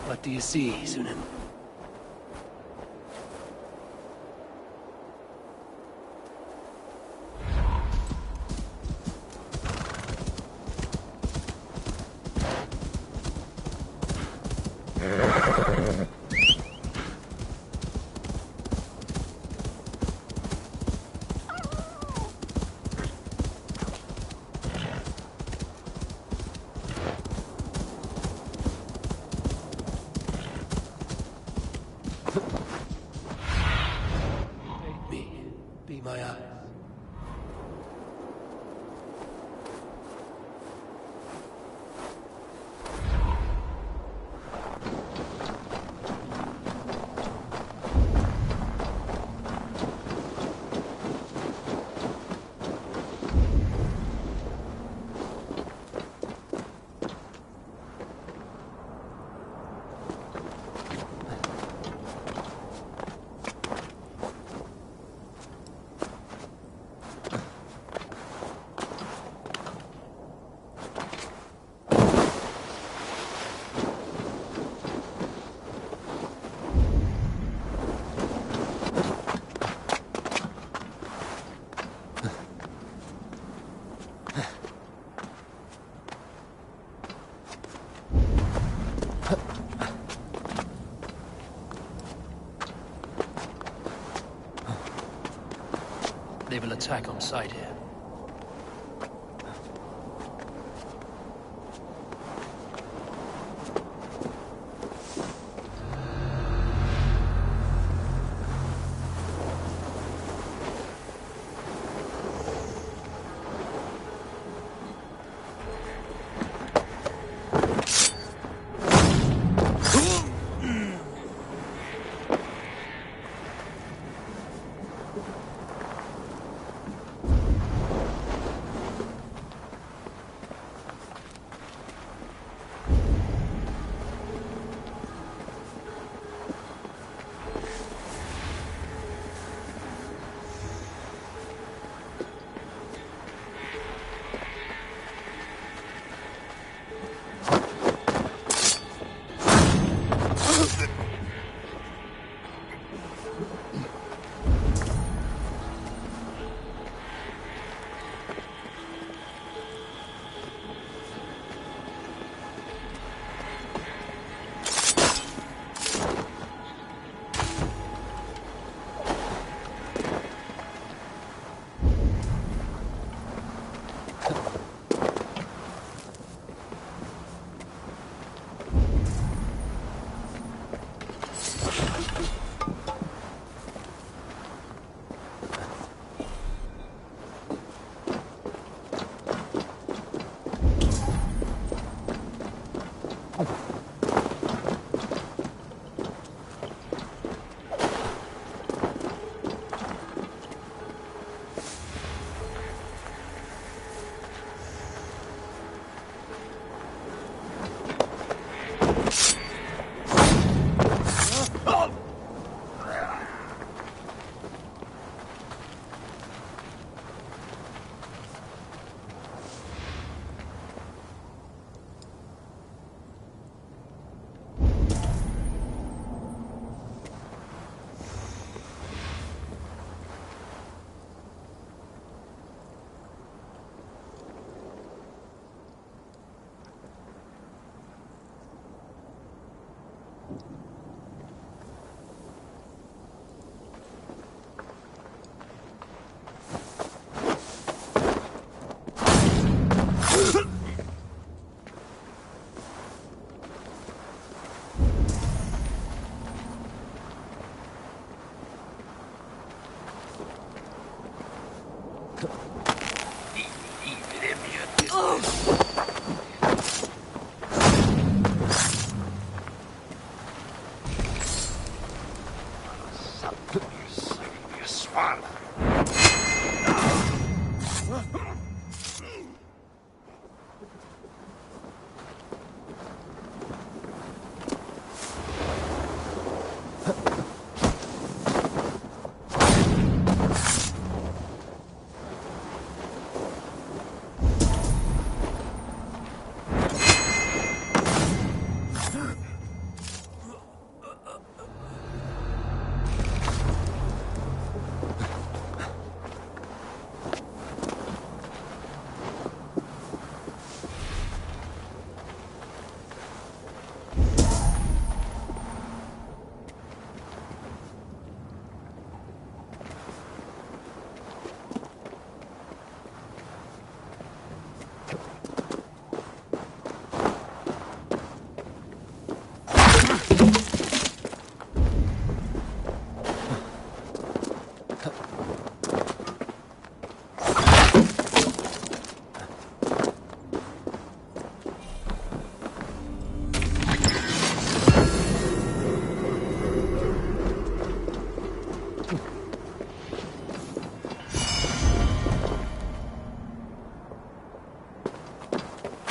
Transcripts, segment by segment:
What do you see, Sunan? Be my eyes. They will attack on sight here.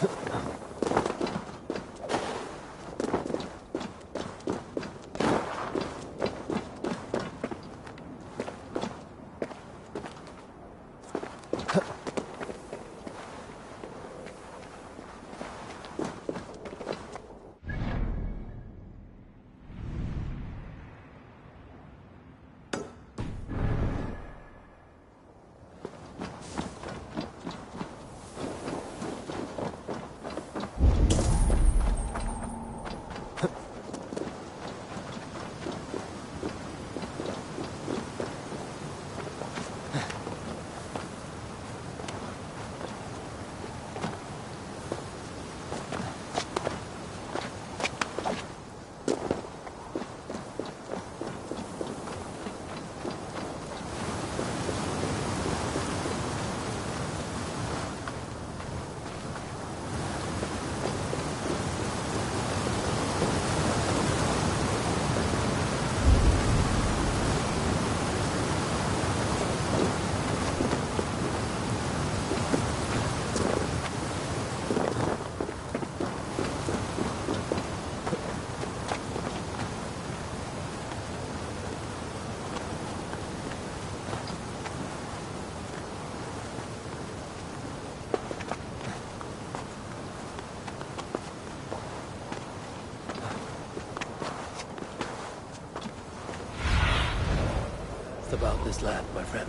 It's about this land, my friend.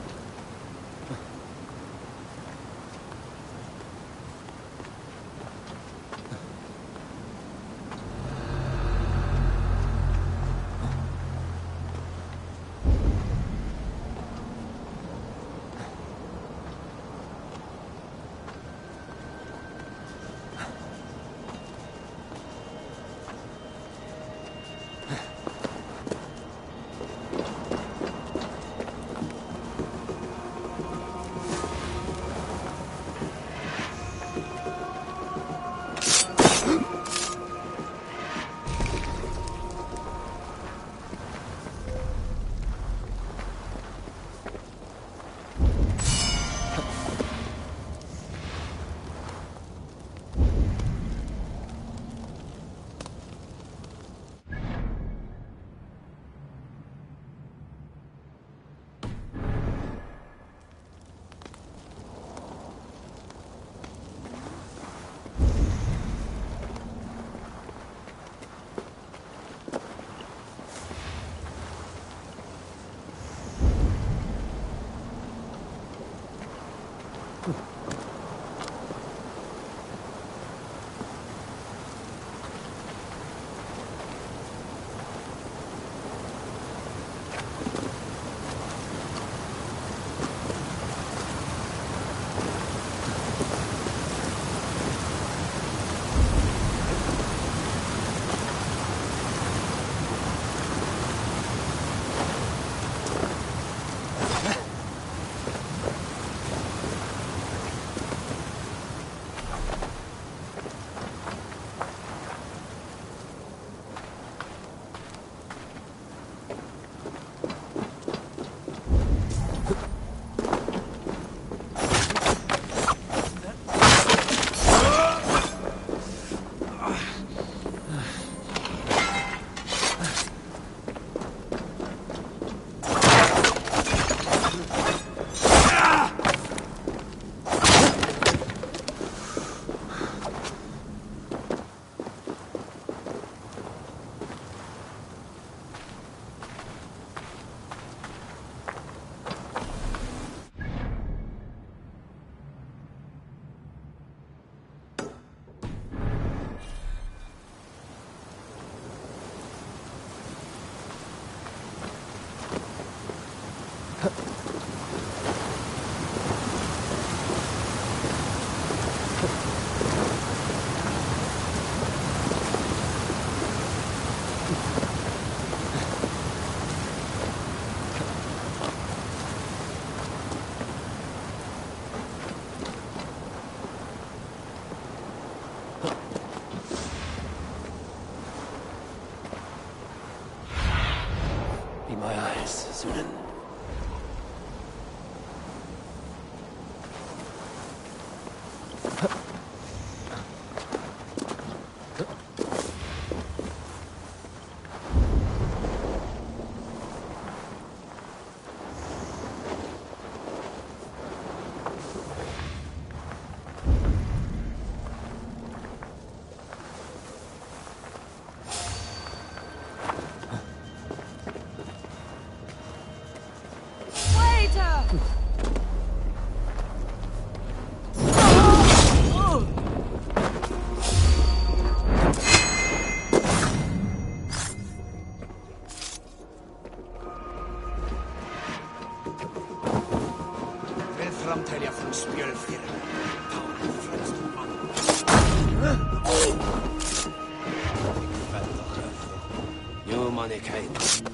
demonic hate.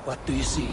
What do you see?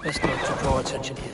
Best not to draw attention here.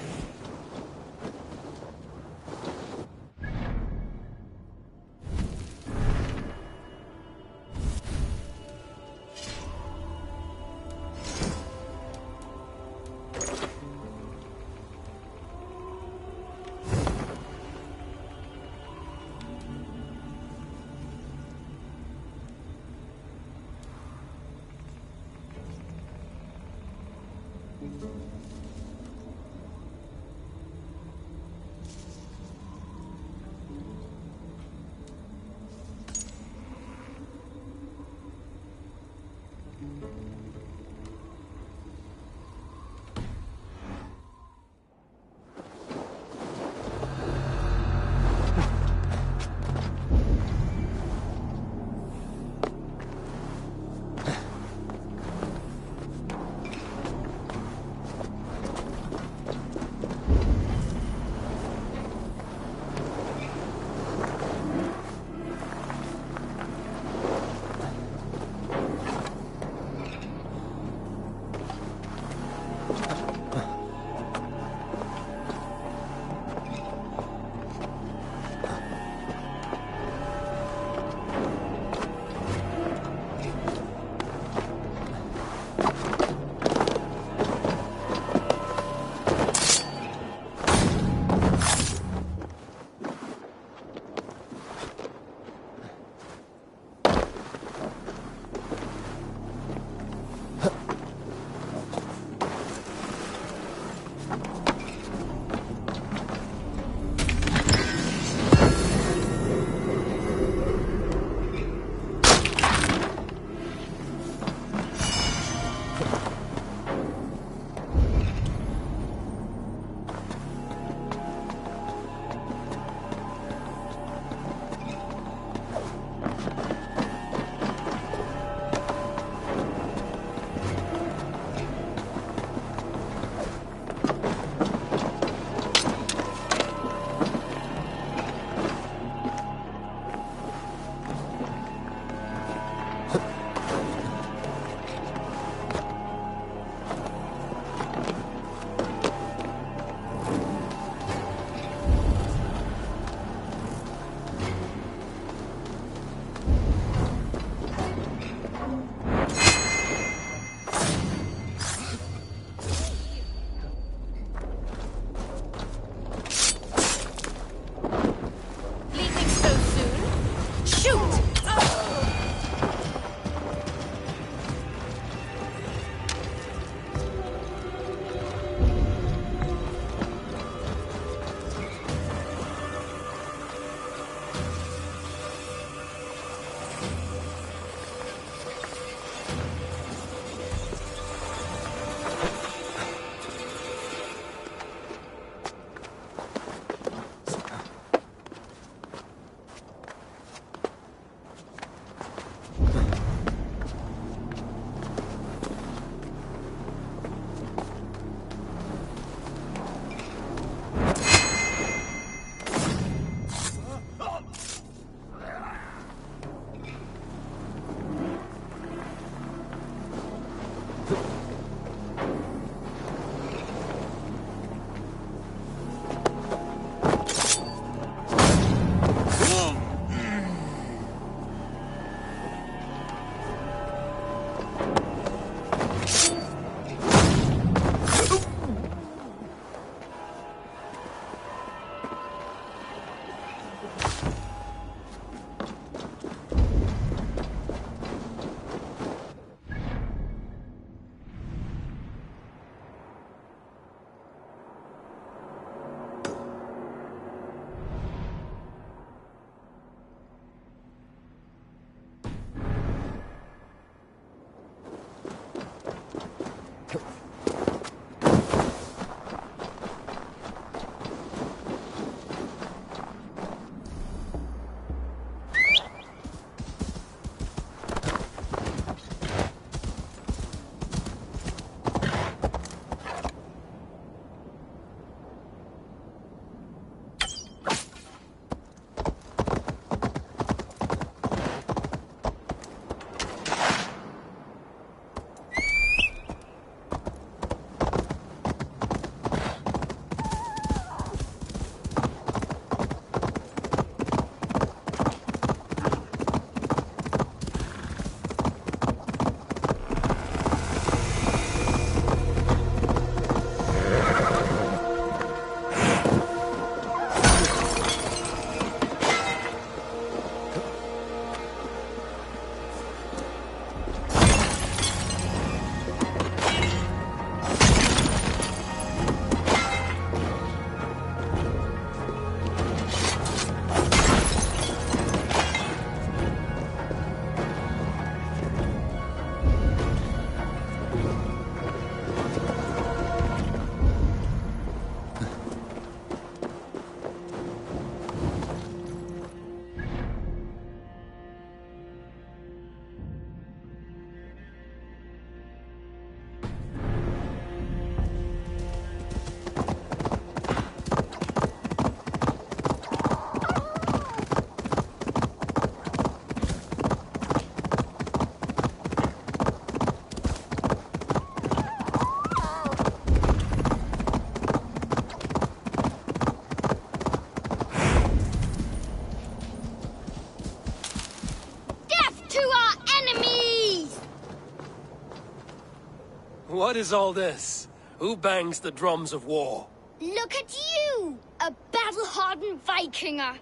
What is all this? Who bangs the drums of war? Look at you! A battle-hardened Vikinger!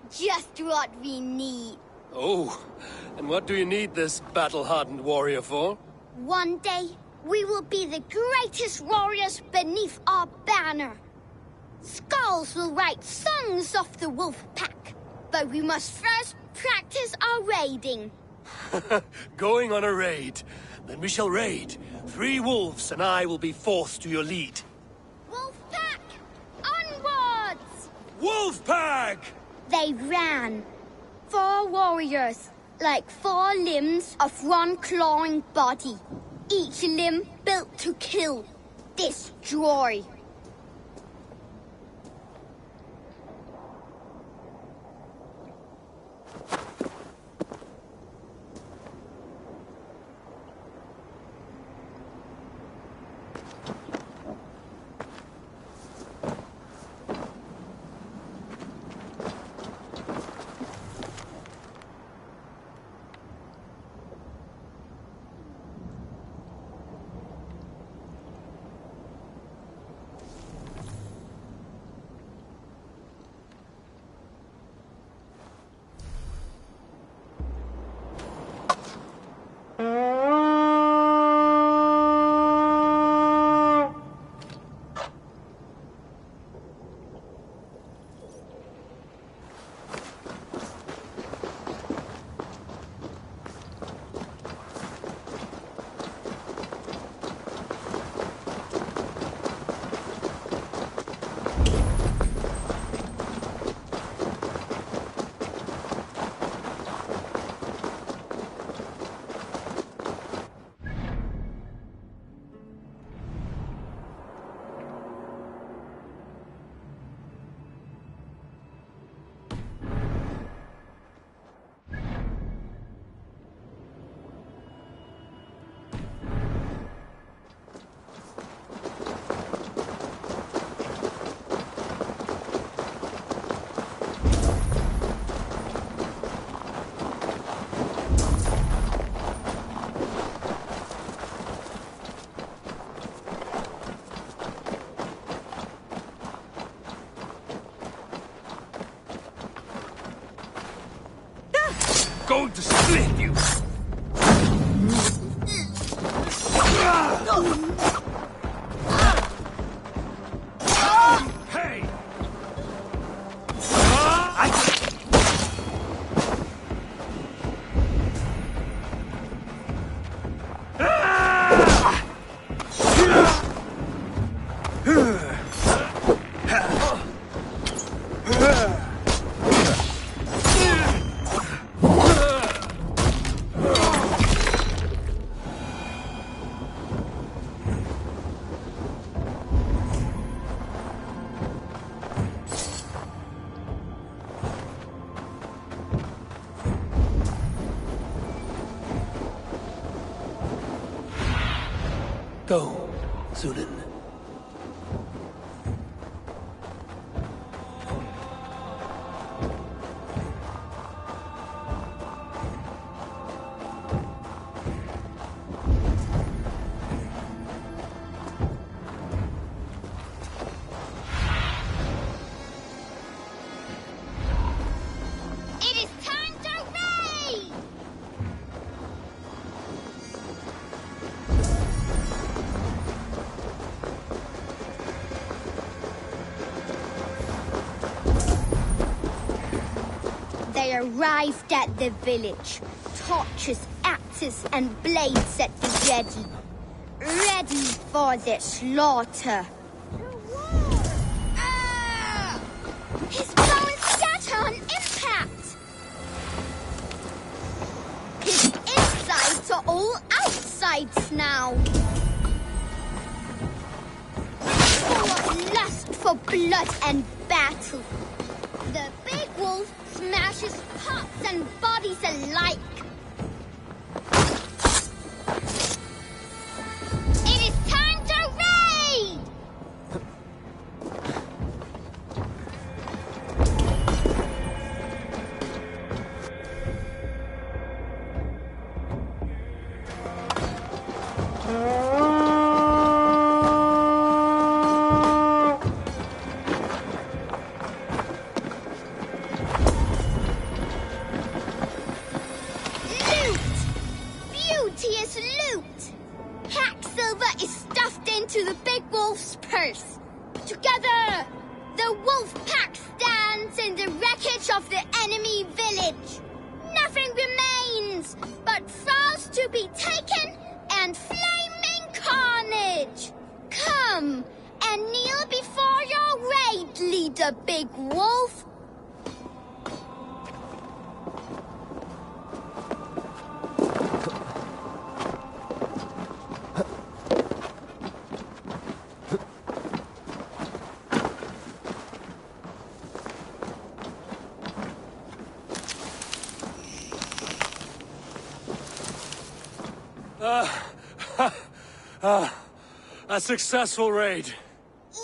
Just what we need. Oh, and what do you need this battle-hardened warrior for? One day, we will be the greatest warriors beneath our banner. Skulls will write songs of the wolf pack, but we must first practice our raiding. Going on a raid. Then we shall raid. 3 wolves and I will be forced to your lead. Wolf pack! Onwards! Wolf pack! They ran. 4 warriors, like 4 limbs of one clawing body. Each limb built to kill, destroy. Going to split you! Hey! Go, Sunan. It is time to raid! They arrived at the village. Torches, axes, and blades at the ready. Ready for the slaughter. His bones scatter on impact! His insides are all outsides now. Full of lust for blood and battle. The big wolf smashes hearts and bodies alike. It is time to raid! this loot! Pack silver is stuffed into the big wolf's purse. Together, the wolf pack stands in the wreckage of the enemy village. Nothing remains but thralls to be taken and flaming carnage. Come and kneel before your raid leader, Big Wolf. A successful raid.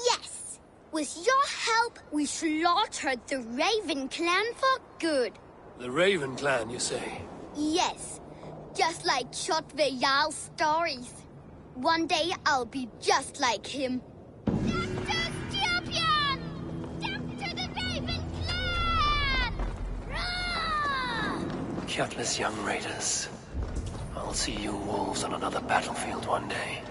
Yes. With your help, we slaughtered the Raven clan for good. The Raven clan, you say? Yes. Just like Chotveyal's stories. One day I'll be just like him. Death to Scorpion! Death to the Raven clan! Rah! Guiltless young raiders. I'll see you wolves on another battlefield one day.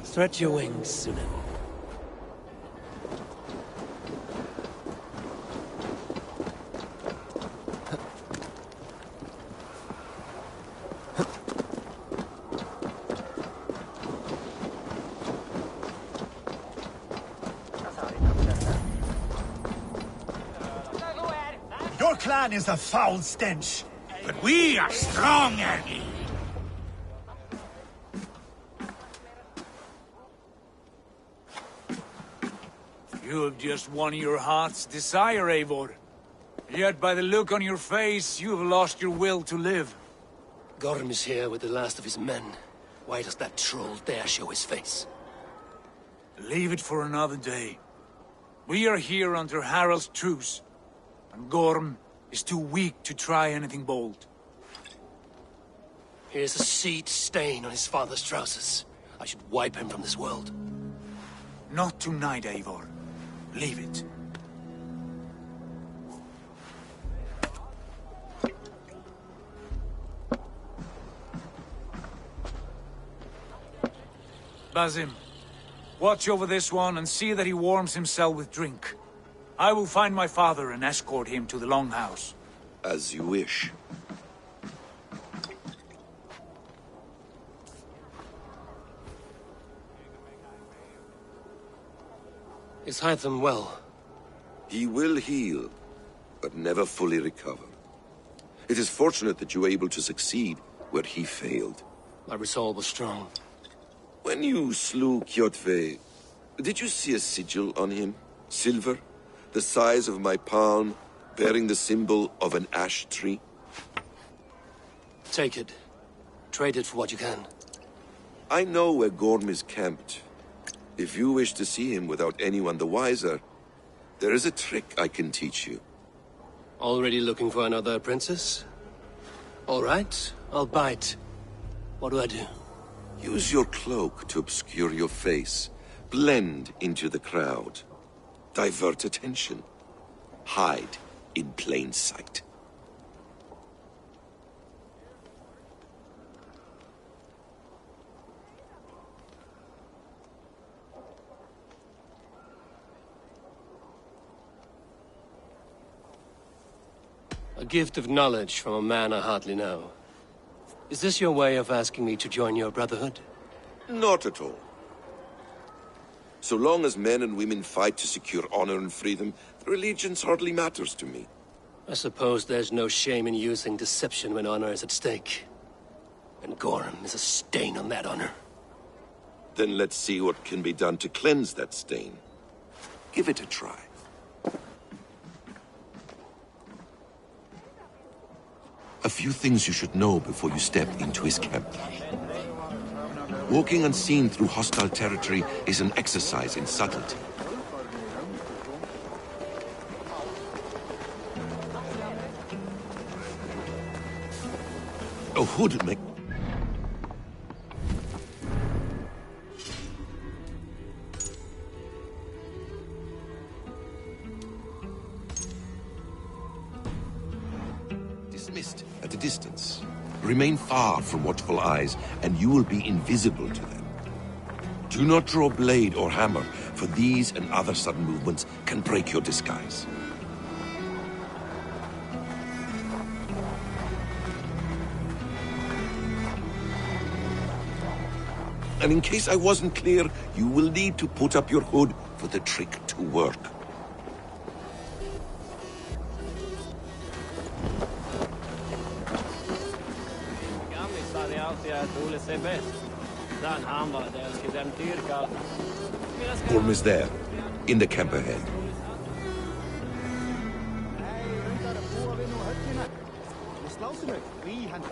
Stretch your wings, Sunan. Your clan is a foul stench, but we are strong, Ergi. You have just won your heart's desire, Eivor. Yet by the look on your face, you have lost your will to live. Gorm is here with the last of his men. Why does that troll dare show his face? Leave it for another day. We are here under Harald's truce, and Gorm is too weak to try anything bold. Here's a seed stain on his father's trousers. I should wipe him from this world. Not tonight, Eivor. Leave it. Basim, watch over this one and see that he warms himself with drink. I will find my father and escort him to the Longhouse. As you wish. Is Hytham well? He will heal, but never fully recover. It is fortunate that you were able to succeed where he failed. My resolve was strong. When you slew Kjotve, did you see a sigil on him? Silver? The size of my palm, bearing the symbol of an ash tree? Take it. Trade it for what you can. I know where Gorm is camped. If you wish to see him without anyone the wiser, there is a trick I can teach you. Already looking for another princess? All right, I'll bite. What do I do? Use your cloak to obscure your face. Blend into the crowd. Divert attention. Hide in plain sight. A gift of knowledge from a man I hardly know. Is this your way of asking me to join your brotherhood? Not at all. So long as men and women fight to secure honor and freedom, their allegiance hardly matters to me. I suppose there's no shame in using deception when honor is at stake. And Gorm is a stain on that honor. Then let's see what can be done to cleanse that stain. Give it a try. A few things you should know before you step into his camp. Walking unseen through hostile territory is an exercise in subtlety. A hood make... Dismissed at a distance. Remain far from watchful eyes, and you will be invisible to them. Do not draw blade or hammer, for these and other sudden movements can break your disguise. And in case I wasn't clear, you will need to put up your hood for the trick to work. Gorm is there, in the camp ahead. exclusively we hunters.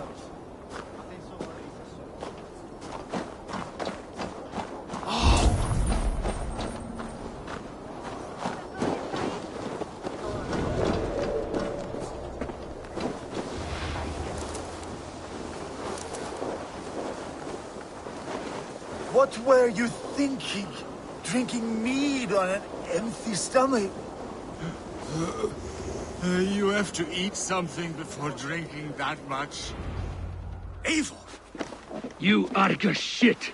What were you thinking? Drinking mead on an empty stomach? You have to eat something before drinking that much. Eivor! You Arga shit!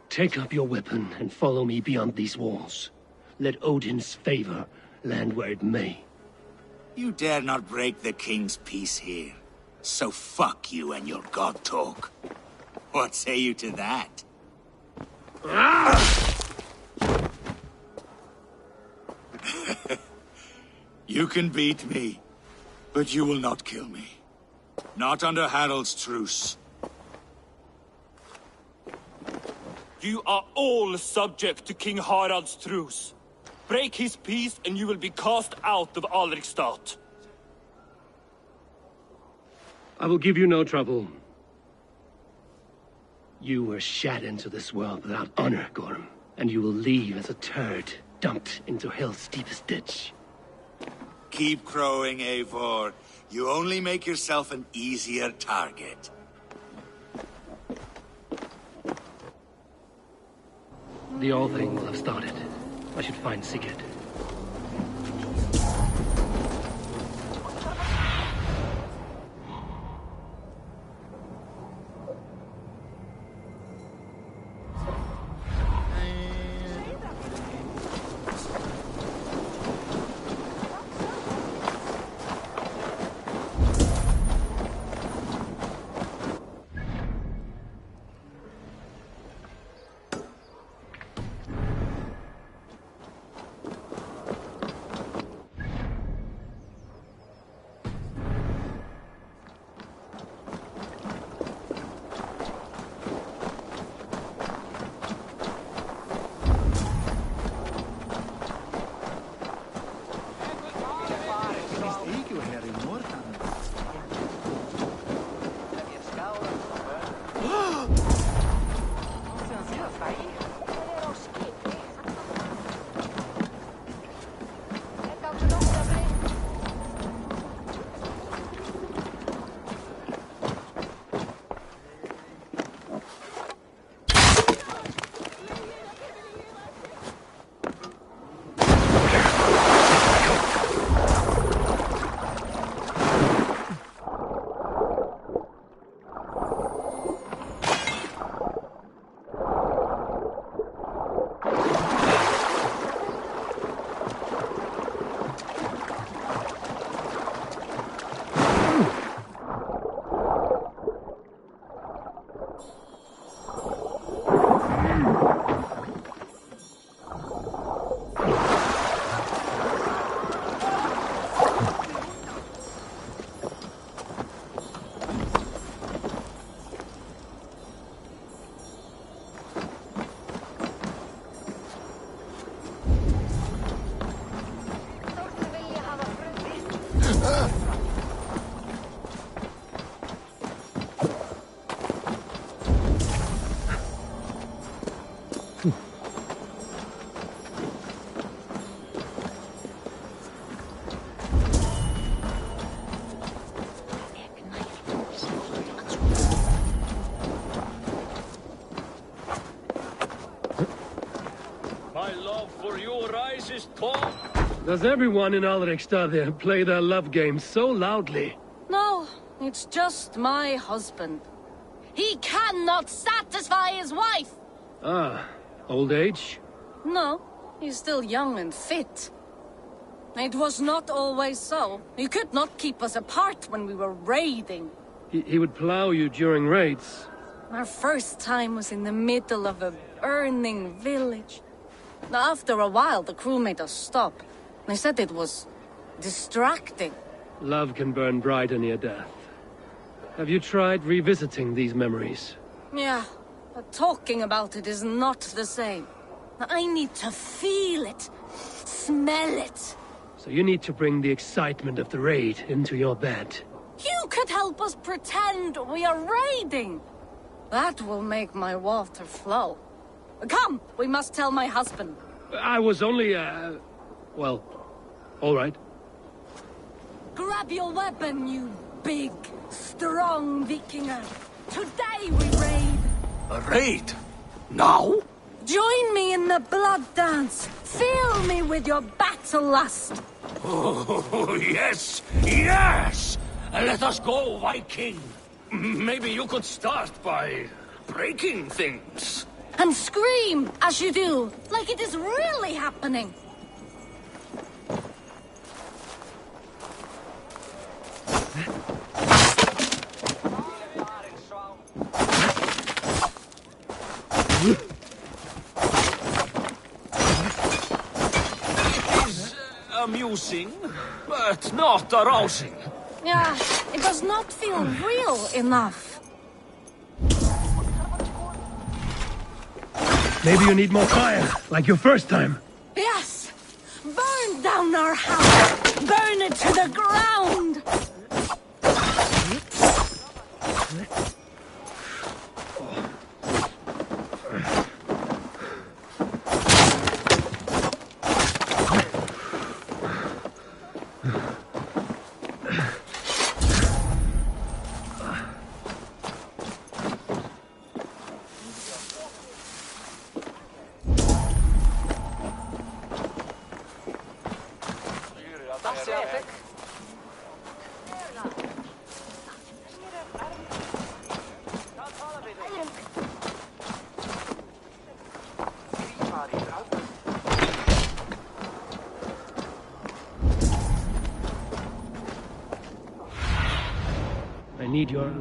Take up your weapon and follow me beyond these walls. Let Odin's favor land where it may. You dare not break the king's peace here. So fuck you and your god talk. What say you to that? You can beat me, but you will not kill me. Not under Harald's truce. You are all subject to King Harald's truce. Break his peace and you will be cast out of Alrikstad. I will give you no trouble. You were shat into this world without honor, Gorm, and you will leave as a turd dumped into hell's deepest ditch. Keep crowing, Eivor. You only make yourself an easier target. The All-Thing will have started. I should find Sigurd. Does everyone in Alrikstad play their love game so loudly? No, it's just my husband. He cannot satisfy his wife! Ah, old age? No, he's still young and fit. It was not always so. He could not keep us apart when we were raiding. He would plow you during raids. Our first time was in the middle of a burning village. After a while, the crew made us stop. They said it was distracting. Love can burn brighter near death. Have you tried revisiting these memories? Yeah, but talking about it is not the same. I need to feel it, smell it. So you need to bring the excitement of the raid into your bed. You could help us pretend we are raiding. That will make my water flow. Come, we must tell my husband. I was only, well, all right. Grab your weapon, you big, strong Vikinger. Today we raid. A raid? Now? Join me in the blood dance. Fill me with your battle lust. Oh, yes! Yes! Let us go, Viking! Maybe you could start by breaking things. And scream as you do, like it is really happening. It is amusing, but not arousing. Yeah, it does not feel real enough. Maybe you need more fire, like your first time. Yes! Burn down our house! Burn it to the ground! I need your...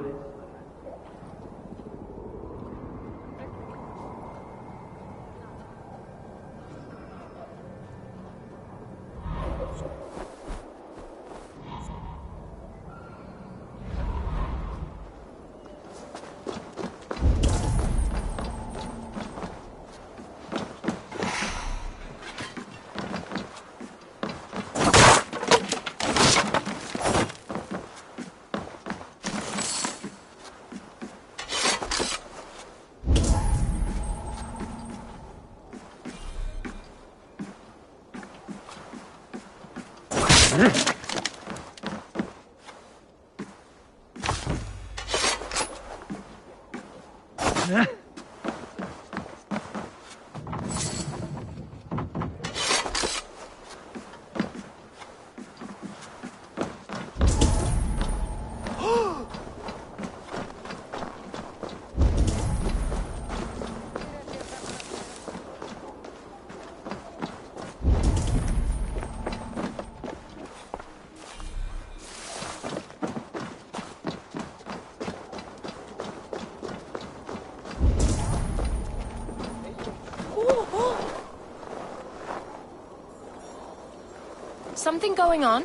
Something going on?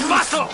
Muscle!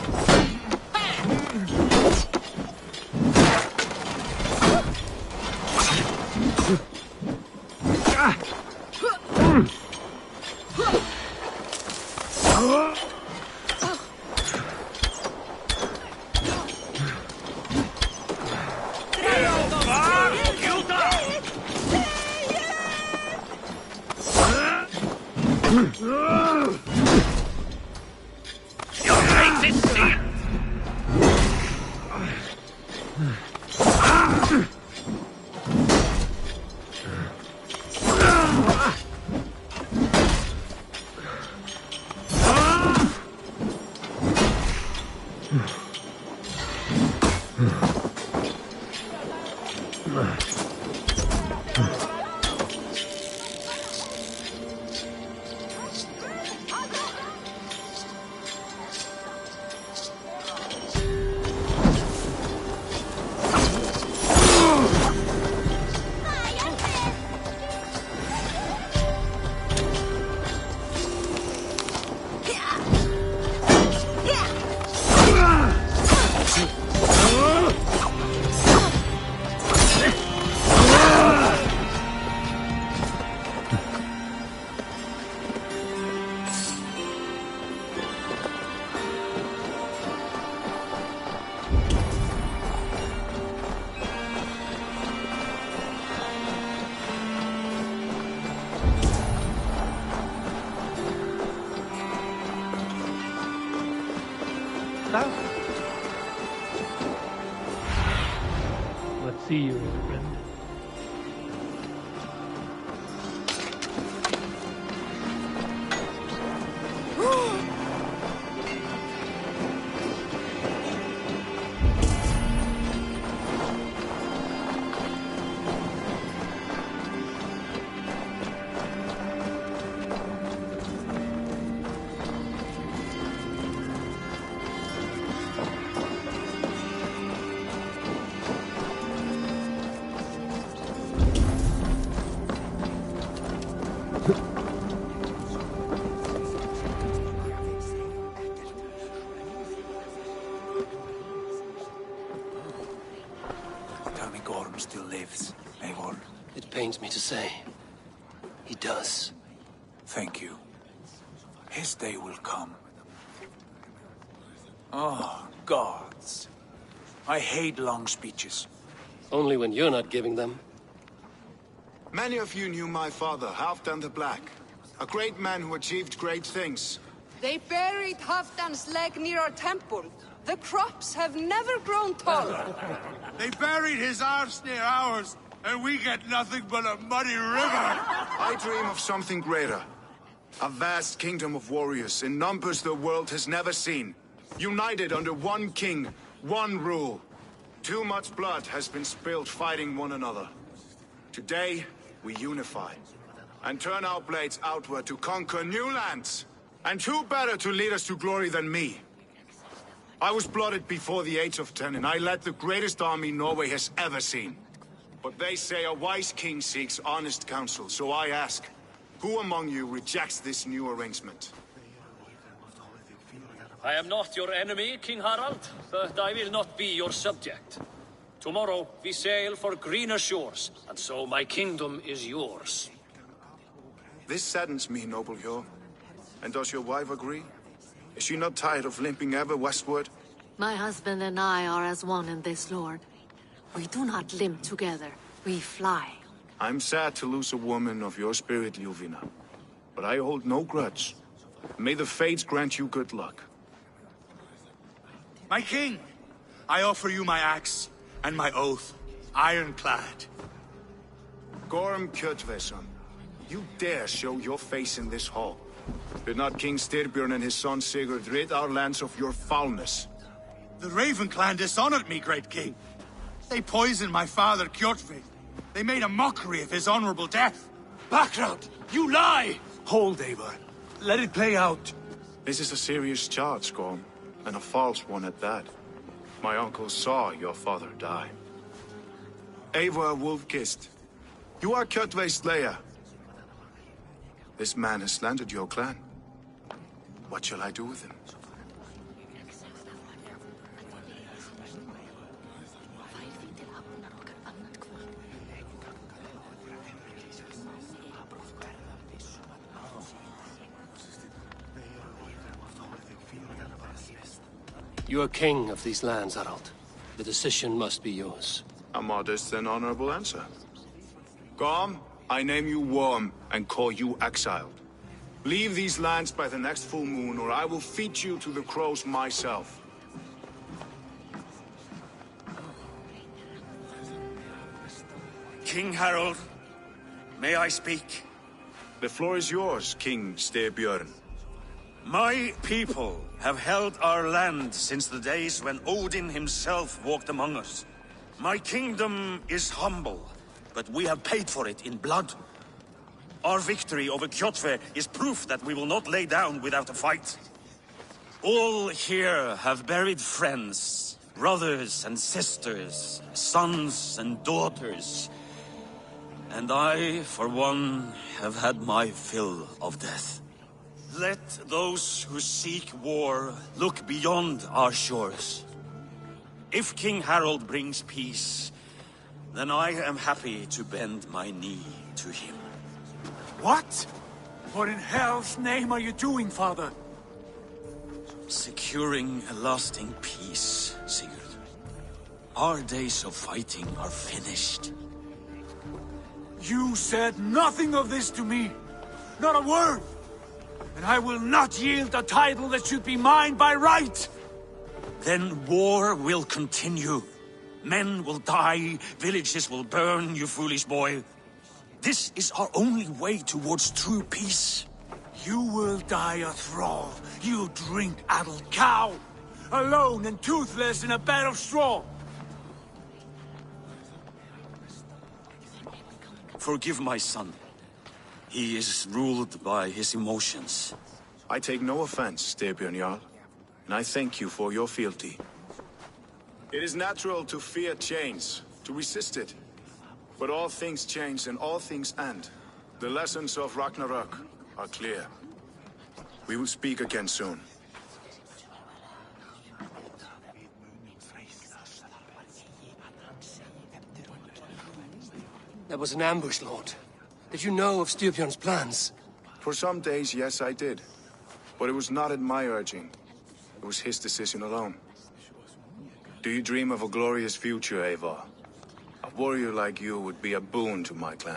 sao? Let's see you, old friend. Tell me Gorm still lives, Eivor. It pains me to say. He does. Thank you. His day will come. Oh, gods. I hate long speeches. Only when you're not giving them. Many of you knew my father, Halfdan the Black. A great man who achieved great things. They buried Halfdan's leg near our temple. The crops have never grown tall. They buried his arse near ours, and we get nothing but a muddy river. I dream of something greater. A vast kingdom of warriors in numbers the world has never seen. United under one king, one rule. Too much blood has been spilled fighting one another. Today, we unify. And turn our blades outward to conquer new lands. And who better to lead us to glory than me? I was blooded before the age of 10, and I led the greatest army Norway has ever seen. But they say a wise king seeks honest counsel, so I ask, who among you rejects this new arrangement? I am not your enemy, King Harald, but I will not be your subject. Tomorrow we sail for greener shores, and so my kingdom is yours. This saddens me, noble Hjor. And does your wife agree? Is she not tired of limping ever westward? My husband and I are as one in this, Lord. We do not limp together, we fly. I'm sad to lose a woman of your spirit, Ljuvina. But I hold no grudge. May the fates grant you good luck. My king, I offer you my axe and my oath, ironclad. Gorm Kjotveson, you dare show your face in this hall. Did not King Styrbjörn and his son Sigurd rid our lands of your foulness? The Raven clan dishonored me, great king. They poisoned my father, Kjotve. They made a mockery of his honorable death. Background! You lie! Hold, Eivor. Let it play out. This is a serious charge, Gorm, and a false one at that. My uncle saw your father die. Eivor Wolf-Kissed, you are Kjotve's slayer. This man has slandered your clan. What shall I do with him? You are king of these lands, Harald. The decision must be yours. A modest and honorable answer. Gorm, I name you Worm and call you exiled. Leave these lands by the next full moon, or I will feed you to the crows myself. King Harald, may I speak? The floor is yours, King Styrbjörn. My people have held our land since the days when Odin himself walked among us. My kingdom is humble, but we have paid for it in blood. Our victory over Kjotve is proof that we will not lay down without a fight. All here have buried friends, brothers and sisters, sons and daughters. And I, for one, have had my fill of death. Let those who seek war look beyond our shores. If King Harald brings peace, then I am happy to bend my knee to him. What? What in hell's name are you doing, father? Securing a lasting peace, Sigurd. Our days of fighting are finished. You said nothing of this to me. Not a word. And I will not yield a title that should be mine by right. then war will continue. Men will die, villages will burn, you foolish boy. This is our only way towards true peace. You will die a thrall, you drink-addled cow! Alone and toothless in a bed of straw! Forgive my son. He is ruled by his emotions. I take no offense, Styrbjörn Jarl, and I thank you for your fealty. It is natural to fear change, to resist it. But all things change and all things end. The lessons of Ragnarok are clear. We will speak again soon. That was an ambush, Lord. Did you know of Styrbjörn's plans? For some days, yes, I did. But it was not at my urging. It was his decision alone. Do you dream of a glorious future, Eivor? A warrior like you would be a boon to my clan.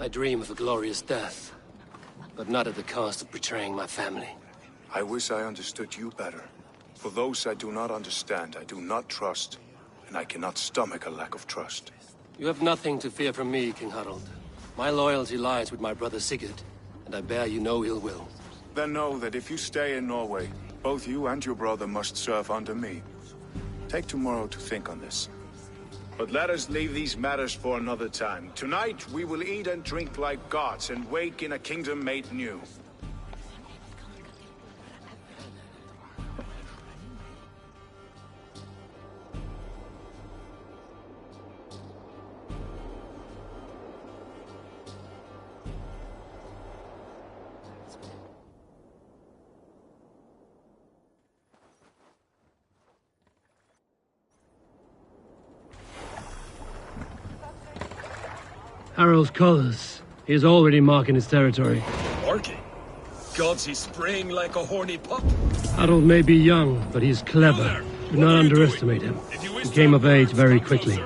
I dream of a glorious death, but not at the cost of betraying my family. I wish I understood you better. For those I do not understand, I do not trust, and I cannot stomach a lack of trust. You have nothing to fear from me, King Harald. My loyalty lies with my brother Sigurd, and I bear you no ill will. Then know that if you stay in Norway, both you and your brother must serve under me. Take tomorrow to think on this. But let us leave these matters for another time. Tonight, we will eat and drink like gods and wake in a kingdom made new. Harald's colors. He is already marking his territory. Marking? Gods, he's spraying like a horny pup. Harald may be young, but he's clever. Do not underestimate him. He came of age very quickly.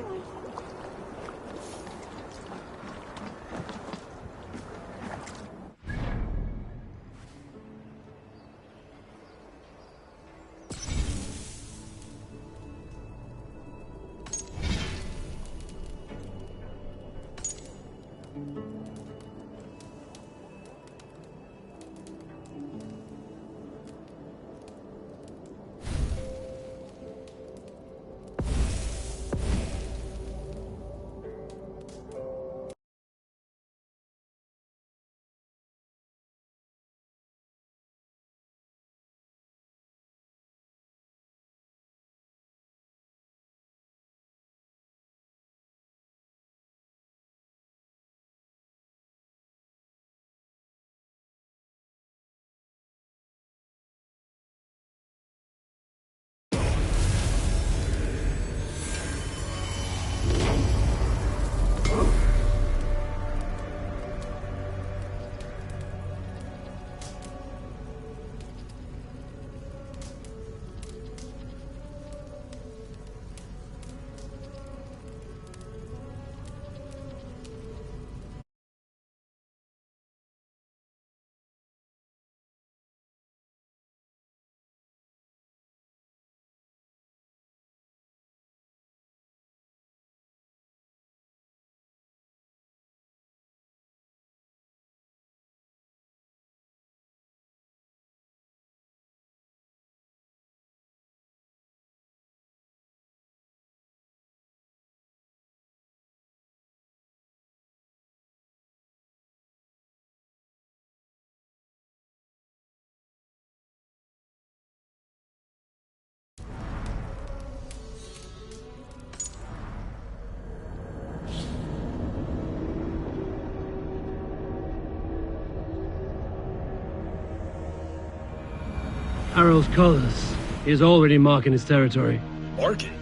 Harald's colors. He is already marking his territory. Marking?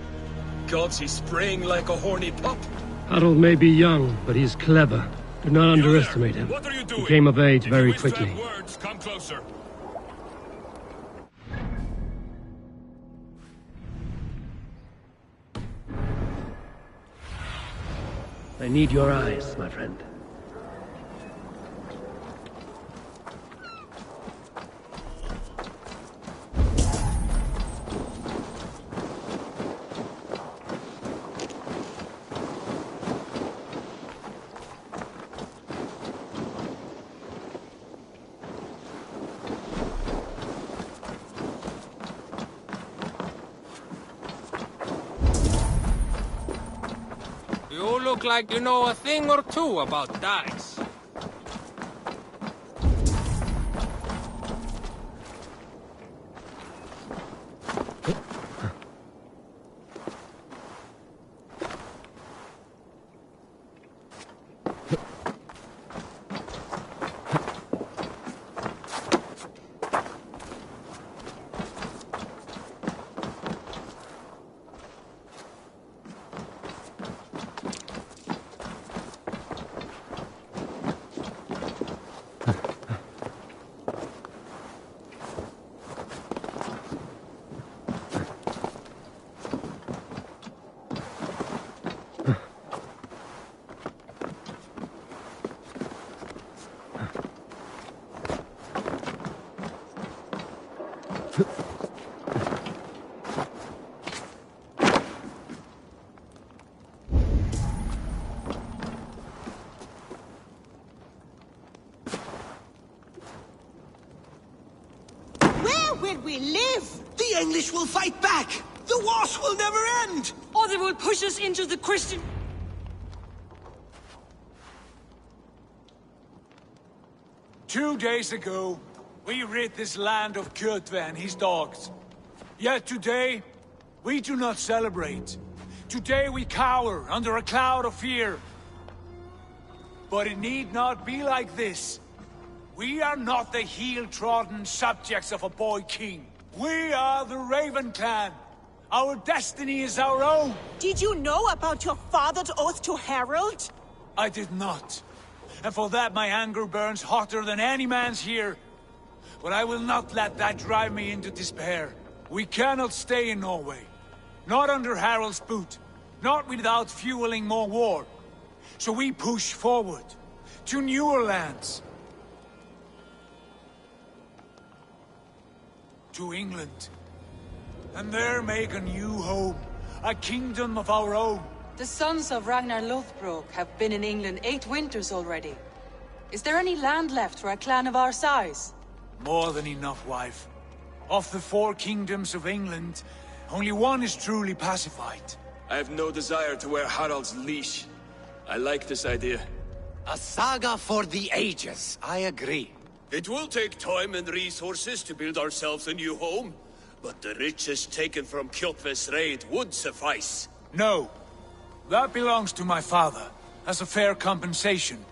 Gods, he's spraying like a horny pup. Harald may be young, but he's clever. Do not underestimate him. What are you doing? He came of age very quickly. If you wish to have words, come closer. I need your eyes, my friend. You look like you know a thing or two about dice. Where will we live? The English will fight back! The wars will never end! Or they will push us into the Christian... 2 days ago, we rid this land of Kjotve and his dogs. Yet today, we do not celebrate. Today we cower under a cloud of fear. But it need not be like this. We are not the heel-trodden subjects of a boy king. We are the Raven Clan. Our destiny is our own. Did you know about your father's oath to Harold? I did not. And for that my anger burns hotter than any man's here. But I will not let that drive me into despair. We cannot stay in Norway. Not under Harald's boot. Not without fueling more war. So we push forward. To newer lands. To England. And there make a new home. A kingdom of our own. The sons of Ragnar Lothbrok have been in England 8 winters already. Is there any land left for a clan of our size? More than enough, wife. Of the 4 kingdoms of England, only one is truly pacified. I have no desire to wear Harald's leash. I like this idea. A saga for the ages, I agree. It will take time and resources to build ourselves a new home, but the riches taken from Kjotve's raid would suffice. No. That belongs to my father, as a fair compensation.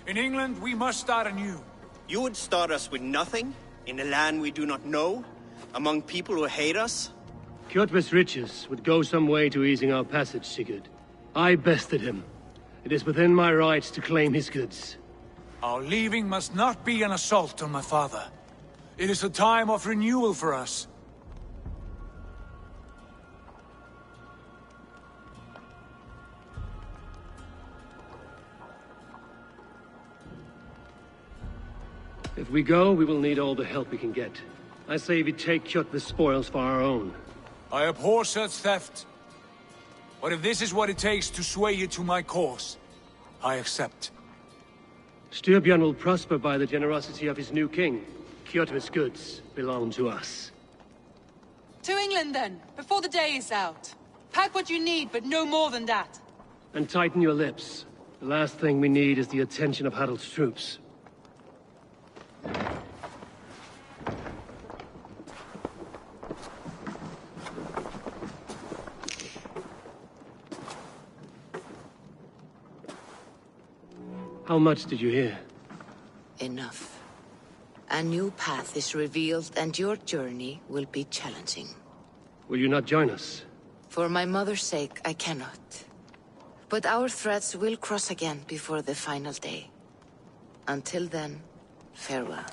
In England, we must start anew. You would start us with nothing? In a land we do not know? Among people who hate us? Kjotve's riches would go some way to easing our passage, Sigurd. I bested him. It is within my rights to claim his goods. Our leaving must not be an assault on my father. It is a time of renewal for us. If we go, we will need all the help we can get. I say we take Kjotve's spoils for our own. I abhor such theft. But if this is what it takes to sway you to my cause, I accept. Styrbjörn will prosper by the generosity of his new king. Kjotve's goods belong to us. To England then, before the day is out. Pack what you need, but no more than that. And tighten your lips. The last thing we need is the attention of Harald's troops. How much did you hear? Enough. A new path is revealed and your journey will be challenging. Will you not join us? For my mother's sake, I cannot. But our threads will cross again before the final day. Until then, farewell.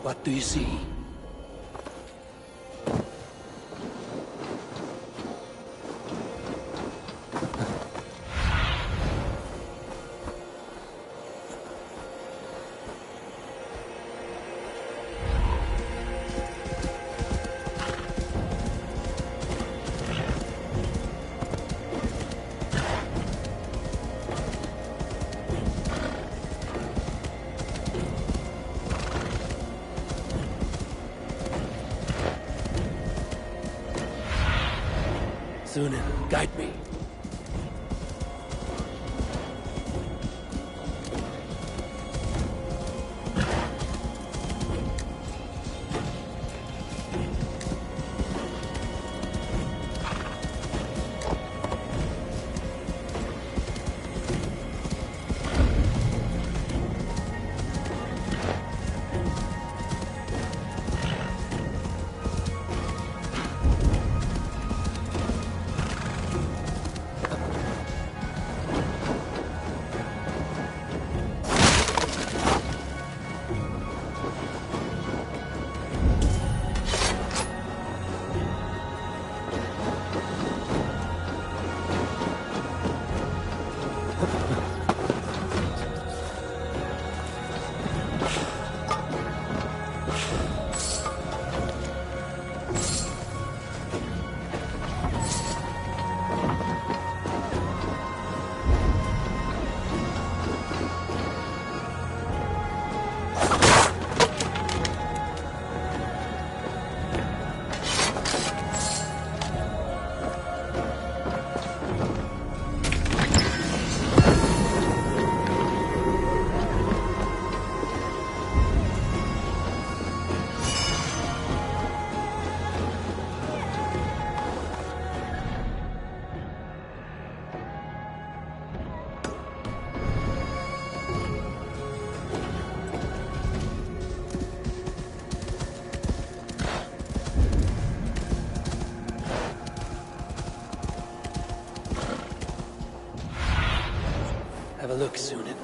What do you see? Sunan, guide me. Have a look, Sunan.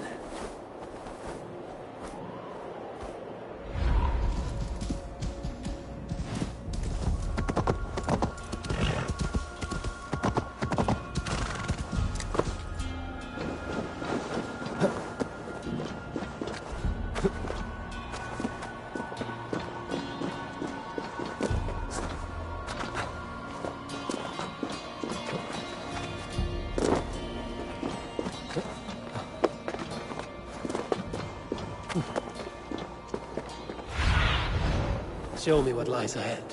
Show me what lies ahead.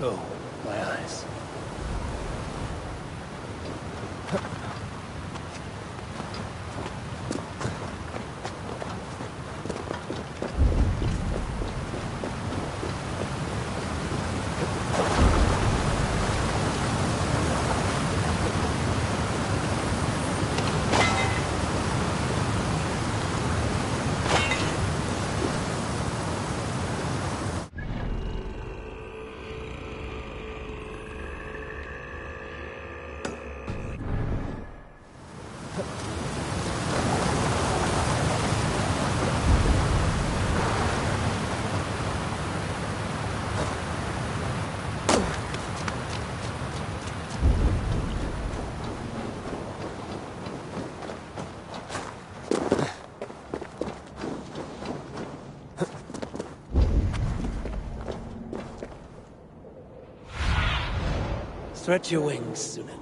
Go, my eyes. Stretch your wings, Sunan.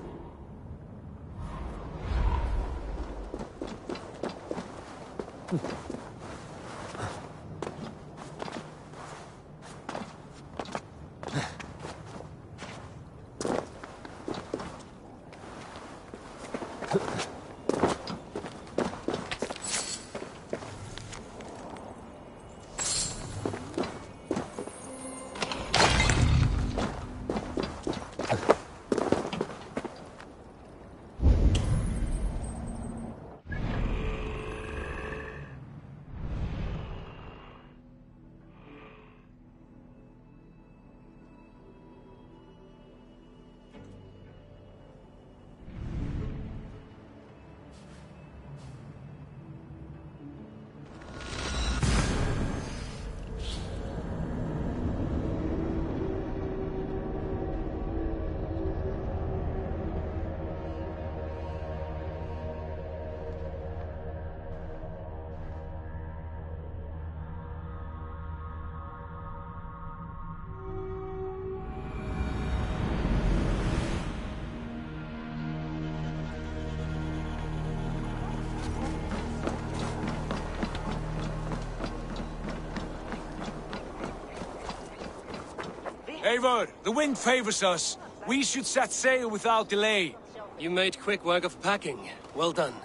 Eivor, the wind favors us. We should set sail without delay. You made quick work of packing. Well done.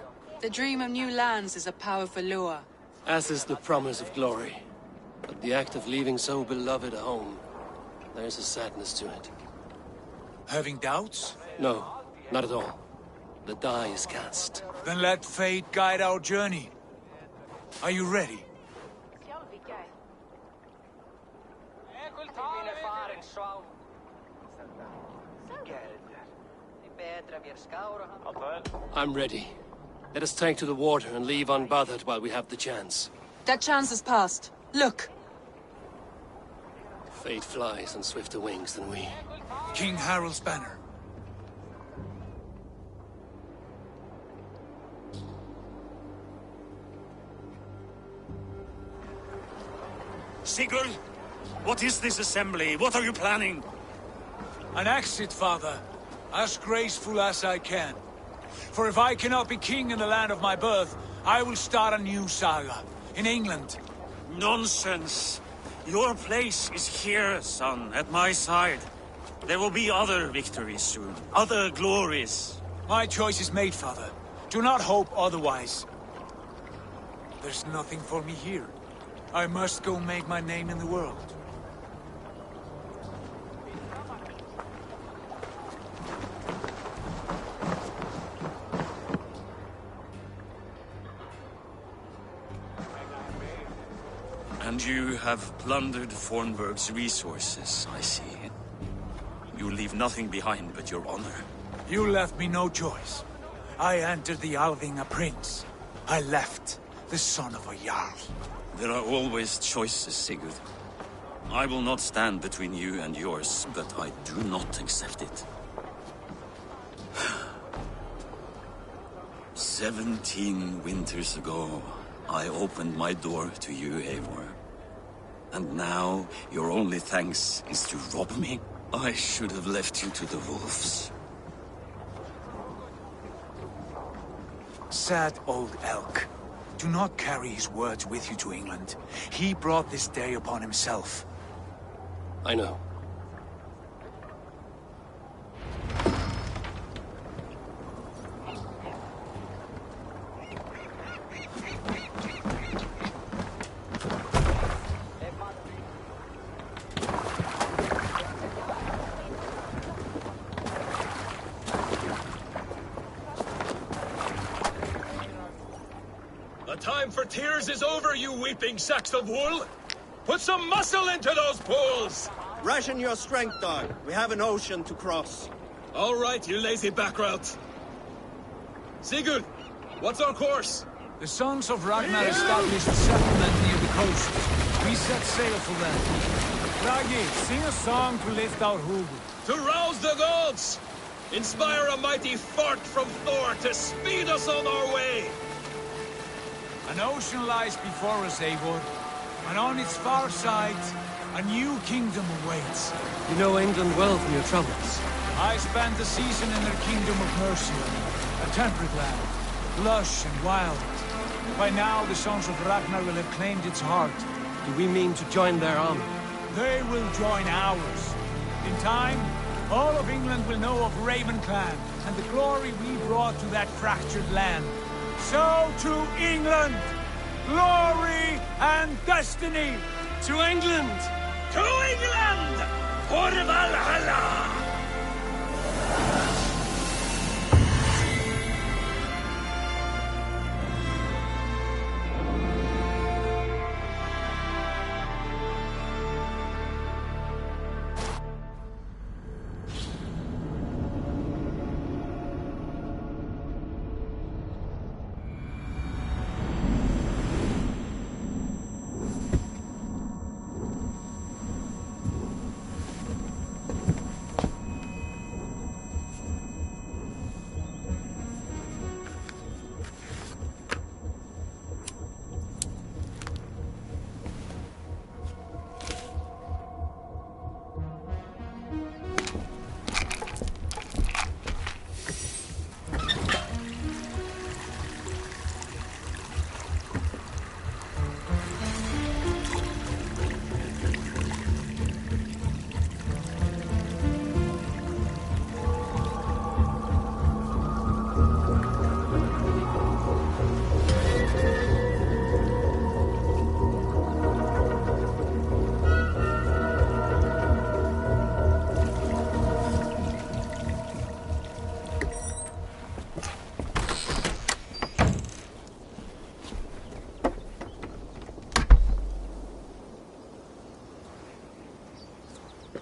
The dream of new lands is a powerful lure. As is the promise of glory. But the act of leaving so beloved a home, there's a sadness to it. Having doubts? No, not at all. The die is cast. Then let fate guide our journey. Are you ready? I'm ready. Let us take to the water and leave unbothered while we have the chance. That chance has passed. Look! Fate flies on swifter wings than we. King Harald's banner. Sigurd, what is this assembly? What are you planning? An exit, father. As graceful as I can. For if I cannot be king in the land of my birth, I will start a new saga. In England. Nonsense. Your place is here, son, at my side. There will be other victories soon. Other glories. My choice is made, father. Do not hope otherwise. There's nothing for me here. I must go make my name in the world. And you have plundered Fornburg's resources, I see. You leave nothing behind but your honor. You left me no choice. I entered the Alving a prince. I left the son of a Jarl. There are always choices, Sigurd. I will not stand between you and yours, but I do not accept it. 17 winters ago, I opened my door to you, Eivor. And now, your only thanks is to rob me? I should have left you to the wolves. Sad old elk. Do not carry his words with you to England. He brought this day upon himself. I know. time for tears is over, you weeping sacks of wool! Put some muscle into those bulls! Ration your strength, dog. We have an ocean to cross. All right, you lazy backrout. Sigurd, what's our course? The Sons of Ragnar established a settlement near the coast. We set sail for them. Raggi, sing a song to lift our Hugo. To rouse the gods! Inspire a mighty fart from Thor to speed us on our way! An ocean lies before us, Eivor, and on its far side, a new kingdom awaits. You know England well from your travels. I spent a season in their kingdom of Mercia, a temperate land, lush and wild. By now, the Sons of Ragnar will have claimed its heart. Do we mean to join their army? They will join ours. In time, all of England will know of Raven Clan and the glory we brought to that fractured land. So to England! Glory and destiny! To England! To England! For Valhalla!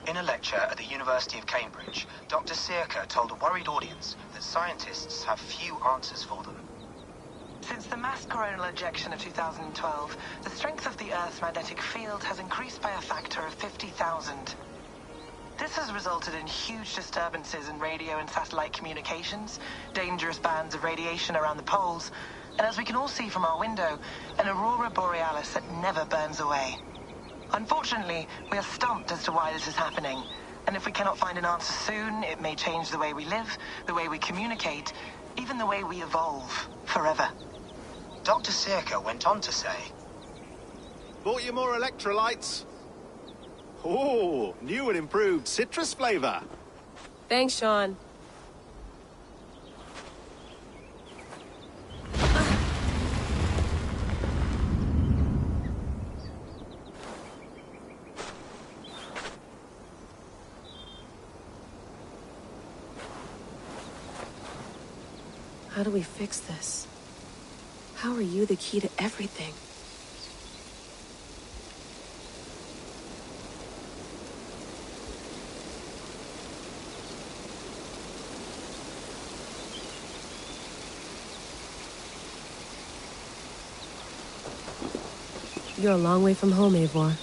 In a lecture at the University of Cambridge, Dr. Sirka told a worried audience that scientists have few answers for them. Since the mass coronal ejection of 2012, the strength of the Earth's magnetic field has increased by a factor of 50,000. This has resulted in huge disturbances in radio and satellite communications, dangerous bands of radiation around the poles, and as we can all see from our window, an aurora borealis that never burns away. Unfortunately, we are stumped as to why this is happening, and if we cannot find an answer soon, it may change the way we live, the way we communicate, even the way we evolve, forever. Dr. Sirka went on to say, "Bought you more electrolytes? Oh, new and improved citrus flavor." Thanks, Sean. How do we fix this? How are you the key to everything? You're a long way from home, Eivor.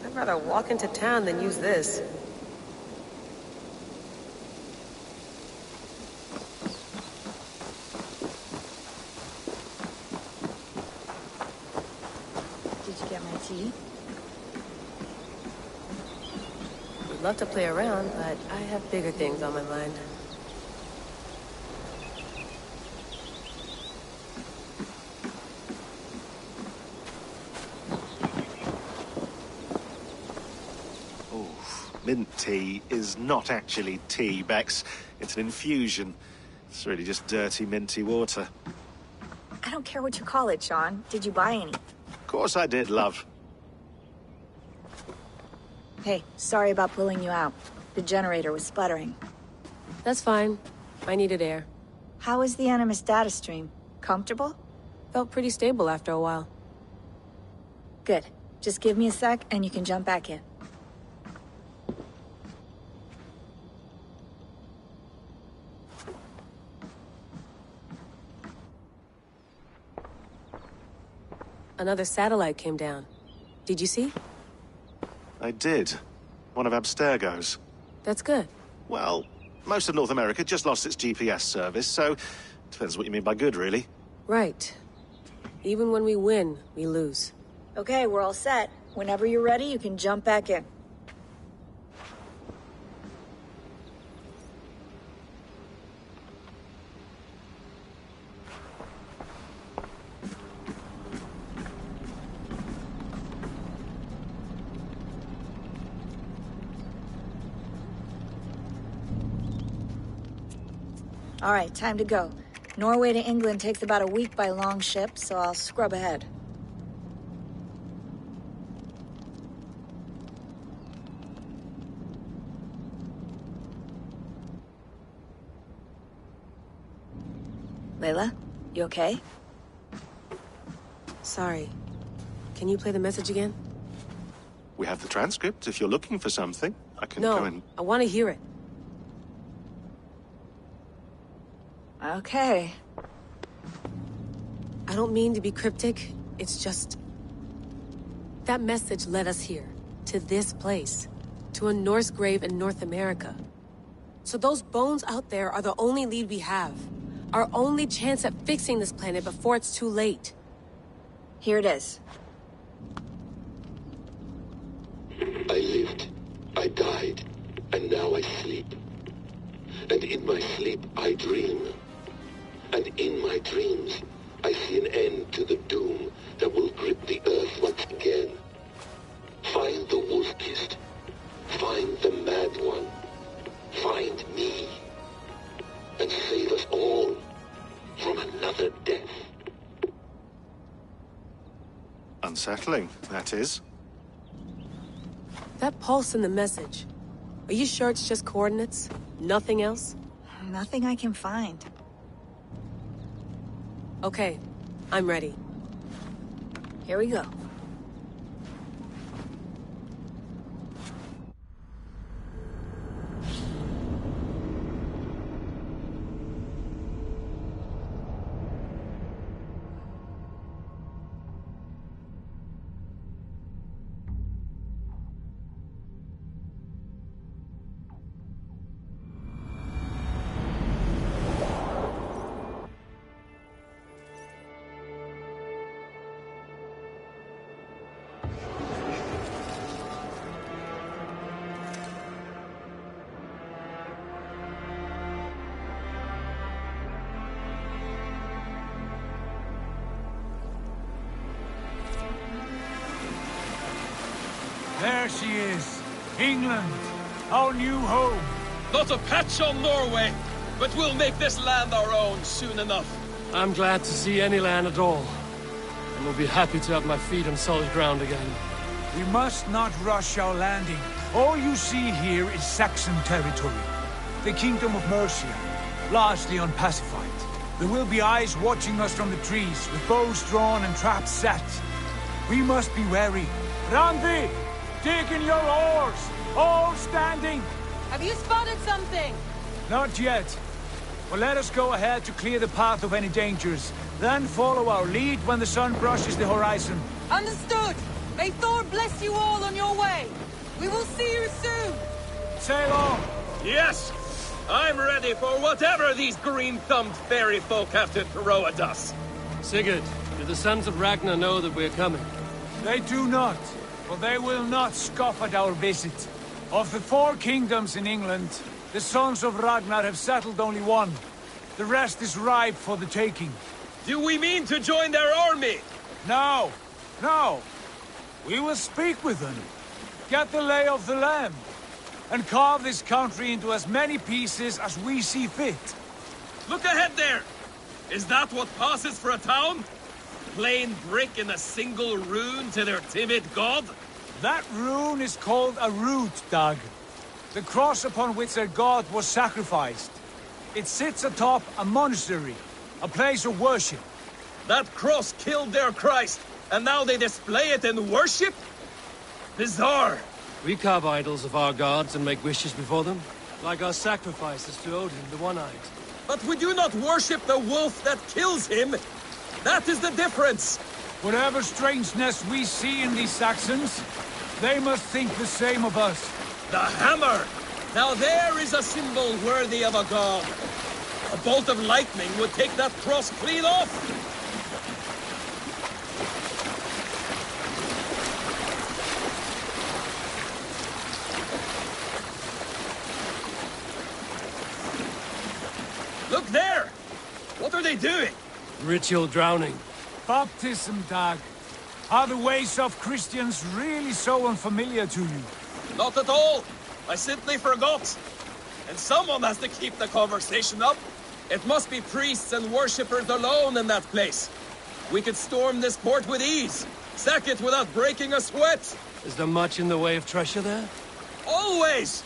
I'd rather walk into town than use this. Did you get my tea? I'd love to play around, but I have bigger things on my mind. mint tea is not actually tea, Bex. It's an infusion. It's really just dirty, minty water. I don't care what you call it, Sean. Did you buy any? Of course I did, love. Hey, sorry about pulling you out. The generator was sputtering. That's fine. I needed air. How was the Animus data stream? Comfortable? Felt pretty stable after a while. Good. Just give me a sec and you can jump back in. Another satellite came down. Did you see? I did. One of Abstergo's. That's good. Well, most of North America just lost its GPS service, so... depends what you mean by good, really. Right. Even when we win, we lose. Okay, we're all set. Whenever you're ready, you can jump back in. All right, time to go. Norway to England takes about a week by long ship, so I'll scrub ahead. Layla, you okay? Sorry. Can you play the message again? We have the transcript. If you're looking for something, I can No, go and... I want to hear it. Okay. I don't mean to be cryptic. It's just... that message led us here. To this place. To a Norse grave in North America. So those bones out there are the only lead we have. Our only chance at fixing this planet before it's too late. Here it is. I lived, I died, and now I sleep. And in my sleep I dream. And in my dreams, I see an end to the doom that will grip the Earth once again. Find the Wolf-Kissed. Find the Mad One. Find me. And save us all from another death. Unsettling, that is. That pulse in the message. Are you sure it's just coordinates? Nothing else? Nothing I can find. Okay, I'm ready. Here we go. There she is. England, our new home. Not a patch on Norway, but we'll make this land our own soon enough. I'm glad to see any land at all. And will be happy to have my feet on solid ground again. We must not rush our landing. All you see here is Saxon territory. The Kingdom of Mercia, largely unpacified. There will be eyes watching us from the trees, with bows drawn and traps set. We must be wary. Randi! Dig in your oars! All standing! Have you spotted something? Not yet. But let us go ahead to clear the path of any dangers. Then follow our lead when the sun brushes the horizon. Understood! May Thor bless you all on your way! We will see you soon! Sail on! Yes! I'm ready for whatever these green-thumbed fairy folk have to throw at us. Sigurd, do the sons of Ragnar know that we're coming? They do not, but they will not scoff at our visit. Of the 4 kingdoms in England, the sons of Ragnar have settled only one. The rest is ripe for the taking. Do we mean to join their army? No, no. We will speak with them. Get the lay of the land. and carve this country into as many pieces as we see fit. Look ahead there! Is that what passes for a town? Plain brick in a single rune to their timid god? That rune is called a root, Doug. The cross upon which their god was sacrificed. It sits atop a monastery, a place of worship. That cross killed their Christ, and now they display it in worship? Bizarre. We carve idols of our gods and make wishes before them, like our sacrifices to Odin, the One-Eyed. But we do not worship the wolf that kills him. That is the difference. Whatever strangeness we see in these Saxons, they must think the same of us. The hammer! Now there is a symbol worthy of a god. A bolt of lightning would take that cross clean off. Look there! What are they doing? Ritual drowning. Baptism, Dag. Are the ways of Christians really so unfamiliar to you? Not at all. I simply forgot. And someone has to keep the conversation up. It must be priests and worshippers alone in that place. We could storm this port with ease. Sack it without breaking a sweat. Is there much in the way of treasure there? Always!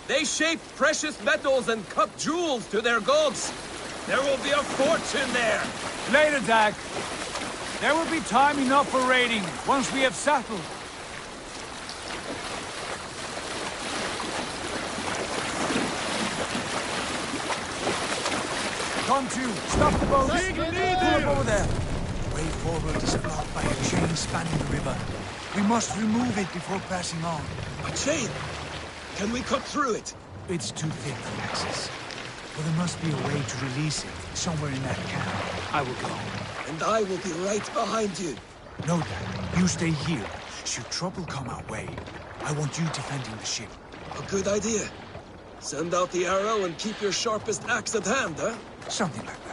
They shape precious metals and cut jewels to their gods. There will be a fortune there. Later, Dag. There will be time enough for raiding, once we have settled. Come to, stop the boat. Pull up over there. The way forward is blocked by a chain spanning the river. We must remove it before passing on. A chain? Can we cut through it? It's too thick for access. But there must be a way to release it, somewhere in that camp. I will go. And I will be right behind you. No, Dad. You stay here. Should trouble come our way, I want you defending the ship. A good idea. Send out the arrow and keep your sharpest axe at hand, huh? Something like that.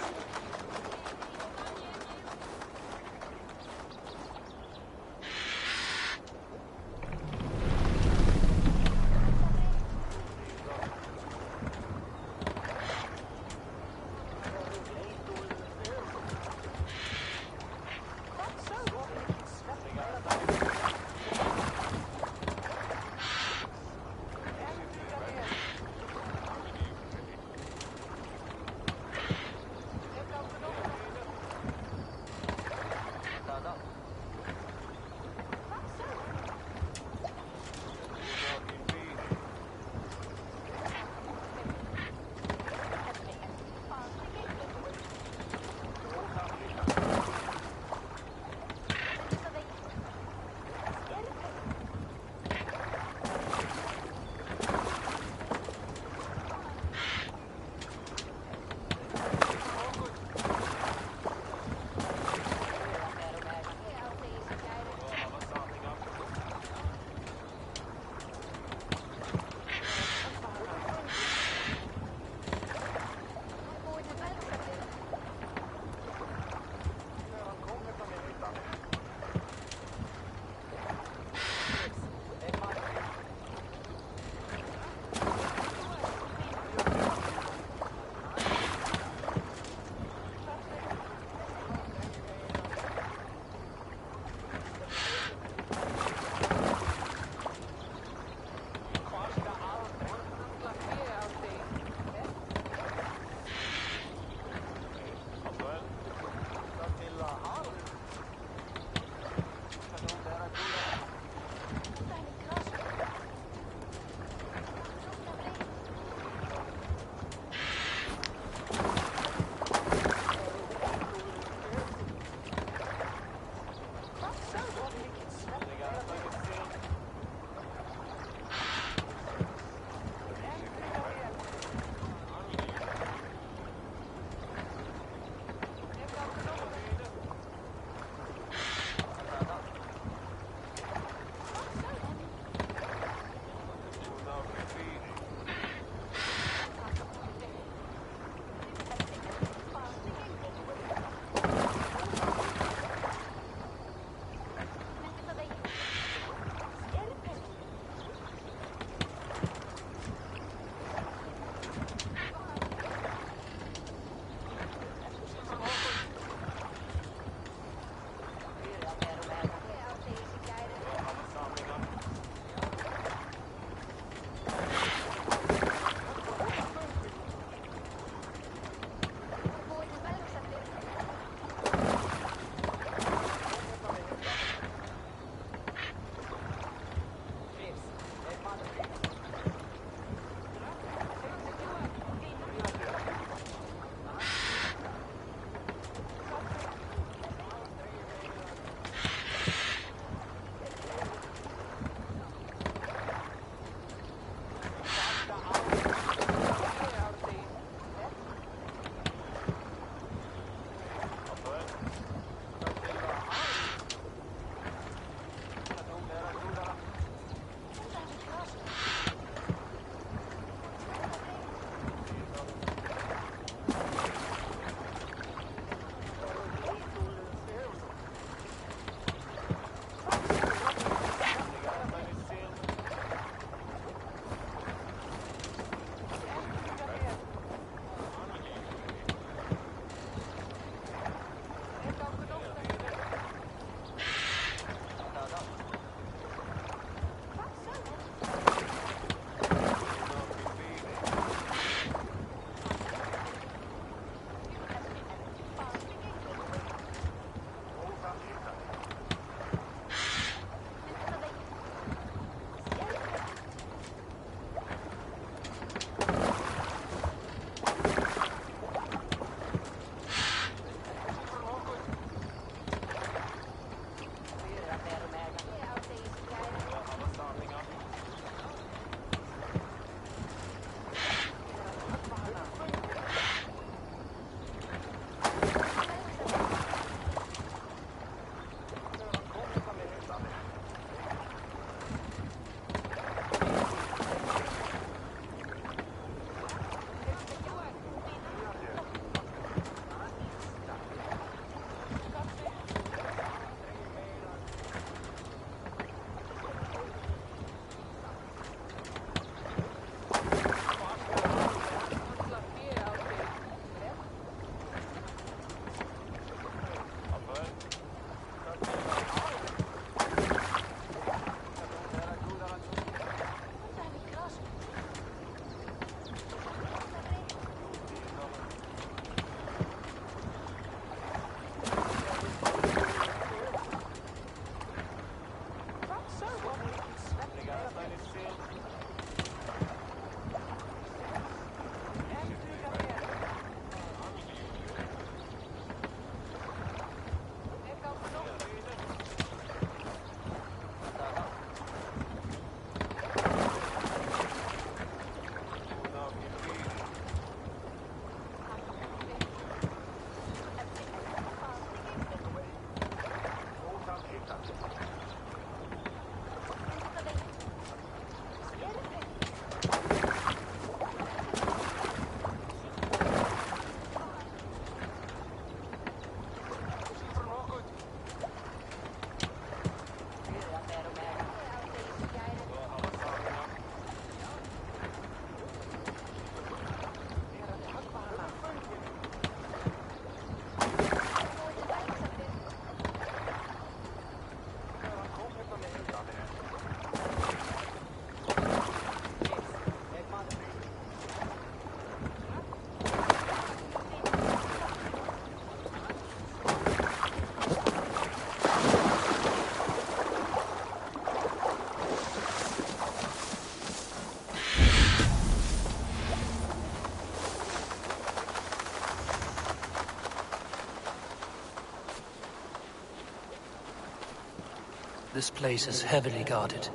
This place is heavily guarded.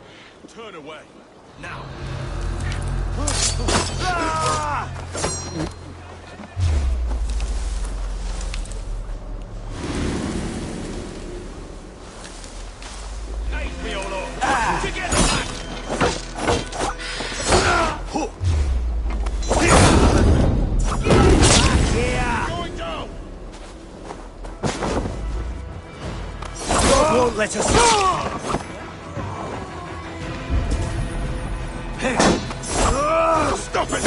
Turn away. Now. Won't let us. Stop it!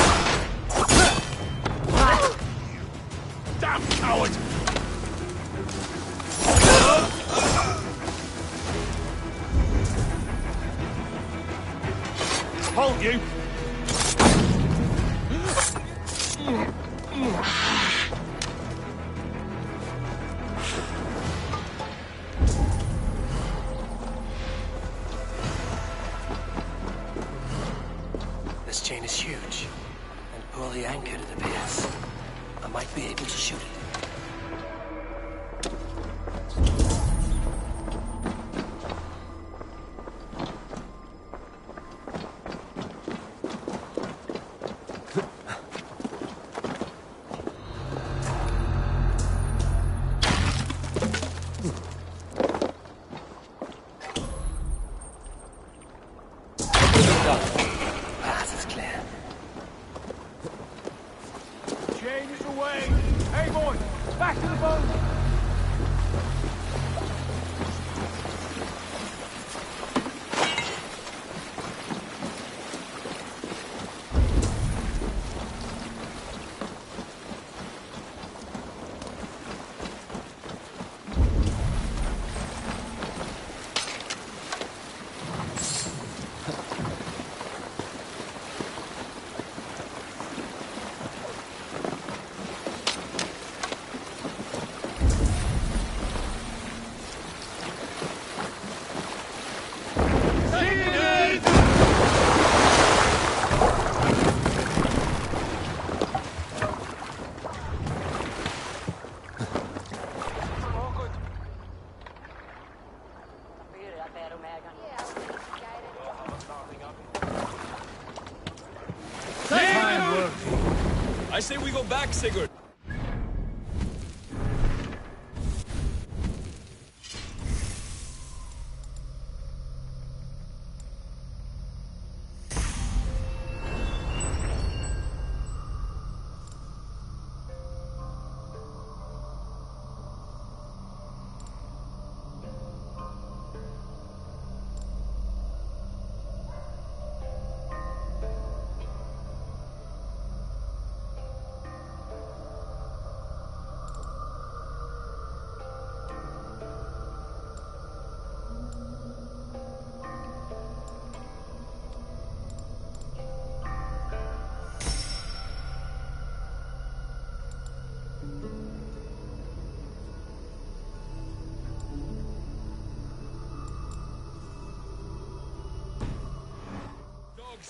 Damn coward! Hold you! This chain is huge, and poorly anchored it appears. I might be able to shoot it. I say we go back, Sigurd.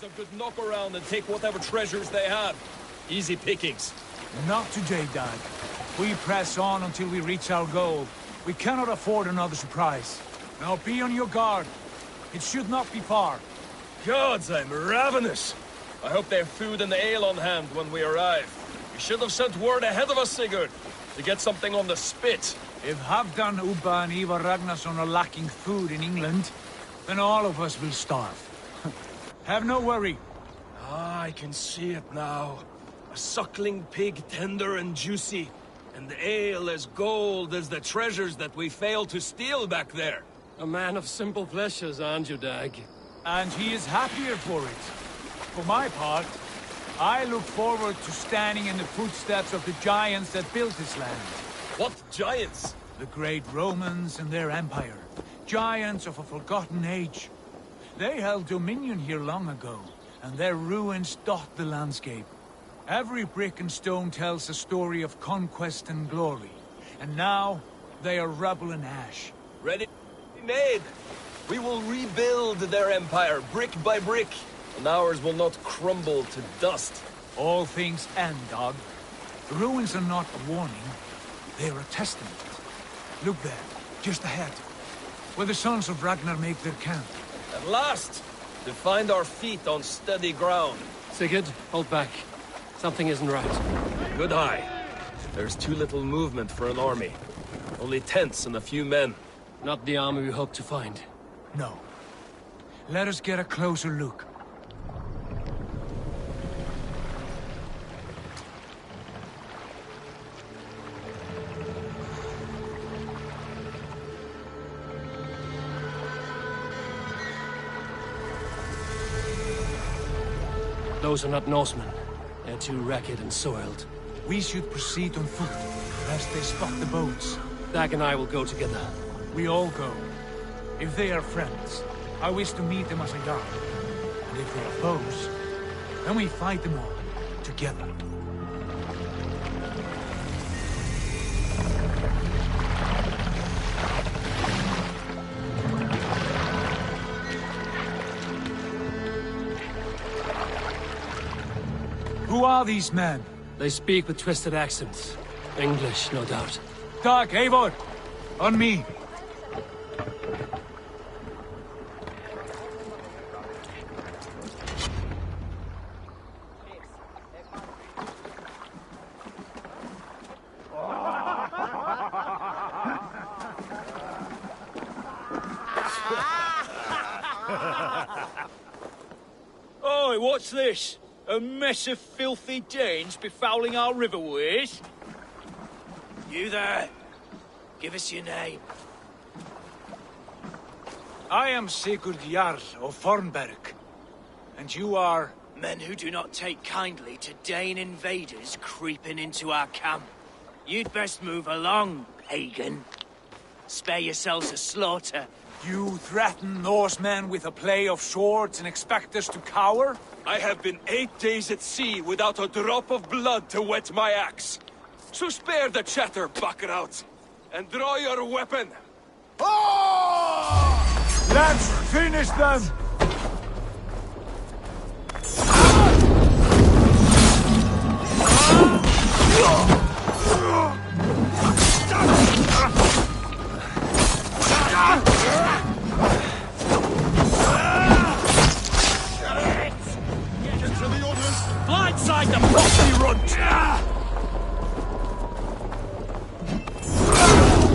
A good knock around and take whatever treasures they have. Easy pickings. Not today, Dag. We press on until we reach our goal. We cannot afford another surprise. Now be on your guard. It should not be far. Gods, I'm ravenous. I hope they have food and ale on hand when we arrive. You should have sent word ahead of us, Sigurd, to get something on the spit. If Halfdan, Ubba and Ivar Ragnarsson are lacking food in England, then all of us will starve. Have no worry. Ah, I can see it now. A suckling pig, tender and juicy. And the ale as gold as the treasures that we failed to steal back there. A man of simple pleasures, aren't you, Dag? And he is happier for it. For my part, I look forward to standing in the footsteps of the giants that built this land. What giants? The great Romans and their empire. Giants of a forgotten age. They held dominion here long ago, and their ruins dot the landscape. Every brick and stone tells a story of conquest and glory. And now, they are rubble and ash. Ready? Made! We will rebuild their empire, brick by brick, and ours will not crumble to dust. All things end, Dog. The ruins are not a warning. They are a testament. Look there, just ahead. where the sons of Ragnar make their camp. At last! To find our feet on steady ground. Sigurd, hold back. Something isn't right. Good eye. There's too little movement for an army. Only tents and a few men. Not the army we hope to find. No. Let us get a closer look. Those are not Norsemen. They're too ragged and soiled. We should proceed on foot, lest they spot the boats. Dag and I will go together. We all go. If they are friends, I wish to meet them as a guard. And if they are foes, then we fight them all, together. Who are these men? They speak with twisted accents. English, no doubt. Dag, Eivor! On me! Oi, what's this? A mess of filthy Danes befouling our riverways? You there. Give us your name. I am Sigurd Jarl of Fornberg. And you are... Men who do not take kindly to Dane invaders creeping into our camp. You'd best move along, pagan. Spare yourselves a slaughter. You threaten Norsemen with a play of swords and expect us to cower? I have been 8 days at sea without a drop of blood to wet my axe. So spare the chatter, Buckerout, and draw your weapon. Oh! Let's finish them! Blindside the property runt!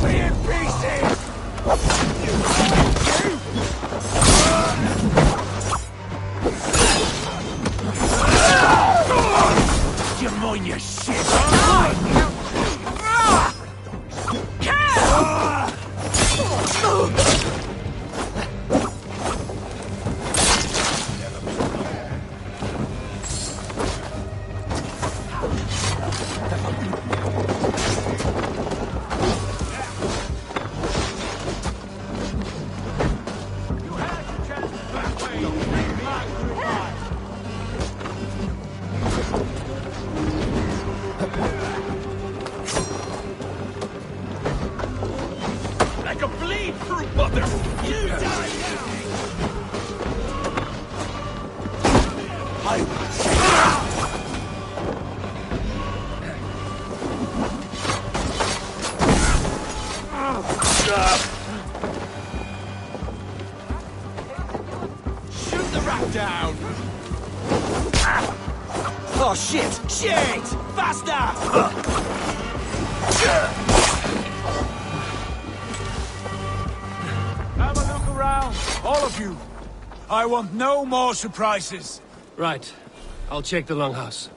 Be in pieces! You mind your shit? Like a bleed through butter! You die now! I will shoot the rat down! Oh shit! Shit! Faster! Have a look around, all of you. I want no more surprises. Right. I'll check the longhouse.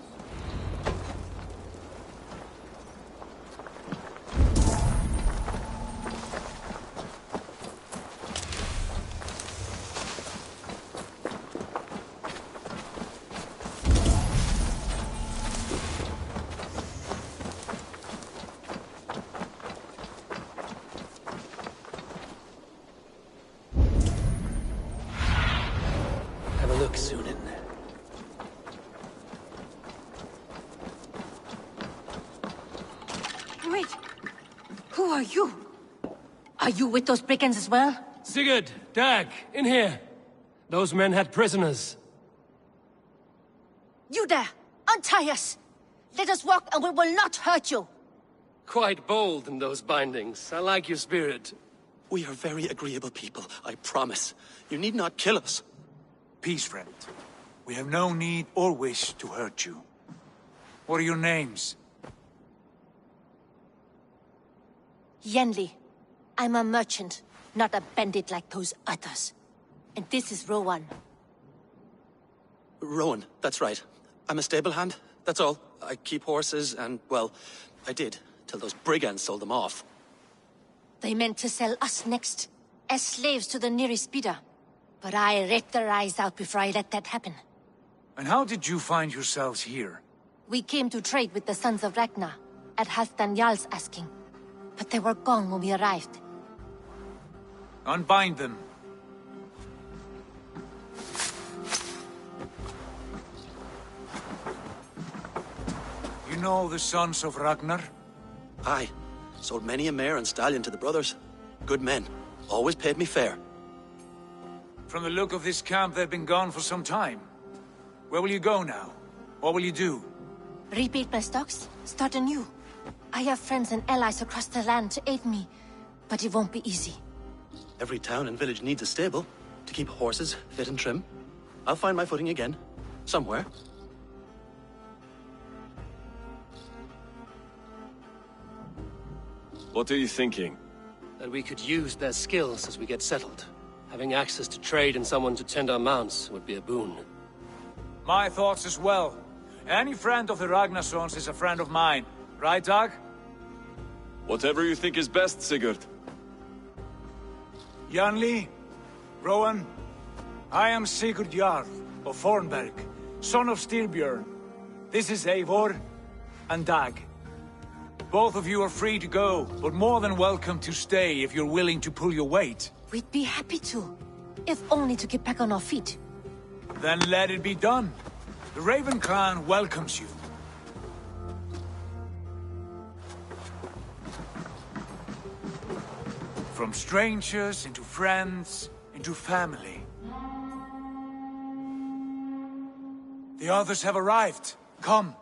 Have a look, Sunan. Wait. Who are you? Are you with those brigands as well? Sigurd, Dag, in here. Those men had prisoners. You there! Untie us! Let us walk and we will not hurt you! Quite bold in those bindings. I like your spirit. We are very agreeable people, I promise. You need not kill us. Peace, friend. We have no need or wish to hurt you. What are your names? Yenli. I'm a merchant, not a bandit like those others. And this is Rowan. Rowan, that's right. I'm a stable hand, that's all. I keep horses and, well, I did, till those brigands sold them off. They meant to sell us next, as slaves to the nearest bidder. But I ripped their eyes out before I let that happen. And how did you find yourselves here? We came to trade with the Sons of Ragnar, at Halfdan Jarl's asking. But they were gone when we arrived. Unbind them. You know the Sons of Ragnar? Aye. Sold many a mare and stallion to the brothers. Good men. Always paid me fair. From the look of this camp, they've been gone for some time. Where will you go now? What will you do? Rebuild my stocks, start anew. I have friends and allies across the land to aid me, but it won't be easy. Every town and village needs a stable to keep horses fit and trim. I'll find my footing again. Somewhere. What are you thinking? That we could use their skills as we get settled. Having access to trade and someone to tend our mounts would be a boon. My thoughts as well. Any friend of the Ragnarsons is a friend of mine. Right, Dag? Whatever you think is best, Sigurd. Janli, Rowan, I am Sigurd Jarl of Fornberg, son of Styrbjörn. This is Eivor and Dag. Both of you are free to go, but more than welcome to stay if you're willing to pull your weight. We'd be happy to, if only to get back on our feet. Then let it be done. The Raven clan welcomes you. From strangers into friends, into family. The others have arrived. Come.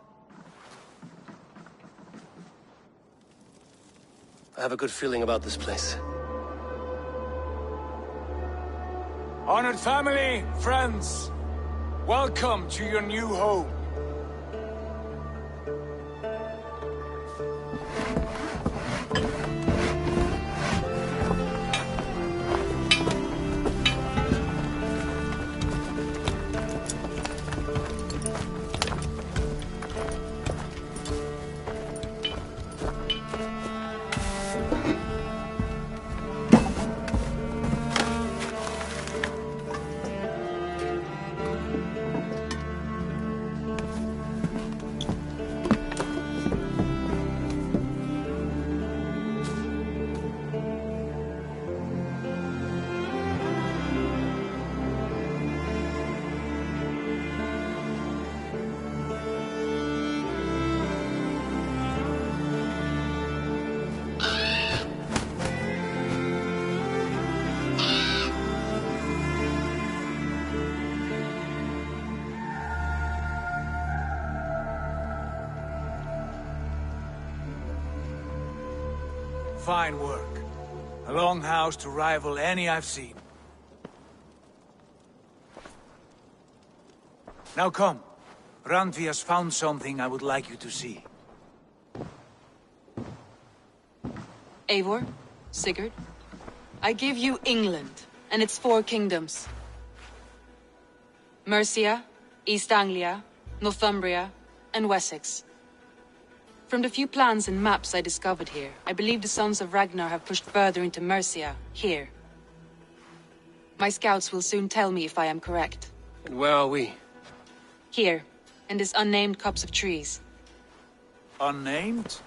I have a good feeling about this place. Honored family, friends, welcome to your new home. Fine work. A longhouse to rival any I've seen. Now come. Randvi has found something I would like you to see. Eivor, Sigurd, I give you England and its 4 kingdoms. Mercia, East Anglia, Northumbria, and Wessex. From the few plans and maps I discovered here, I believe the Sons of Ragnar have pushed further into Mercia, here. My scouts will soon tell me if I am correct. And where are we? Here, in this unnamed copse of trees. Unnamed?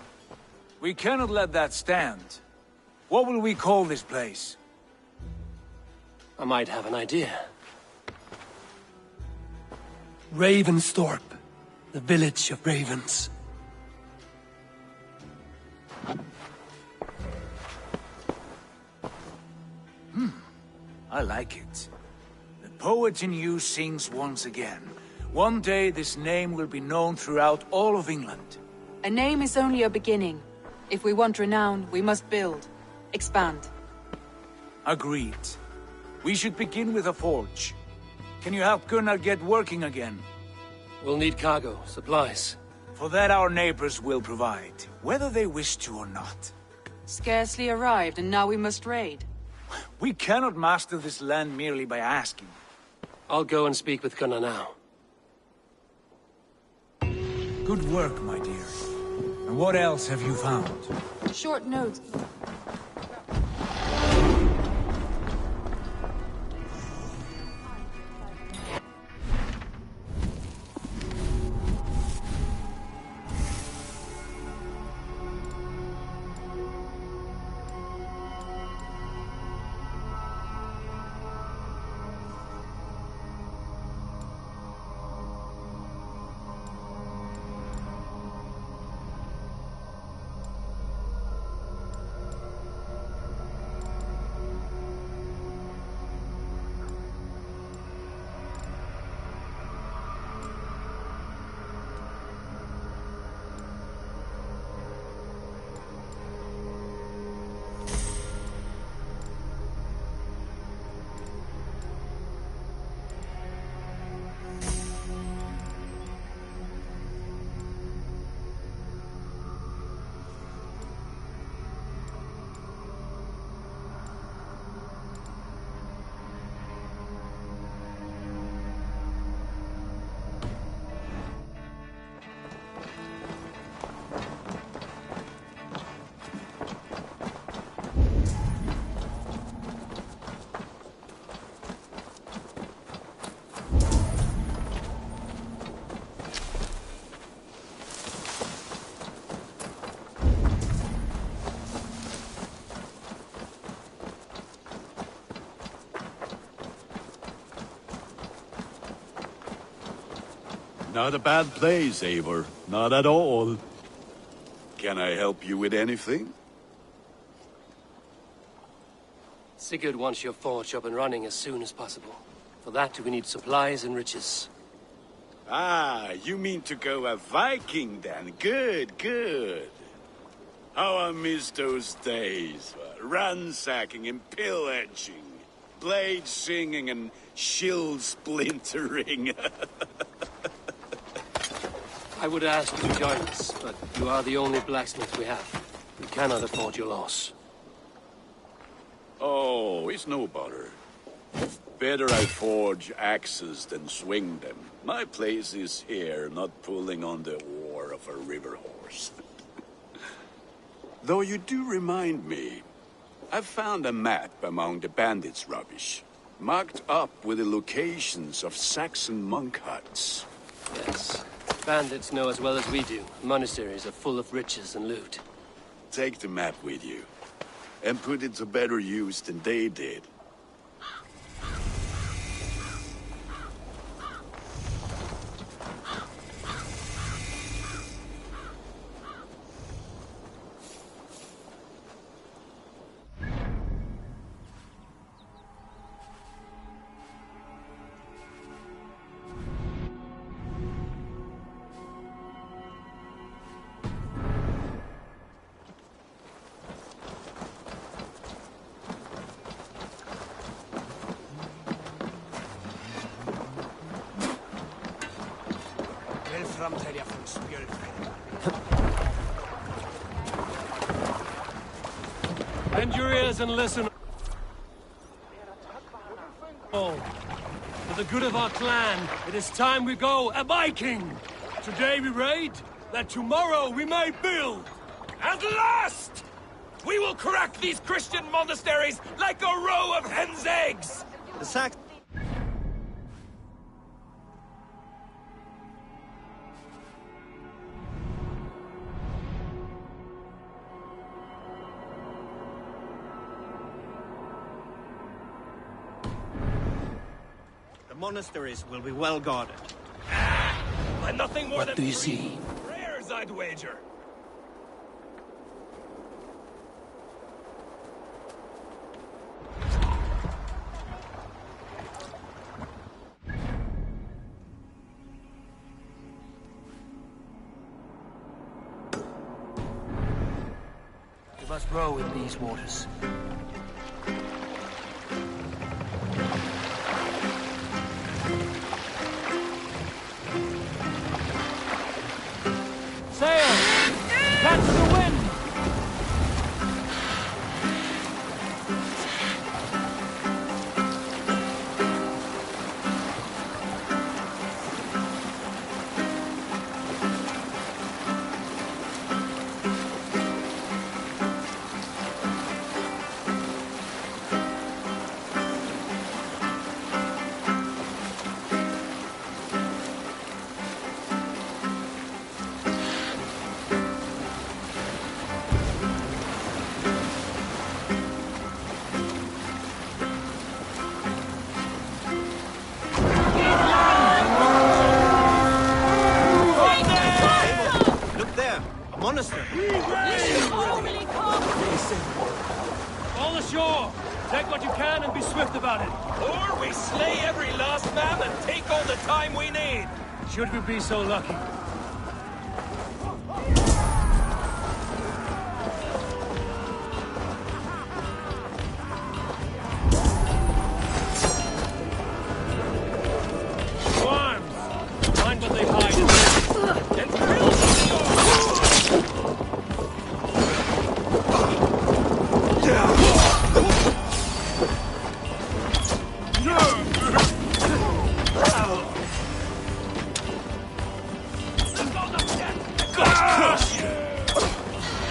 We cannot let that stand. What will we call this place? I might have an idea. Ravensthorpe, the village of ravens. I like it. The poet in you sings once again. One day this name will be known throughout all of England. A name is only a beginning. If we want renown, we must build. Expand. Agreed. We should begin with a forge. Can you help Gunnar get working again? We'll need cargo, supplies. For that our neighbors will provide, whether they wish to or not. Scarcely arrived, and now we must raid. We cannot master this land merely by asking. I'll go and speak with Gunnar now. Good work, my dear. And what else have you found? Short note. Not a bad place, Eivor. Not at all. Can I help you with anything? Sigurd wants your forge up and running as soon as possible. For that, we need supplies and riches. Ah, you mean to go a Viking then? Good, good. How I miss those days. Ransacking and pillaging. Blade singing and shield splintering. I would ask you to join us, but you are the only blacksmith we have. We cannot afford your loss. Oh, it's no bother. Better I forge axes than swing them. My place is here, not pulling on the oar of a river horse. Though you do remind me, I found a map among the bandits' rubbish, marked up with the locations of Saxon monk huts. Yes. Bandits know as well as we do. Monasteries are full of riches and loot. Take the map with you, and put it to better use than they did. Bend your ears and listen. Oh, for the good of our clan, it is time we go a Viking. Today we raid, that tomorrow we may build. At last! We will crack these Christian monasteries like a row of hen's eggs! The Saxons... The monasteries will be well guarded. By nothing more What than do you see? prayers, I'd wager. We must row in these waters. shore! Take what you can and be swift about it. Or we slay every last man and take all the time we need. Should we be so lucky?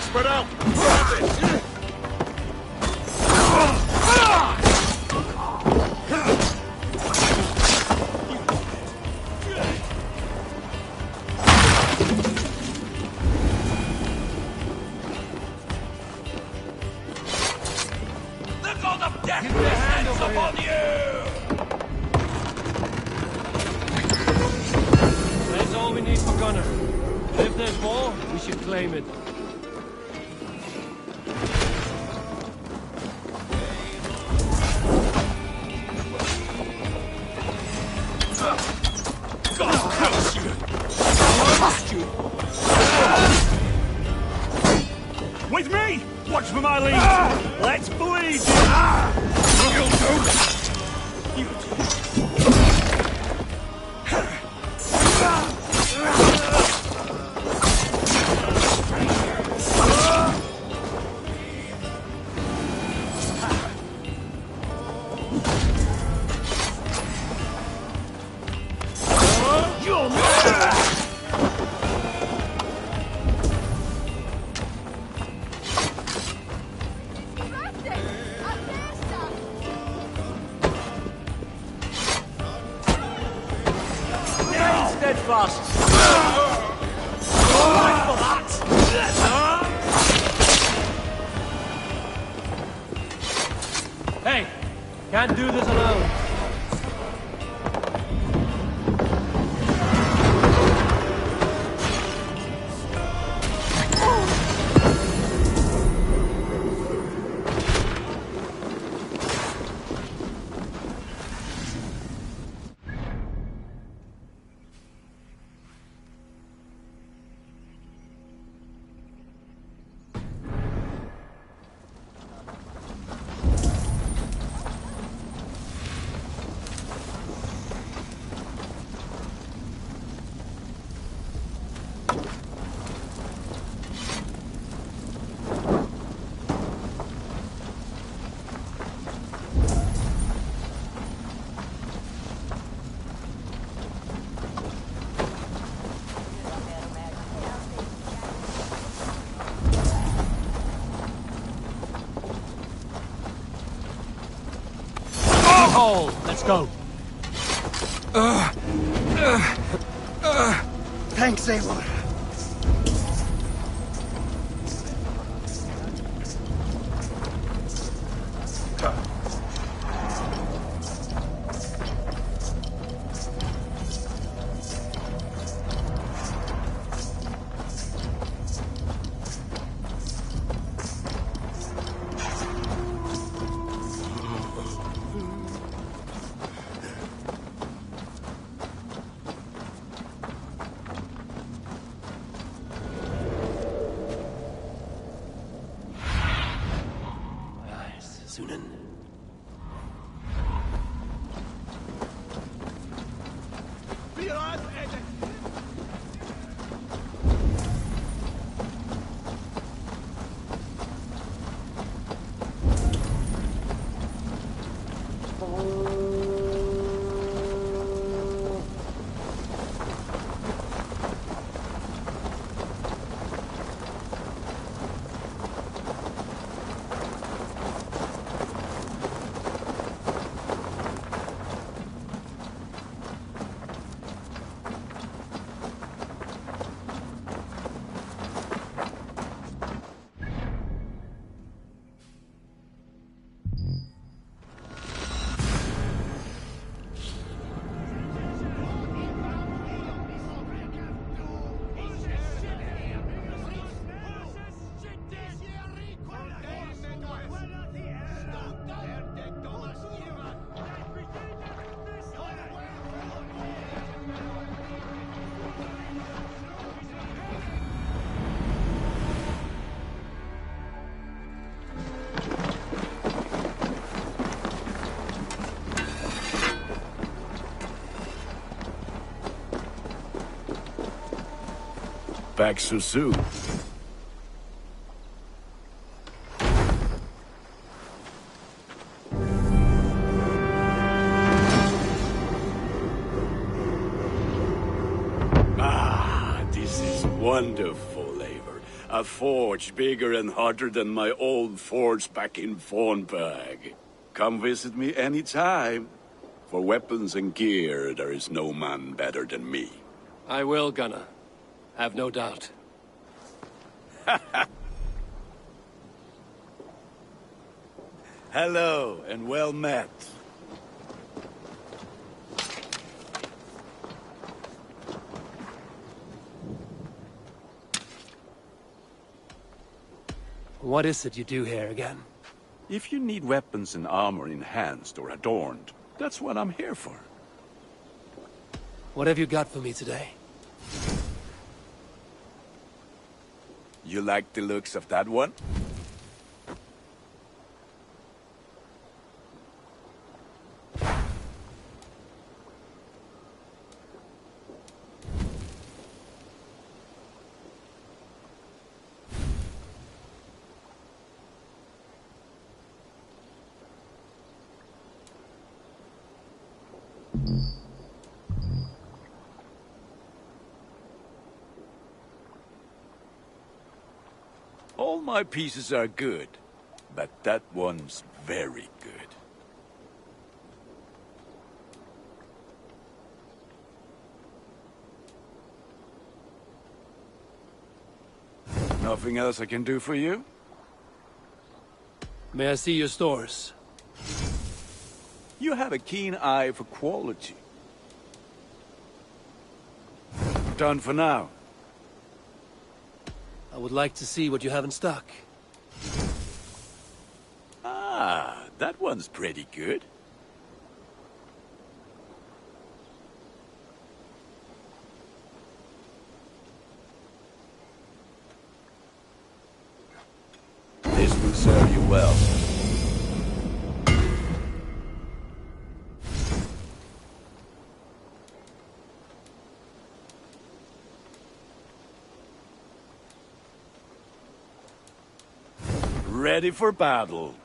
Spread out! Look all the death descends upon you! That's all we need for Gunnar. If there's more, we should claim it. With me! Watch for my lead! Let's bleed! Steadfast. Hey, can't do this alone. Let's go. Thanks, Eivor. back so soon. This is wonderful, Eivor. A forge bigger and hotter than my old forge back in Fornburg. Come visit me anytime. For weapons and gear, there is no man better than me. I will, Gunnar. Have no doubt. Hello, and well met. What is it you do here again? If you need weapons and armor enhanced or adorned, that's what I'm here for. What have you got for me today? You like the looks of that one? All my pieces are good, but that one's very good. Nothing else I can do for you? May I see your stores? You have a keen eye for quality. Done for now. I would like to see what you have in stock. Ah, that one's pretty good. This will serve you well. Ready for battle.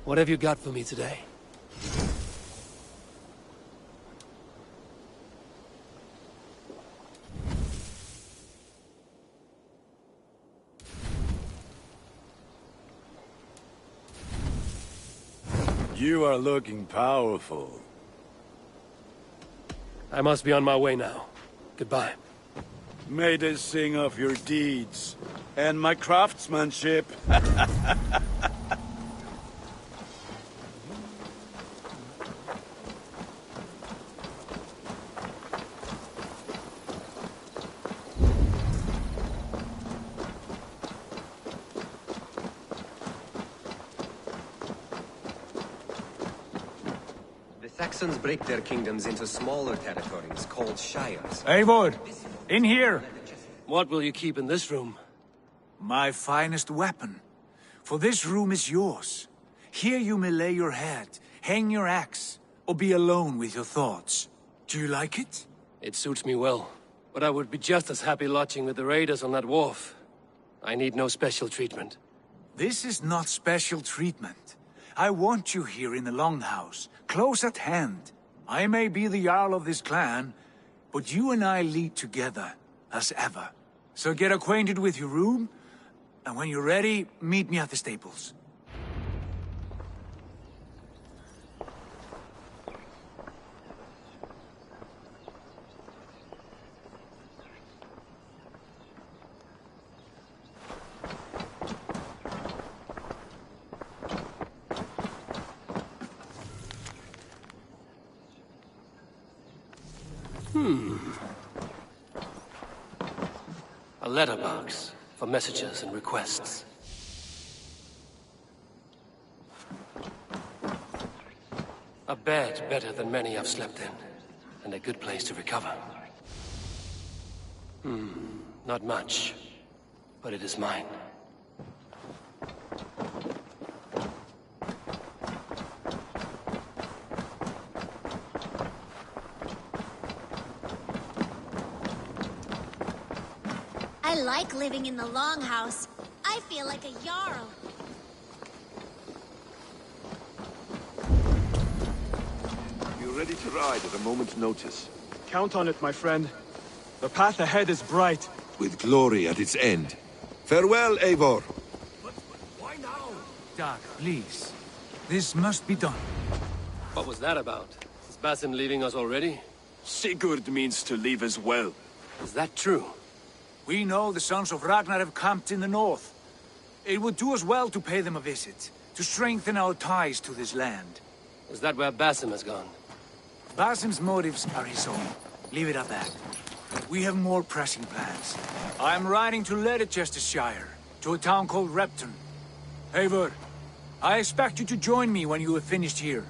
What have you got for me today? You are looking powerful. I must be on my way now. Goodbye. May they sing of your deeds and my craftsmanship. The Saxons break their kingdoms into smaller territories called shires. Eivor, in here! What will you keep in this room? My finest weapon. For this room is yours. Here you may lay your head, hang your axe, or be alone with your thoughts. Do you like it? It suits me well. But I would be just as happy lodging with the raiders on that wharf. I need no special treatment. This is not special treatment. I want you here in the Longhouse, close at hand. I may be the Jarl of this clan, but you and I lead together, as ever. So get acquainted with your room, and when you're ready, meet me at the stables. A letterbox for messages and requests. A bed better than many I've slept in, and a good place to recover. Not much, but it is mine. I like living in the Longhouse. I feel like a Jarl. Be ready to ride at a moment's notice. Count on it, my friend. The path ahead is bright. With glory at its end. Farewell, Eivor. Why now? Dag, please. This must be done. What was that about? Is Basim leaving us already? Sigurd means to leave as well. Is that true? We know the sons of Ragnar have camped in the north. It would do us well to pay them a visit, to strengthen our ties to this land. Is that where Basim has gone? Basim's motives are his own. Leave it at that. We have more pressing plans. I am riding to Leicestershire, to a town called Repton. Eivor, I expect you to join me when you have finished here.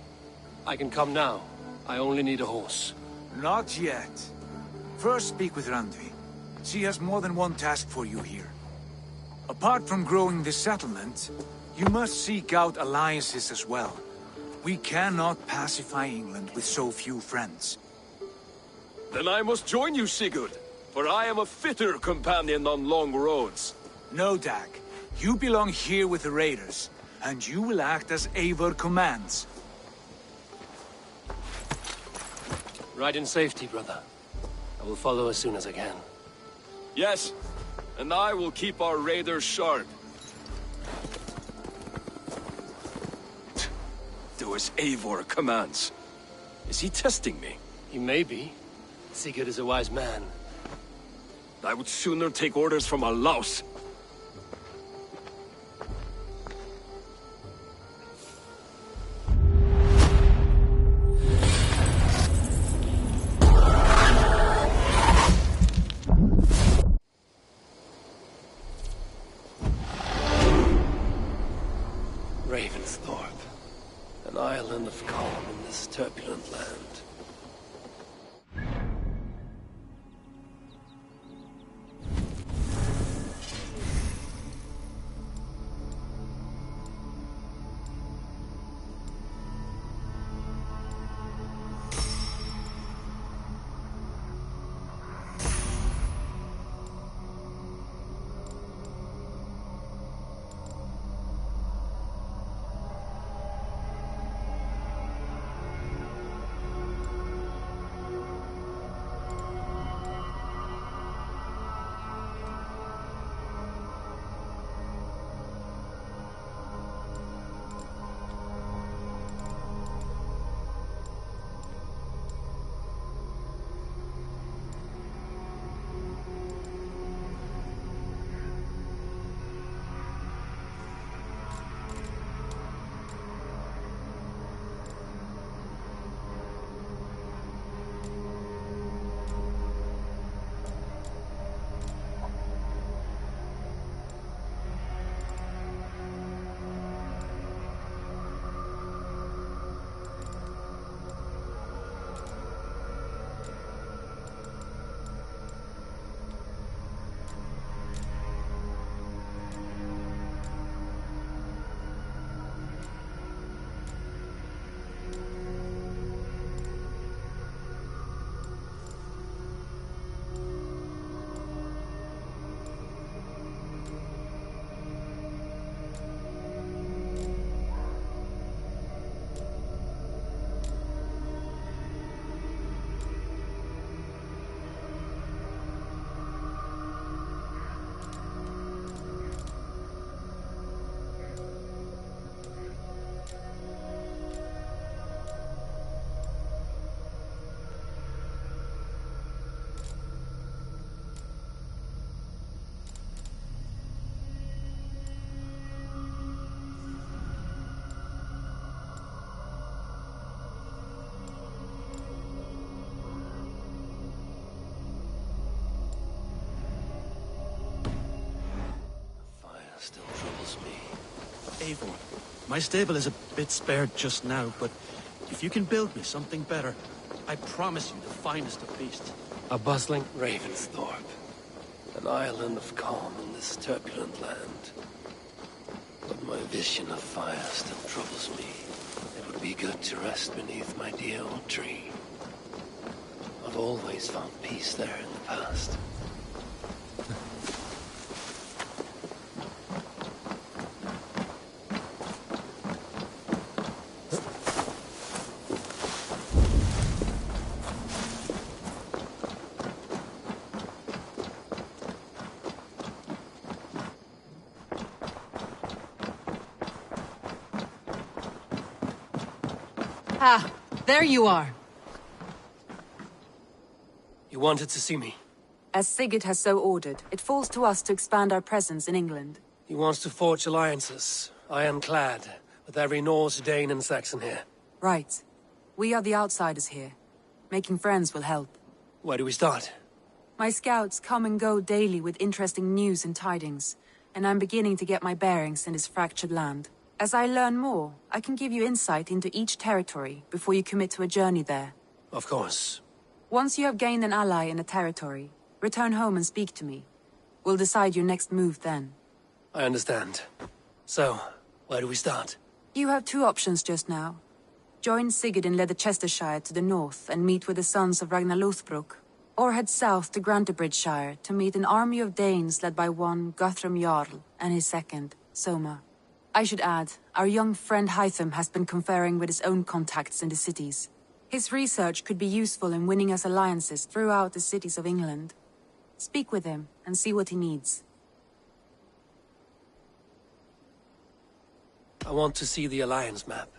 I can come now. I only need a horse. Not yet. First speak with Randvi. She has more than one task for you here. Apart from growing this settlement, you must seek out alliances as well. We cannot pacify England with so few friends. Then I must join you, Sigurd, for I am a fitter companion on long roads. No, Dag. You belong here with the raiders, and you will act as Eivor commands. Ride in safety, brother. I will follow as soon as I can. Yes, and I will keep our raiders sharp. Do as Eivor commands. Is he testing me? He may be. Sigurd is a wise man. I would sooner take orders from a louse. Ravensthorpe, an island of calm in this turbulent land. Still troubles me. Eivor, my stable is a bit spared just now, but if you can build me something better, I promise you the finest of beasts. A bustling Ravensthorpe, an island of calm in this turbulent land. But my vision of fire still troubles me. It would be good to rest beneath my dear old tree. I've always found peace there in the past. Ah, there you are. You wanted to see me? As Sigurd has so ordered, it falls to us to expand our presence in England. He wants to forge alliances, ironclad, with every Norse, Dane and Saxon here. Right. We are the outsiders here. Making friends will help. Where do we start? My scouts come and go daily with interesting news and tidings, and I'm beginning to get my bearings in this fractured land. As I learn more, I can give you insight into each territory before you commit to a journey there. Of course. Once you have gained an ally in a territory, return home and speak to me. We'll decide your next move then. I understand. So, where do we start? You have two options just now. Join Sigurd in Leicestershire to the north and meet with the sons of Ragnar Lothbrok, or head south to Grantebridgesshire to meet an army of Danes led by one Guthrum Jarl and his second, Soma. I should add, our young friend Hytham has been conferring with his own contacts in the cities. His research could be useful in winning us alliances throughout the cities of England. Speak with him and see what he needs. I want to see the alliance map.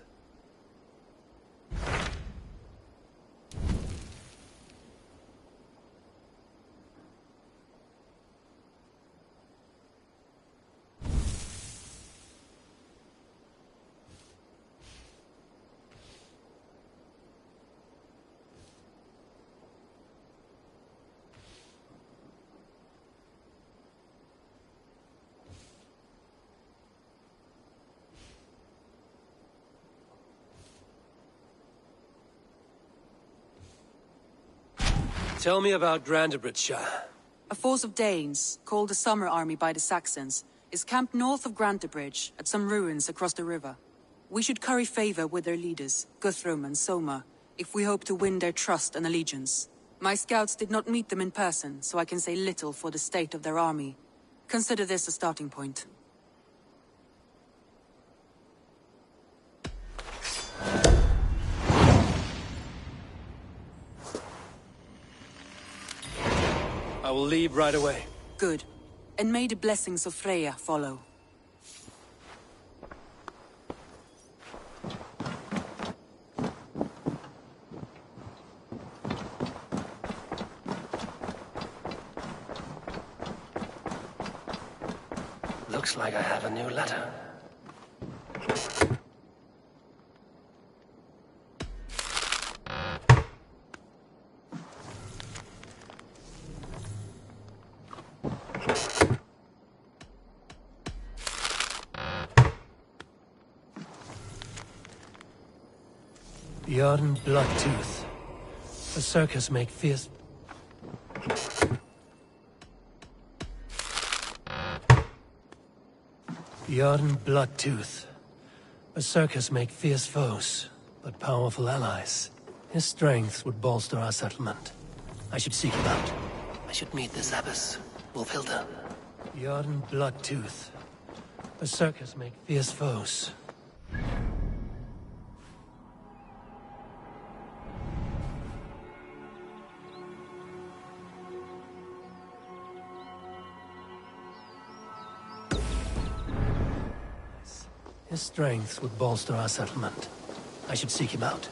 Tell me about Grantebridgesshire. A force of Danes, called the Summer Army by the Saxons, is camped north of Grantebridge at some ruins across the river. We should curry favor with their leaders, Guthrum and Soma, if we hope to win their trust and allegiance. My scouts did not meet them in person, so I can say little for the state of their army. Consider this a starting point. I will leave right away. Good. And may the blessings of Freya follow. Looks like I have a new letter. Bjorn Bloodtooth. The circus make fierce... Bjorn Bloodtooth. A circus make fierce foes, but powerful allies. His strength would bolster our settlement. I should seek him out. I should meet this abbess, Wolfhilda. Bjorn Bloodtooth. A circus make fierce foes. His strength would bolster our settlement. I should seek him out.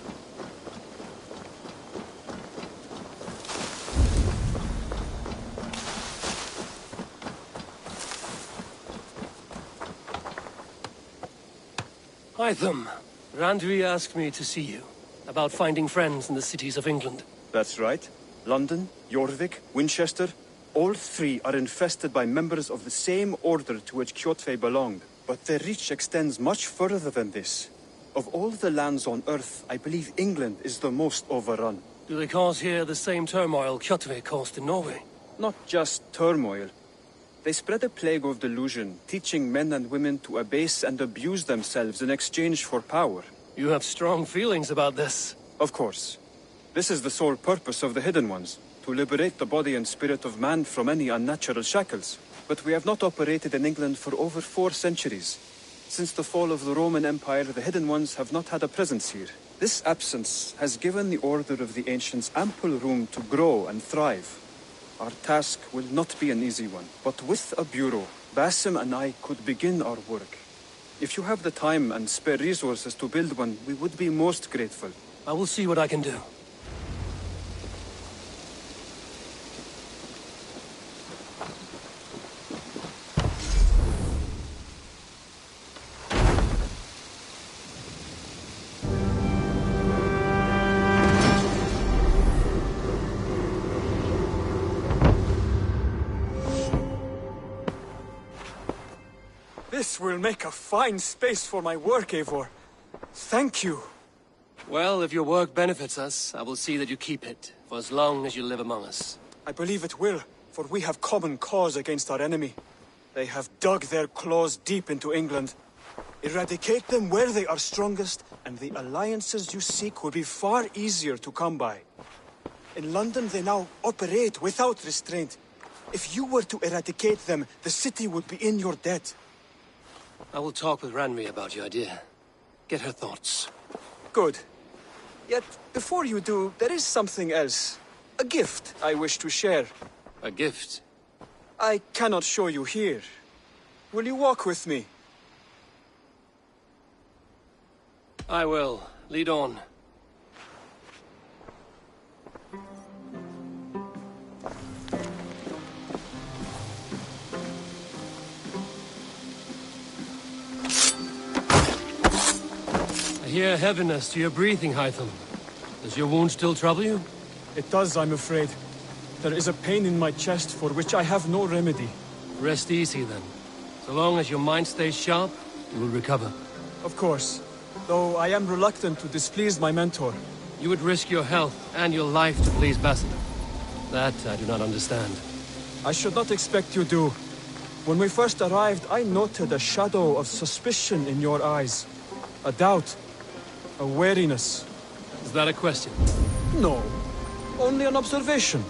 Hytham, Randvi asked me to see you about finding friends in the cities of England. That's right. London, Jorvik, Winchester, all three are infested by members of the same order to which Kjotve belonged. But their reach extends much further than this. Of all the lands on Earth, I believe England is the most overrun. Do they cause here the same turmoil Kjotve caused in Norway? Not just turmoil. They spread a plague of delusion, teaching men and women to abase and abuse themselves in exchange for power. You have strong feelings about this. Of course. This is the sole purpose of the Hidden Ones, to liberate the body and spirit of man from any unnatural shackles. But we have not operated in England for over 4 centuries. Since the fall of the Roman Empire, the Hidden Ones have not had a presence here. This absence has given the Order of the Ancients ample room to grow and thrive. Our task will not be an easy one, but with a bureau, Basim and I could begin our work. If you have the time and spare resources to build one, we would be most grateful. I will see what I can do. This will make a fine space for my work, Eivor. Thank you. Well, if your work benefits us, I will see that you keep it, for as long as you live among us. I believe it will, for we have common cause against our enemy. They have dug their claws deep into England. Eradicate them where they are strongest, and the alliances you seek will be far easier to come by. In London, they now operate without restraint. If you were to eradicate them, the city would be in your debt. I will talk with Randvi about your idea. Get her thoughts. Good. Yet, before you do, there is something else. A gift I wish to share. A gift? I cannot show you here. Will you walk with me? I will. Lead on. I hear heaviness to your breathing, Hytham. Does your wound still trouble you? It does, I'm afraid. There is a pain in my chest for which I have no remedy. Rest easy, then. So long as your mind stays sharp, you will recover. Of course. Though I am reluctant to displease my mentor. You would risk your health and your life to please Bassett. That I do not understand. I should not expect you do. When we first arrived, I noted a shadow of suspicion in your eyes. A doubt. A wariness. Is that a question? No. Only an observation.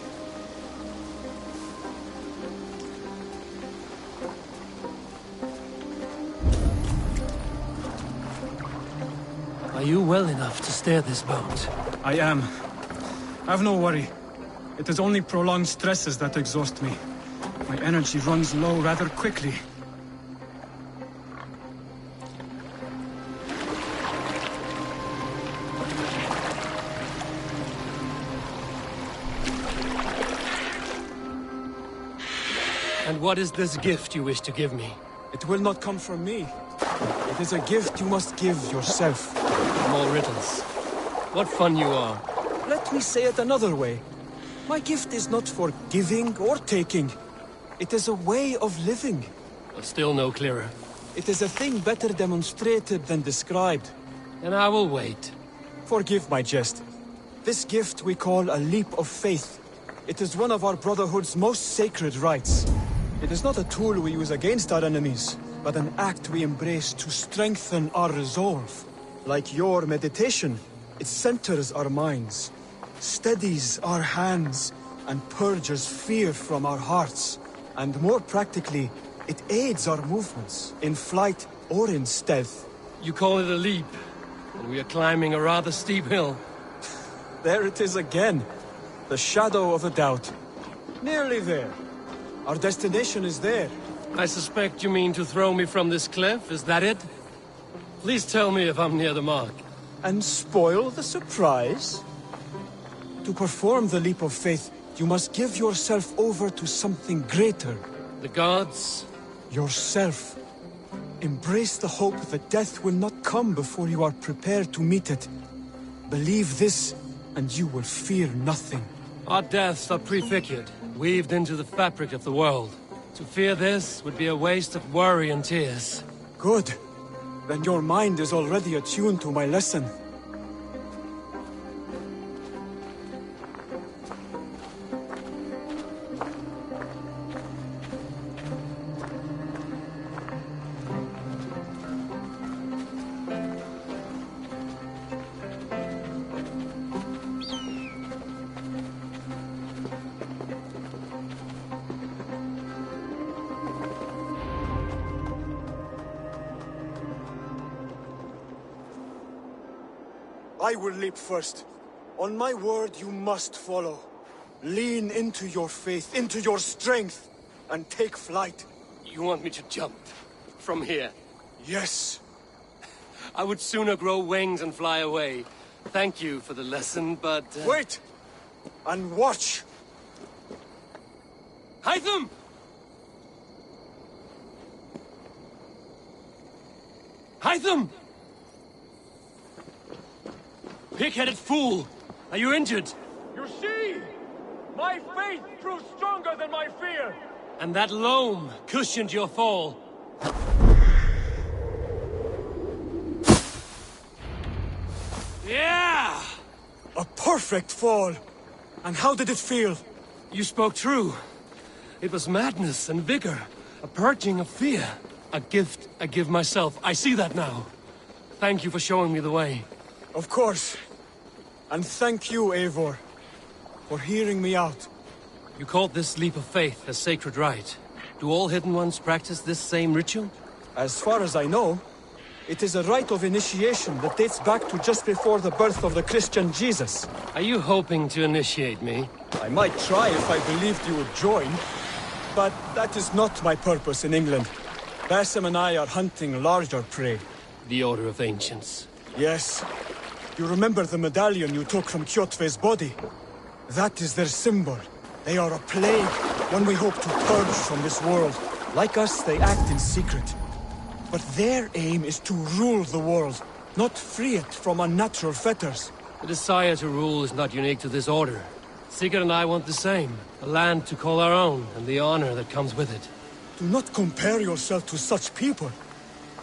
Are you well enough to steer this boat? I am. Have no worry. It is only prolonged stresses that exhaust me. My energy runs low rather quickly. And what is this gift you wish to give me? It will not come from me. It is a gift you must give yourself. More riddles. What fun you are. Let me say it another way. My gift is not for giving or taking. It is a way of living. But still no clearer. It is a thing better demonstrated than described. And I will wait. Forgive my jest. This gift we call a leap of faith. It is one of our Brotherhood's most sacred rites. It is not a tool we use against our enemies, but an act we embrace to strengthen our resolve. Like your meditation, it centers our minds, steadies our hands, and purges fear from our hearts. And more practically, it aids our movements, in flight or in stealth. You call it a leap, and we are climbing a rather steep hill. There it is again. The shadow of a doubt. Nearly there. Our destination is there. I suspect you mean to throw me from this cliff, is that it? Please tell me if I'm near the mark. And spoil the surprise? To perform the leap of faith, you must give yourself over to something greater. The gods? Yourself. Embrace the hope that death will not come before you are prepared to meet it. Believe this, and you will fear nothing. Our deaths are prefigured, weaved into the fabric of the world. To fear this would be a waste of worry and tears. Good. Then your mind is already attuned to my lesson. I will leap first. On my word, you must follow. Lean into your faith, into your strength, and take flight. You want me to jump? From here? Yes. I would sooner grow wings and fly away. Thank you for the lesson, but... Wait! And watch! Hytham! Hytham! Pig-headed fool! Are you injured? You see? My faith proved stronger than my fear! And that loam cushioned your fall. Yeah! A perfect fall! And how did it feel? You spoke true. It was madness and vigor, a purging of fear. A gift I give myself. I see that now. Thank you for showing me the way. Of course. And thank you, Eivor, for hearing me out. You called this leap of faith a sacred rite. Do all Hidden Ones practice this same ritual? As far as I know, it is a rite of initiation that dates back to just before the birth of the Christian Jesus. Are you hoping to initiate me? I might try if I believed you would join, but that is not my purpose in England. Basim and I are hunting larger prey. The Order of Ancients. Yes. You remember the medallion you took from Kjotve's body? That is their symbol. They are a plague, one we hope to purge from this world. Like us, they act in secret. But their aim is to rule the world, not free it from unnatural fetters. The desire to rule is not unique to this order. Sigurd and I want the same. A land to call our own, and the honor that comes with it. Do not compare yourself to such people.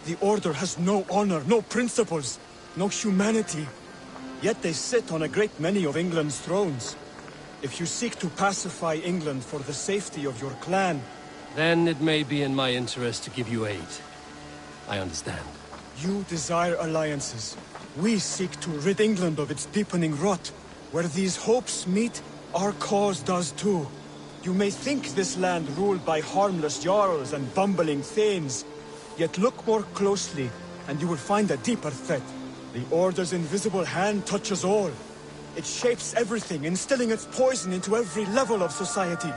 The Order has no honor, no principles, no humanity. Yet they sit on a great many of England's thrones. If you seek to pacify England for the safety of your clan... Then it may be in my interest to give you aid. I understand. You desire alliances. We seek to rid England of its deepening rot. Where these hopes meet, our cause does too. You may think this land ruled by harmless jarls and bumbling thanes. Yet look more closely, and you will find a deeper threat. The Order's invisible hand touches all. It shapes everything, instilling its poison into every level of society.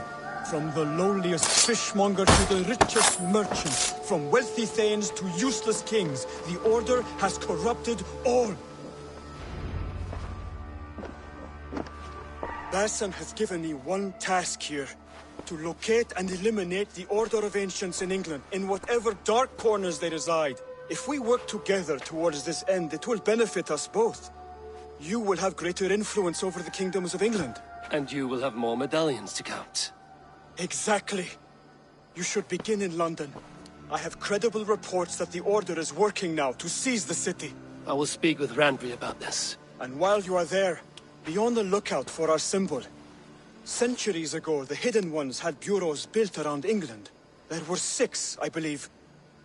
From the lowliest fishmonger to the richest merchant, from wealthy thanes to useless kings, the Order has corrupted all. Basim has given me one task here. To locate and eliminate the Order of Ancients in England, in whatever dark corners they reside. If we work together towards this end, it will benefit us both. You will have greater influence over the kingdoms of England. And you will have more medallions to count. Exactly. You should begin in London. I have credible reports that the Order is working now to seize the city. I will speak with Randvi about this. And while you are there, be on the lookout for our symbol. Centuries ago, the Hidden Ones had bureaus built around England. There were 6, I believe.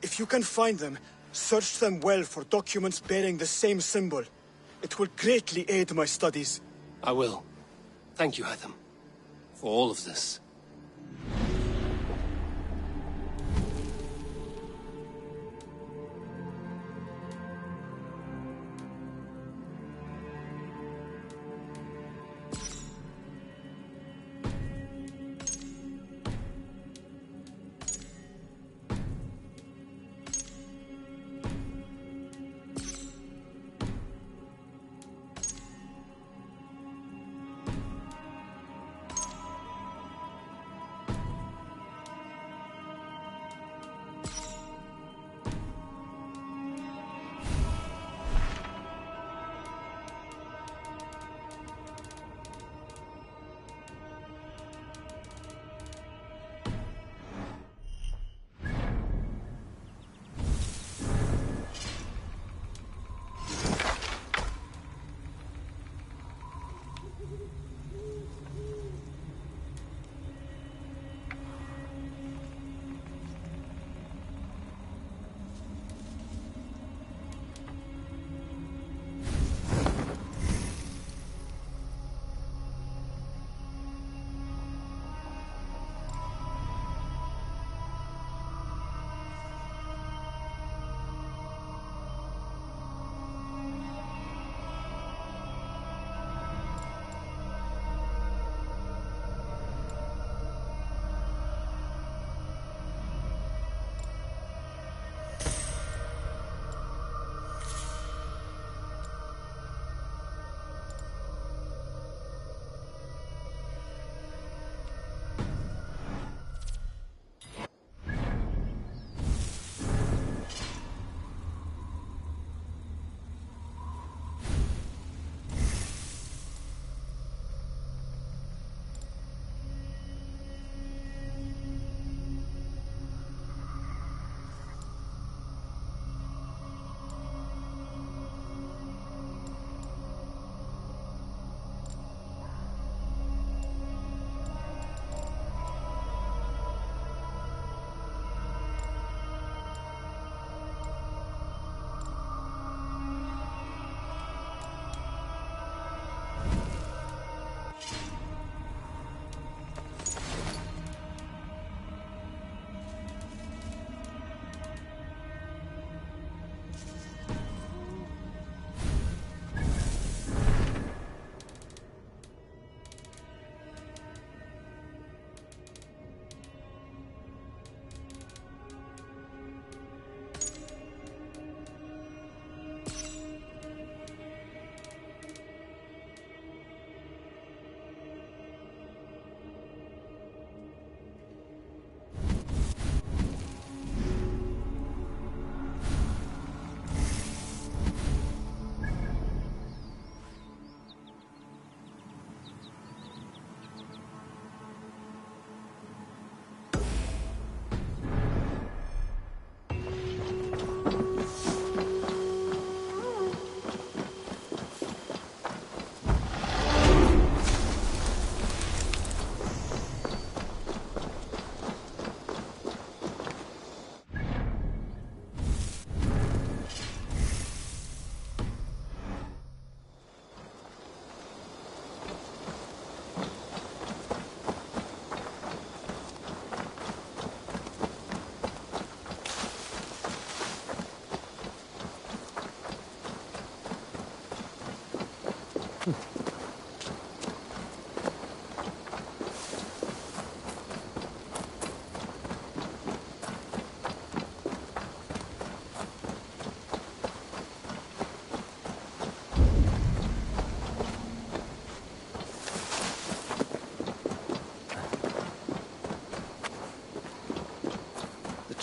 If you can find them, search them well for documents bearing the same symbol. It will greatly aid my studies. I will. Thank you, Hytham, for all of this.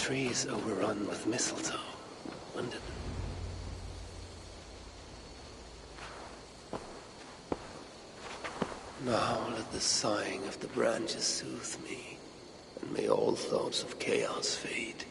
trees overrun with mistletoe, wouldn't it? Now let the sighing of the branches soothe me, and may all thoughts of chaos fade.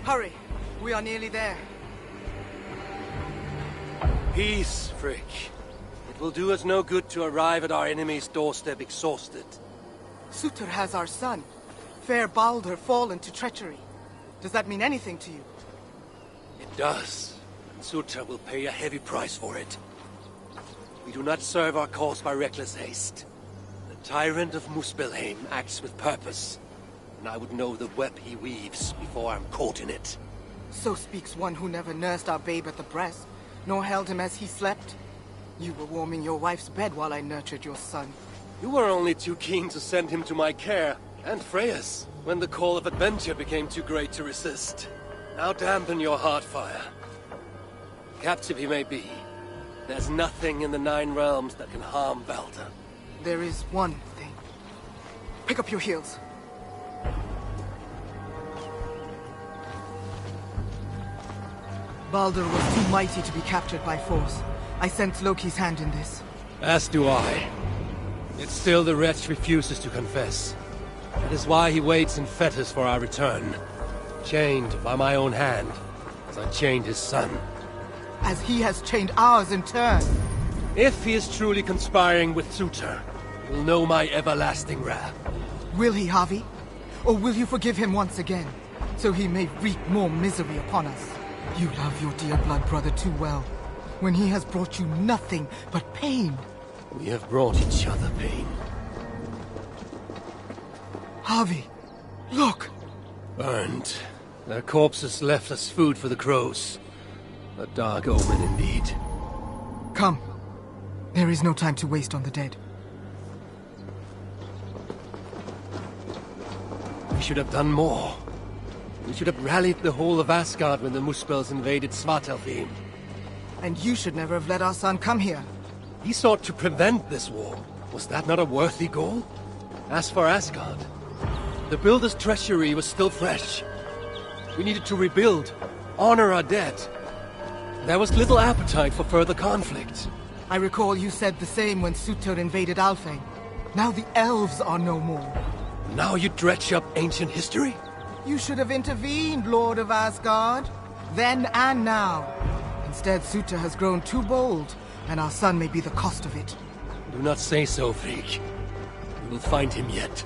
Hurry! We are nearly there. Peace, Frick. It will do us no good to arrive at our enemy's doorstep exhausted. Sutur has our son. Fair Baldur fallen to treachery. Does that mean anything to you? It does. And Sutur will pay a heavy price for it. We do not serve our cause by reckless haste. The tyrant of Muspelheim acts with purpose. And I would know the web he weaves before I'm caught in it. So speaks one who never nursed our babe at the breast, nor held him as he slept. You were warming your wife's bed while I nurtured your son. You were only too keen to send him to my care, and Freya's, when the call of adventure became too great to resist. Now dampen your heart fire. Captive he may be, there's nothing in the Nine Realms that can harm Baldur. There is one thing. Pick up your heels. Baldur was too mighty to be captured by force. I sense Loki's hand in this. As do I. Yet still the wretch refuses to confess. That is why he waits in fetters for our return. Chained by my own hand, as I chained his son. As he has chained ours in turn. If he is truly conspiring with Sutur, he will know my everlasting wrath. Will he, Havi? Or will you forgive him once again, so he may wreak more misery upon us? You love your dear blood brother too well, when he has brought you nothing but pain. We have brought each other pain. Havi, look! Burned. Their corpses left as food for the crows. A dark omen indeed. Come. There is no time to waste on the dead. We should have done more. We should have rallied the whole of Asgard when the Muspels invaded Svartalfheim. And you should never have let our son come here. He sought to prevent this war. Was that not a worthy goal? As for Asgard, the Builder's treachery was still fresh. We needed to rebuild, honor our dead. There was little appetite for further conflict. I recall you said the same when Sutur invaded Alfheim. Now the elves are no more. Now you dredge up ancient history? You should have intervened, Lord of Asgard. Then and now. Instead, Sutur has grown too bold, and our son may be the cost of it. Do not say so, Frigg. We will find him yet.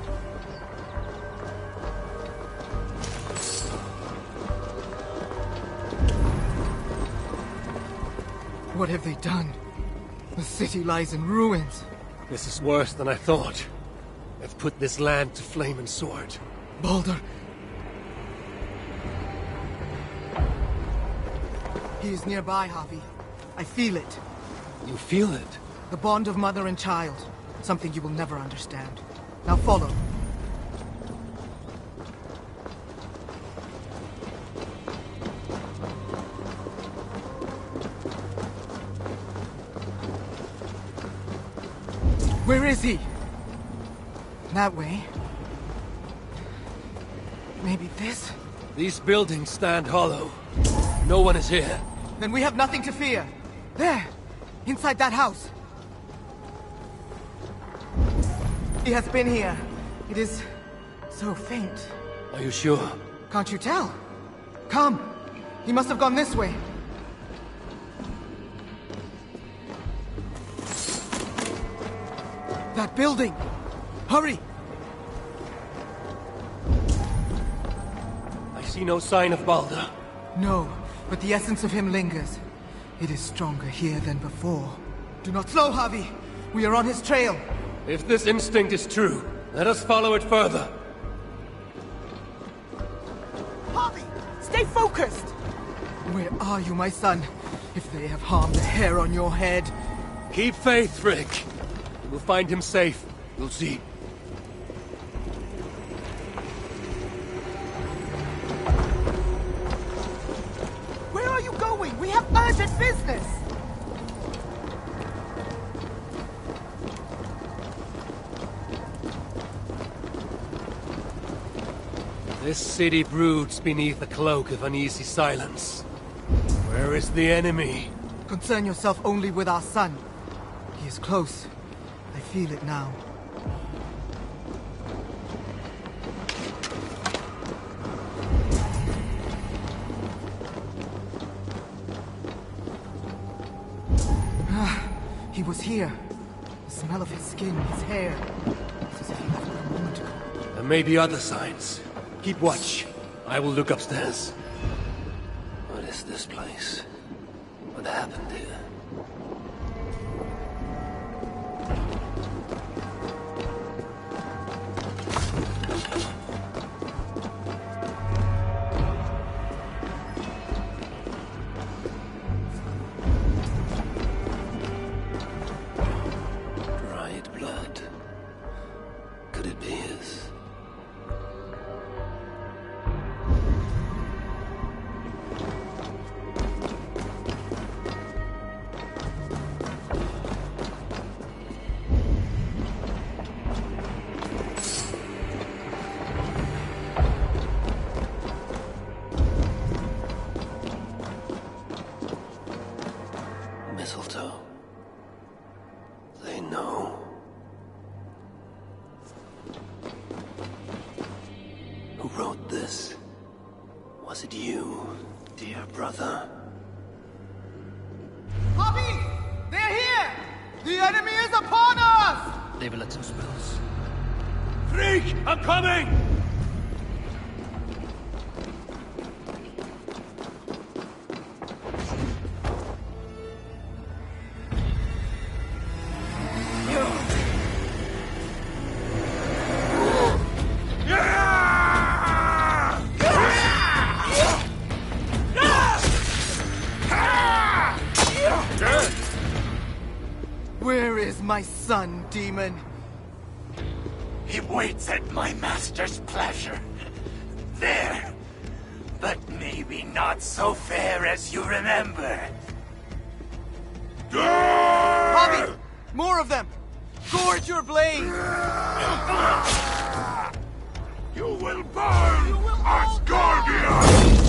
What have they done? The city lies in ruins. This is worse than I thought. They've put this land to flame and sword. Baldur. He is nearby, Havi. I feel it. You feel it? The bond of mother and child. Something you will never understand. Now follow. Where is he? That way. Maybe this? These buildings stand hollow. No one is here. Then we have nothing to fear. There! Inside that house. He has been here. It is so faint. Are you sure? Can't you tell? Come. He must have gone this way. That building! Hurry! I see no sign of Balder. No, but the essence of him lingers. It is stronger here than before. Do not slow, Javi! We are on his trail! If this instinct is true, let us follow it further. Javi! Stay focused! Where are you, my son? If they have harmed the hair on your head... Keep faith, Rick. We'll find him safe. You'll see. Where are you going? We have urgent business! This city broods beneath a cloak of uneasy silence. Where is the enemy? Concern yourself only with our son. He is close. I feel it now. He was here. The smell of his skin, his hair. It's as if he left a moment ago. There may be other signs. Keep watch. I will look upstairs. What is this place? What happened here? Dried blood. Could it be his? Mistletoe. They know. Who wrote this? Was it you, dear brother? Javi! They're here! The enemy is upon us! They will let some spells. Freak! I'm coming! Where is my son, demon? He waits at my master's pleasure. There. But maybe not so fair as you remember. Javi! More of them! Gorge your blade! You will burn, Asgardia!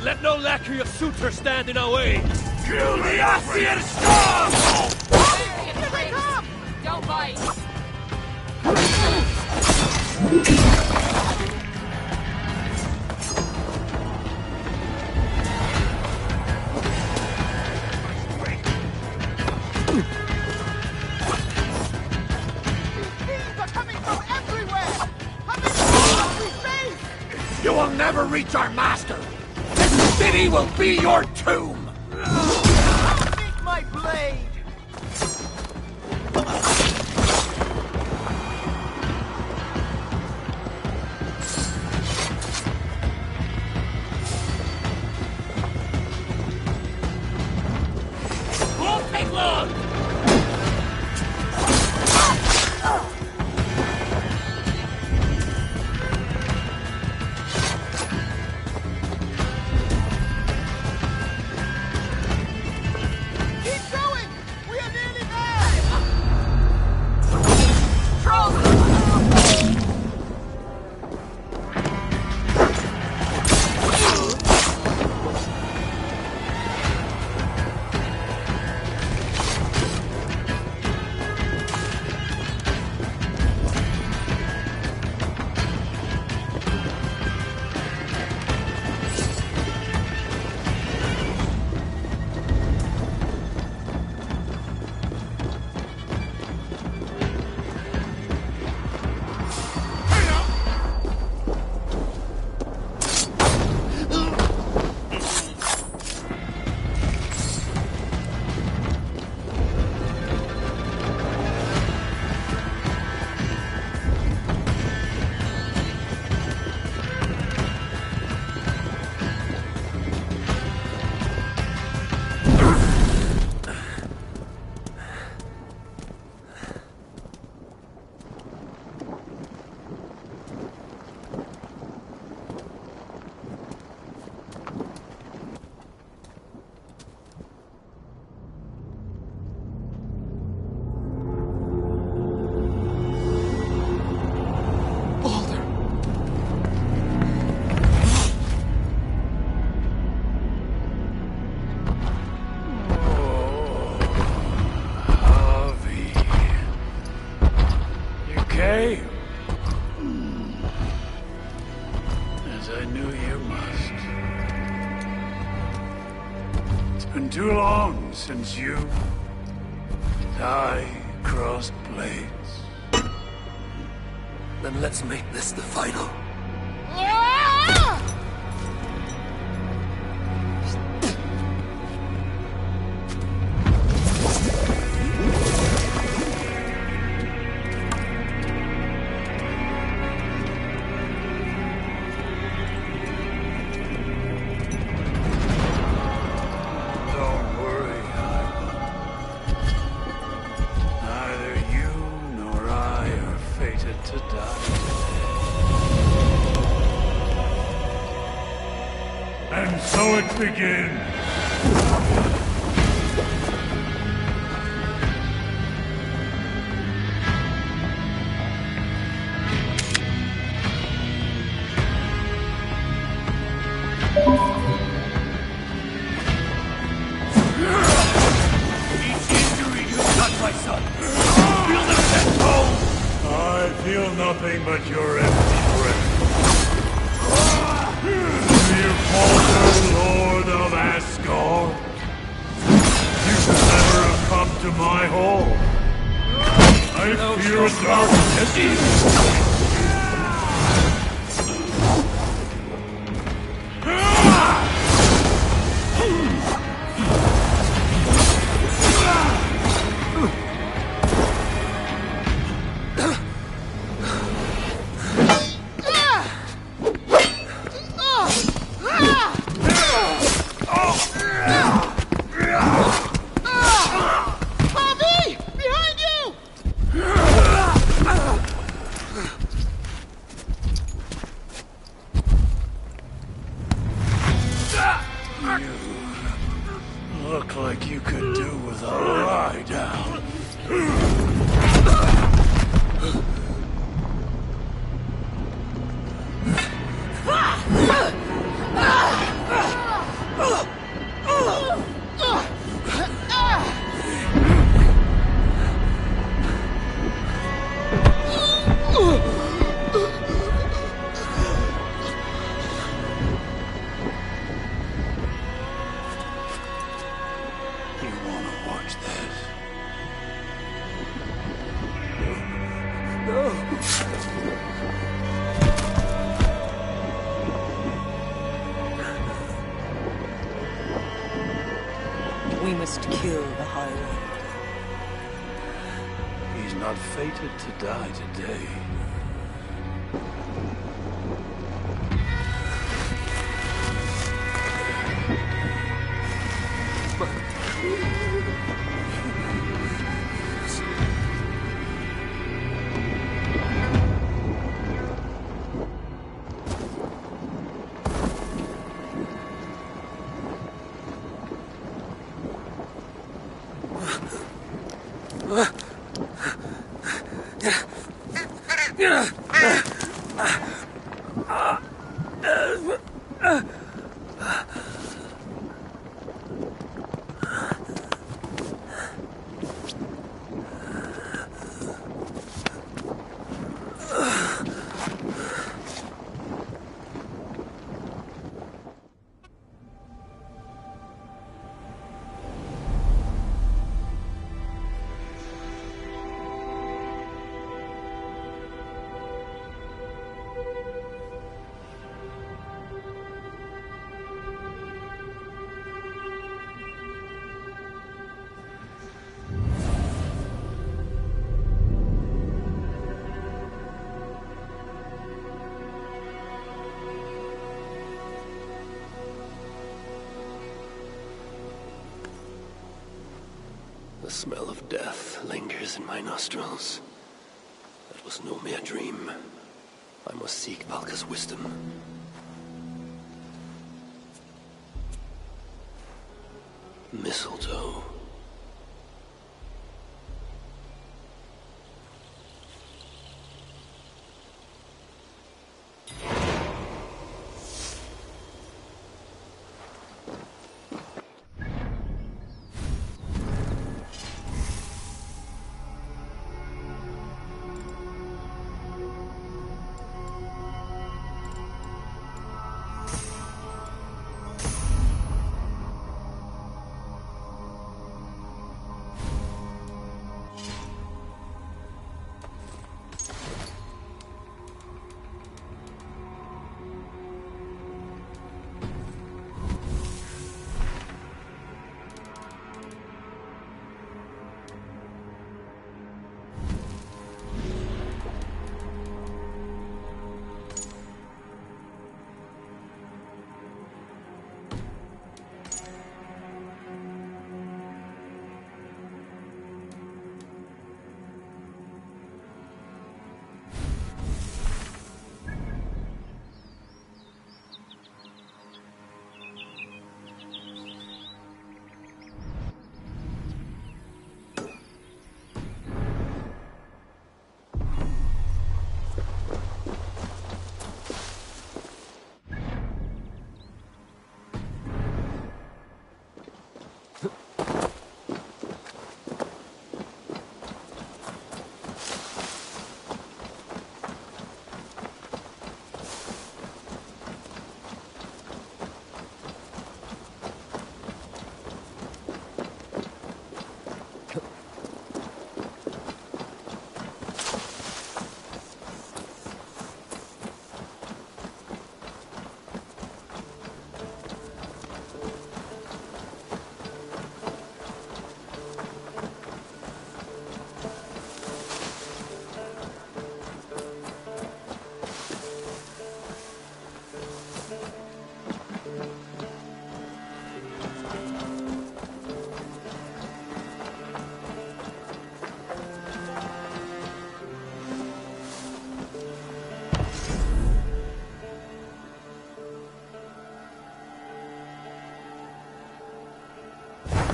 Let no lacquey of suitor stand in our way! Kill the Asir Storm! Here they come! Don't bite! reach our master, this city will be your tomb! Meet my blade! Won't take long! Keep going! We are nearly there! Trolls! Okay. As I knew you must. It's been too long since you and I crossed blades. Then let's make this the final. Don't worry, neither you nor I are fated to die today. And so it begins. My son! Feel the death toll! I feel nothing but your empty breath. Do you falter, Lord of Asgard? You should never have come to my hall. I fear darkness. Bobby! Behind you! You look like you could do with a lie down. You wanna watch this? We must cure the Highway. He's not fated to die today. The smell of death lingers in my nostrils. That was no mere dream. I must seek Valka's wisdom. Mistletoe.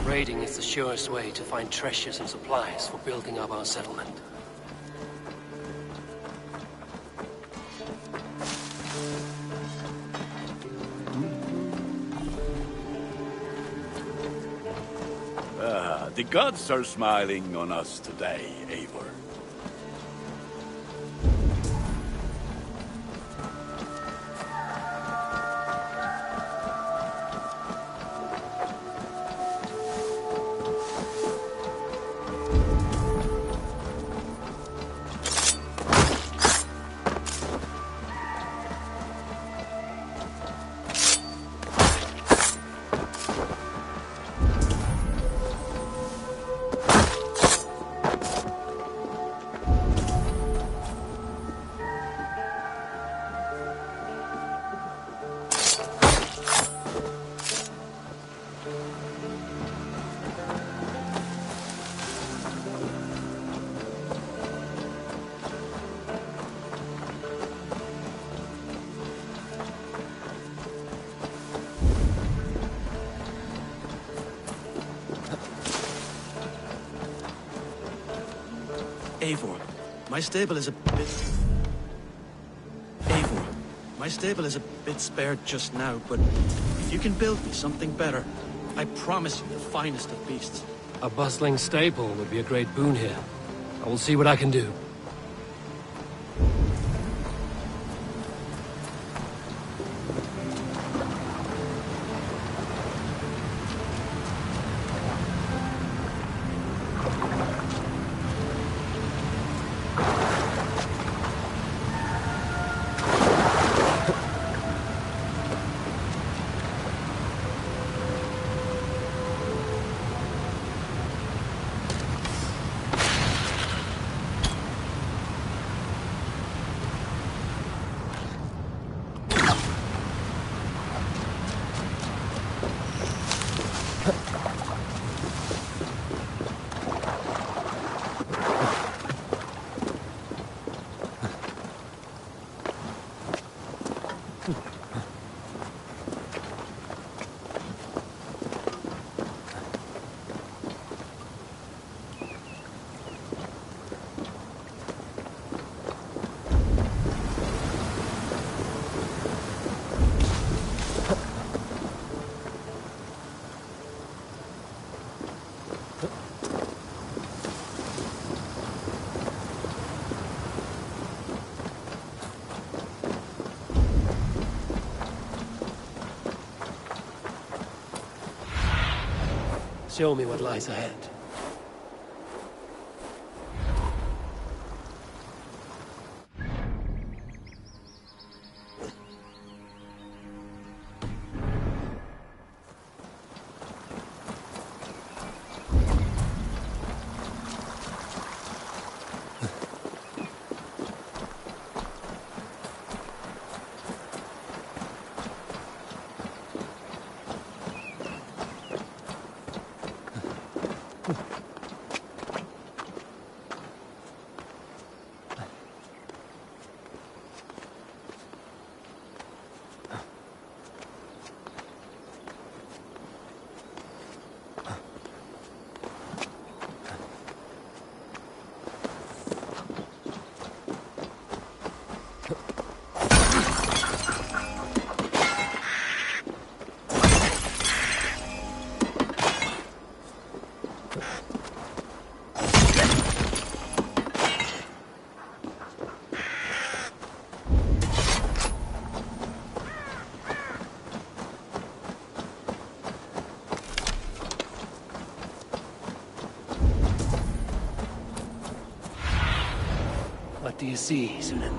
Raiding is the surest way to find treasures and supplies for building up our settlement. The gods are smiling on us today, Eivor. Eivor, my stable is a bit... Eivor, my stable is a bit spared just now, but if you can build me something better, I promise you the finest of beasts. A bustling stable would be a great boon here. I will see what I can do. Show me what lies ahead. What do you see, Sunan?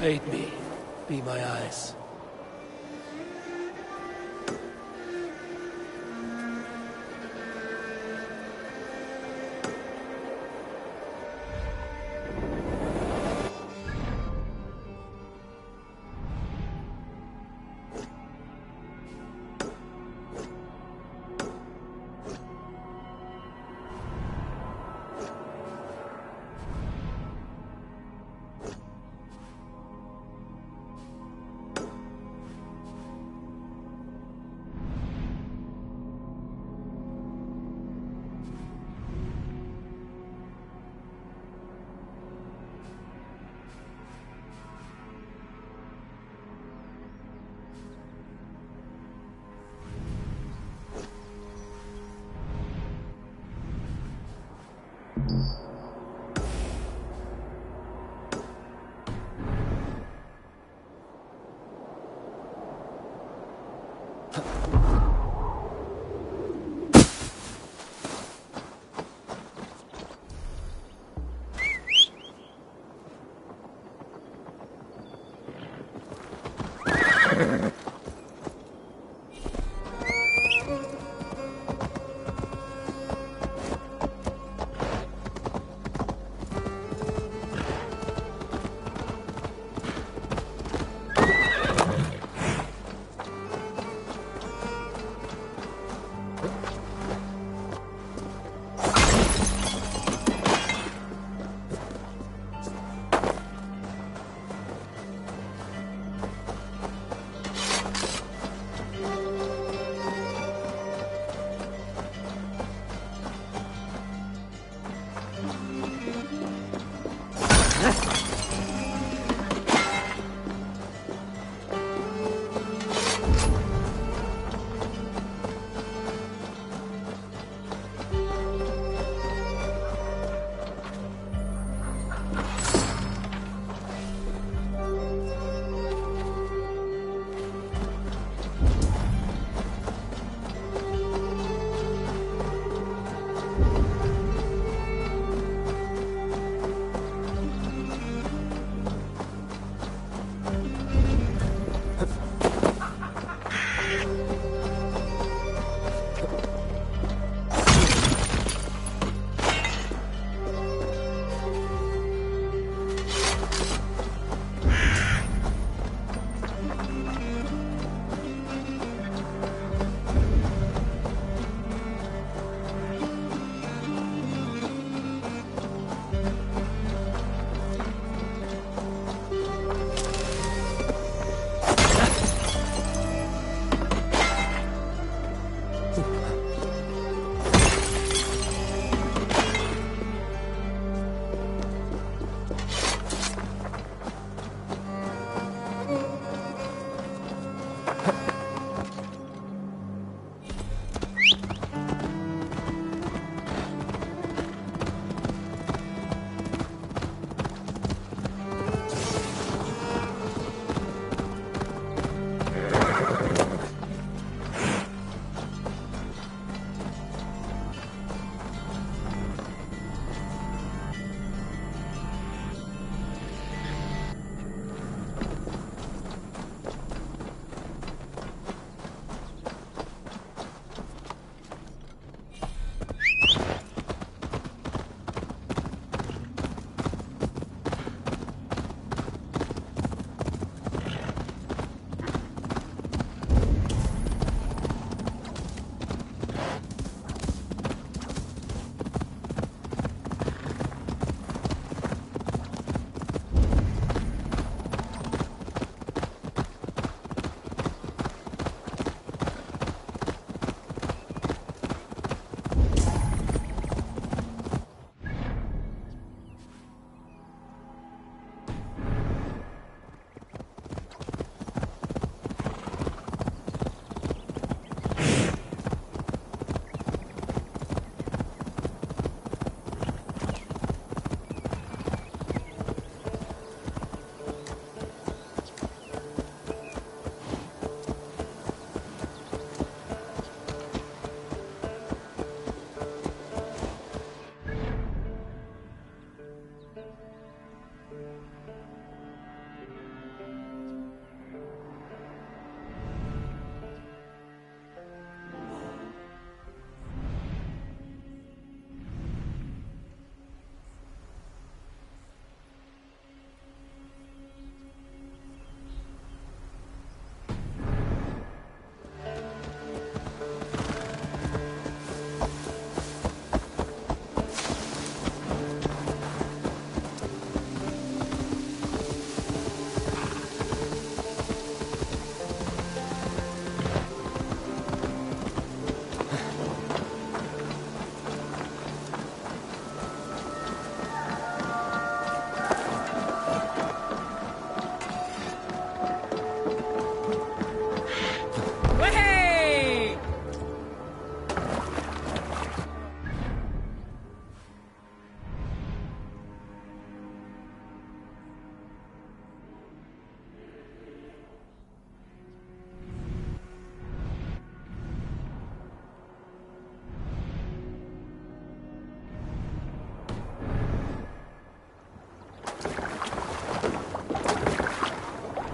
Aid me. Be my eyes.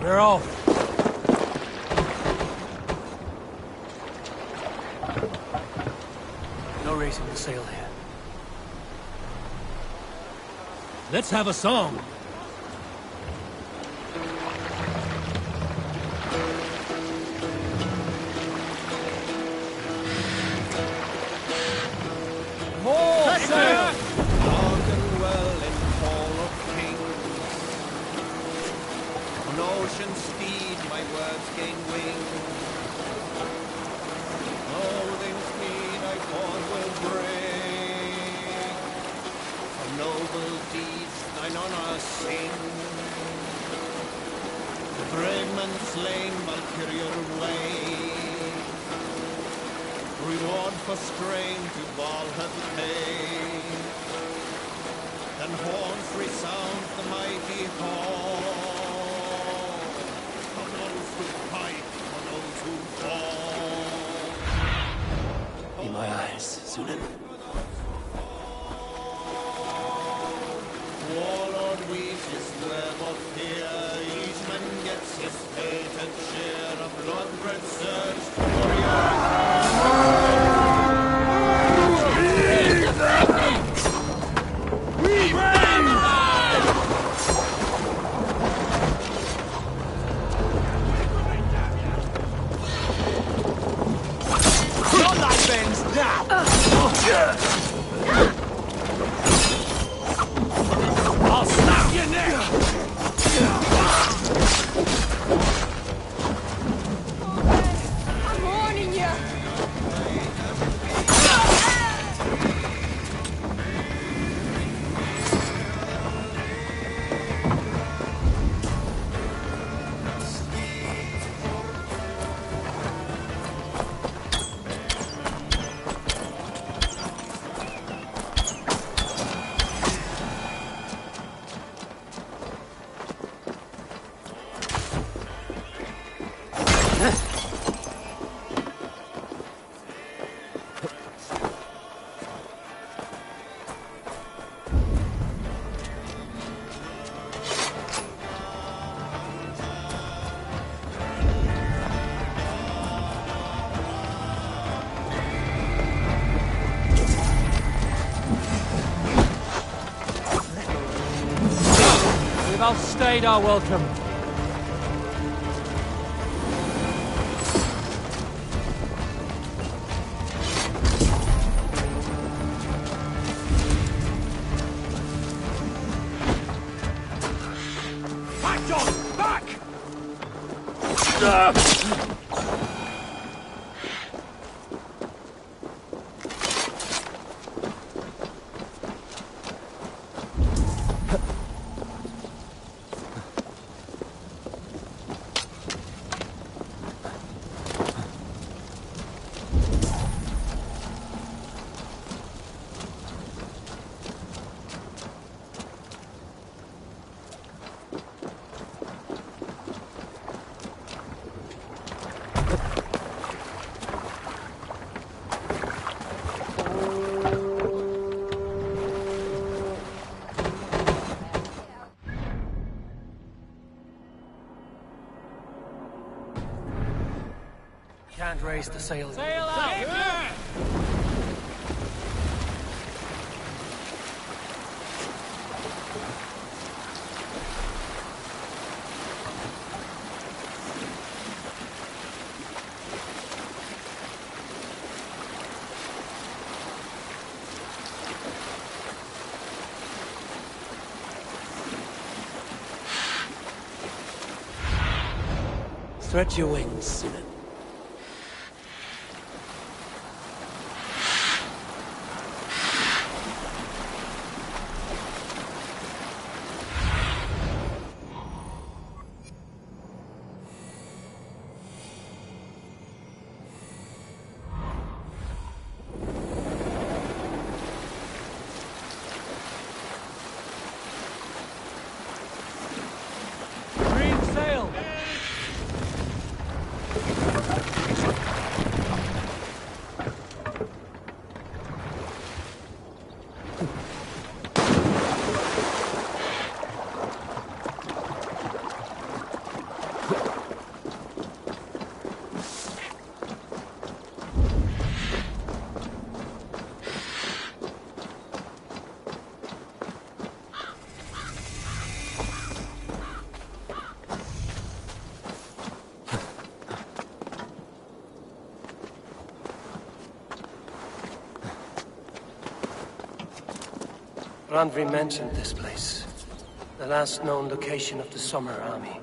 We're off. No reason to sail here. Let's have a song. More sail! Organ well in Hall of Kings. On ocean speed my words gain wing. Odin's mead I forth will bring. Of noble deeds thine honor sing. The brave men slain Valkyrian way. Reward for strain to Valhall pay. Then horns resound the mighty hall of those who fight for those who fall. Be my eyes, Sunan. Warlord weeps his web of fear. Each man gets his fated share of blood-red surge I'll snap your neck! I'm warning you. We've outstayed our welcome. Back, John! Back! Can't raise the sail. Sail out! Stretch your wings, Sunan. Green sail! Randvi mentioned this place. The last known location of the Summer Army.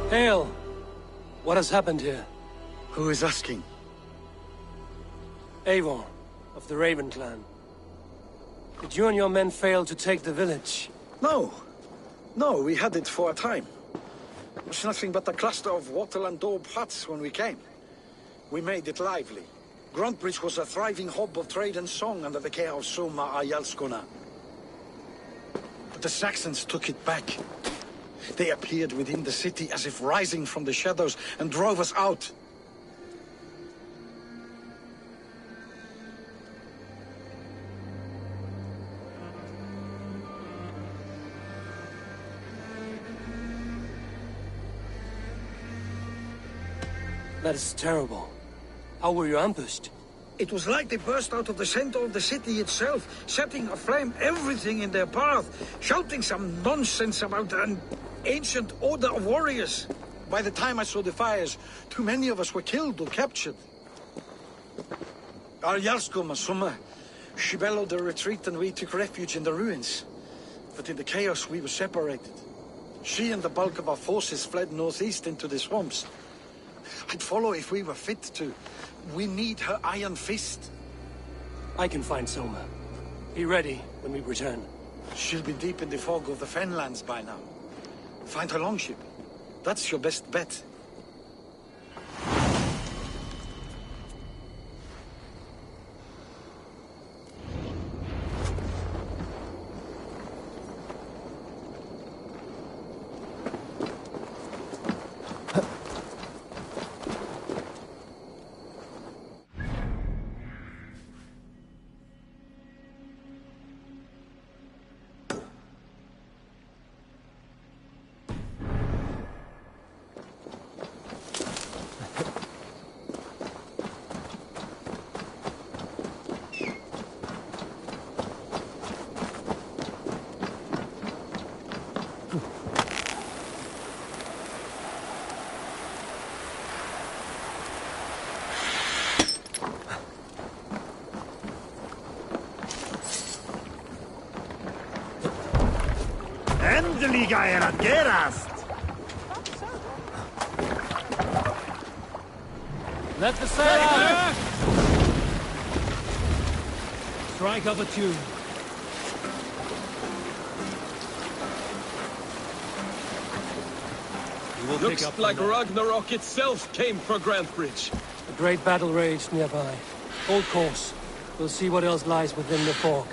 Hail! What has happened here? Who is asking? Eivor, of the Raven clan. Did you and your men fail to take the village? No. No, we had it for a time. It was nothing but a cluster of wattle and daub huts when we came. We made it lively. Gruntbridge was a thriving hub of trade and song under the care of Soma Ayalskona. But the Saxons took it back. They appeared within the city as if rising from the shadows and drove us out. That is terrible. How were you ambushed? It was like they burst out of the center of the city itself, setting aflame everything in their path, shouting some nonsense about an ancient order of warriors. By the time I saw the fires, too many of us were killed or captured. Ayalsko Masuma, she bellowed a retreat and we took refuge in the ruins. But in the chaos we were separated. She and the bulk of our forces fled northeast into the swamps. I'd follow if we were fit to. We need her iron fist. I can find Soma. Be ready when we return. She'll be deep in the fog of the Fenlands by now. Find her longship. That's your best bet. Endelig er at gerast! Let the sail out! Strike up a tune. Looks like Ragnarok itself came for Grantebridge. A great battle raged nearby. Hold course. We'll see what else lies within the fog.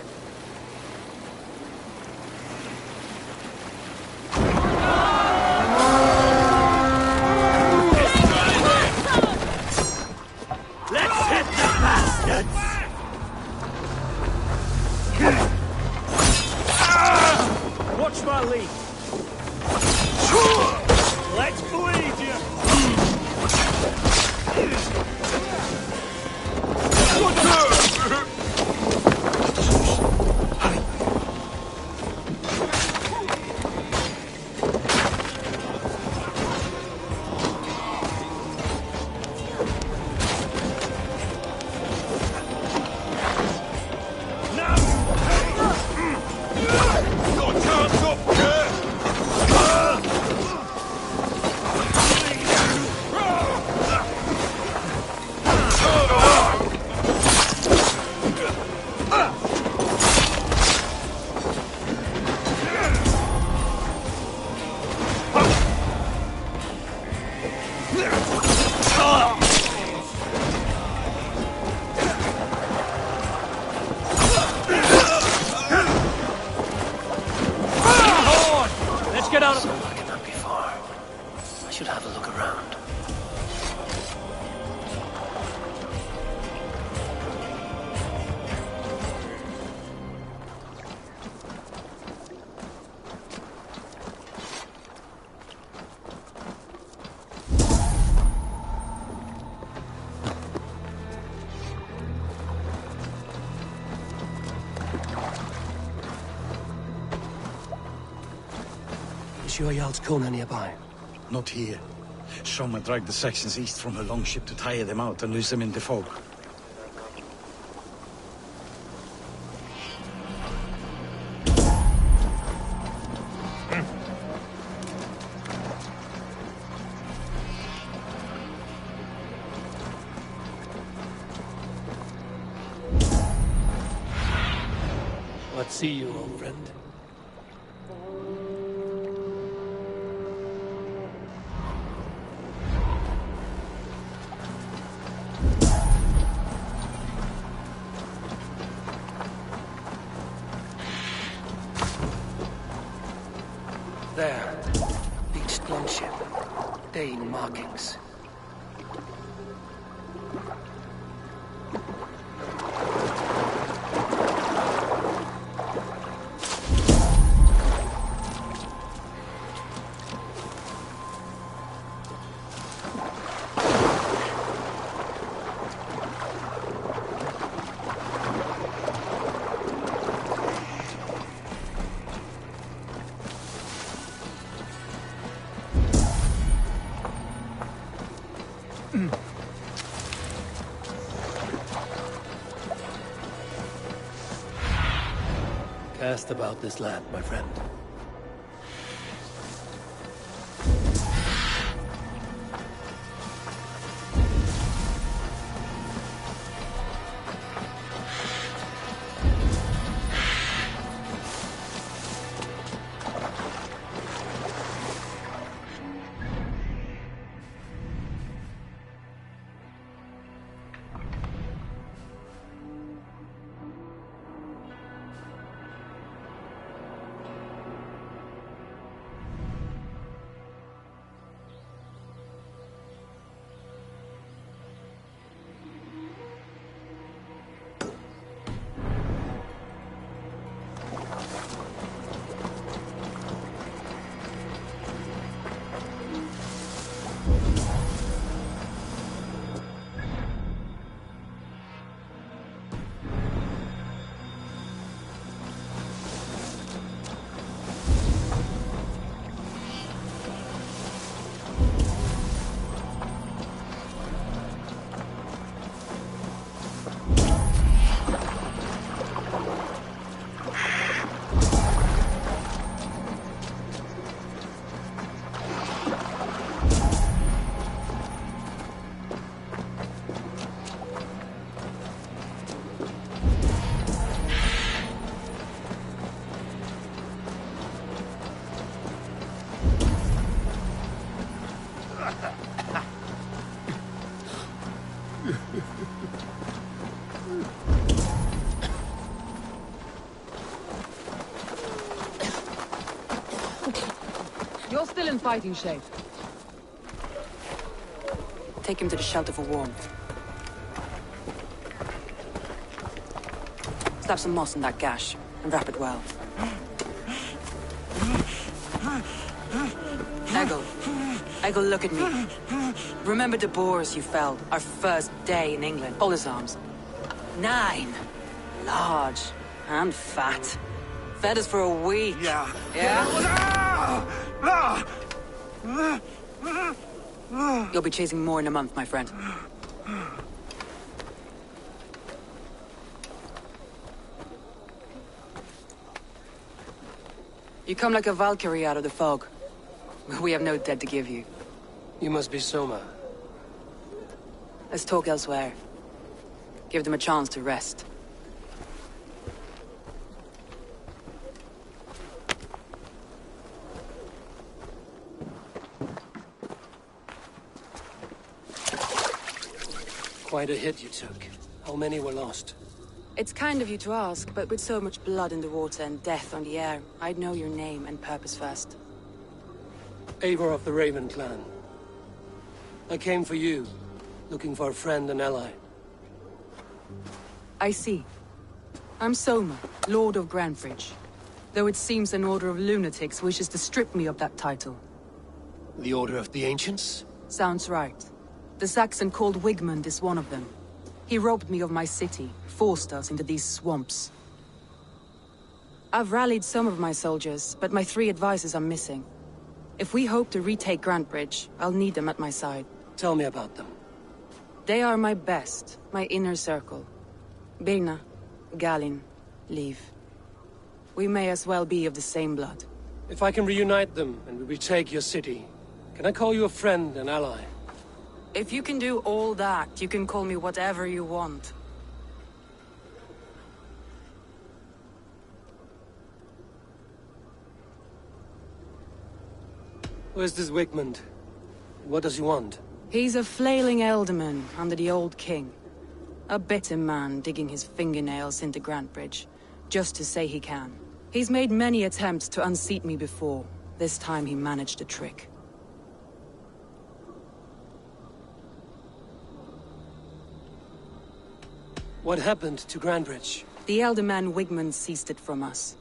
Let's hit the bastards! Watch my lead. Let's bleed you! Get out of... Somewhere cannot be far. I should have a look around. Is your Jarl's Kona nearby? Not here. Someone dragged the Saxons east from a longship to tire them out and lose them in the fog. What see you, old friend? There. Beached longship. Dane markings. Cast about this land, my friend. You're still in fighting shape. Take him to the shelter for warmth. Slap some moss in that gash, and wrap it well. Eggle, look at me. Remember the boars you felled, our first day in England? Hold his arms. 9. Large. And fat. Fed us for a week. Yeah. Yeah? You'll be chasing more in a month, my friend. You come like a Valkyrie out of the fog. We have no debt to give you. You must be Soma. Let's talk elsewhere. Give them a chance to rest. Quite a hit you took. How many were lost? It's kind of you to ask, but with so much blood in the water and death on the air, I'd know your name and purpose first. Eivor of the Raven clan. I came for you, looking for a friend and ally. I see. I'm Soma, Lord of Grantebridge. Though it seems an order of lunatics wishes to strip me of that title. The Order of the Ancients? Sounds right. The Saxon called Wigmund is one of them. He robbed me of my city, forced us into these swamps. I've rallied some of my soldiers, but my 3 advisors are missing. If we hope to retake Grantebridge, I'll need them at my side. Tell me about them. They are my best, my inner circle. Birna, Galinn, Liv. We may as well be of the same blood. If I can reunite them and we retake your city, can I call you a friend and ally? If you can do all that, you can call me whatever you want. Where's this Wigmund? What does he want? He's a flailing elderman under the old king. A bitter man digging his fingernails into Grantebridge, just to say he can. He's made many attempts to unseat me before. This time he managed the trick. What happened to Grantebridge? The elder man Wigmund seized it from us.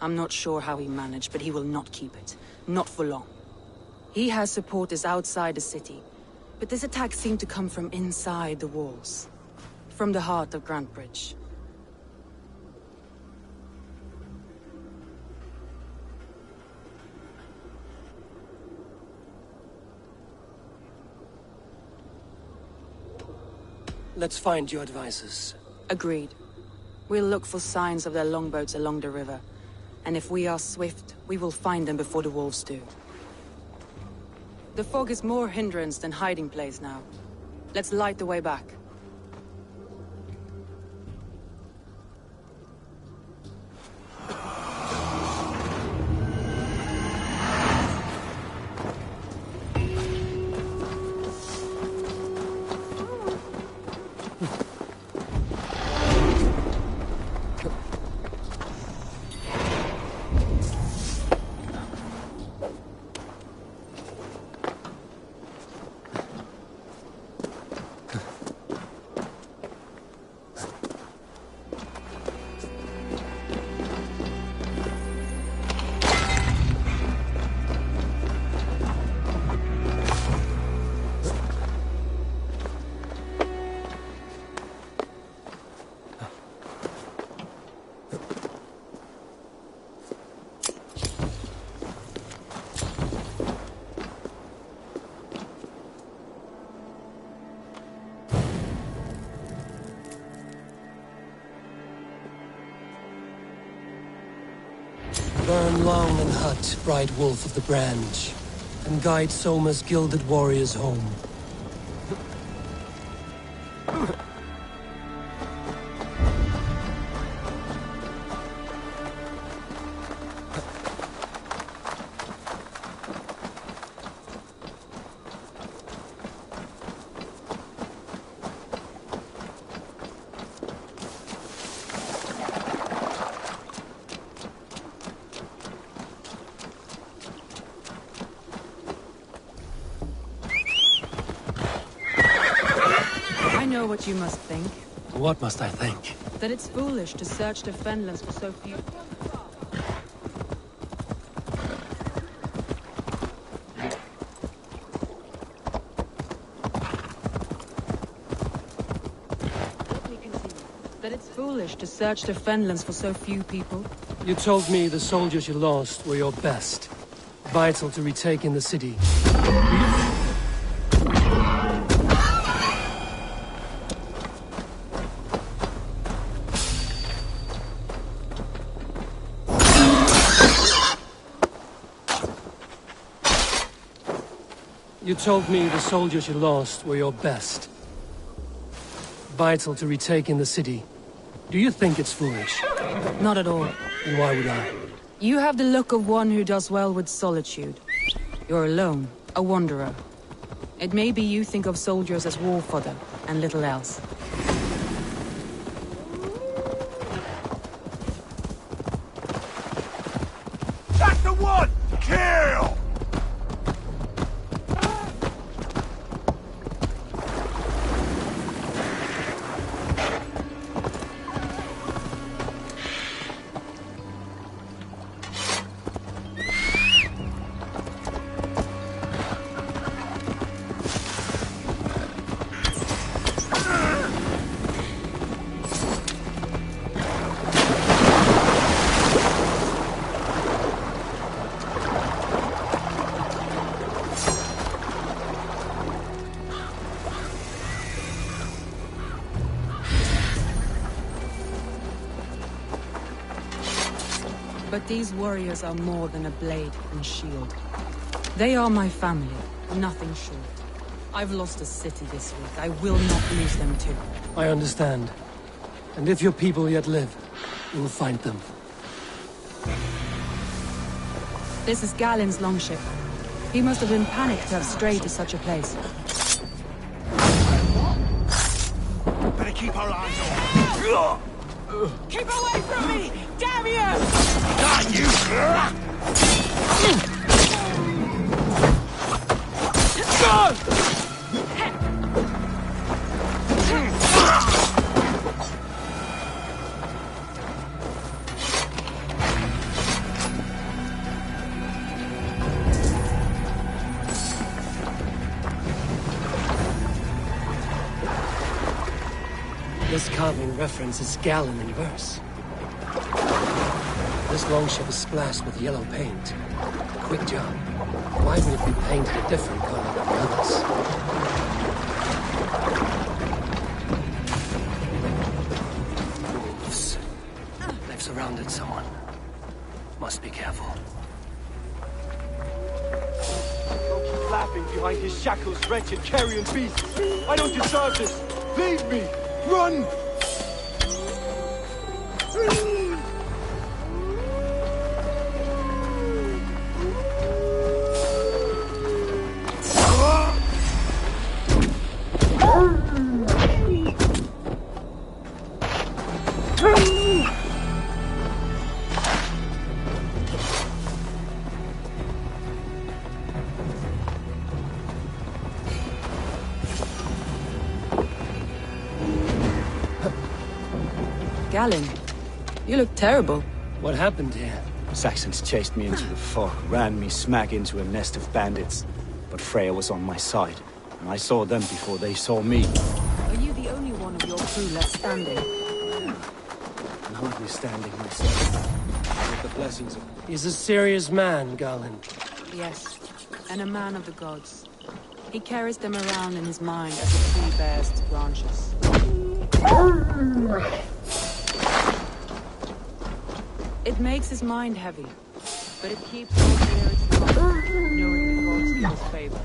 I'm not sure how he managed, but he will not keep it. Not for long. He has supporters outside the city, but this attack seemed to come from inside the walls. From the heart of Grantebridge. Let's find your advisors. Agreed. We'll look for signs of their longboats along the river. And if we are swift, we will find them before the wolves do. The fog is more hindrance than hiding place now. Let's light the way back. Burn long and hut, bright wolf of the branch, and guide Soma's gilded warriors home. what you must think. What must I think? That it's foolish to search the Fenlands for so few. That it's foolish to search the Fenlands for so few people. You told me the soldiers you lost were your best. Vital to retaking the city. You told me the soldiers you lost were your best. Vital to retaking the city. Do you think it's foolish? Not at all. Then why would I? You have the look of one who does well with solitude. You're alone, a wanderer. It may be you think of soldiers as war fodder, and little else. That's the one! Kill! But these warriors are more than a blade and shield. They are my family, nothing short. I've lost a city this week. I will not lose them too. I understand. And if your people yet live, you will find them. This is Galen's longship. He must have been panicked to have strayed to such a place. Better keep our eyes on. Keep away from me! Damn you! Got you! This carving references Galen in verse. This longship is splashed with yellow paint. Quick job. Why would it be painted a different color than the others? Wolves. They've surrounded someone. Must be careful. Don't keep laughing behind his shackles, wretched carrion beast. I don't deserve this. Leave me. Run! Galen, you look terrible. What happened here? Saxons chased me into the fog, ran me smack into a nest of bandits. But Freya was on my side, and I saw them before they saw me. Are you the only one of your crew left standing? I'm hardly standing myself. With the blessings of... He's a serious man, Galen. Yes, and a man of the gods. He carries them around in his mind as a tree bears its branches. It makes his mind heavy, but it keeps his spirits light, knowing the gods give us favor.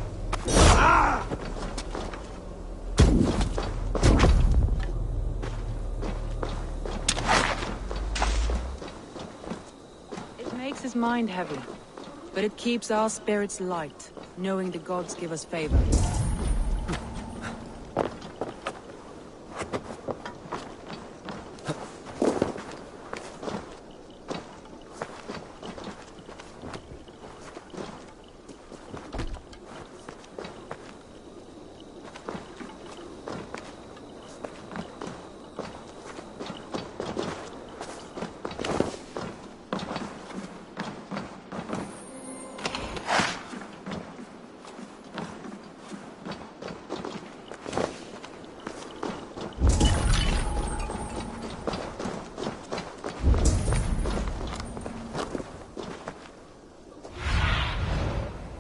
It makes his mind heavy, but it keeps our spirits light, knowing the gods give us favor.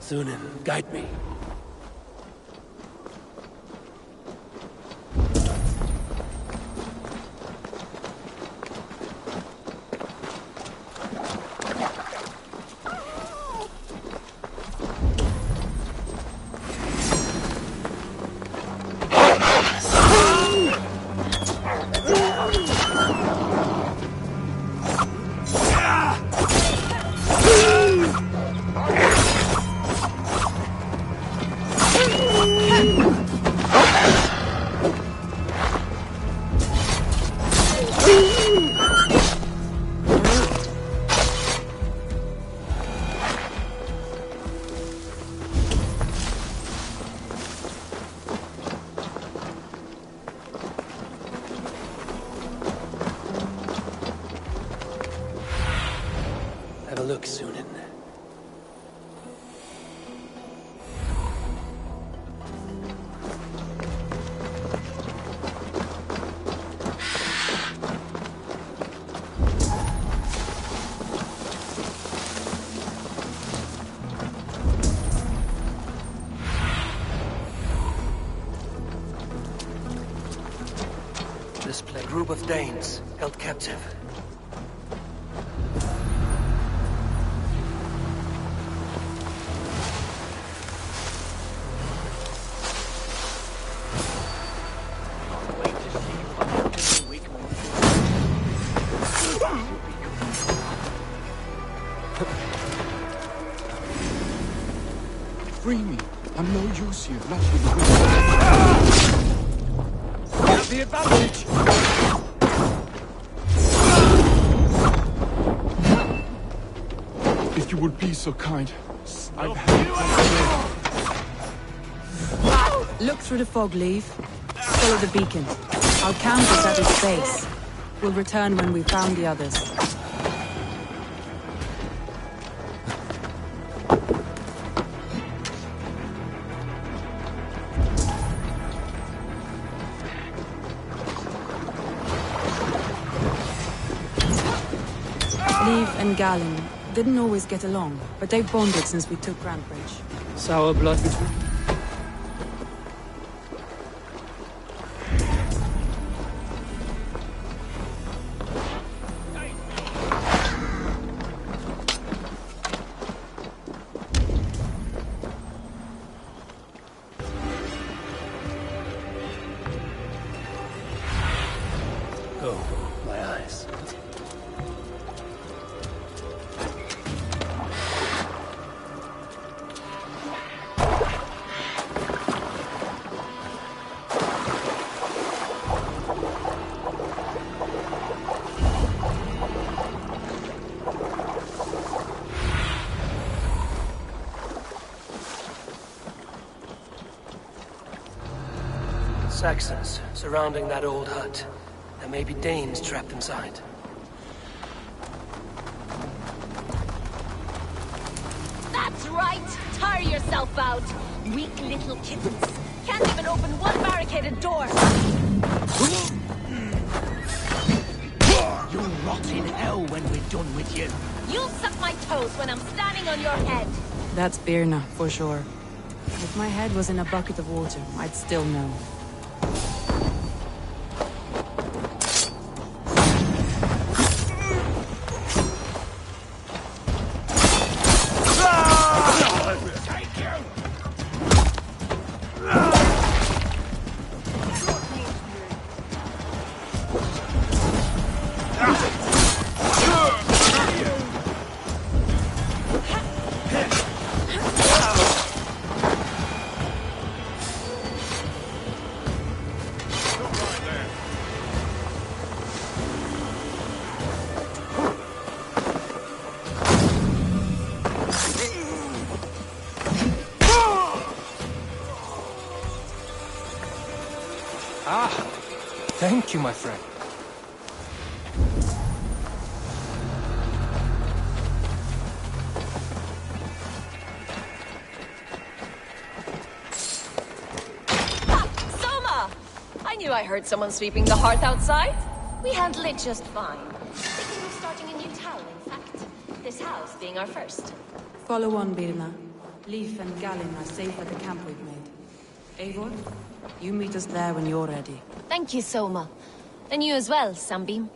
Sunan, guide me. Have a look, Sunan. This group of Danes held captive. Free me. I'm no use here. Not for the Have the advantage. If you would be so kind, I've had. Look through the fog, Leave. Follow the beacon. I'll camp us at its base. We'll return when we've found the others. Leave and Galen didn't always get along, but they've bonded since we took Grantebridge. Sour blood between... Oh, my eyes. Saxons surrounding that old hut. There may be Danes trapped inside. That's right! Tire yourself out! Weak little kittens. Can't even open one barricaded door! You'll rot in hell when we're done with you. You'll suck my toes when I'm standing on your head! That's Birna, for sure. If my head was in a bucket of water, I'd still know. Ah! Thank you, my friend. Soma! I knew I heard someone sweeping the hearth outside. We handled it just fine. Thinking of starting a new town, in fact. This house being our first. Follow on, Birna. Leif and Galen are safe at the camp we've made. Eivor, you meet us there when you're ready. Thank you, Soma. And you as well, Sunbeam.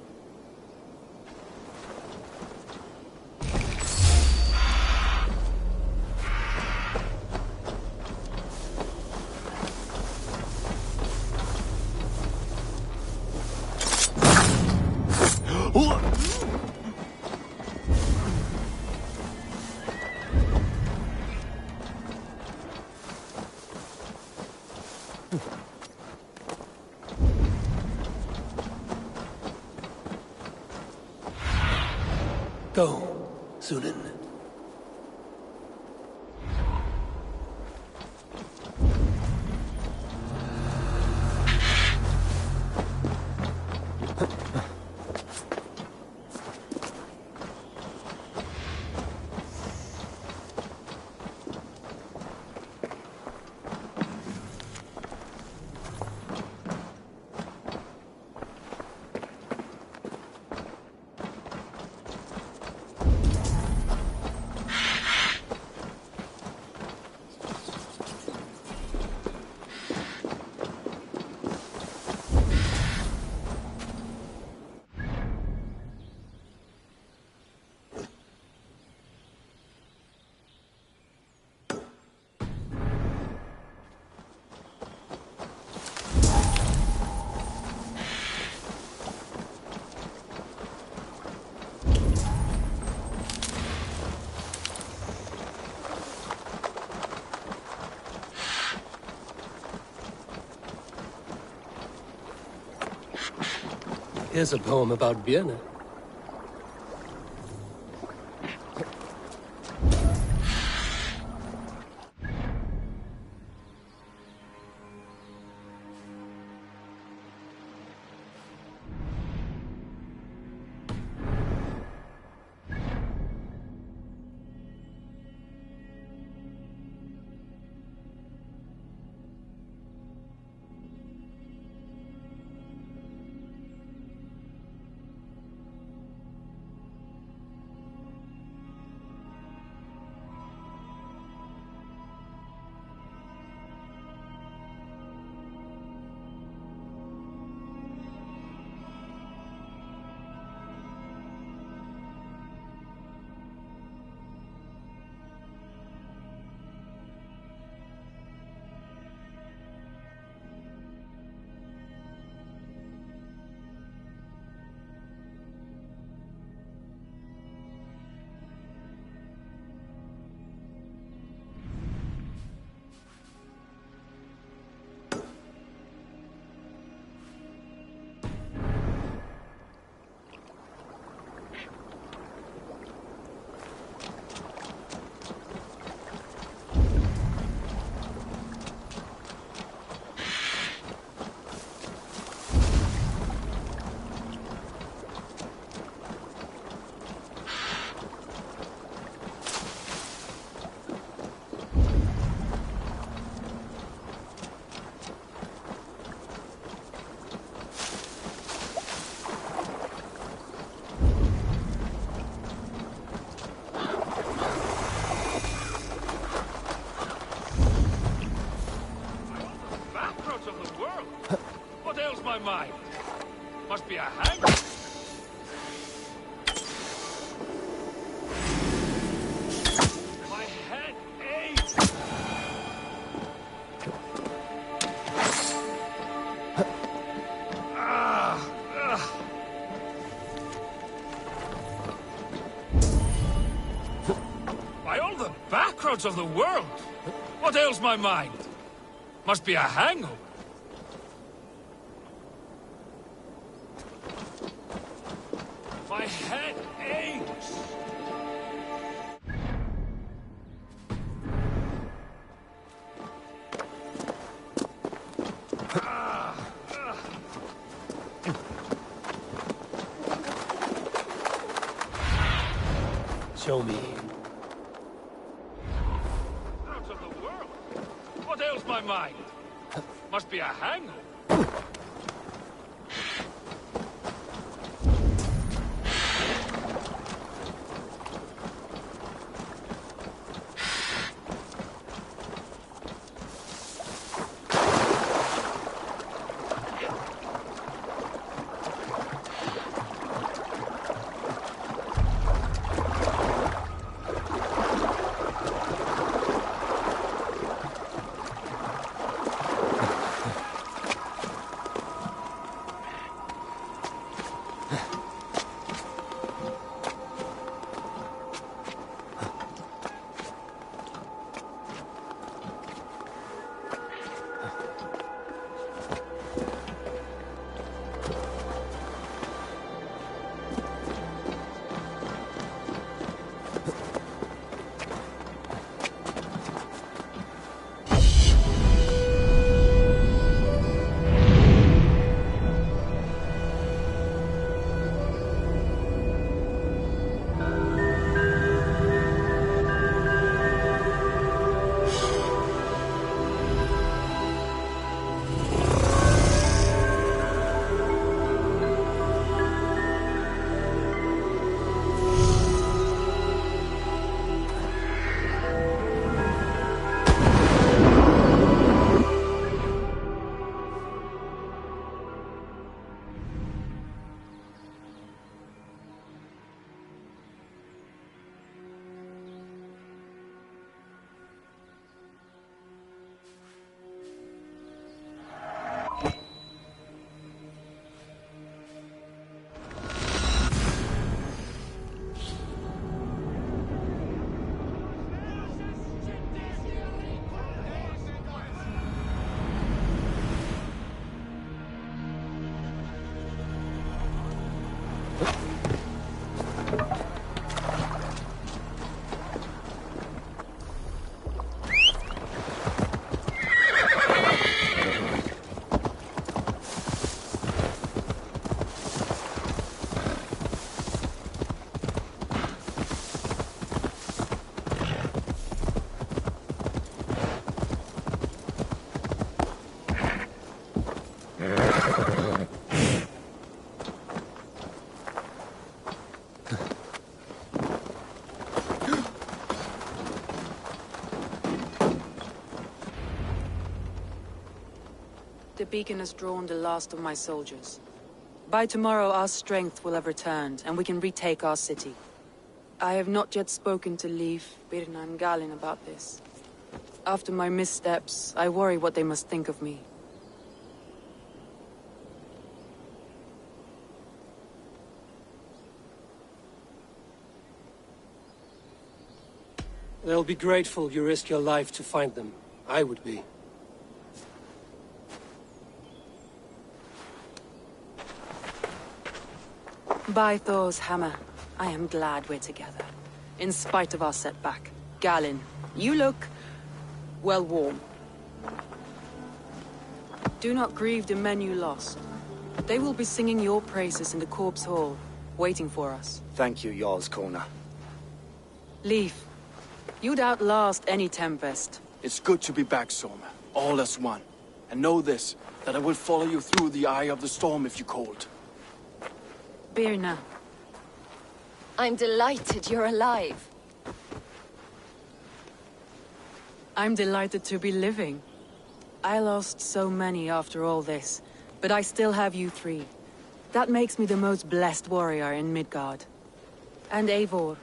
Go, Sunan. Here's a poem about Björn. My mind. Must be a hang. My head aches. By all the back roads of the world, what ails my mind? Must be a hangover. My head aches! Show me. Out of the world! What ails my mind? Must be a hangover. beacon has drawn the last of my soldiers. By tomorrow, our strength will have returned, and we can retake our city. I have not yet spoken to Leif, Birna, and Galinn about this. After my missteps, I worry what they must think of me. They'll be grateful you risked your life to find them. I would be. By Thor's hammer, I am glad we're together. In spite of our setback. Galinn, you look... well, warm. Do not grieve the men you lost. They will be singing your praises in the Corpse Hall, waiting for us. Thank you, Jarl's Kona. Leif, you'd outlast any tempest. It's good to be back, Soma. All as one. And know this, that I will follow you through the eye of the storm if you called. Birna. I'm delighted you're alive. I'm delighted to be living. I lost so many after all this, but I still have you three. That makes me the most blessed warrior in Midgard. And Eivor,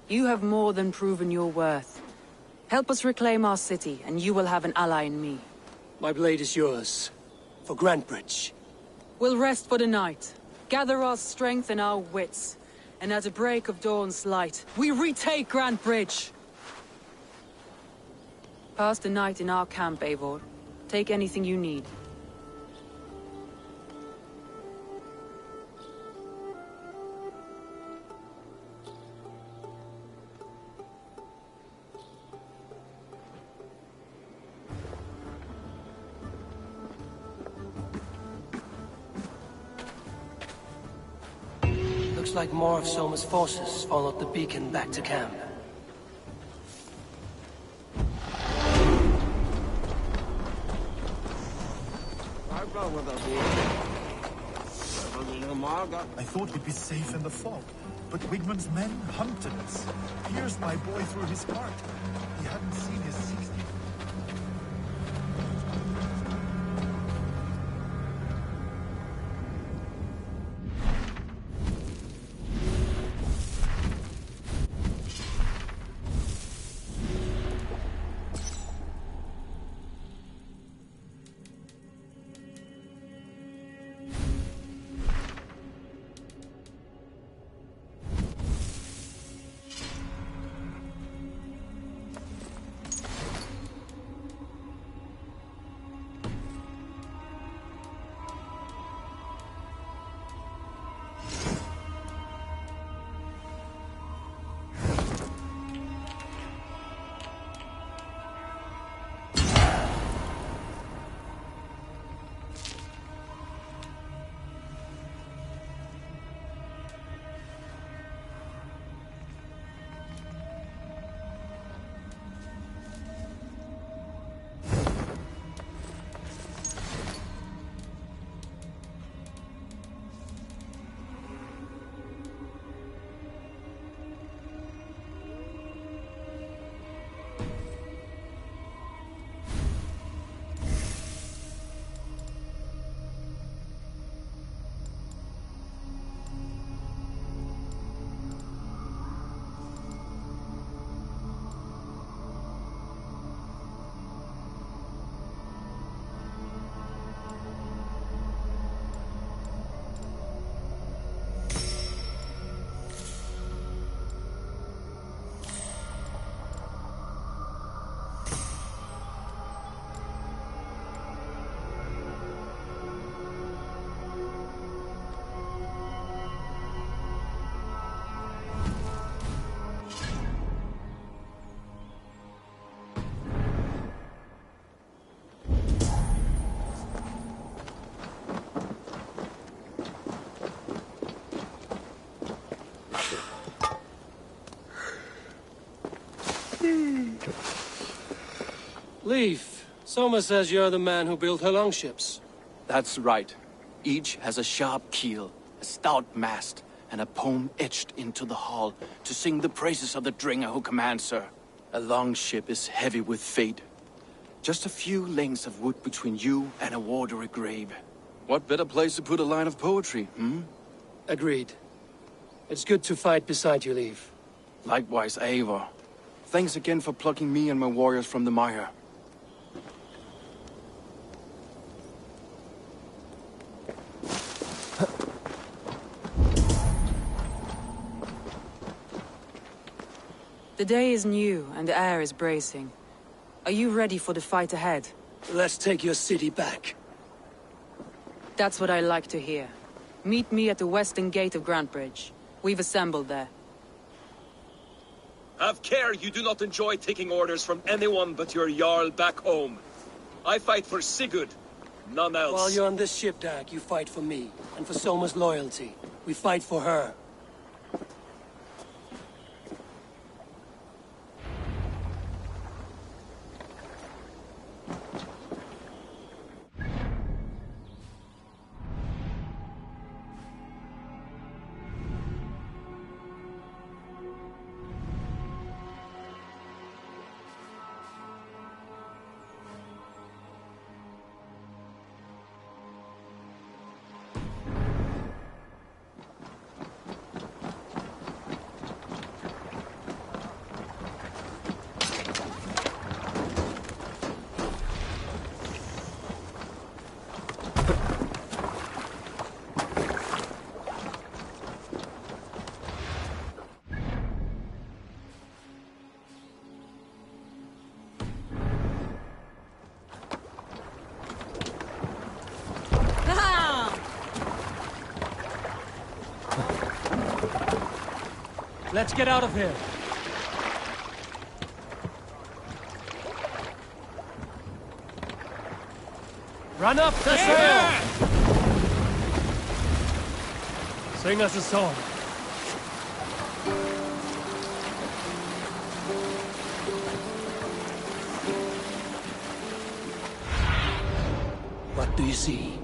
you have more than proven your worth. Help us reclaim our city, and you will have an ally in me. My blade is yours. For Grantebridge. We'll rest for the night. Gather our strength and our wits. And at the break of dawn's light, we retake Grantebridge! Pass the night in our camp, Eivor. Take anything you need. Looks like more of Soma's forces followed the beacon back to camp. I thought we'd be safe in the fog, but Wigmund's men hunted us. Pierced my boy through his heart. He hadn't seen his 60. Leif, Soma says you're the man who built her longships. That's right. Each has a sharp keel, a stout mast, and a poem etched into the hull to sing the praises of the Dringer who commands her. A longship is heavy with fate. Just a few lengths of wood between you and a watery grave. What better place to put a line of poetry, hmm? Agreed. It's good to fight beside you, Leif. Likewise, Eivor. Thanks again for plucking me and my warriors from the mire. The day is new, and the air is bracing. Are you ready for the fight ahead? Let's take your city back. That's what I like to hear. Meet me at the western gate of Grantebridge. We've assembled there. Have care you do not enjoy taking orders from anyone but your Jarl back home. I fight for Sigurd, none else. While you're on this ship, Dag, you fight for me, and for Soma's loyalty. We fight for her. Let's get out of here. Run up the sail! Sing us a song. What do you see?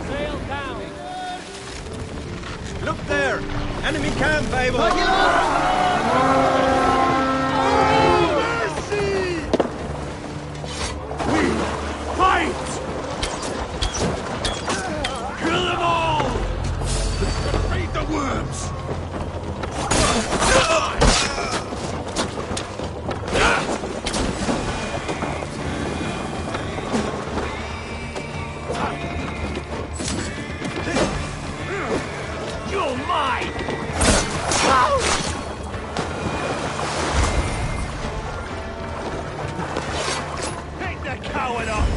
Sail down! Look there! Enemy camp, Eivor! Mercy! We fight! Kill them all! Feed the worms! You're mine! Take that coward up!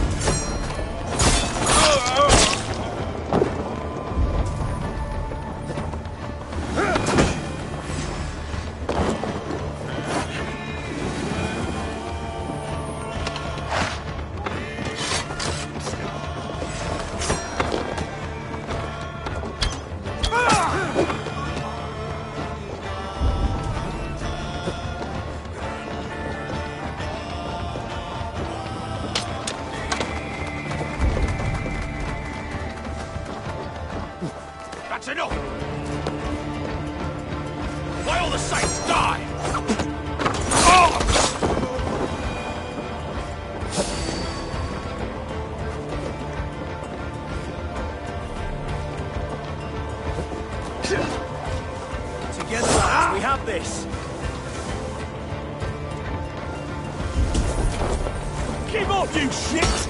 That's enough! Why all the saints die? Oh! Together, lads, we have this! Keep off, you shit!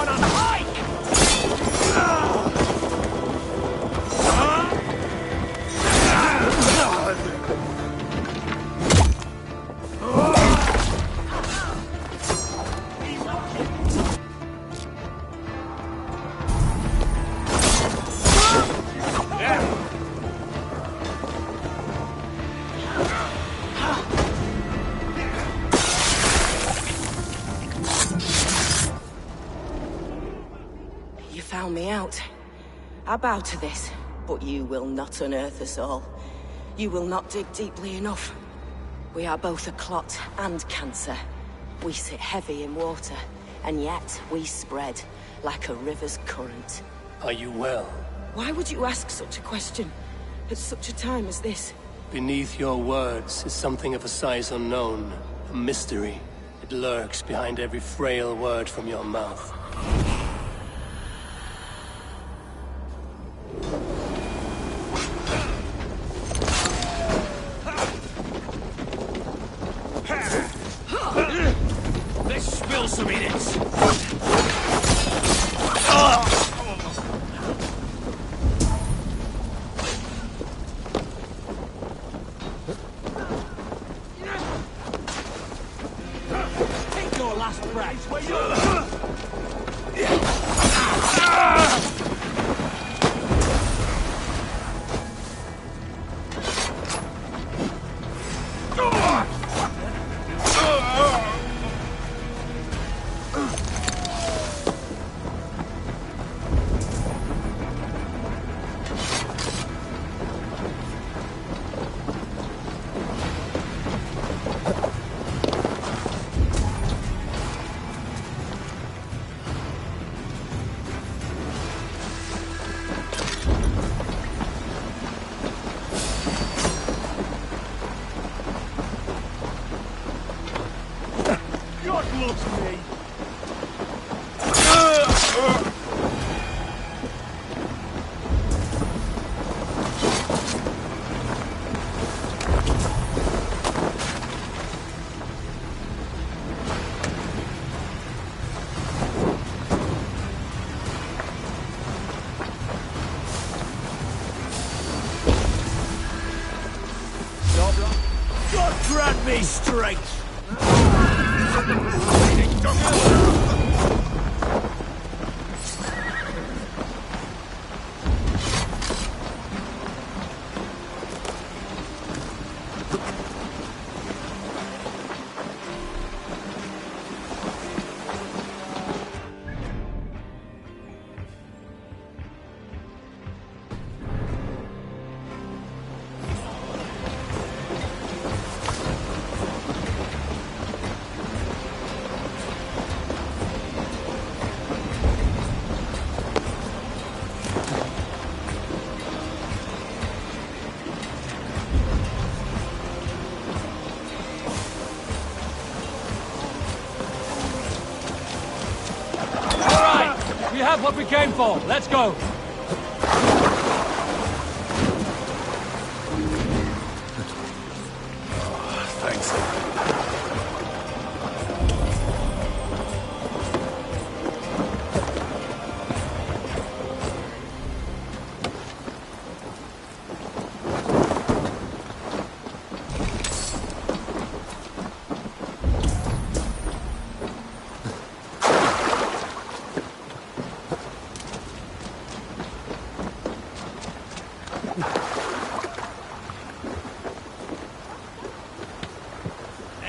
on a hike! Found me out. I bow to this, but you will not unearth us all. You will not dig deeply enough. We are both a clot and cancer. We sit heavy in water, and yet we spread like a river's current. Are you well? Why would you ask such a question at such a time as this? Beneath your words is something of a size unknown, a mystery. It lurks behind every frail word from your mouth. Let's spill some in it! Take your last breath! God loves me! God grant me strength! We have what we came for. Let's go. Thanks.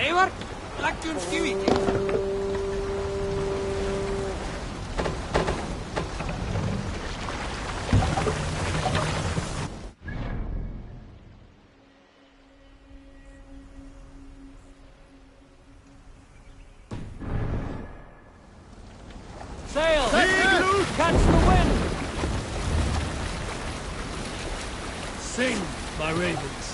Eivor, lägg skivi. Sail! Catch the wind! Sing, my ravens.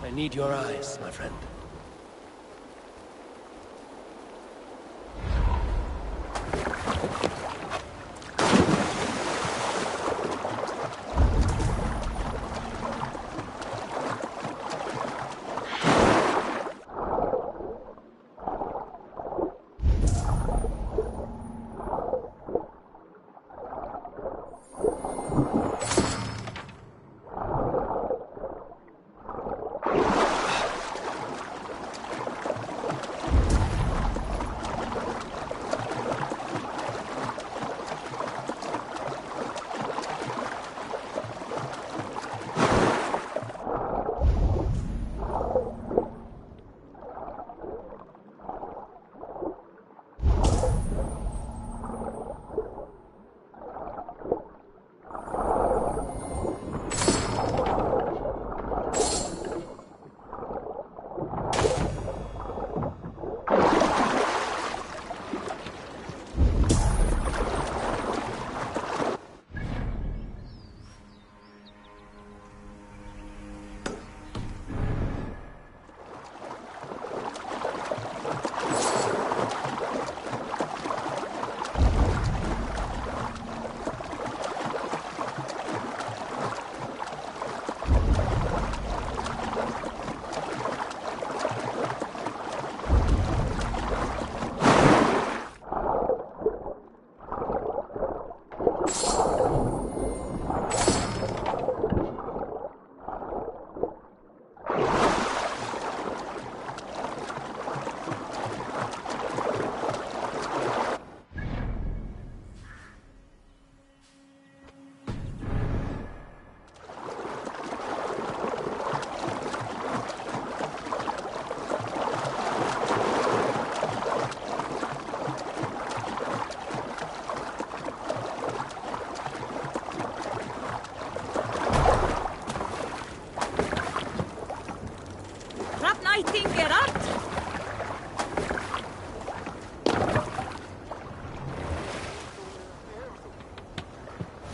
I need your eyes, my friend.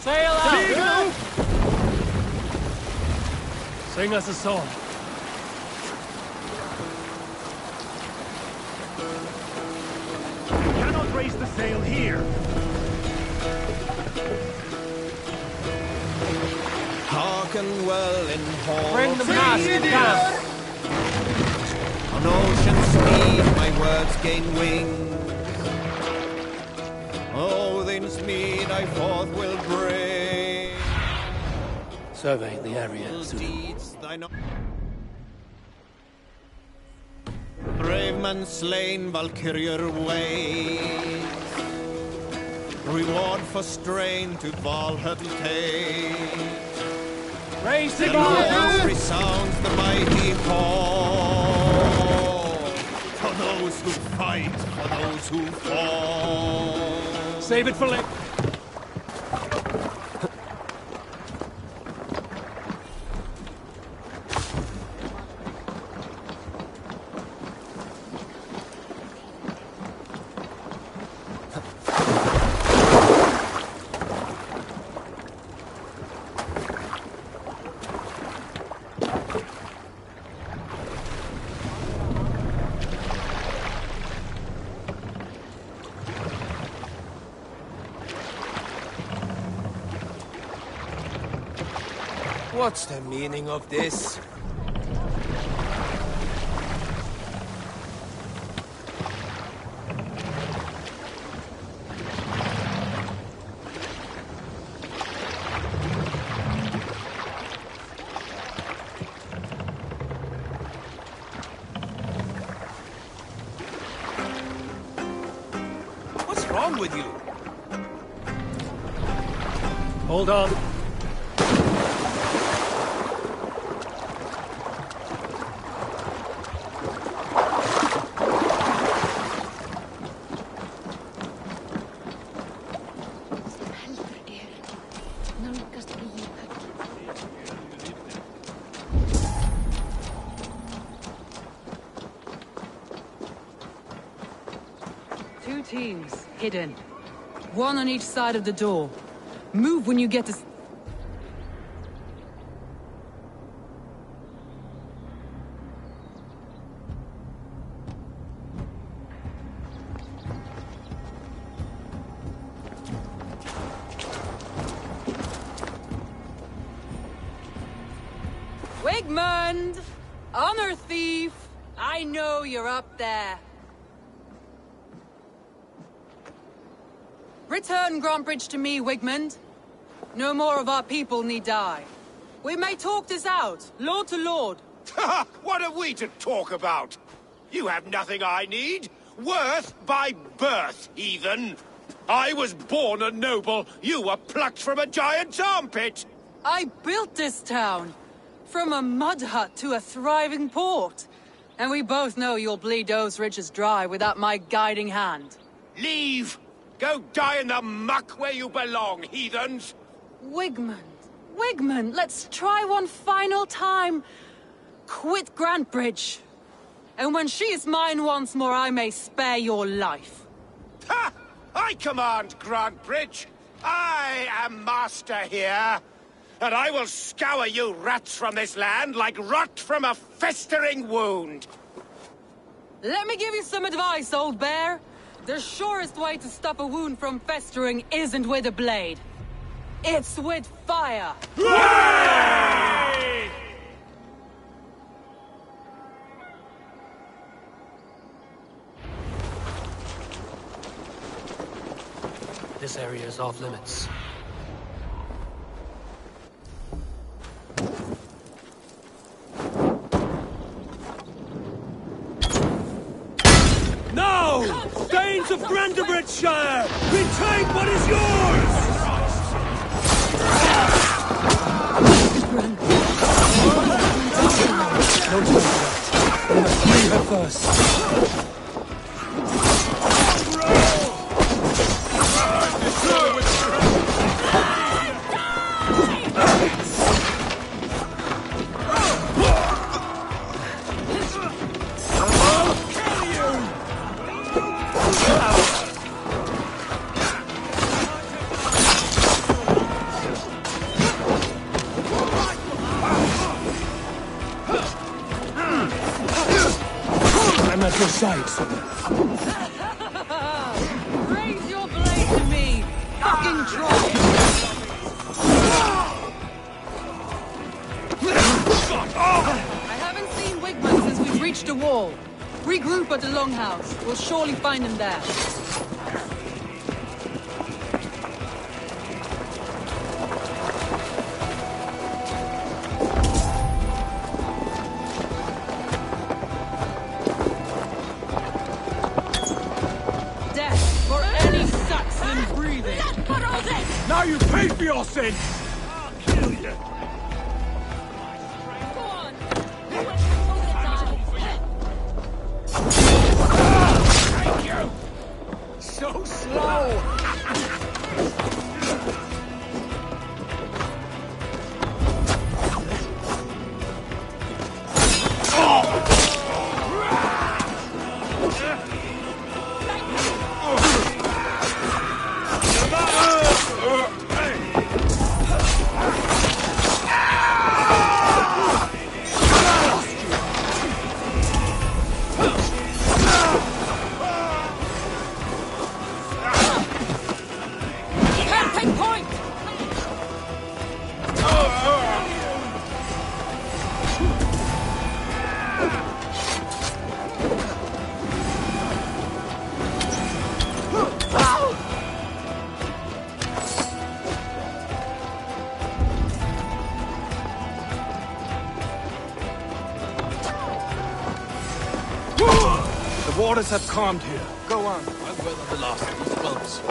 Sail out! Sing us a song. We cannot raise the sail here. Hearken well in hall. Bring the mast down. On ocean speed my words gain wing. Odin's mead I forth will bring. Survey the area. Deeds thine brave man slain Valkyrier ways. Reward for strain to Valhalla take. Raise the bar! Resounds the mighty call. For those who fight, for those who fall. Save it for later. What's the meaning of this? What's wrong with you? Hold on. Two teams, hidden. One on each side of the door. Move when you get to... Wigmund! Honor thief! I know you're up there. Return Grantebridge to me, Wigmund. No more of our people need die. We may talk this out, lord to lord. What are we to talk about? You have nothing I need. Worth by birth, heathen. I was born a noble. You were plucked from a giant's armpit. I built this town. From a mud hut to a thriving port. And we both know you'll bleed those riches dry without my guiding hand. Leave! Go die in the muck where you belong, heathens! Wigmund, let's try one final time. Quit Grantebridge. And when she is mine once more, I may spare your life. Ha! I command Grantebridge. I am master here. And I will scour you rats from this land like rot from a festering wound. Let me give you some advice, old bear. The surest way to stop a wound from festering isn't with a blade. It's with fire. Hooray! This area is off limits. Now! Danes of Grantebridgeshire! Retake what is yours! No time for that. We must free her first. I'm at your side, son. Raise your blade to me, fucking troll! I haven't seen Wigmund since we've reached the wall. Regroup at the Longhouse. We'll surely find him there. Death for any Saxon breathing. Now you pay for your sin! I'll kill you. Thank you. So slow. The waters have calmed here. Go on. I've weathered the last of these bumps.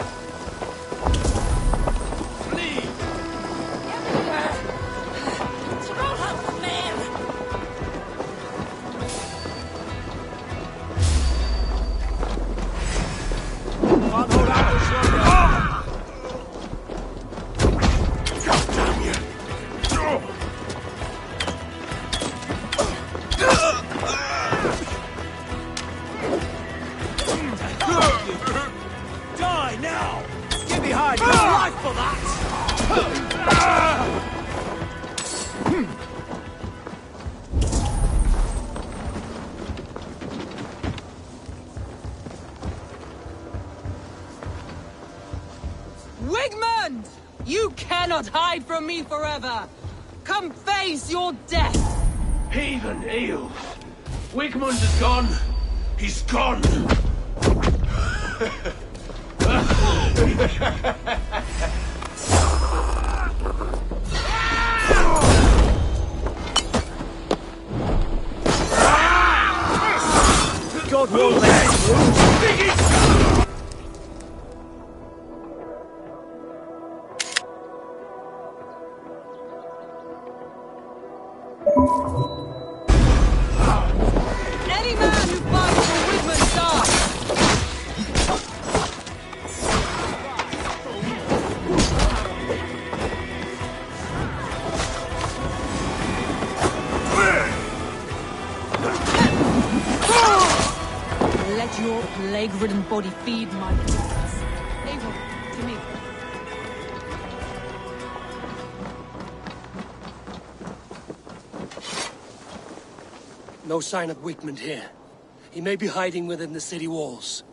Die now! Get behind your life for that! Wigmund! You cannot hide from me forever! Come face your death! Heathen eels! Wigmund is gone! He's gone! won't let you lose! Any man who fights for Wigmund dies! Let your plague-ridden body feed my beasts. Eivor, to me. No sign of Wigmund here. He may be hiding within the city walls.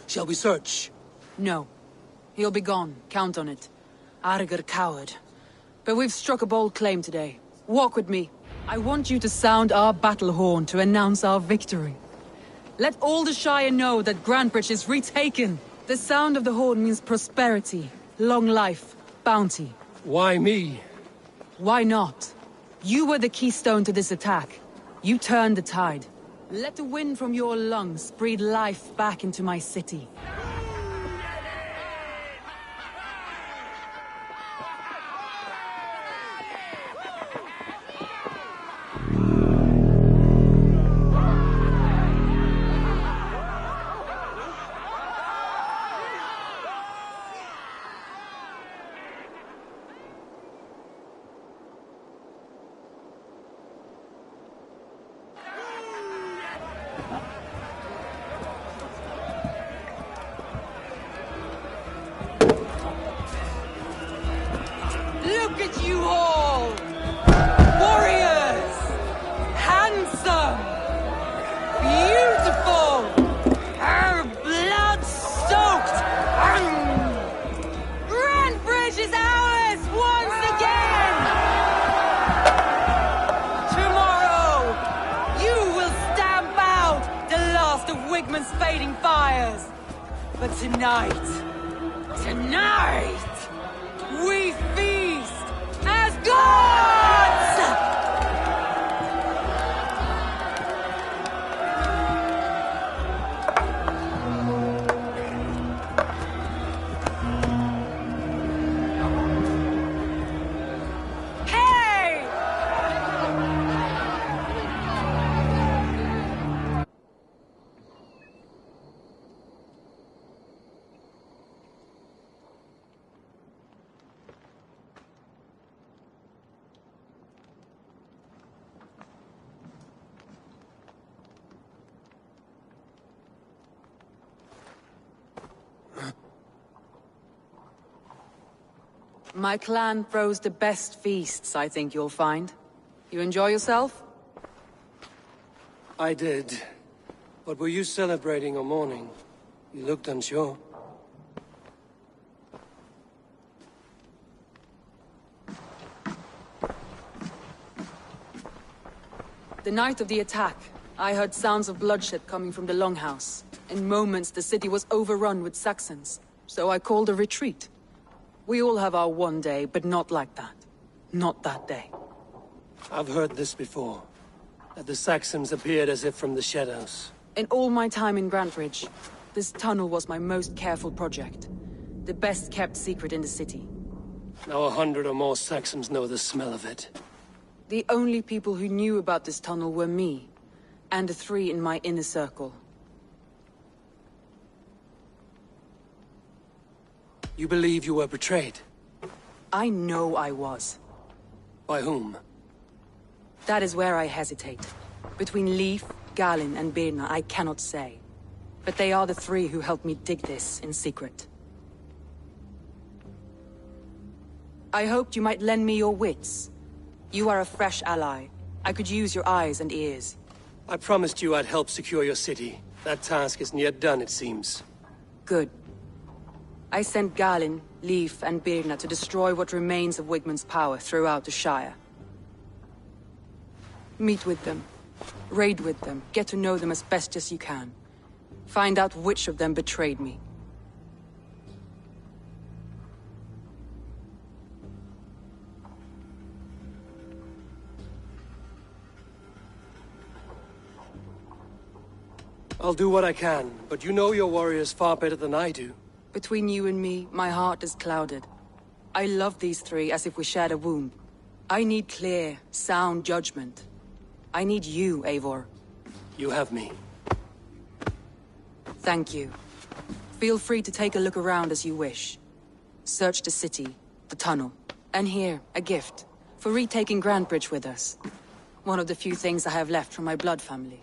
Shall we search? No. He'll be gone. Count on it. Arger coward. But we've struck a bold claim today. Walk with me. I want you to sound our battle horn to announce our victory. Let all the Shire know that Grantebridge is retaken. The sound of the horn means prosperity, long life, bounty. Why me? Why not? You were the keystone to this attack. You turned the tide. Let the wind from your lungs breathe life back into my city. Look at you all! Warriors! Handsome! Beautiful! Blood-soaked! Grantebridge is ours once again! Tomorrow, you will stamp out the last of Wigmund's fading fires. But tonight, we feast as gods! Hey! My clan throws the best feasts, I think you'll find. You enjoy yourself? I did. But were you celebrating or mourning? You looked unsure. The night of the attack, I heard sounds of bloodshed coming from the Longhouse. In moments, the city was overrun with Saxons, so I called a retreat. We all have our one day, but not like that. Not that day. I've heard this before. That the Saxons appeared as if from the shadows. In all my time in Grantebridge, this tunnel was my most careful project. The best kept secret in the city. Now 100 or more Saxons know the smell of it. The only people who knew about this tunnel were me, and the 3 in my inner circle. You believe you were betrayed? I know I was. By whom? That is where I hesitate. Between Leif, Galinn, and Birna, I cannot say. But they are the 3 who helped me dig this in secret. I hoped you might lend me your wits. You are a fresh ally. I could use your eyes and ears. I promised you I'd help secure your city. That task isn't yet done, it seems. Good. I sent Galinn, Leif, and Birna to destroy what remains of Wigmund's power throughout the Shire. Meet with them. Raid with them. Get to know them as best as you can. Find out which of them betrayed me. I'll do what I can, but you know your warriors far better than I do. Between you and me, my heart is clouded. I love these three as if we shared a womb. I need clear, sound judgment. I need you, Eivor. You have me. Thank you. Feel free to take a look around as you wish. Search the city, the tunnel, and here, a gift. For retaking Grantebridge with us. One of the few things I have left from my blood family.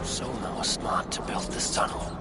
Soma was smart to build this tunnel.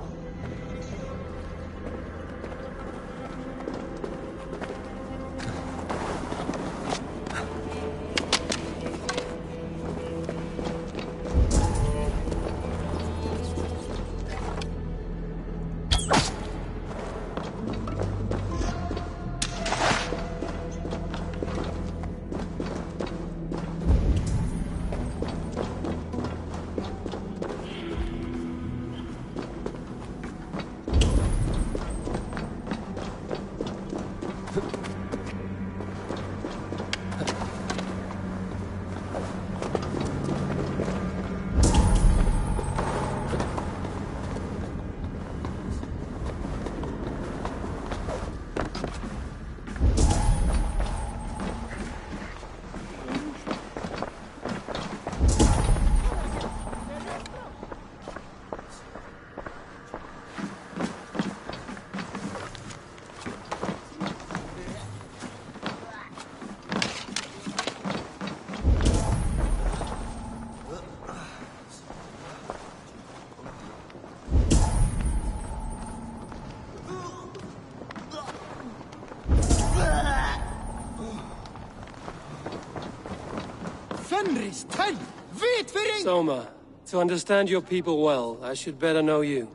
Fenris, tell! Wait, Soma, to understand your people well, I should better know you.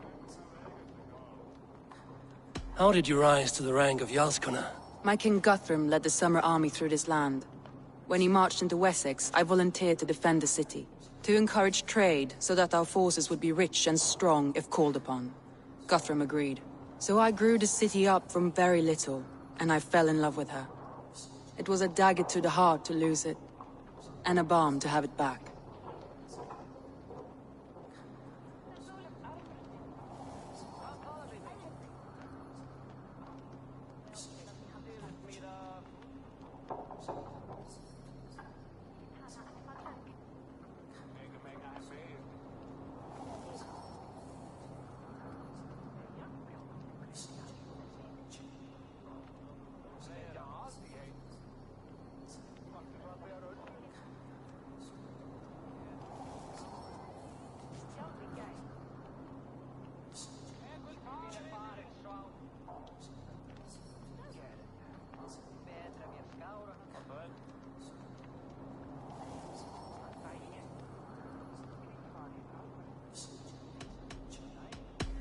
How did you rise to the rank of Jarlskona? My king Guthrum led the summer army through this land. When he marched into Wessex, I volunteered to defend the city. To encourage trade, so that our forces would be rich and strong if called upon. Guthrum agreed. So I grew the city up from very little, and I fell in love with her. It was a dagger to the heart to lose it, and a balm to have it back.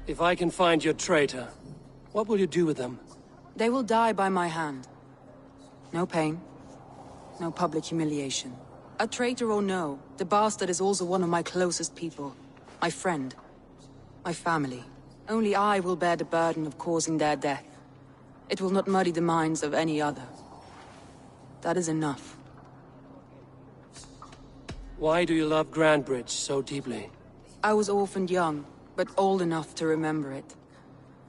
If I can find your traitor, what will you do with them? They will die by my hand. No pain. No public humiliation. A traitor or no, the bastard is also one of my closest people. My friend. My family. Only I will bear the burden of causing their death. It will not muddy the minds of any other. That is enough. Why do you love Grantebridge so deeply? I was orphaned young, but old enough to remember it.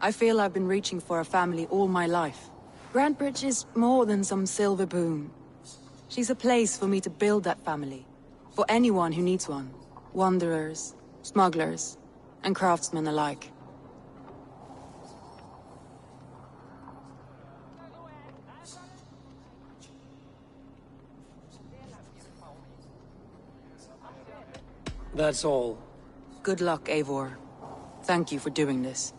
I feel I've been reaching for a family all my life. Grantebridge is more than some silver boon. She's a place for me to build that family. For anyone who needs one. Wanderers, smugglers, and craftsmen alike. That's all. Good luck, Eivor. Thank you for doing this.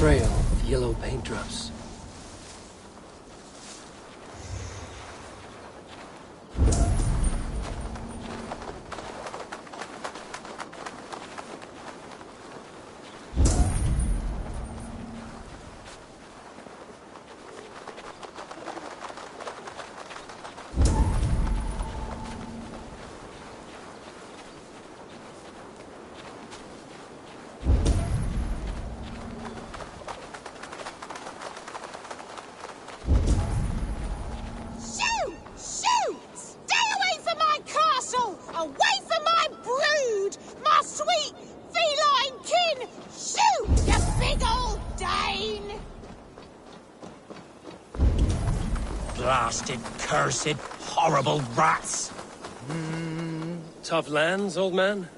Trail of yellow paint drops. Blasted, cursed, horrible rats! Tough lands, old man?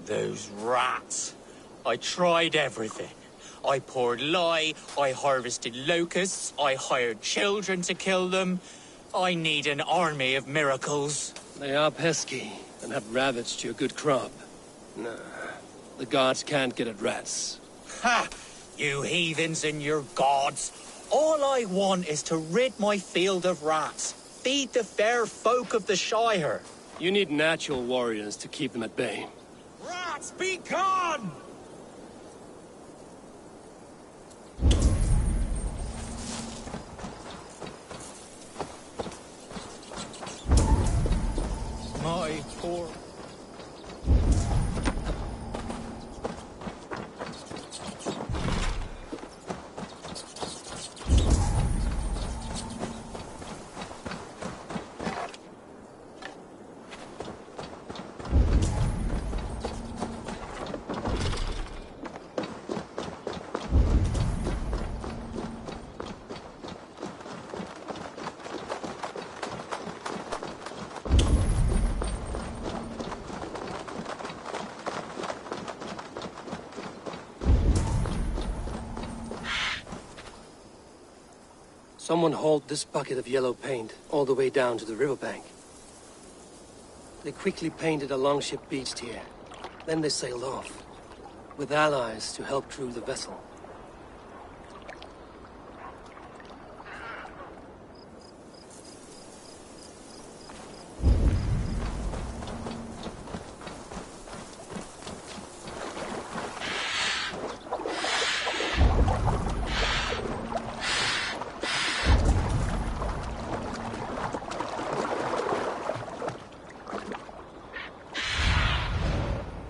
Those rats. I tried everything. I poured lye, I harvested locusts, I hired children to kill them. I need an army of miracles. They are pesky, and have ravaged your good crop. Nah, the gods can't get at rats. Ha! You heathens and your gods! All I want is to rid my field of rats. Feed the fair folk of the Shire. You need natural warriors to keep them at bay. Rats, be gone! My poor... Someone hauled this bucket of yellow paint all the way down to the riverbank. They quickly painted a longship beached here. Then they sailed off, with allies to help crew the vessel.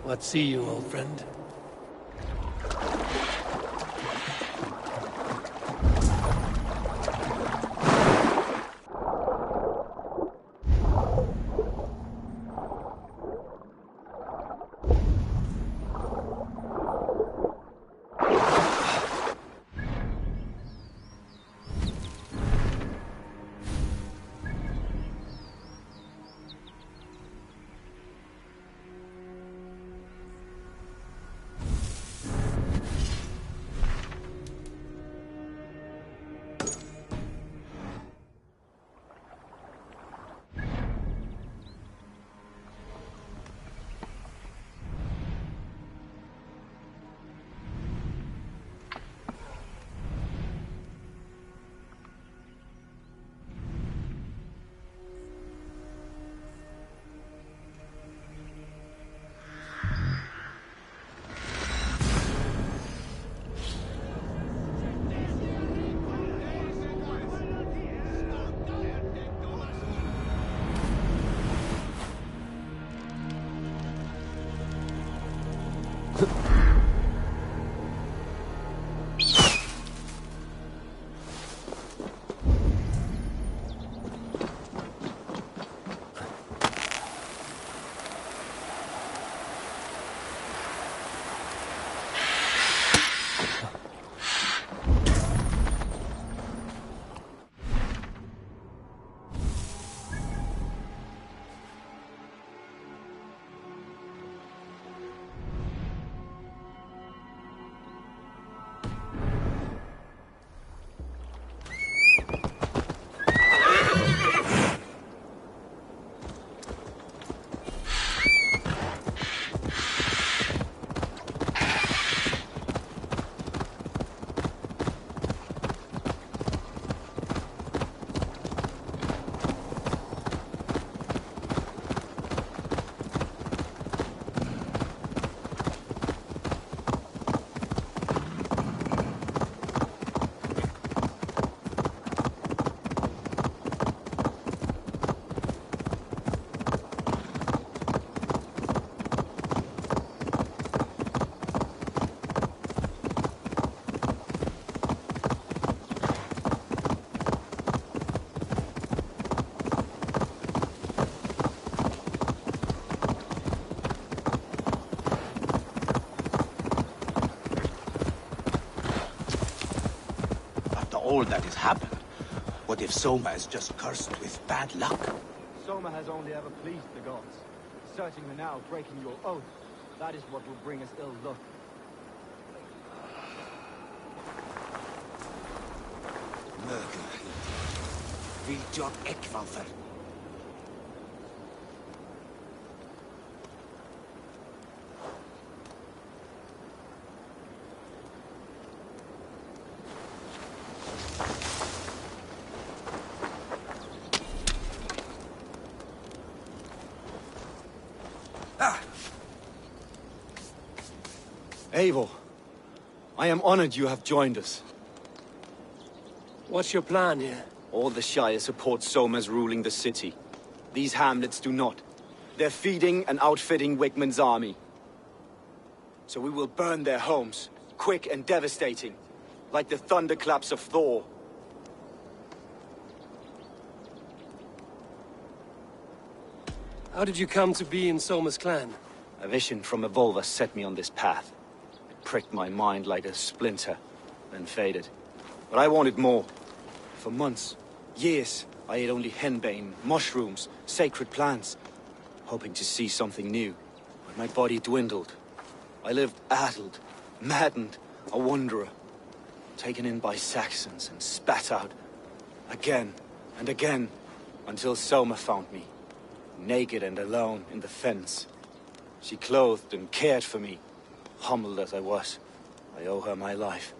What see you, old friend? All that has happened. What if Soma is just cursed with bad luck? Soma has only ever pleased the gods. Deserting me now, breaking your oath, that is what will bring us ill luck. Murder. Viljob Ekvalfer. Eivor, I am honored you have joined us. What's your plan here? All the Shire support Soma's ruling the city. These hamlets do not. They're feeding and outfitting Wigmund's army. So we will burn their homes, quick and devastating, like the thunderclaps of Thor. How did you come to be in Soma's clan? A vision from Evolva set me on this path. It pricked my mind like a splinter, then faded. But I wanted more. For months, years, I ate only henbane, mushrooms, sacred plants, hoping to see something new. But my body dwindled. I lived addled, maddened, a wanderer, taken in by Saxons and spat out, again and again, until Soma found me, naked and alone in the fens. She clothed and cared for me. Humbled as I was, I owe her my life.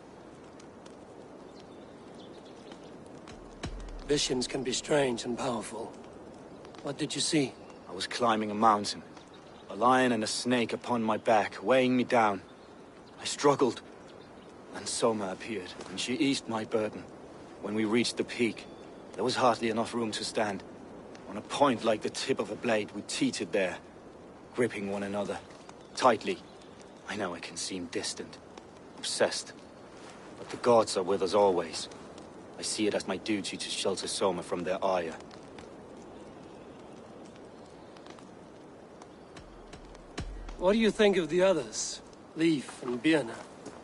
Visions can be strange and powerful. What did you see? I was climbing a mountain. A lion and a snake upon my back, weighing me down. I struggled. Then Soma appeared, and she eased my burden. When we reached the peak, there was hardly enough room to stand. On a point like the tip of a blade, we teetered there, gripping one another, tightly. I know I can seem distant, obsessed, but the gods are with us always. I see it as my duty to shelter Soma from their ire. What do you think of the others? Leif and Birna?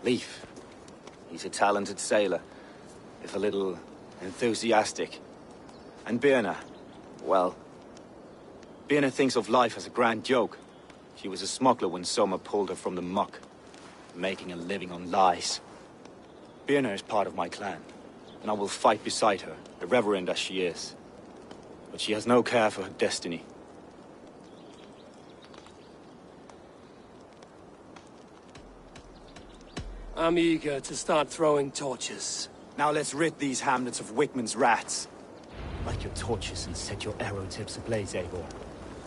Leif. He's a talented sailor, if a little enthusiastic. And Birna, well, Birna thinks of life as a grand joke. She was a smuggler when Soma pulled her from the muck, making a living on lies. Birna is part of my clan, and I will fight beside her, irreverent as she is. But she has no care for her destiny. I'm eager to start throwing torches. Now let's rid these hamlets of Wigmund's rats. Light your torches and set your arrow tips ablaze, Eivor.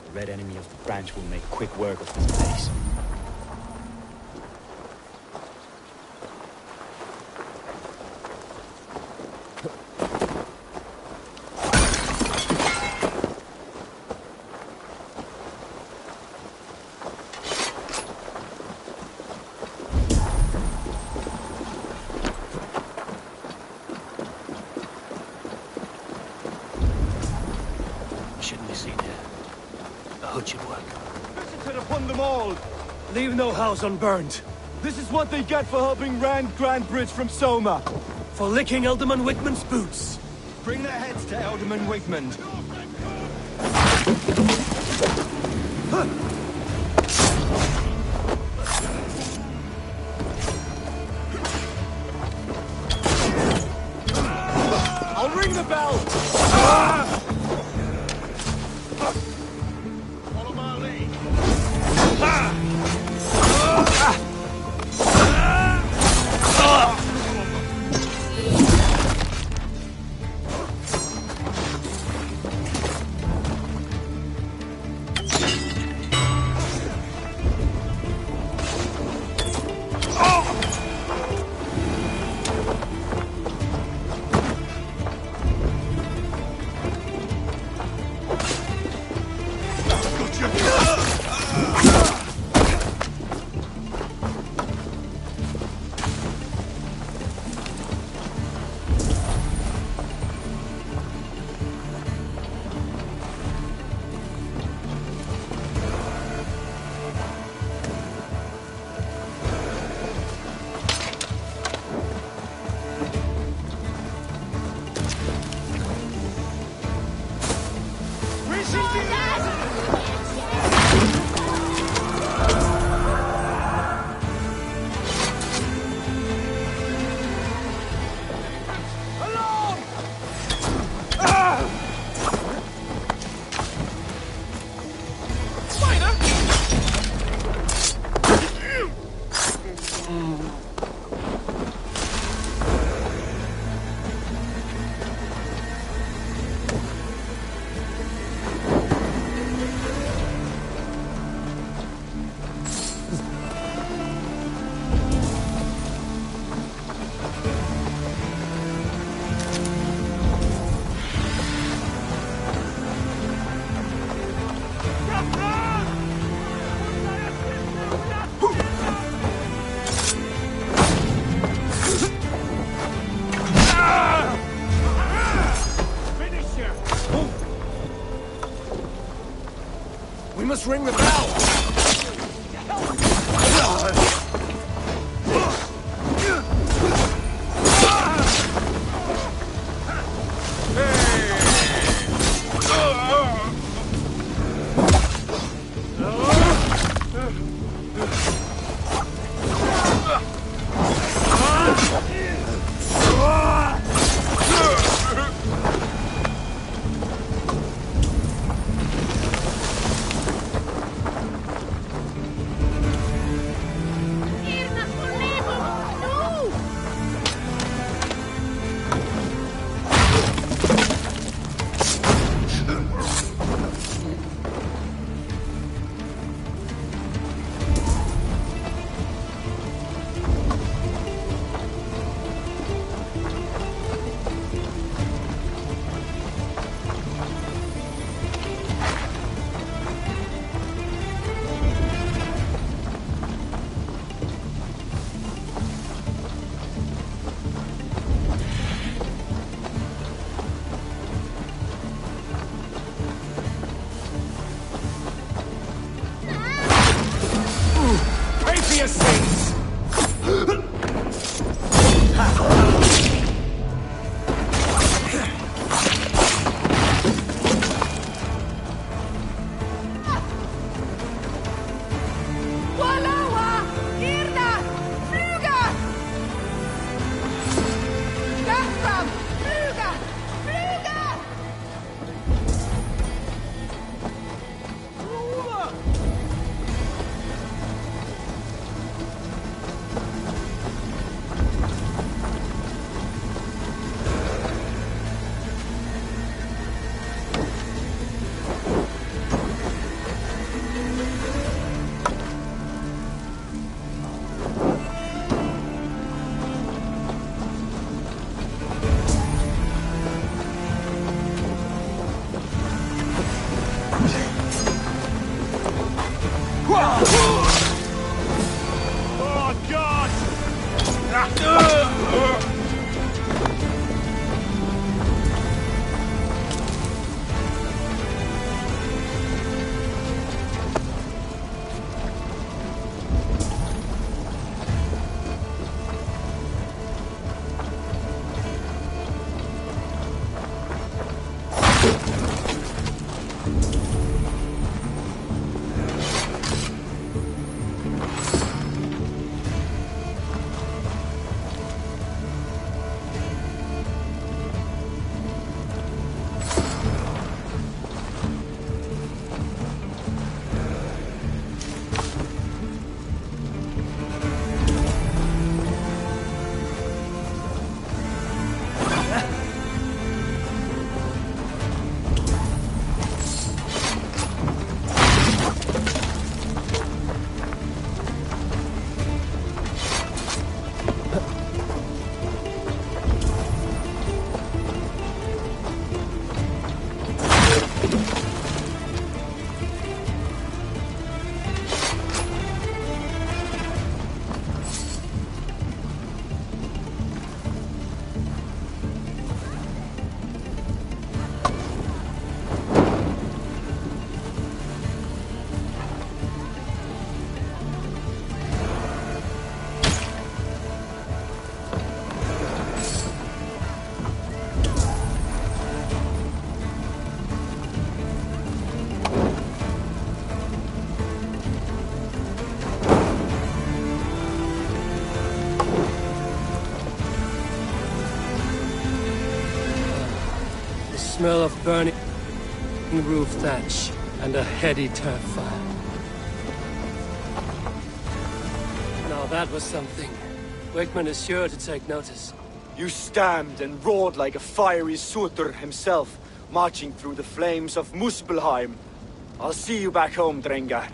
The red enemy of the branch will make quick work of this place. Leave no house unburned. This is what they get for helping Rand Grantbridge from Soma. For licking Ealdorman Wigmund's boots. Bring their heads to Ealdorman Wigmund. I'll I'll ring the bell! Follow my lead. We must ring the bell! The smell of burning roof thatch and a heady turf fire. Now that was something. Wigmund is sure to take notice. You stamped and roared like a fiery Surtur himself, marching through the flames of Muspelheim. I'll see you back home, Drengar.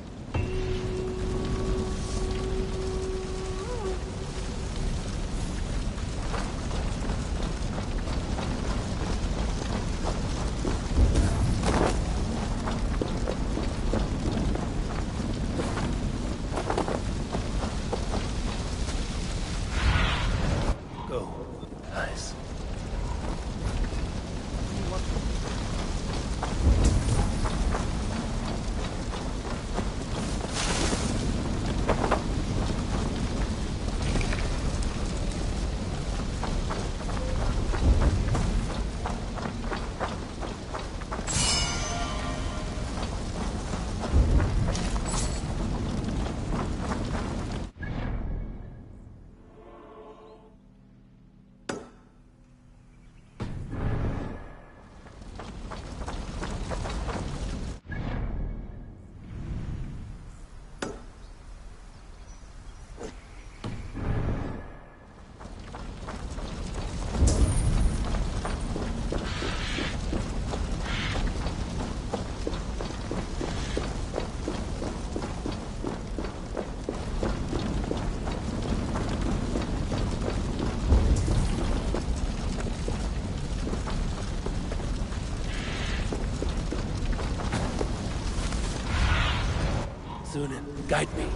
Sunan, guide me.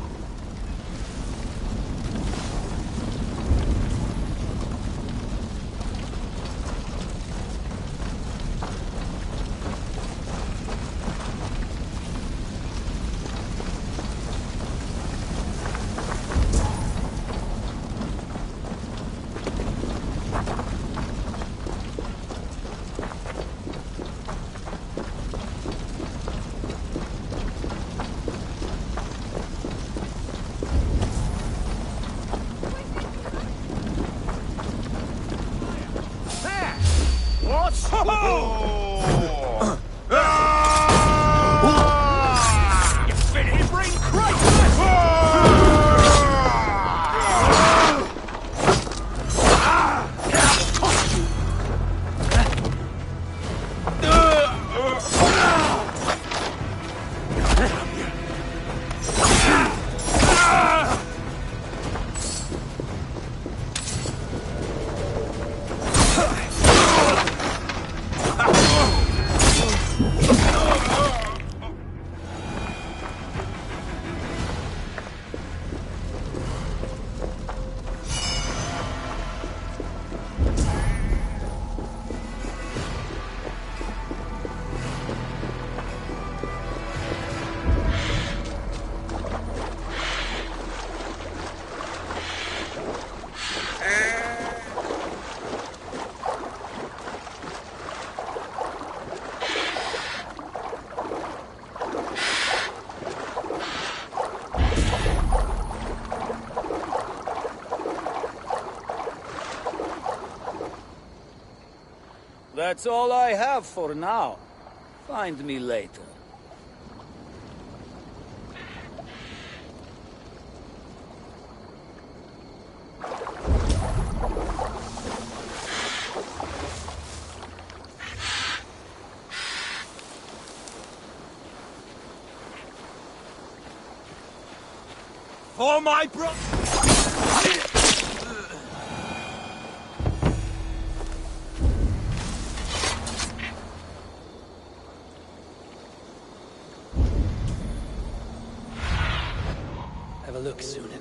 That's all I have for now. Find me later. For my bro... Have a look, Sunan.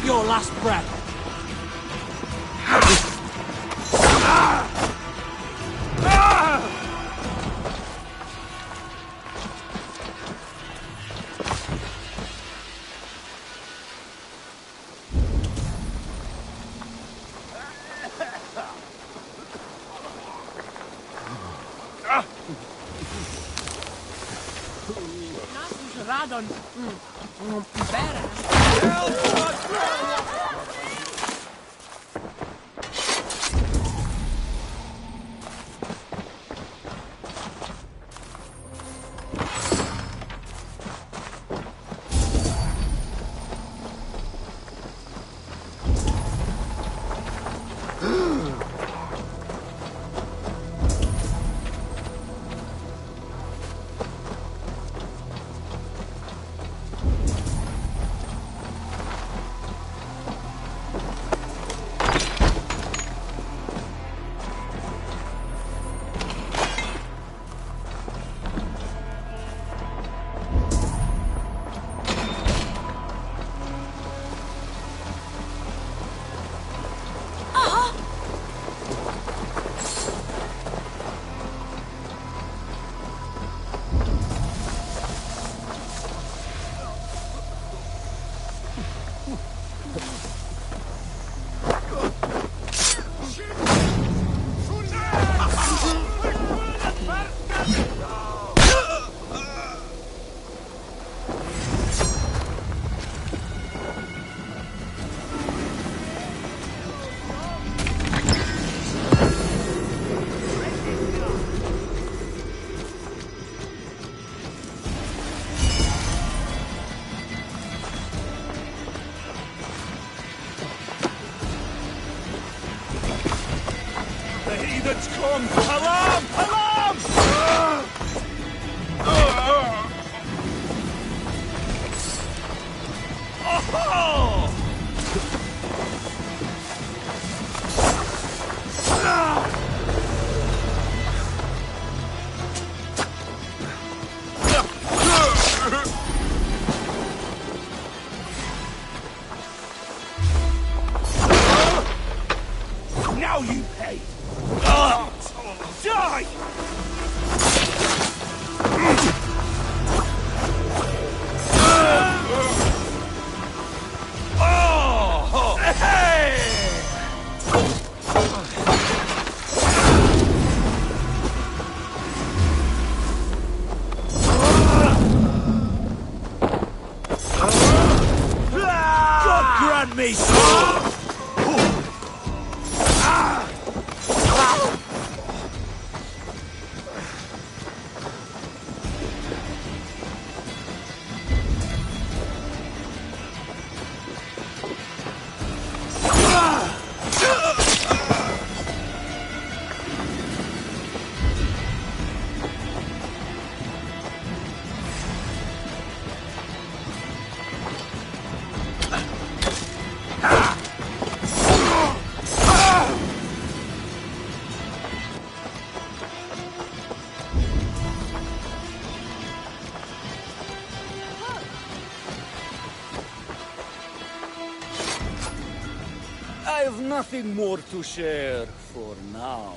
Your last breath. Radon. Heathens come! Alarm! Alarm! Oh! Now you pay! Die! Oh! Hey! God grant me soul! I have nothing more to share for now.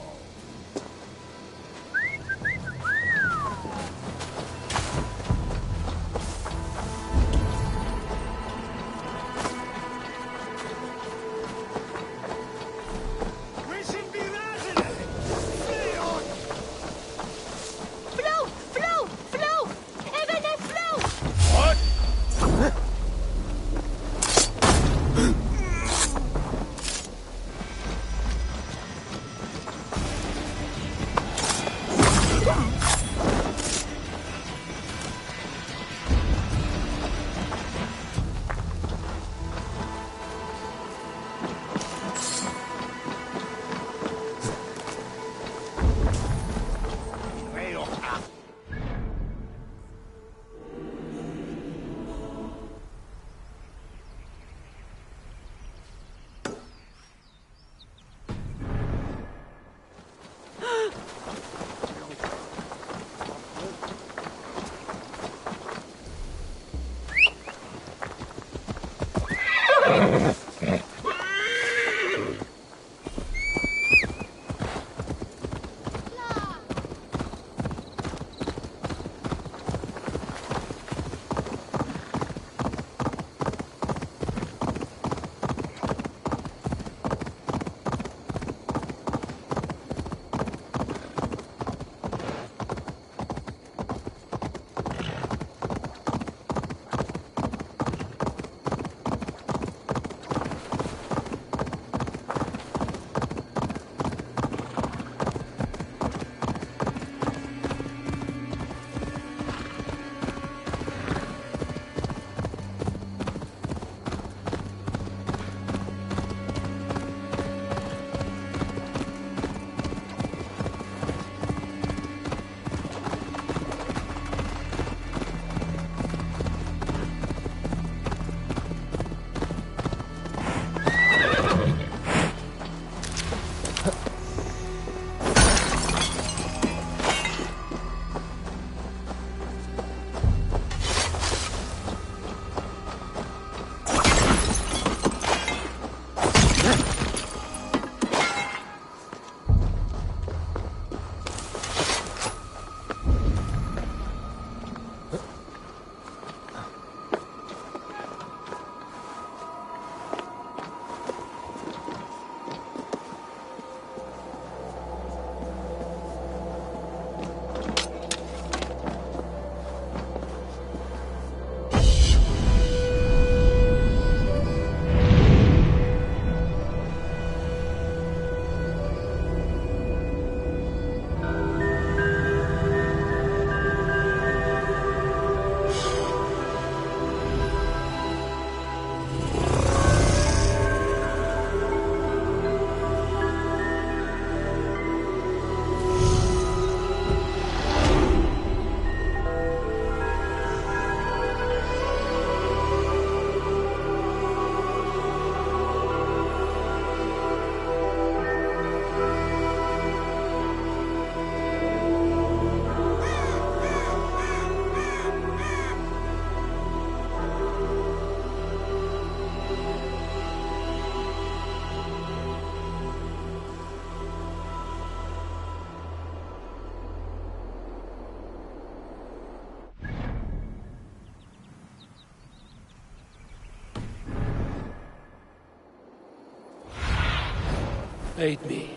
Aid me.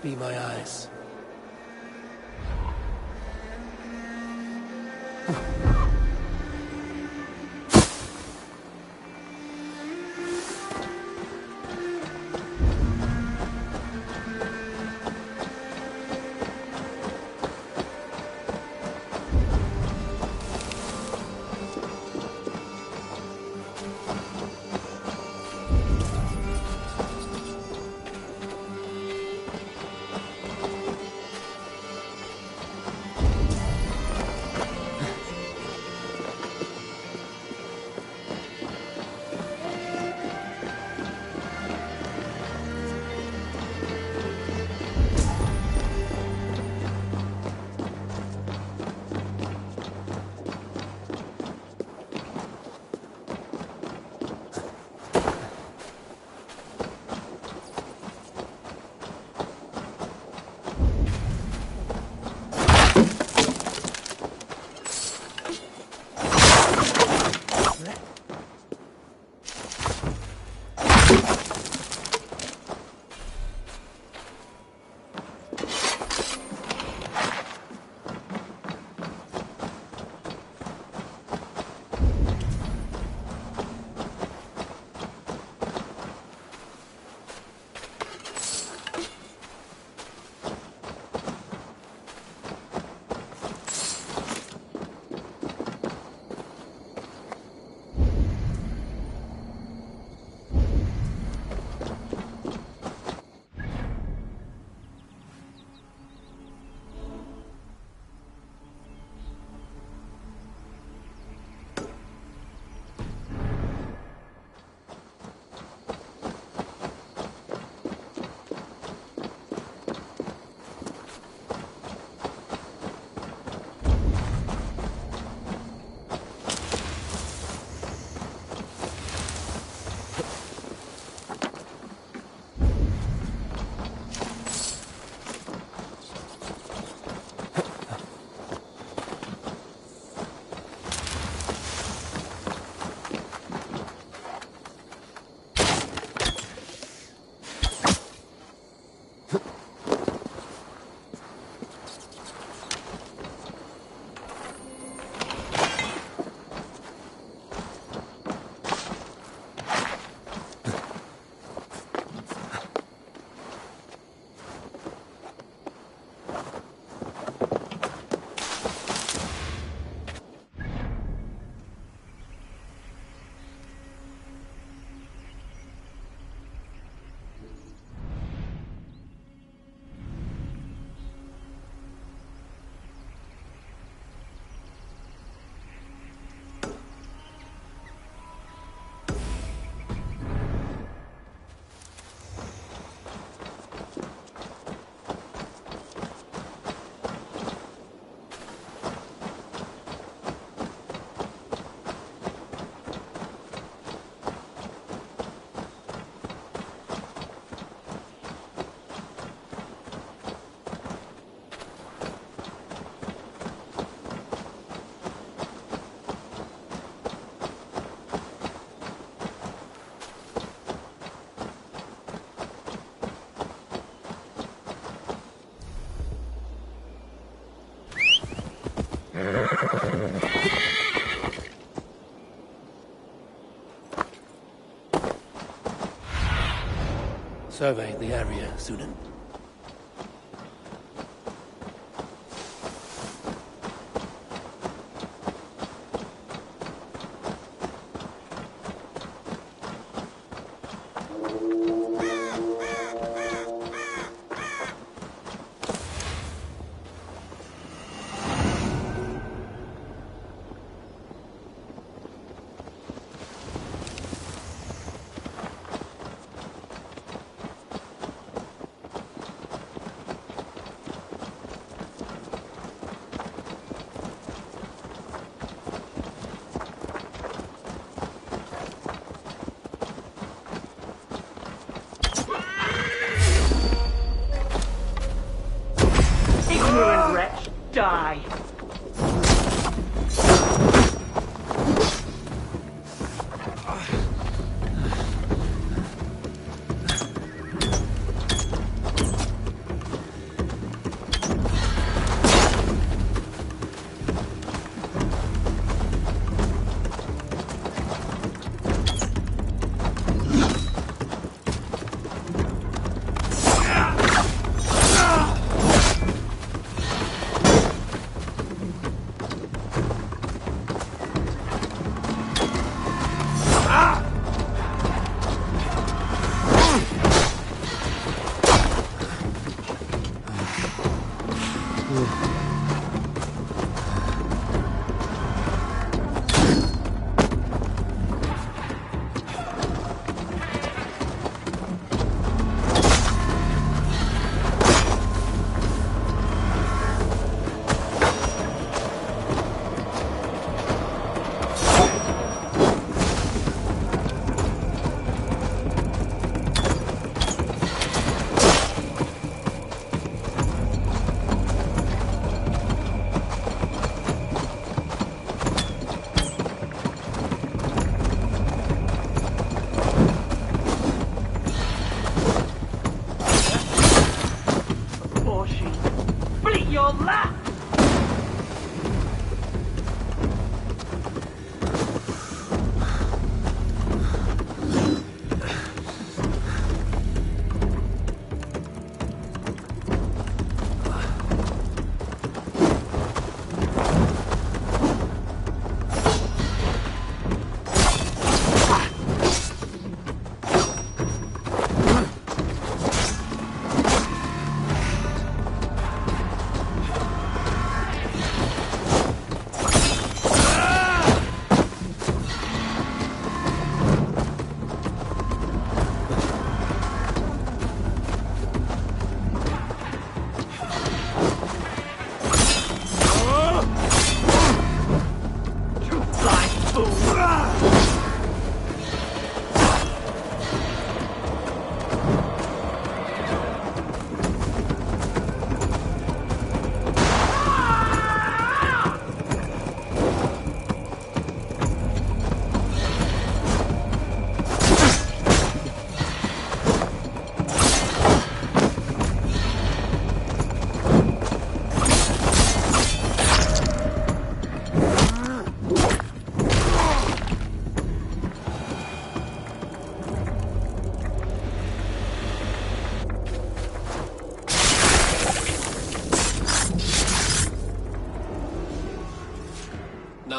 Be my eyes. Survey the area, Sunan.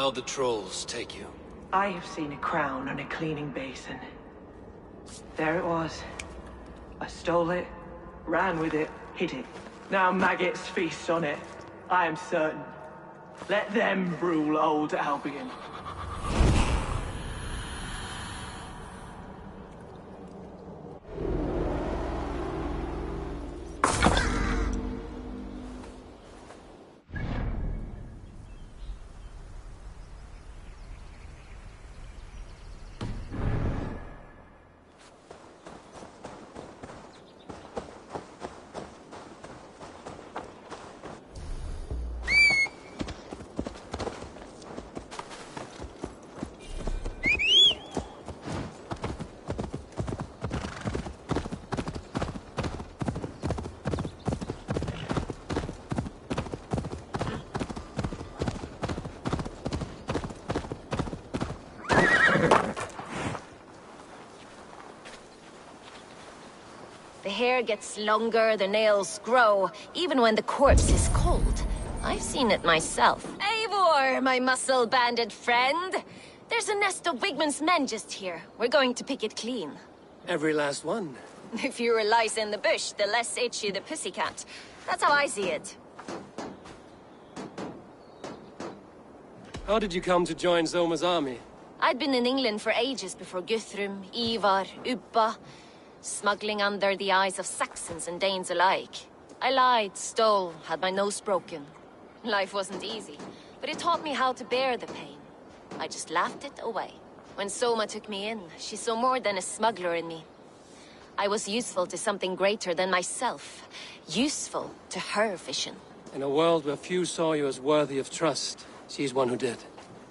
How'd the trolls take you? I have seen a crown on a cleaning basin. There it was. I stole it, ran with it, hid it. Now maggots feast on it. I am certain. Let them rule old Albion. The hair gets longer, the nails grow, even when the corpse is cold. I've seen it myself. Eivor, my muscle-banded friend! There's a nest of Wigmund's men just here. We're going to pick it clean. Every last one. The fewer lice in the bush, the less itchy the pussycat. That's how I see it. How did you come to join Zoma's army? I'd been in England for ages before Guthrum, Ivar, Ubba. Smuggling under the eyes of Saxons and Danes alike. I lied, stole, had my nose broken. Life wasn't easy, but it taught me how to bear the pain. I just laughed it away. When Soma took me in, she saw more than a smuggler in me. I was useful to something greater than myself. Useful to her vision. In a world where few saw you as worthy of trust, she's one who did.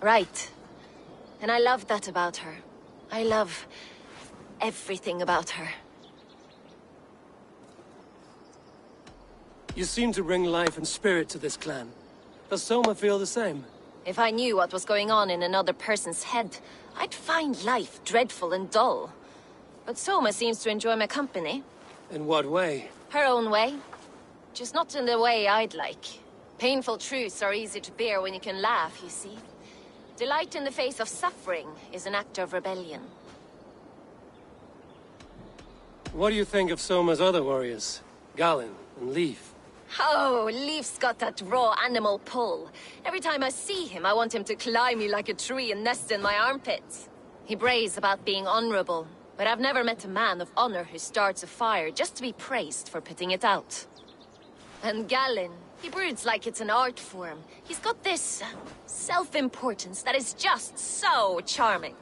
Right. And I love that about her. I love everything about her. You seem to bring life and spirit to this clan. Does Soma feel the same? If I knew what was going on in another person's head, I'd find life dreadful and dull. But Soma seems to enjoy my company. In what way? Her own way. Just not in the way I'd like. Painful truths are easy to bear when you can laugh, you see. Delight in the face of suffering is an act of rebellion. What do you think of Soma's other warriors? Galen and Leif? Oh, Leif's got that raw animal pull. Every time I see him, I want him to climb me like a tree and nest in my armpits. He brays about being honorable, but I've never met a man of honor who starts a fire just to be praised for putting it out. And Galen, he broods like it's an art form. He's got this self-importance that is just so charming.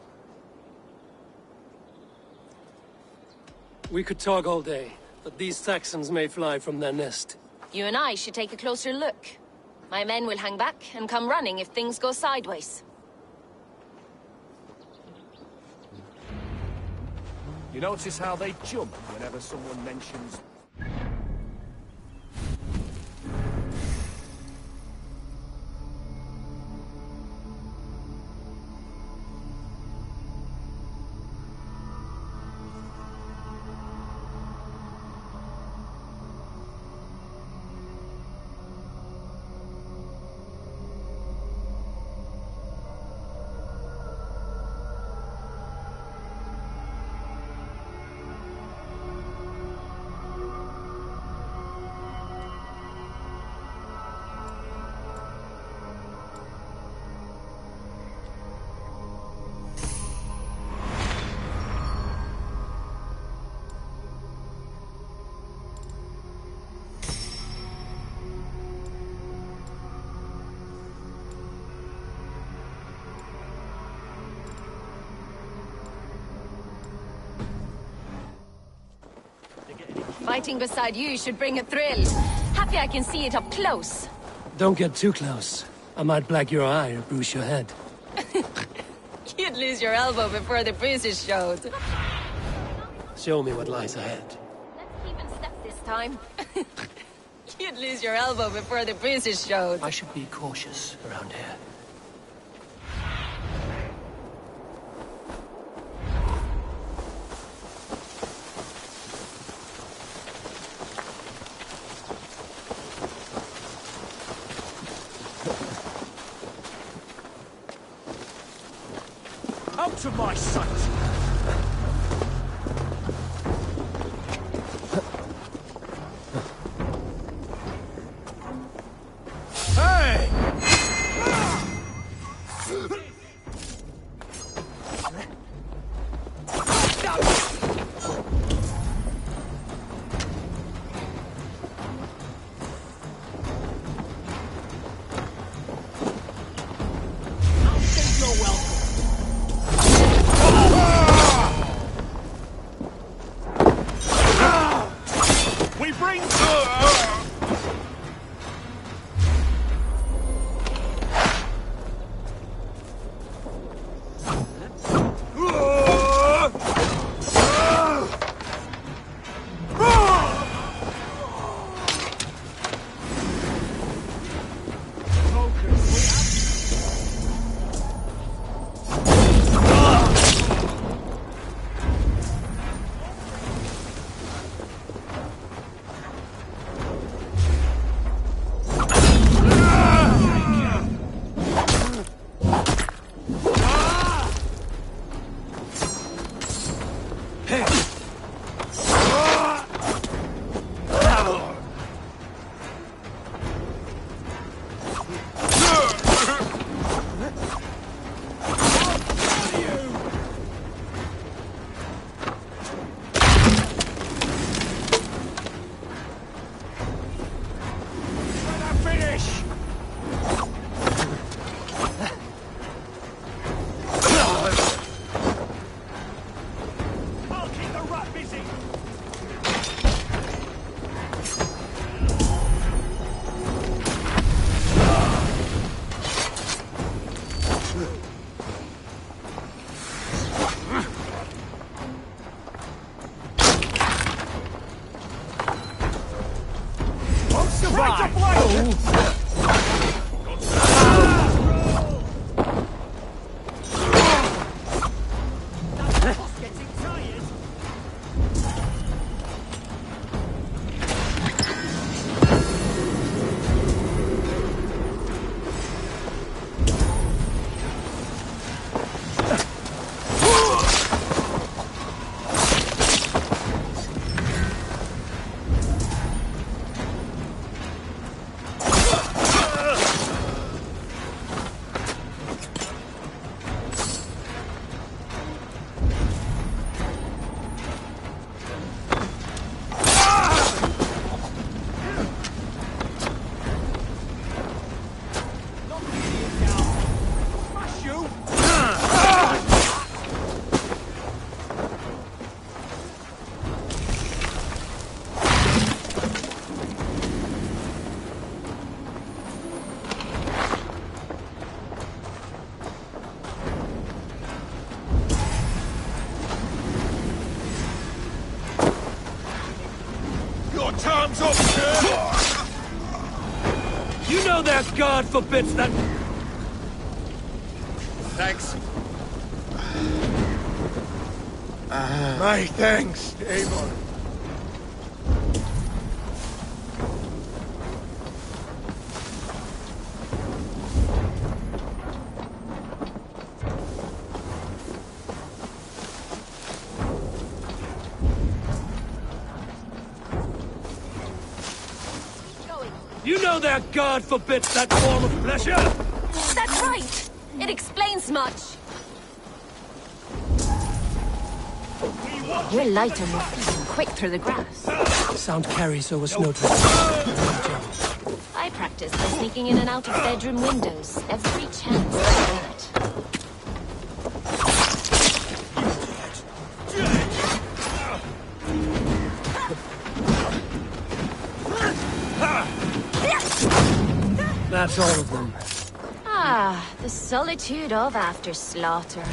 We could talk all day, but these Saxons may fly from their nest. You and I should take a closer look. My men will hang back and come running if things go sideways. You notice how they jump whenever someone mentions... Fighting beside you should bring a thrill. Happy I can see it up close. Don't get too close. I might black your eye or bruise your head. You'd lose your elbow before the bruises showed. Show me what lies ahead. Let's keep in step this time. You'd lose your elbow before the bruises showed. I should be cautious around here. out of my sight! Hey! We bring... Time's up, sir! You know that God forbids that... Thanks. My thanks, Eivor. You know that God forbids that form of pleasure? That's right! It explains much. We're light on your feet and quick through the grass. Sound carries over snowdrift. I practice by sneaking in and out of bedroom windows every chance I get. That's all of them. Ah, the solitude of after slaughter.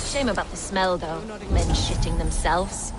Shame about the smell, though. Men shitting themselves.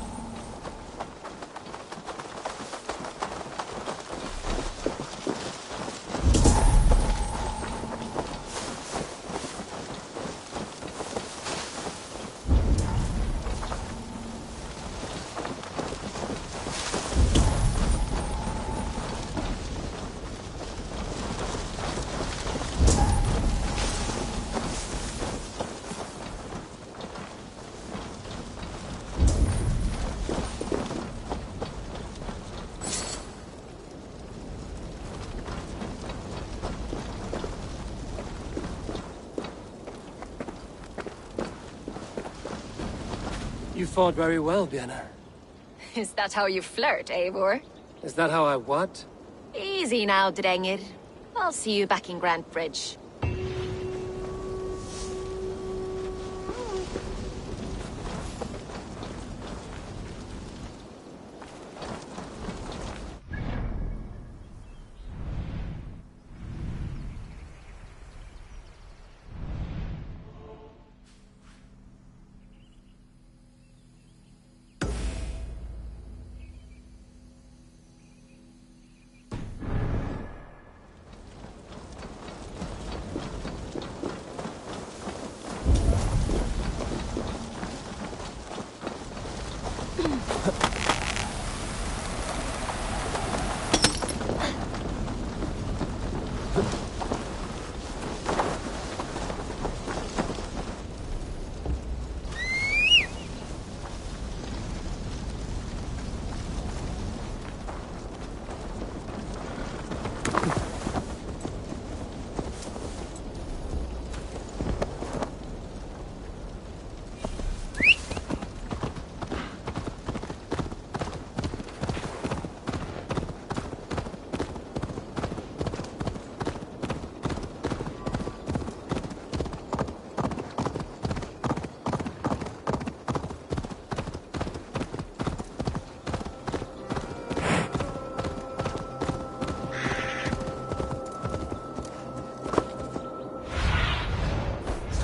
You fought very well, Vienna. Is that how you flirt, Eivor? Is that how I what? Easy now, Drengir. I'll see you back in Grand Bridge.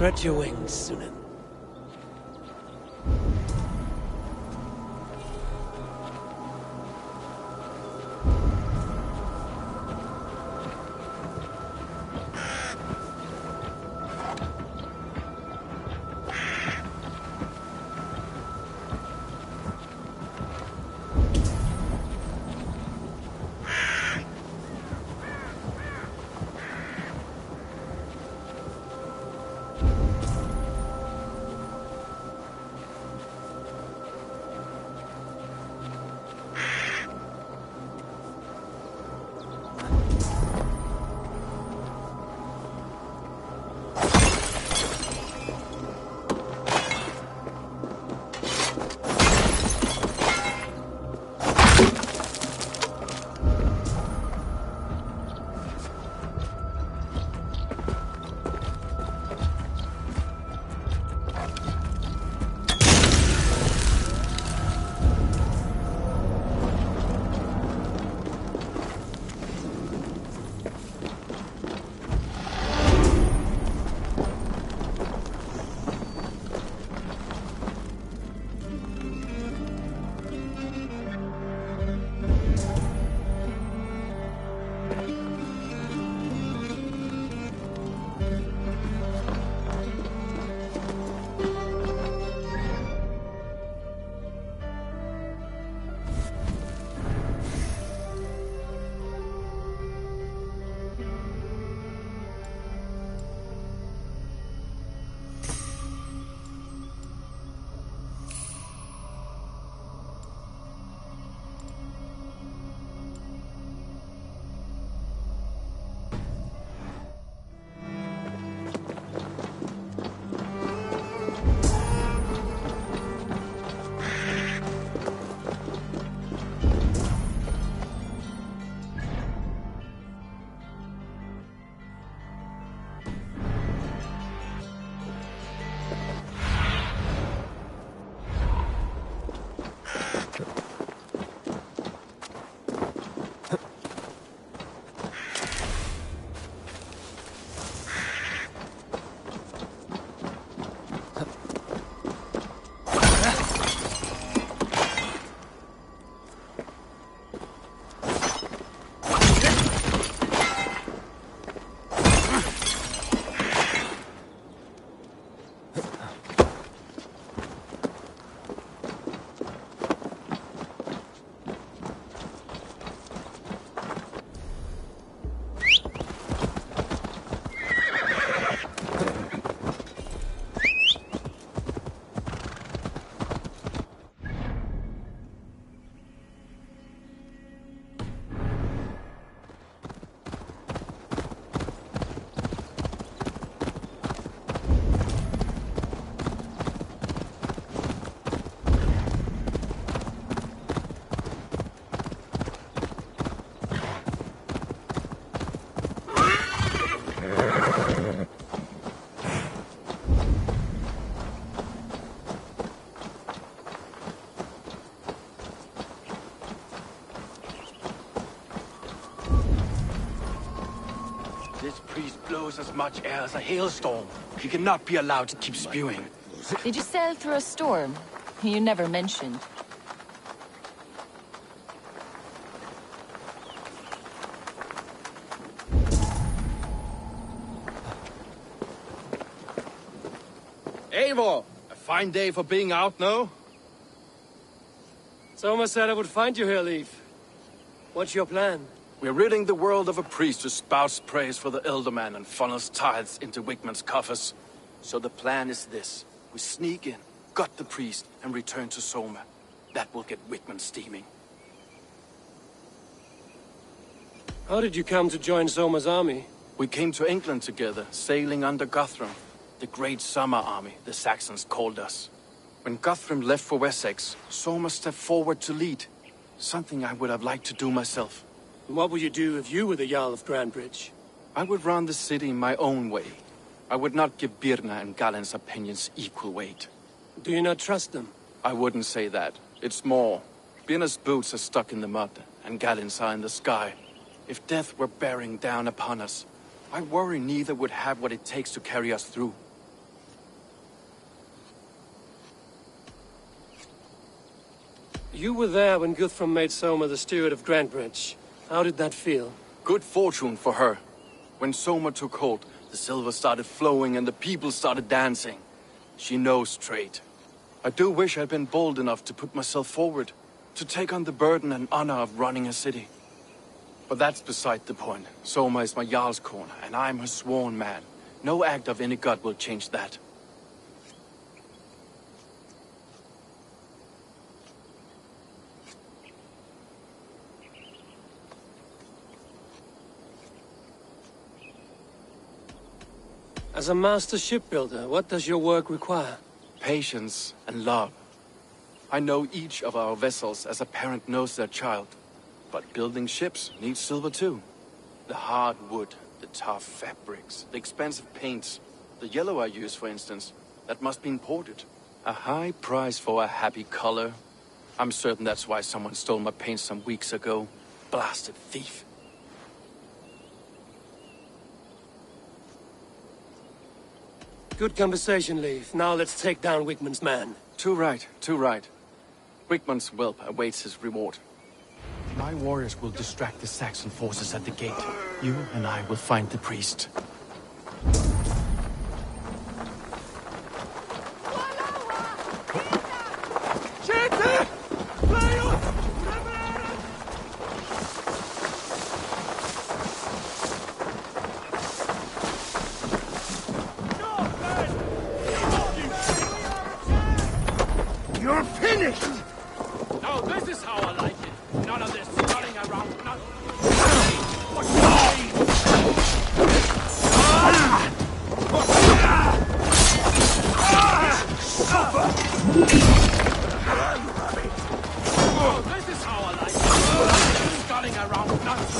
Stretch your wings, Sunan. blows as much air as a hailstorm. He cannot be allowed to keep spewing. Did you sail through a storm? You never mentioned. Eivor! A fine day for being out, no? Soma said I would find you here, Leif. What's your plan? We're ridding the world of a priest who spouts praise for the Elderman and funnels tithes into Wigmund's coffers. So the plan is this. We sneak in, gut the priest, and return to Soma. That will get Wigmund steaming. How did you come to join Soma's army? We came to England together, sailing under Guthrum. The Great Summer Army, the Saxons called us. When Guthrum left for Wessex, Soma stepped forward to lead. Something I would have liked to do myself. What would you do if you were the Jarl of Grandbridge? I would run the city my own way. I would not give Birna and Galen's opinions equal weight. Do you not trust them? I wouldn't say that. It's more. Birna's boots are stuck in the mud, and Galen's are in the sky. If death were bearing down upon us, I worry neither would have what it takes to carry us through. You were there when Guthrum made Soma the steward of Grandbridge. How did that feel? Good fortune for her. When Soma took hold, the silver started flowing and the people started dancing. She knows trade. I do wish I'd been bold enough to put myself forward, to take on the burden and honor of running a city. But that's beside the point. Soma is my Jarl's corner, and I'm her sworn man. No act of any god will change that. As a master shipbuilder, what does your work require? Patience and love. I know each of our vessels as a parent knows their child. But building ships needs silver too. The hard wood, the tough fabrics, the expensive paints. The yellow I use, for instance, that must be imported. A high price for a happy color. I'm certain that's why someone stole my paint some weeks ago. Blasted thief. Good conversation, Leif. Now let's take down Wigmund's man. Too right, too right. Wigmund's whelp awaits his reward. My warriors will distract the Saxon forces at the gate. You and I will find the priest. You're finished! Now this is how I like it. None of this running around. This is how I like it. Sculling around nuts.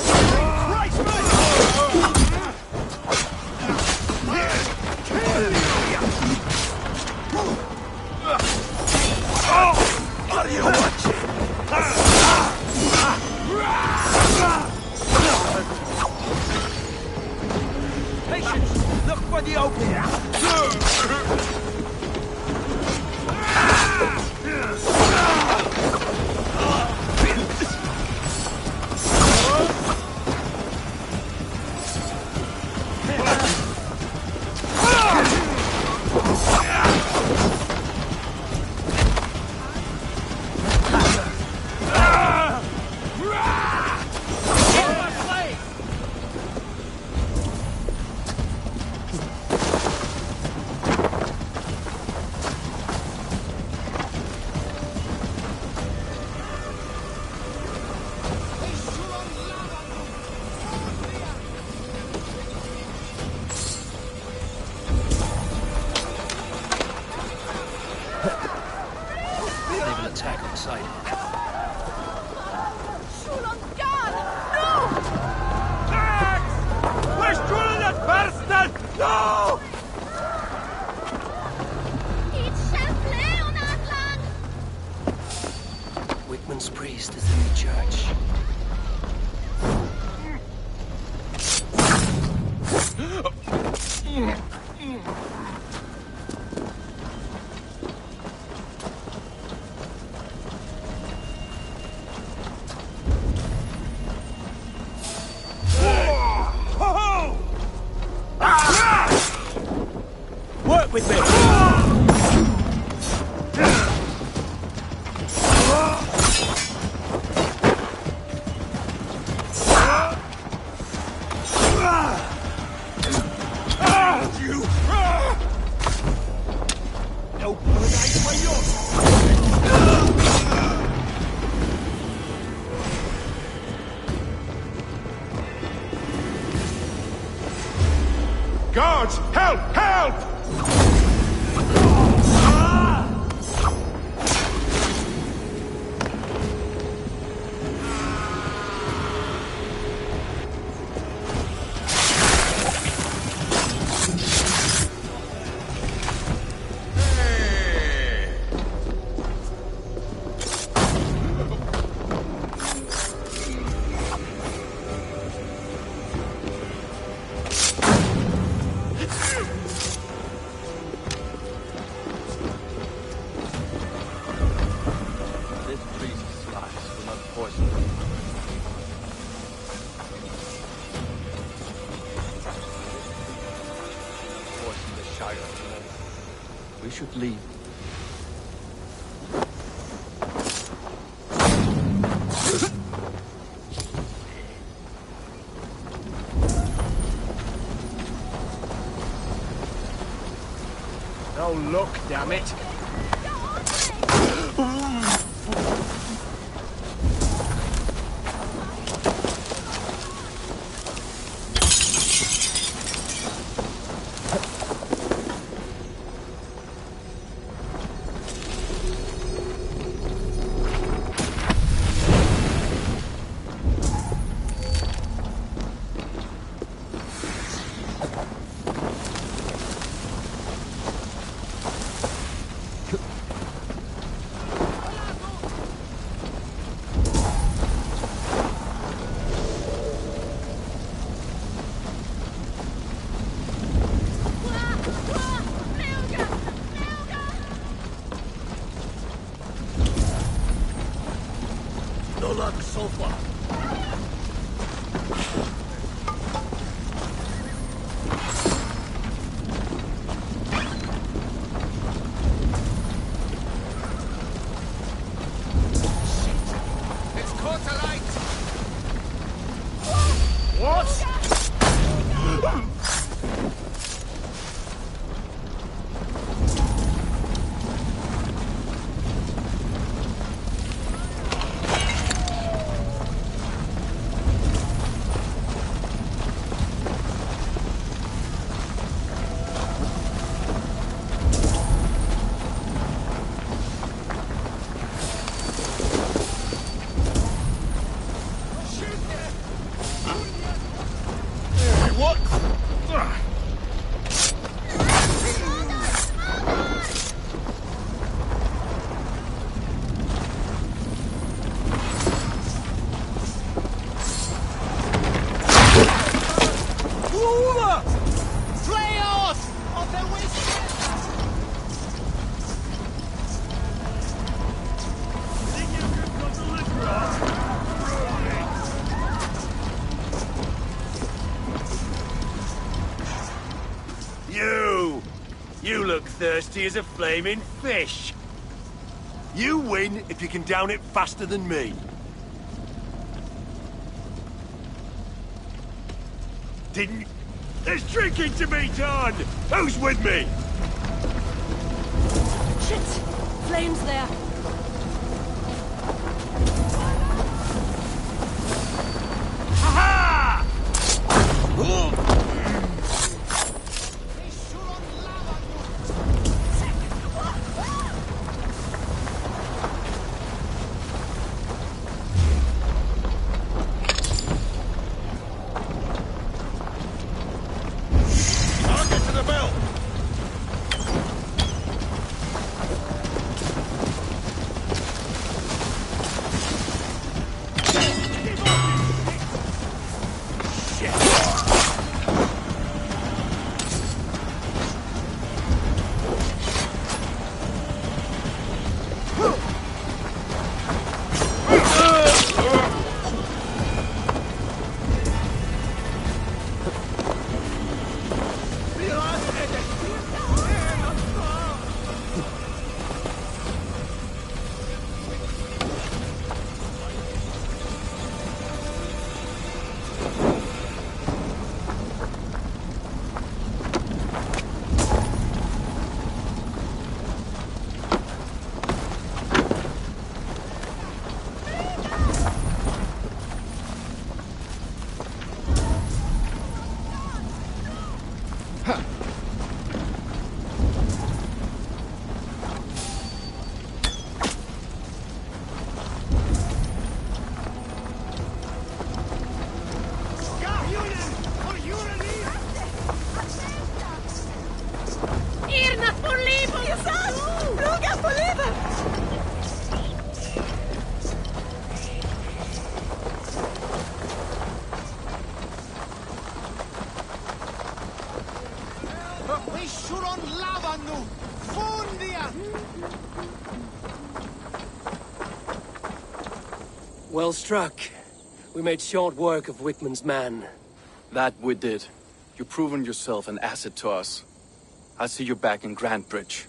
What are you watching? Patience! Look for the opening! Attack on sight. We're shooting that bastard! No! Wigmund's priest is in the church. flee. No luck, damn it. No luck so far. It's caught alight! What? What? Ruler! Flayos of the West! Think you could cut the liquor off? You look thirsty as a flaming fish. You win if you can down it faster than me. Didn't... There's drinking to be done! Who's with me? Shit! Flames there. Ha-ha! I'll get to the bell! Irna por livet! Jesus! Ruga på livet! Vi shuron lava nu! Fundia! Well struck. We made short work of Wickman's man. That we did. You've proven yourself an asset to us. I'll see you back in Grantbridge.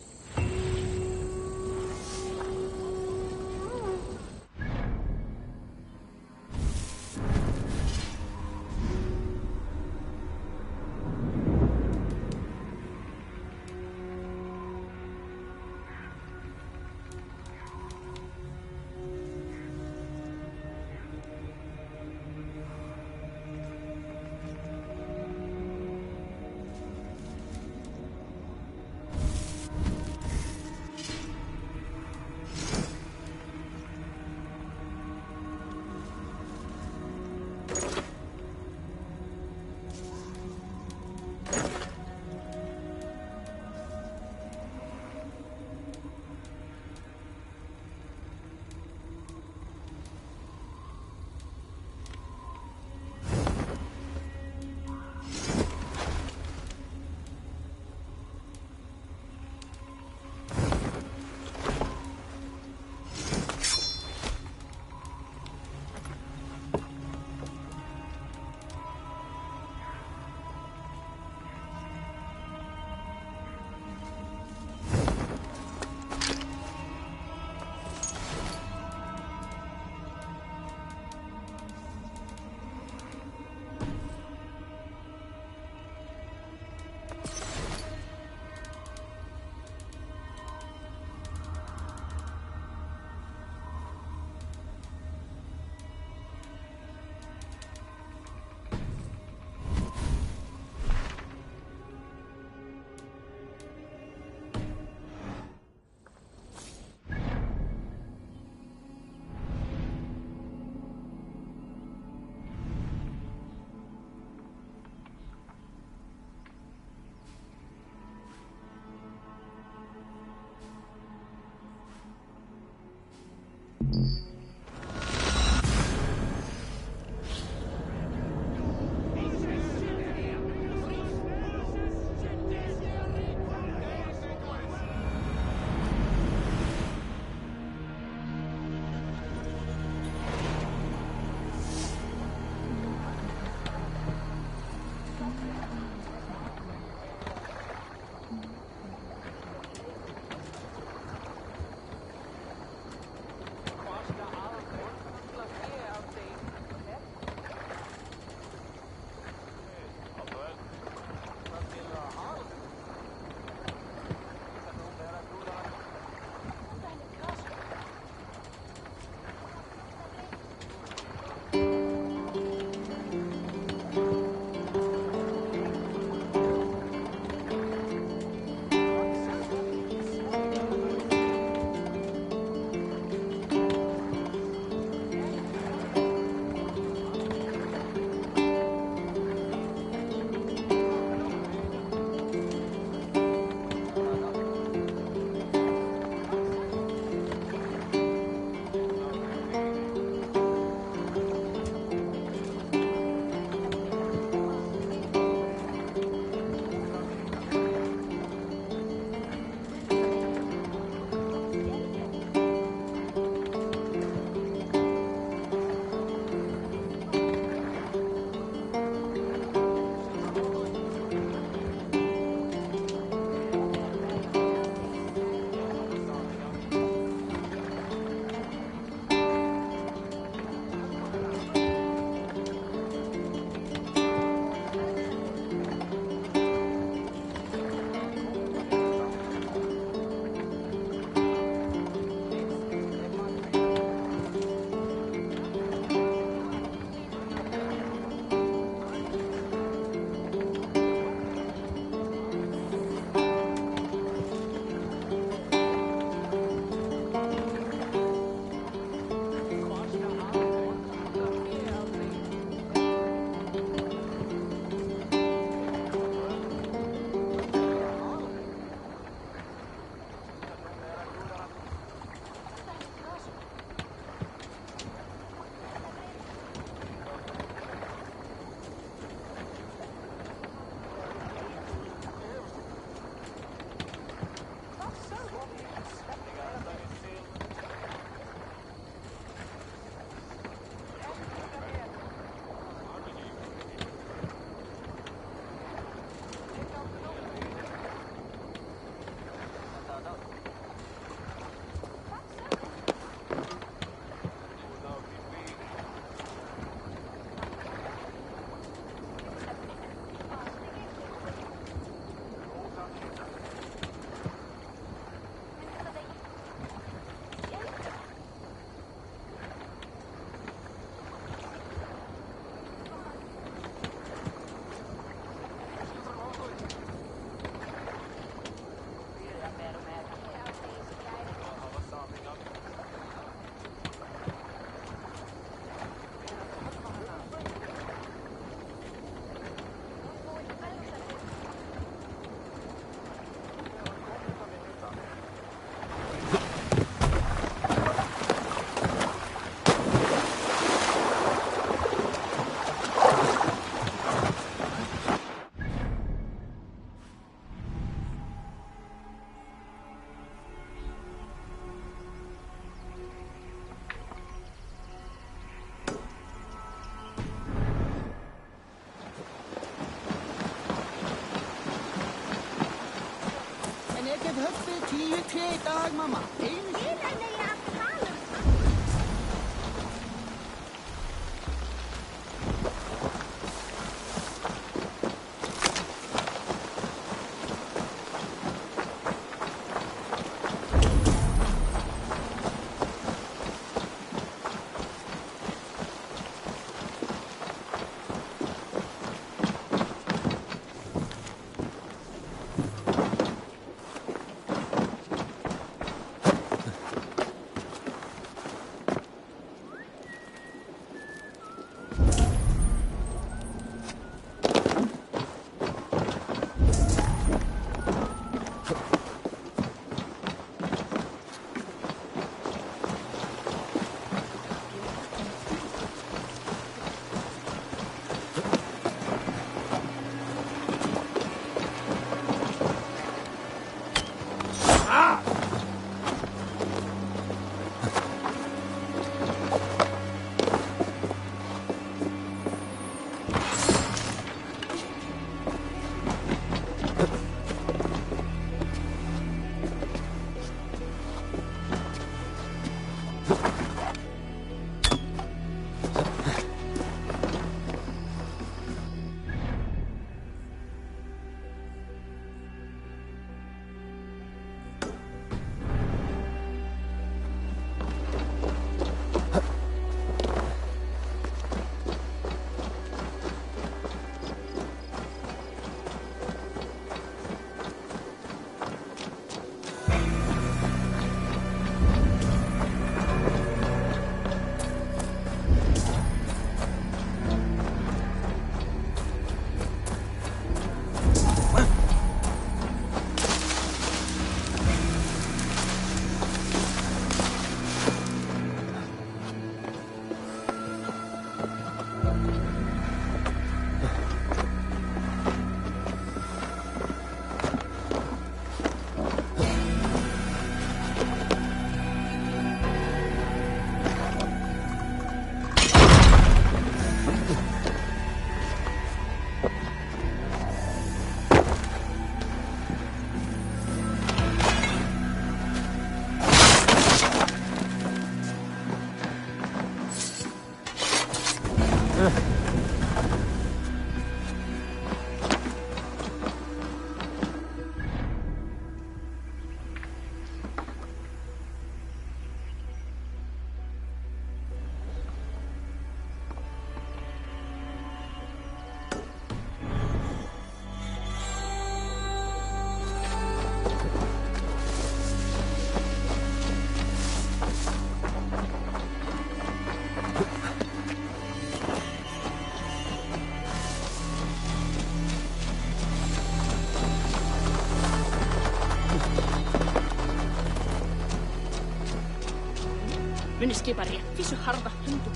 Muni skipa réttvísu harða hundum.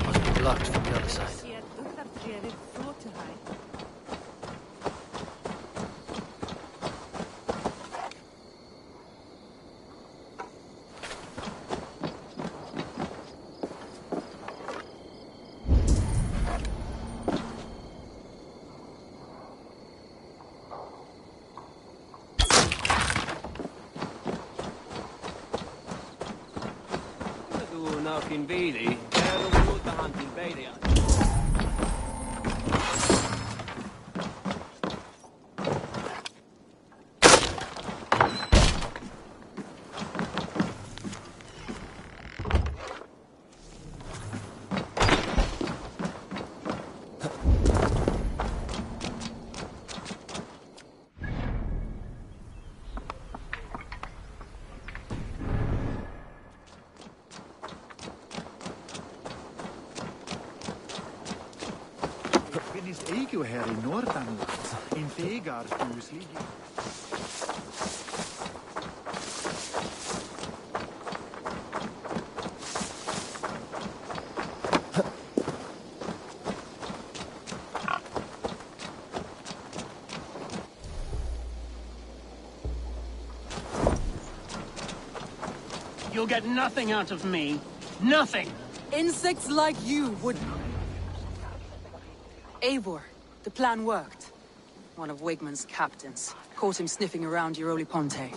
Must be blocked from the other side. Fin vidi, ero venuta avanti il bene. Nordanland, in Vegar huslig. You'll get nothing out of me. Nothing! Insects like you would... Eivor, the plan worked. One of Wigmund's captains caught him sniffing around Euroli Ponte.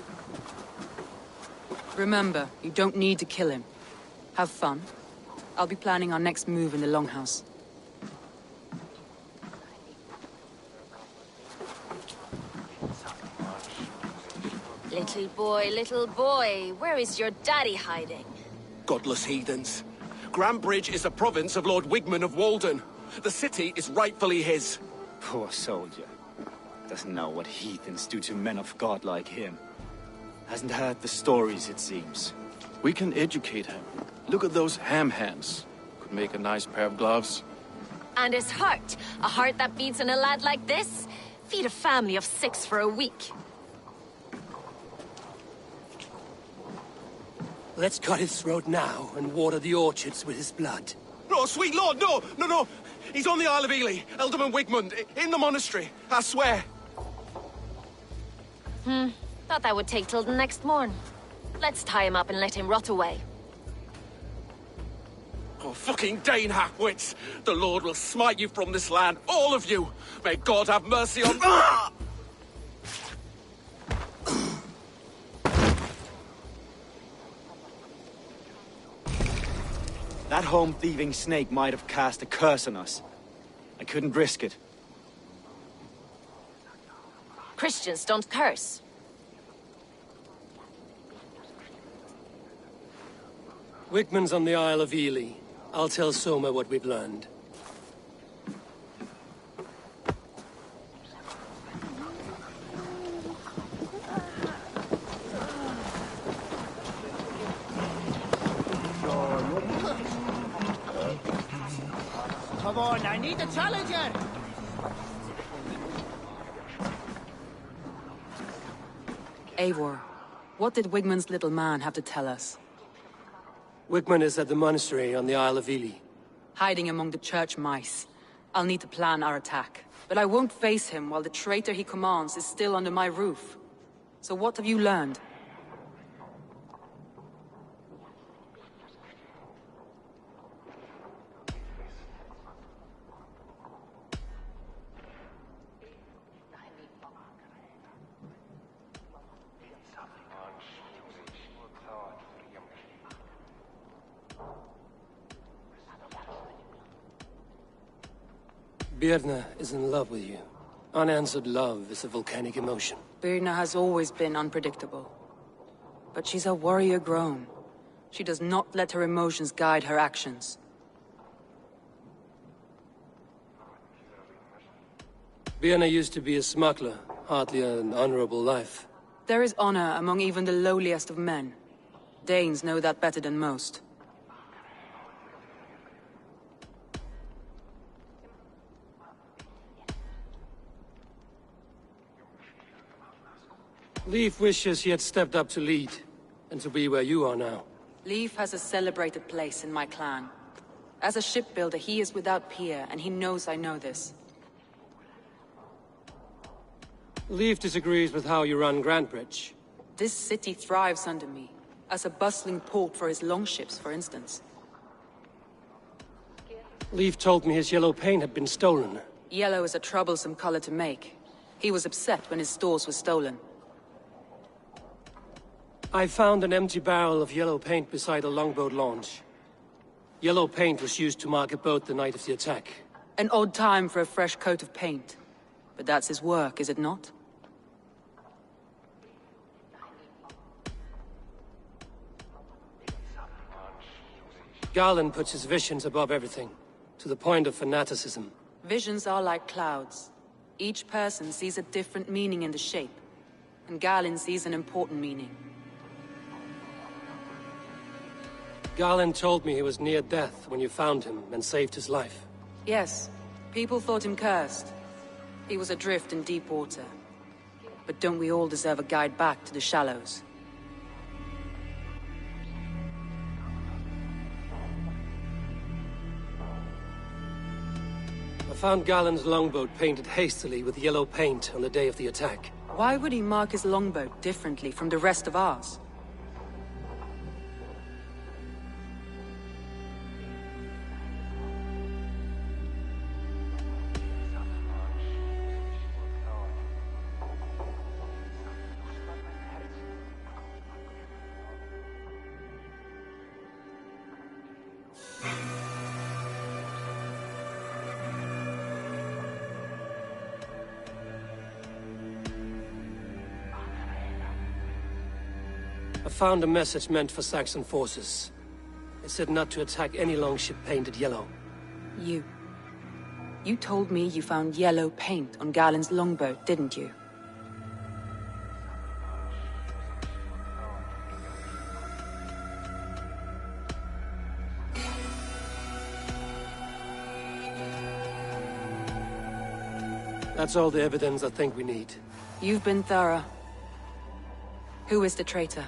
Remember, you don't need to kill him. Have fun. I'll be planning our next move in the Longhouse. Little boy, where is your daddy hiding? Godless heathens. Grantebridge is a province of Lord Wigmund of Walden. The city is rightfully his. Poor soldier. Doesn't know what heathens do to men of God like him. Hasn't heard the stories, it seems. We can educate him. Look at those ham hands. Could make a nice pair of gloves. And his heart. A heart that beats in a lad like this? Feed a family of 6 for a week. Let's cut his throat now and water the orchards with his blood. No, sweet lord, no! No! He's on the Isle of Ely, Ealdorman Wigmund, in the monastery, I swear. Thought that would take till the next morn. Let's tie him up and let him rot away. Oh, fucking Dane halfwits! The Lord will smite you from this land, all of you! May God have mercy on... That home-thieving snake might have cast a curse on us. I couldn't risk it. Christians don't curse. Wigmund's on the Isle of Ely. I'll tell Soma what we've learned. Come on, I need a challenger! Eivor, what did Wigmund's little man have to tell us? Wigmund is at the monastery on the Isle of Ely. Hiding among the church mice. I'll need to plan our attack. But I won't face him while the traitor he commands is still under my roof. So what have you learned? Birna is in love with you. Unanswered love is a volcanic emotion. Birna has always been unpredictable. But she's a warrior grown. She does not let her emotions guide her actions. Birna used to be a smuggler, hardly an honorable life. There is honor among even the lowliest of men. Danes know that better than most. Leif wishes he had stepped up to lead, and to be where you are now. Leif has a celebrated place in my clan. As a shipbuilder, he is without peer, and he knows I know this. Leif disagrees with how you run Grantebridge. This city thrives under me, as a bustling port for his longships, for instance. Leif told me his yellow paint had been stolen. Yellow is a troublesome color to make. He was upset when his stores were stolen. I found an empty barrel of yellow paint beside a longboat launch. Yellow paint was used to mark a boat the night of the attack. An odd time for a fresh coat of paint. But that's his work, is it not? Garland puts his visions above everything, to the point of fanaticism. Visions are like clouds. Each person sees a different meaning in the shape, and Garland sees an important meaning. Garland told me he was near death when you found him and saved his life. Yes, people thought him cursed. He was adrift in deep water. But don't we all deserve a guide back to the shallows? I found Galen's longboat painted hastily with yellow paint on the day of the attack. Why would he mark his longboat differently from the rest of ours? I found a message meant for Saxon forces. It said not to attack any longship painted yellow. You told me you found yellow paint on Galen's longboat, didn't you? That's all the evidence I think we need. You've been thorough. Who is the traitor?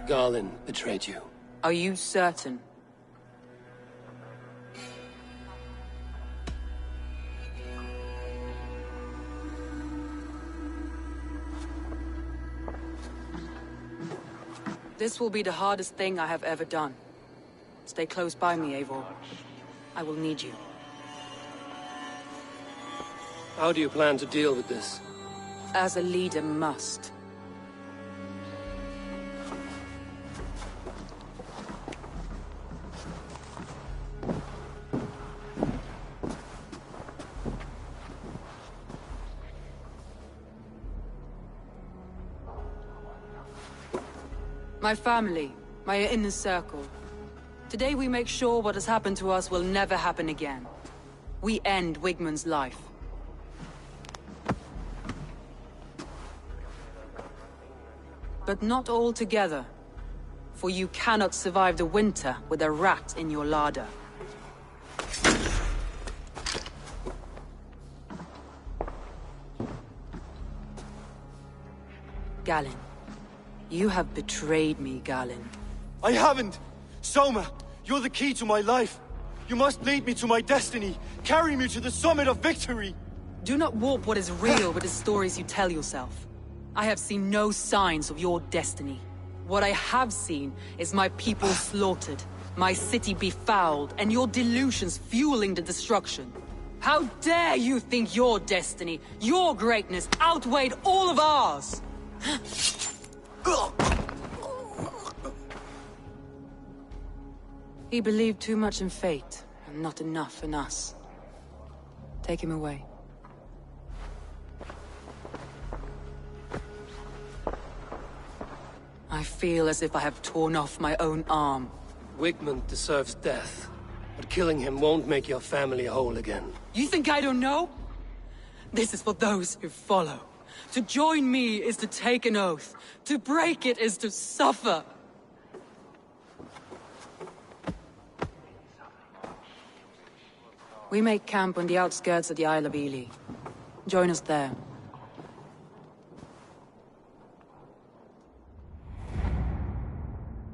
Galen betrayed you. Are you certain? This will be the hardest thing I have ever done. Stay close by me, Eivor. I will need you. How do you plan to deal with this? As a leader must. My family, my inner circle. Today we make sure what has happened to us will never happen again. We end Wigmund's life. But not all together. For you cannot survive the winter with a rat in your larder. Galen. You have betrayed me, Galen. I haven't! Soma, you're the key to my life. You must lead me to my destiny. Carry me to the summit of victory. Do not warp what is real with the stories you tell yourself. I have seen no signs of your destiny. What I have seen is my people slaughtered, my city befouled, and your delusions fueling the destruction. How dare you think your destiny, your greatness, outweighed all of ours? He believed too much in fate, and not enough in us. Take him away. I feel as if I have torn off my own arm. Wigmund deserves death, but killing him won't make your family whole again. You think I don't know? This is for those who follow. To join me is to take an oath. To break it is to suffer. We make camp on the outskirts of the Isle of Ely. Join us there.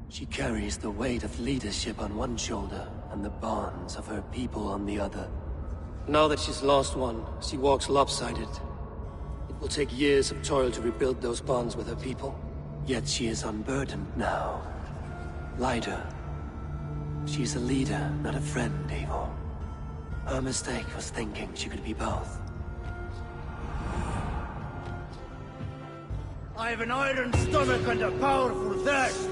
She carries the weight of leadership on one shoulder and the bonds of her people on the other. Now that she's lost one, she walks lopsided. It will take years of toil to rebuild those bonds with her people. Yet she is unburdened now. Lighter. She's a leader, not a friend, Eivor. Her mistake was thinking she could be both. I have an iron stomach and a powerful thirst.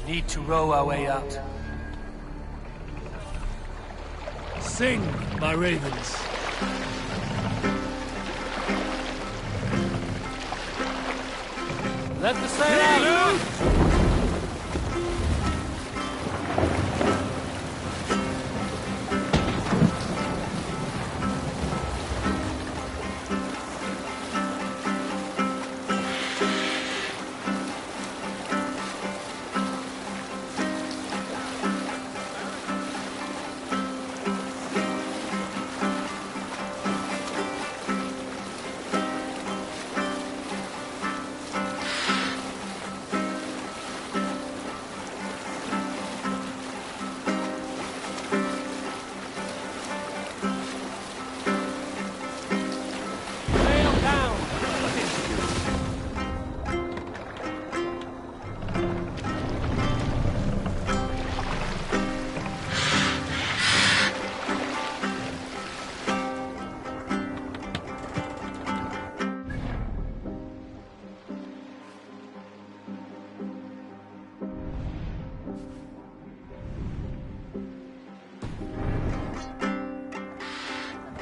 need to row our way out. Sing, my ravens. Let the sail out!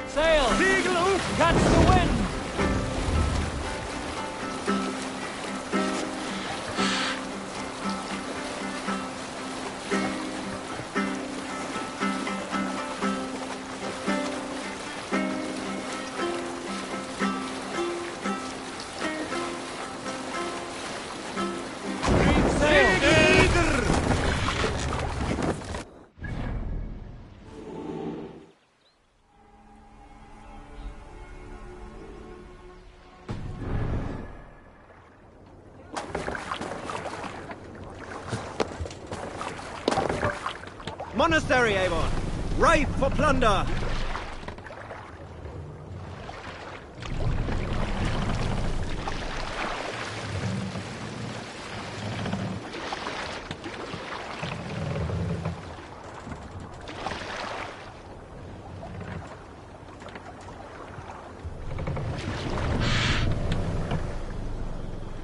Sail! Seagull, catch the wind! Monastery, Avon! Ripe for plunder!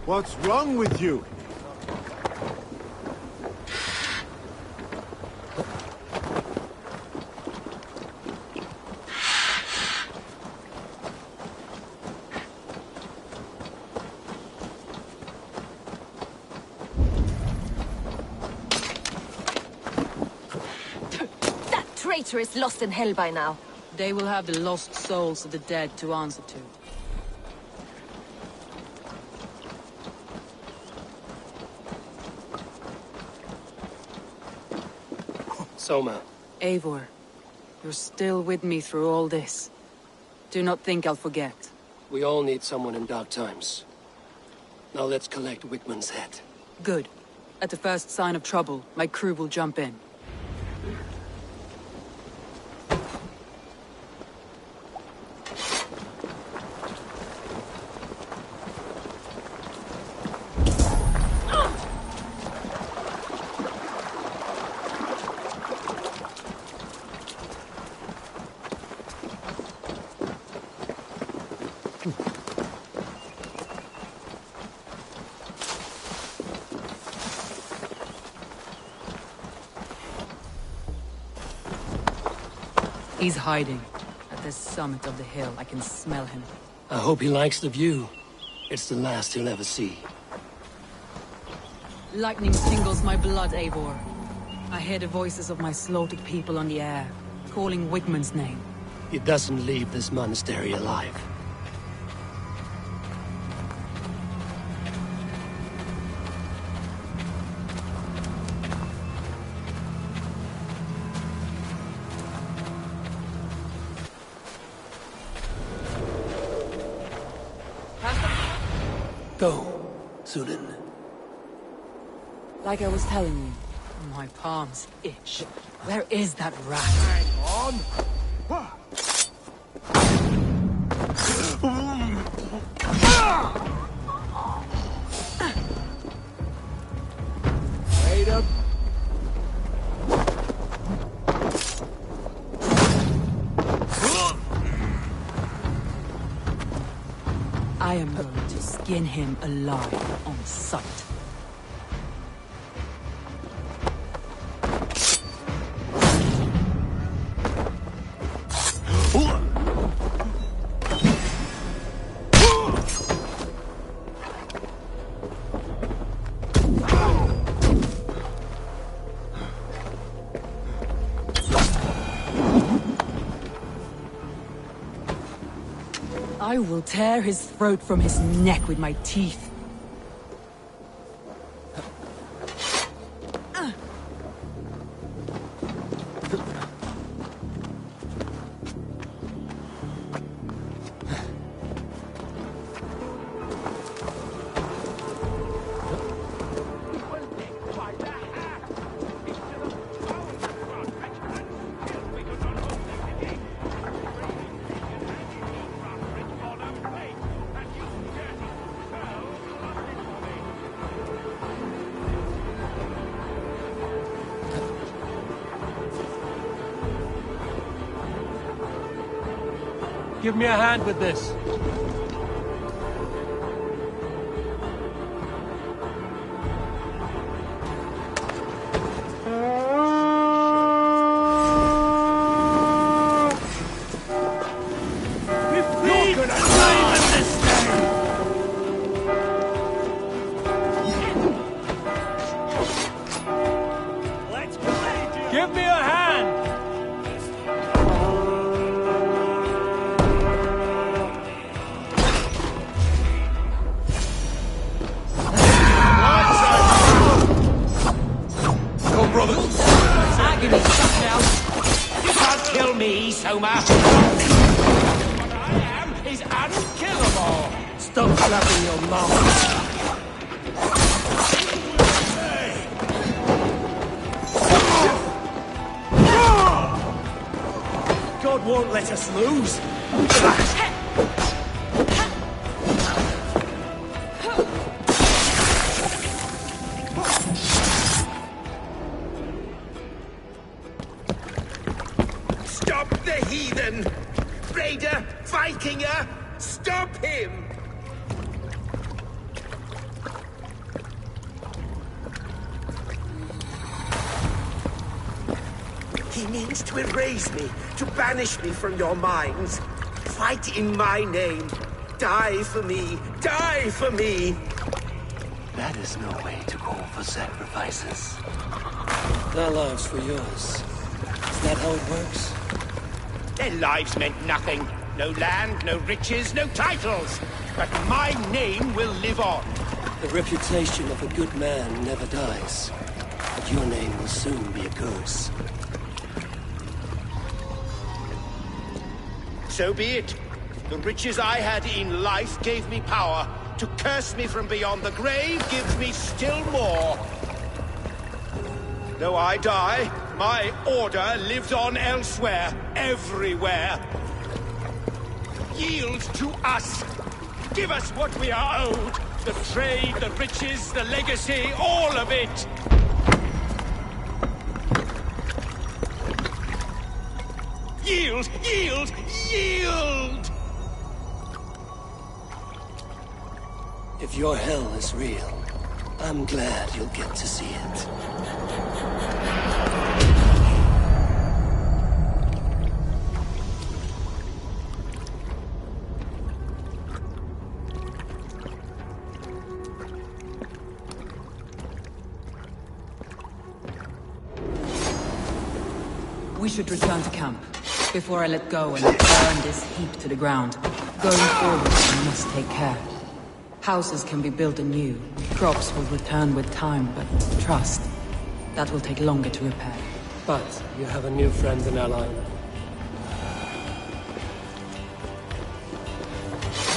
What's wrong with you? Traitor is lost in hell by now. They will have the lost souls of the dead to answer to. Soma. Eivor, you're still with me through all this. Do not think I'll forget. We all need someone in dark times. Now let's collect Wigmund's head. Good. At the first sign of trouble, my crew will jump in. He's hiding. At the summit of the hill, I can smell him. I hope he likes the view. It's the last he'll ever see. Lightning tingles my blood, Eivor. I hear the voices of my slaughtered people on the air, calling Wigmund's name. He doesn't leave this monastery alive. Go, Sunan. Like I was telling you, my palms itch. Where is that rat? Hang on! Wait up. I am going to skin him alive on sight. I will tear his throat from his neck with my teeth. Give me a hand with this. Give me a hand! Go, brother! Agony, shut down! You can't kill me, Soma! What I am is unkillable! Stop flapping your mouth. God won't let us lose! Stop the heathen! Raider! Vikinger! Stop him! He means to erase me, to banish me from your minds. Fight in my name. Die for me. Die for me. That is no way to call for sacrifices. Their lives for yours. Is that how it works? Their lives meant nothing. No land, no riches, no titles. But my name will live on. The reputation of a good man never dies. But your name will soon be a curse. So be it. The riches I had in life gave me power. To curse me from beyond the grave gives me still more. Though I die, my order lives on elsewhere, everywhere. Yield to us. Give us what we are owed. The trade, the riches, the legacy, all of it. Yield! Yield! Yield! If your hell is real, I'm glad you'll get to see it. We should return to camp before I let go and burn this heap to the ground. Going forward, we must take care. Houses can be built anew. Crops will return with time, but trust, that will take longer to repair. But you have a new friend and ally.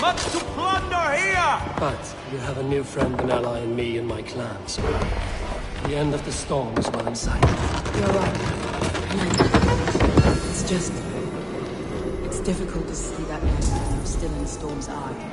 Much to plunder here! But you have a new friend and ally in me and my clans. The end of the storm is well in sight. You're right. It's just... it's difficult to see that end when you're still in the storm's eye.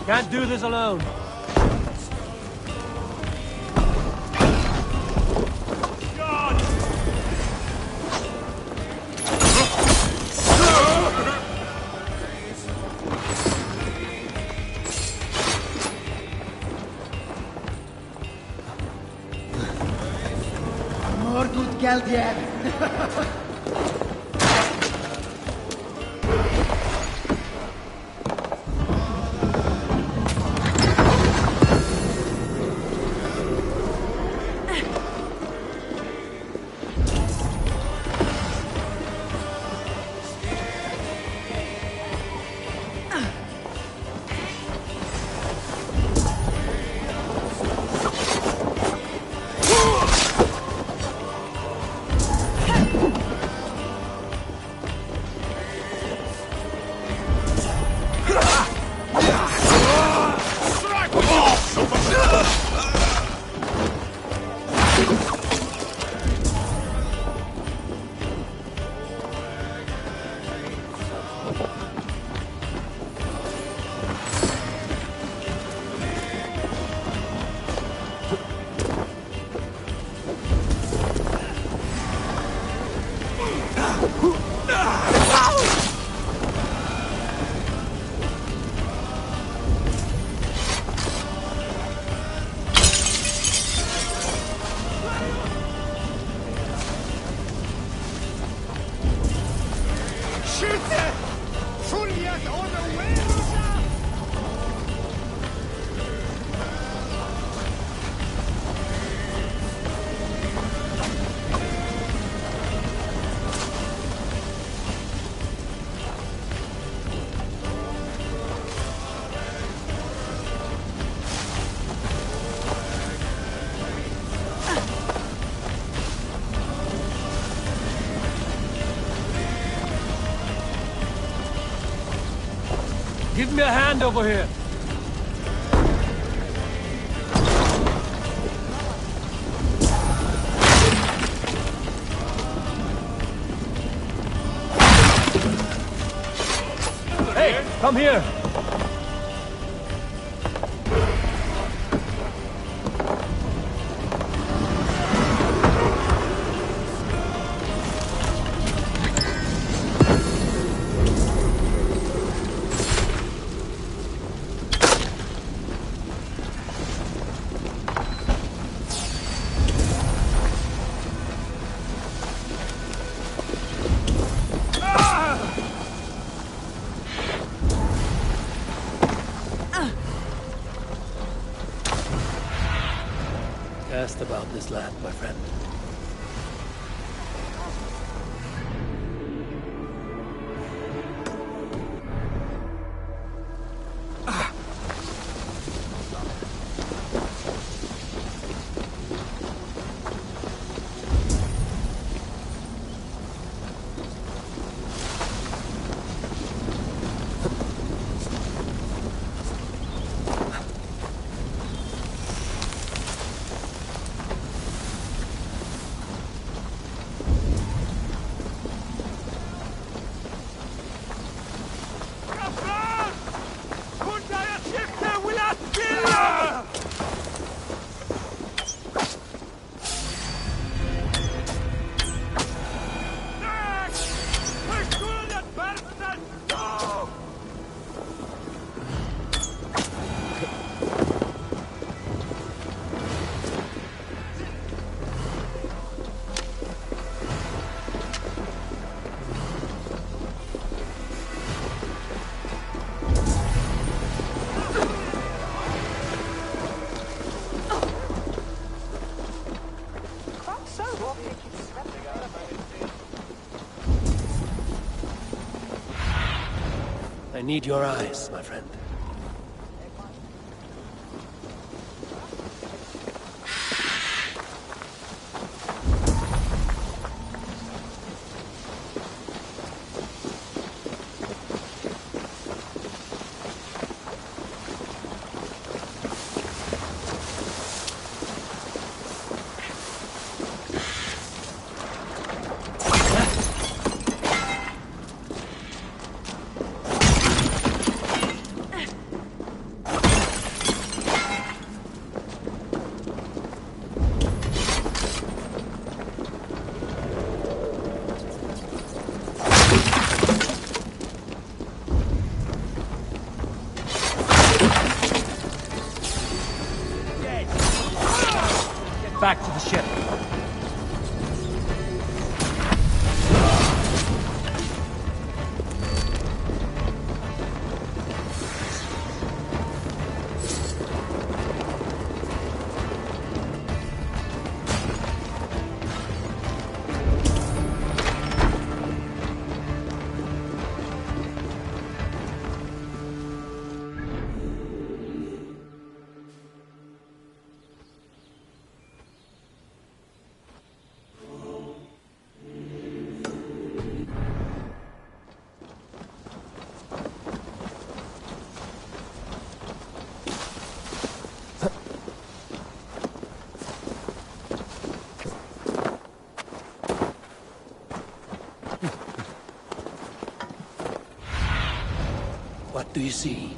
Can't do this alone. More good geld yet. Give me a hand over here. Hey, come here. Asked about this land, my friend. I need your eyes, my friend. What do you see?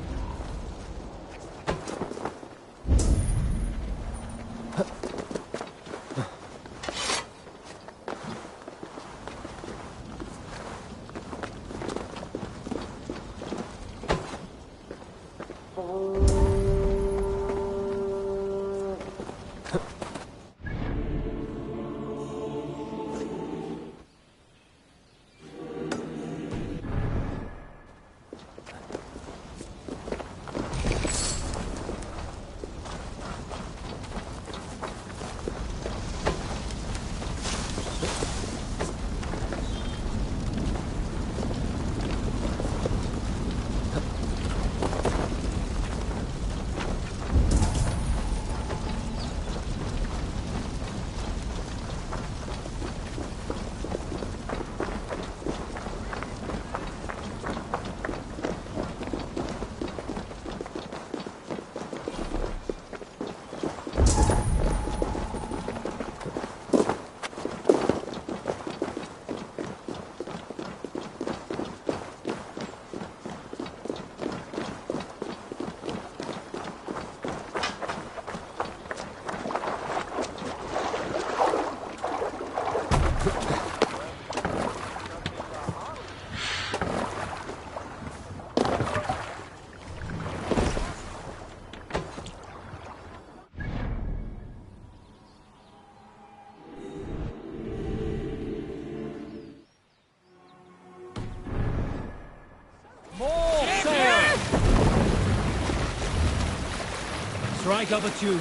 Strike up a tune.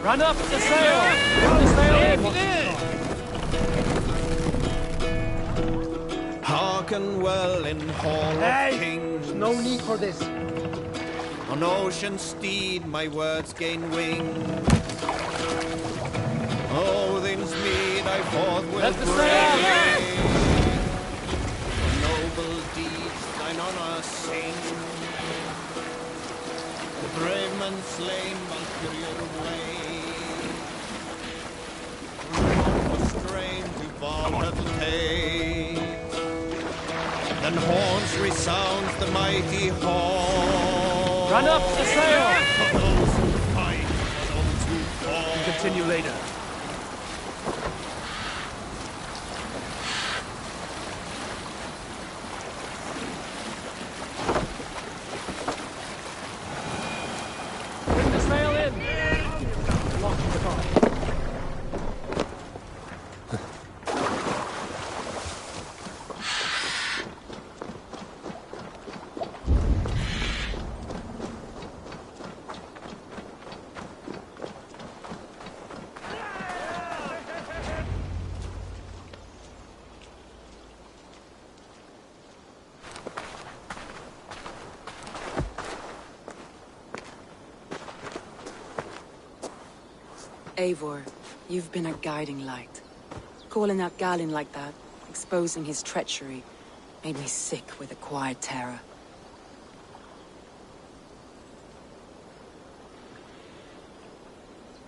Run up the sail! Run the sail in! Hearken well in Hall of Kings. No need for this. On ocean steed my words gain wing. Odin's mead I forth will bring. Noble deeds thine honor sing. The brave man slain Valkyrian way. From strain to Valhalla take. Then horns resounds the mighty horn. Run up the sail! For those who fight, for those who fall. We continue later. Bring the sail in! Lock the car. Eivor, you've been a guiding light. Calling out Galinn like that, exposing his treachery, made me sick with a quiet terror.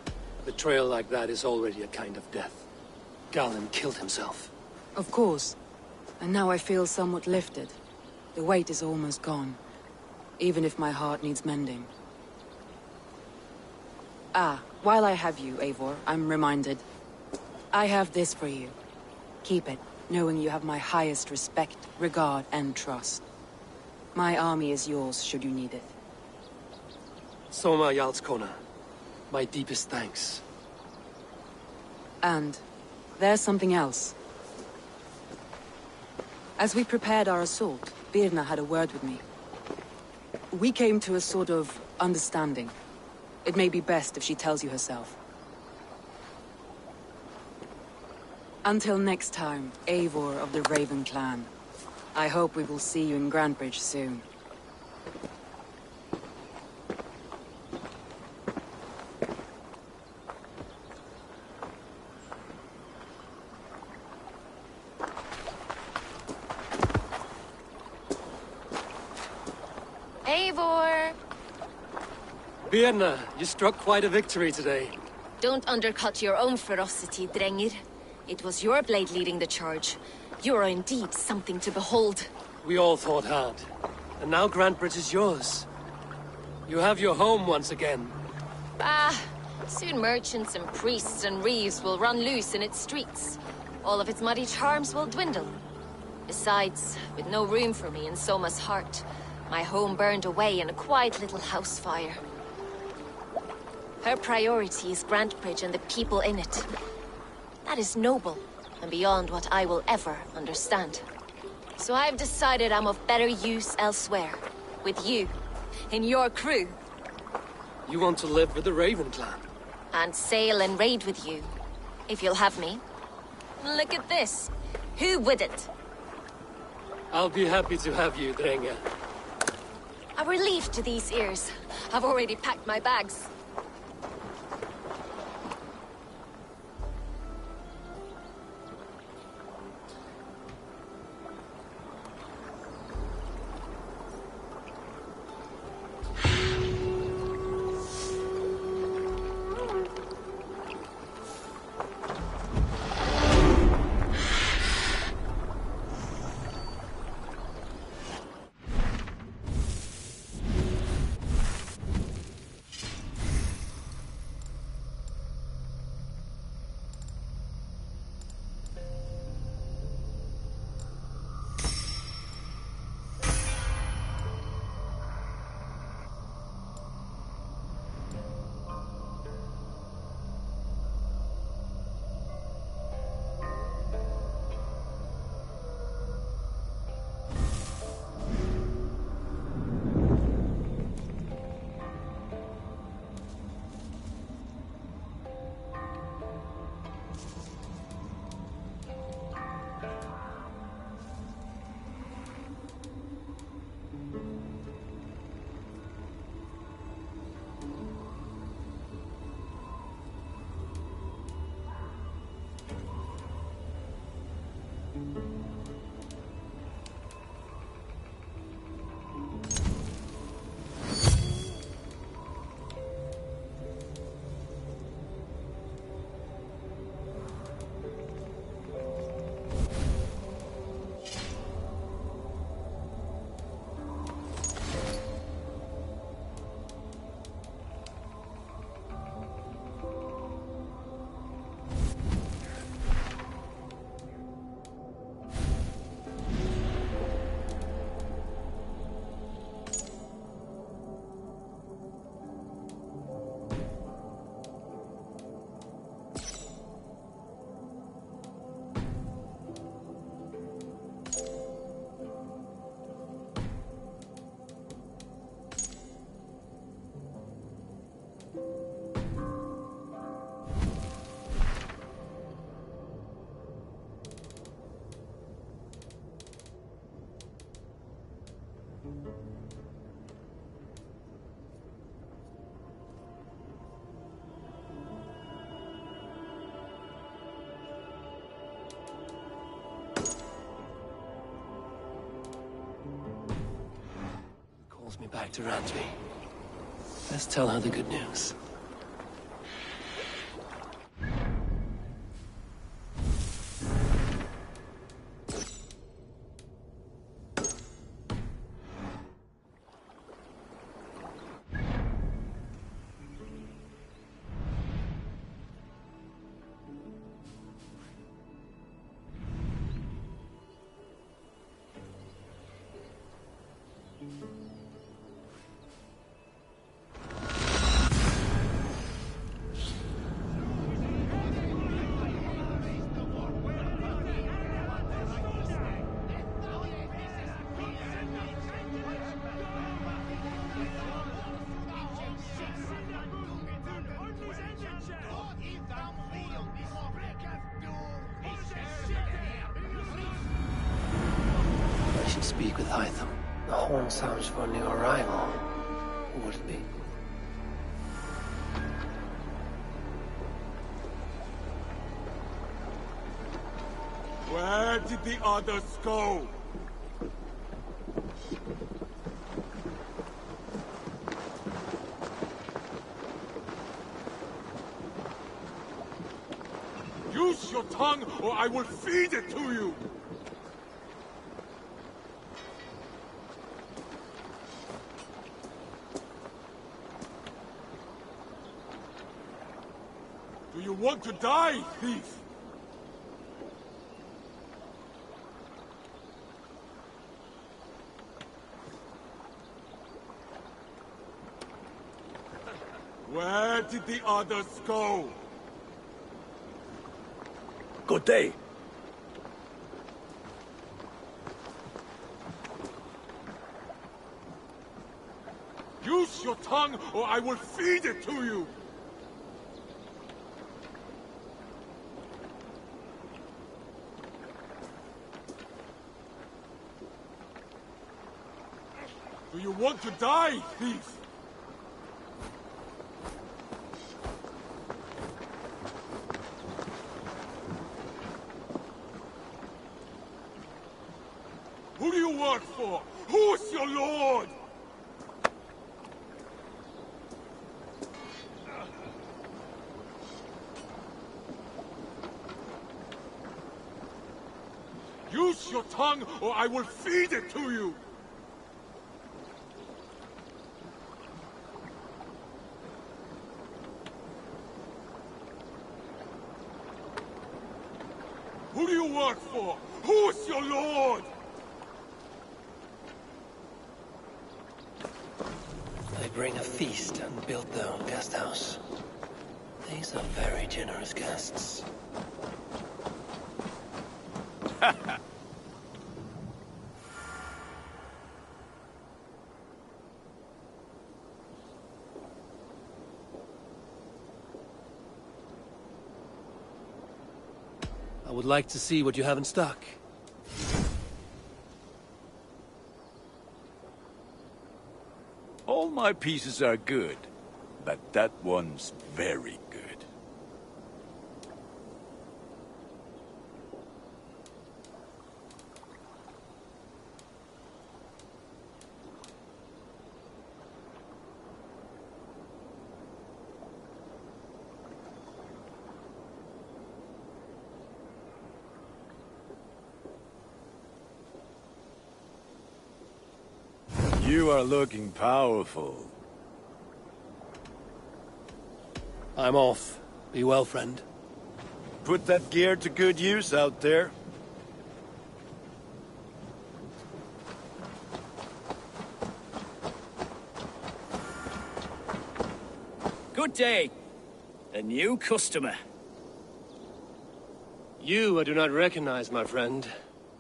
A betrayal like that is already a kind of death. Galinn killed himself. Of course. And now I feel somewhat lifted. The weight is almost gone, even if my heart needs mending. Ah, while I have you, Eivor, I'm reminded. I have this for you. Keep it, knowing you have my highest respect, regard, and trust. My army is yours, should you need it. Soma Jarlskona, my deepest thanks. And there's something else. As we prepared our assault, Birna had a word with me. We came to a sort of understanding. It may be best if she tells you herself. Until next time, Eivor of the Raven Clan. I hope we will see you in Grantebridge soon. Eivor! Birna, you struck quite a victory today. Don't undercut your own ferocity, Drengir. It was your blade leading the charge. You are indeed something to behold. We all fought hard. And now Grantebridge is yours. You have your home once again. Ah, soon merchants and priests and reeves will run loose in its streets. All of its muddy charms will dwindle. Besides, with no room for me in Soma's heart, my home burned away in a quiet little house fire. Her priority is Grantebridge and the people in it. That is noble, and beyond what I will ever understand. So I've decided I'm of better use elsewhere. With you. In your crew. You want to live with the Raven clan? And sail and raid with you. If you'll have me. Look at this. Who wouldn't? I'll be happy to have you, Drenge. A relief to these ears. I've already packed my bags. Me back to Randvi. Let's tell her the good news. Speak with Hytham. The horn sounds for a new arrival. Who would it be? Where did the others go? You your tongue, or I will feed it to you! Do you want to die, thief? Where did the others go? Good day. Use your tongue, or I will feed it to you! Do you want to die, thief? Who do you work for? Who's your lord? Use your tongue, or I will feed it to you! Who do you work for? Who's your lord? They bring a feast and build their own guest house. These are very generous guests. I would like to see what you have in stock. All my pieces are good, but that one's very good. You are looking powerful. I'm off. Be well, friend. Put that gear to good use out there. Good day. A new customer. You I do not recognize, my friend.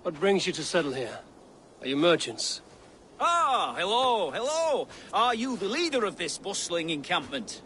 What brings you to settle here? Are you merchants? Ah, hello, hello. Are you the leader of this bustling encampment?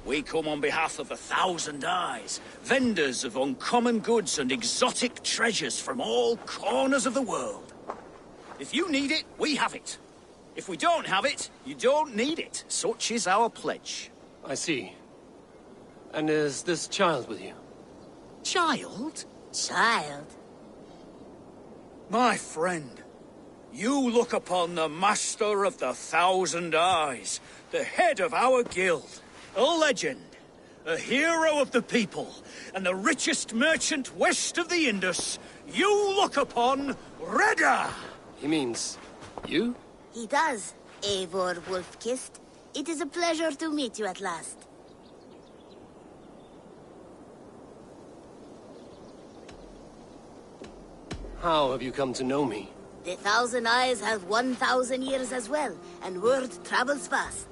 We come on behalf of 1,000 Eyes, vendors of uncommon goods and exotic treasures from all corners of the world. If you need it, we have it. If we don't have it, you don't need it. Such is our pledge. I see. And is this child with you? Child? Child? My friend, you look upon the master of the 1,000 Eyes, the head of our guild, a legend, a hero of the people, and the richest merchant west of the Indus. You look upon Reda! He means you? He does, Eivor Wolfkist. It is a pleasure to meet you at last. How have you come to know me? The 1,000 Eyes have 1,000 years as well, and word travels fast.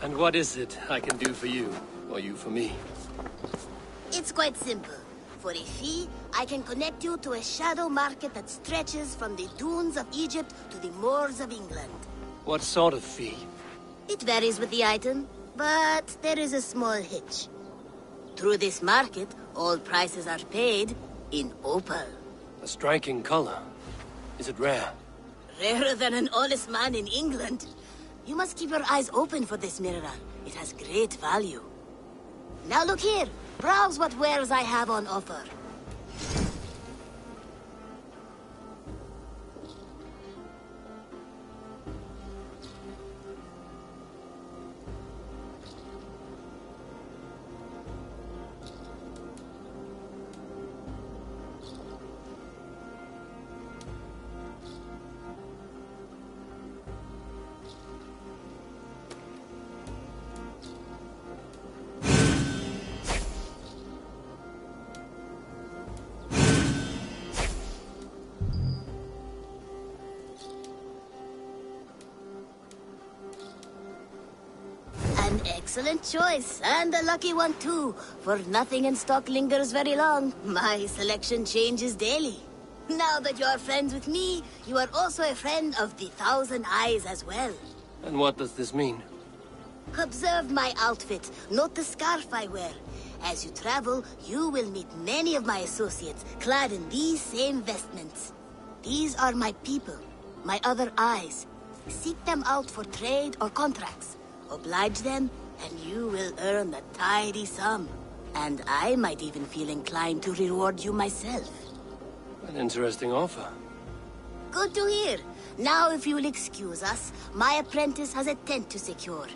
And what is it I can do for you, or you for me? It's quite simple. For a fee, I can connect you to a shadow market that stretches from the dunes of Egypt to the moors of England. What sort of fee? It varies with the item, but there is a small hitch. Through this market, all prices are paid in opal. A striking color. Is it rare? Rarer than an honest man in England. You must keep your eyes open for this mineral. It has great value. Now look here. Browse what wares I have on offer. An excellent choice, and a lucky one too, for nothing in stock lingers very long. My selection changes daily. Now that you're friends with me, you are also a friend of the 1,000 Eyes as well. And what does this mean? Observe my outfit, note the scarf I wear. As you travel, you will meet many of my associates, clad in these same vestments. These are my people, my other eyes. Seek them out for trade or contracts. Oblige them, and you will earn a tidy sum. And I might even feel inclined to reward you myself. An interesting offer. Good to hear. Now, if you will excuse us, my apprentice has a tent to secure.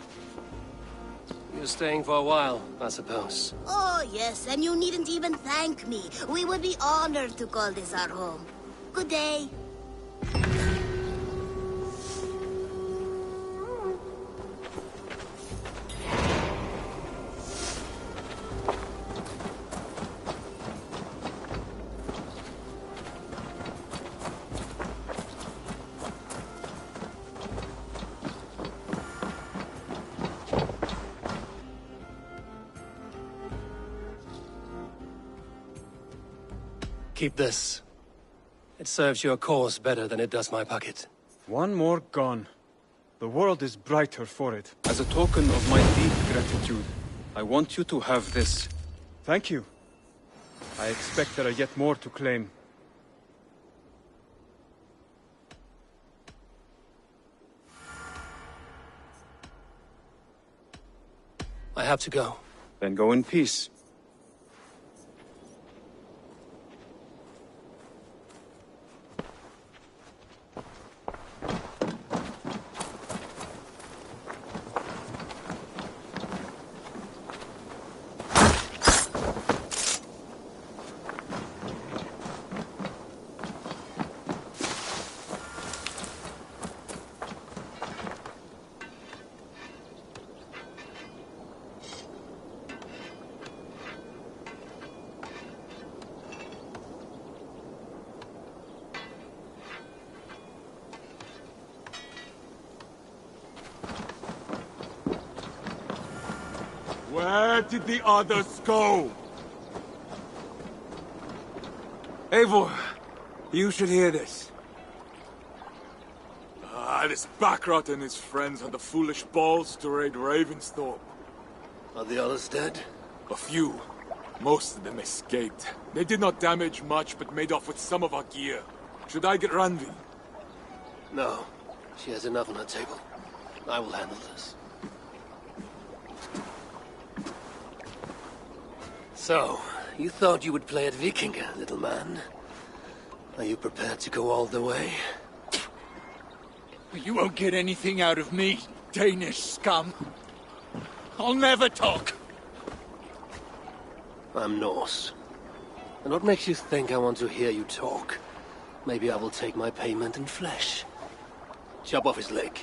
You're staying for a while, I suppose. Oh, yes, and you needn't even thank me. We would be honored to call this our home. Good day. Keep this. It serves your cause better than it does my pocket. One more gone. The world is brighter for it. As a token of my deep gratitude, I want you to have this. Thank you. I expect there are yet more to claim. I have to go. Then go in peace. Where did the others go? Eivor, you should hear this. this Backrot and his friends had the foolish balls to raid Ravensthorpe. Are the others dead? A few. Most of them escaped. They did not damage much, but made off with some of our gear. Should I get Randvi? No. She has enough on her table. I will handle this. So, you thought you would play at Vikinga, little man? Are you prepared to go all the way? You won't get anything out of me, Danish scum. I'll never talk. I'm Norse. And what makes you think I want to hear you talk? Maybe I will take my payment in flesh. Chop off his leg.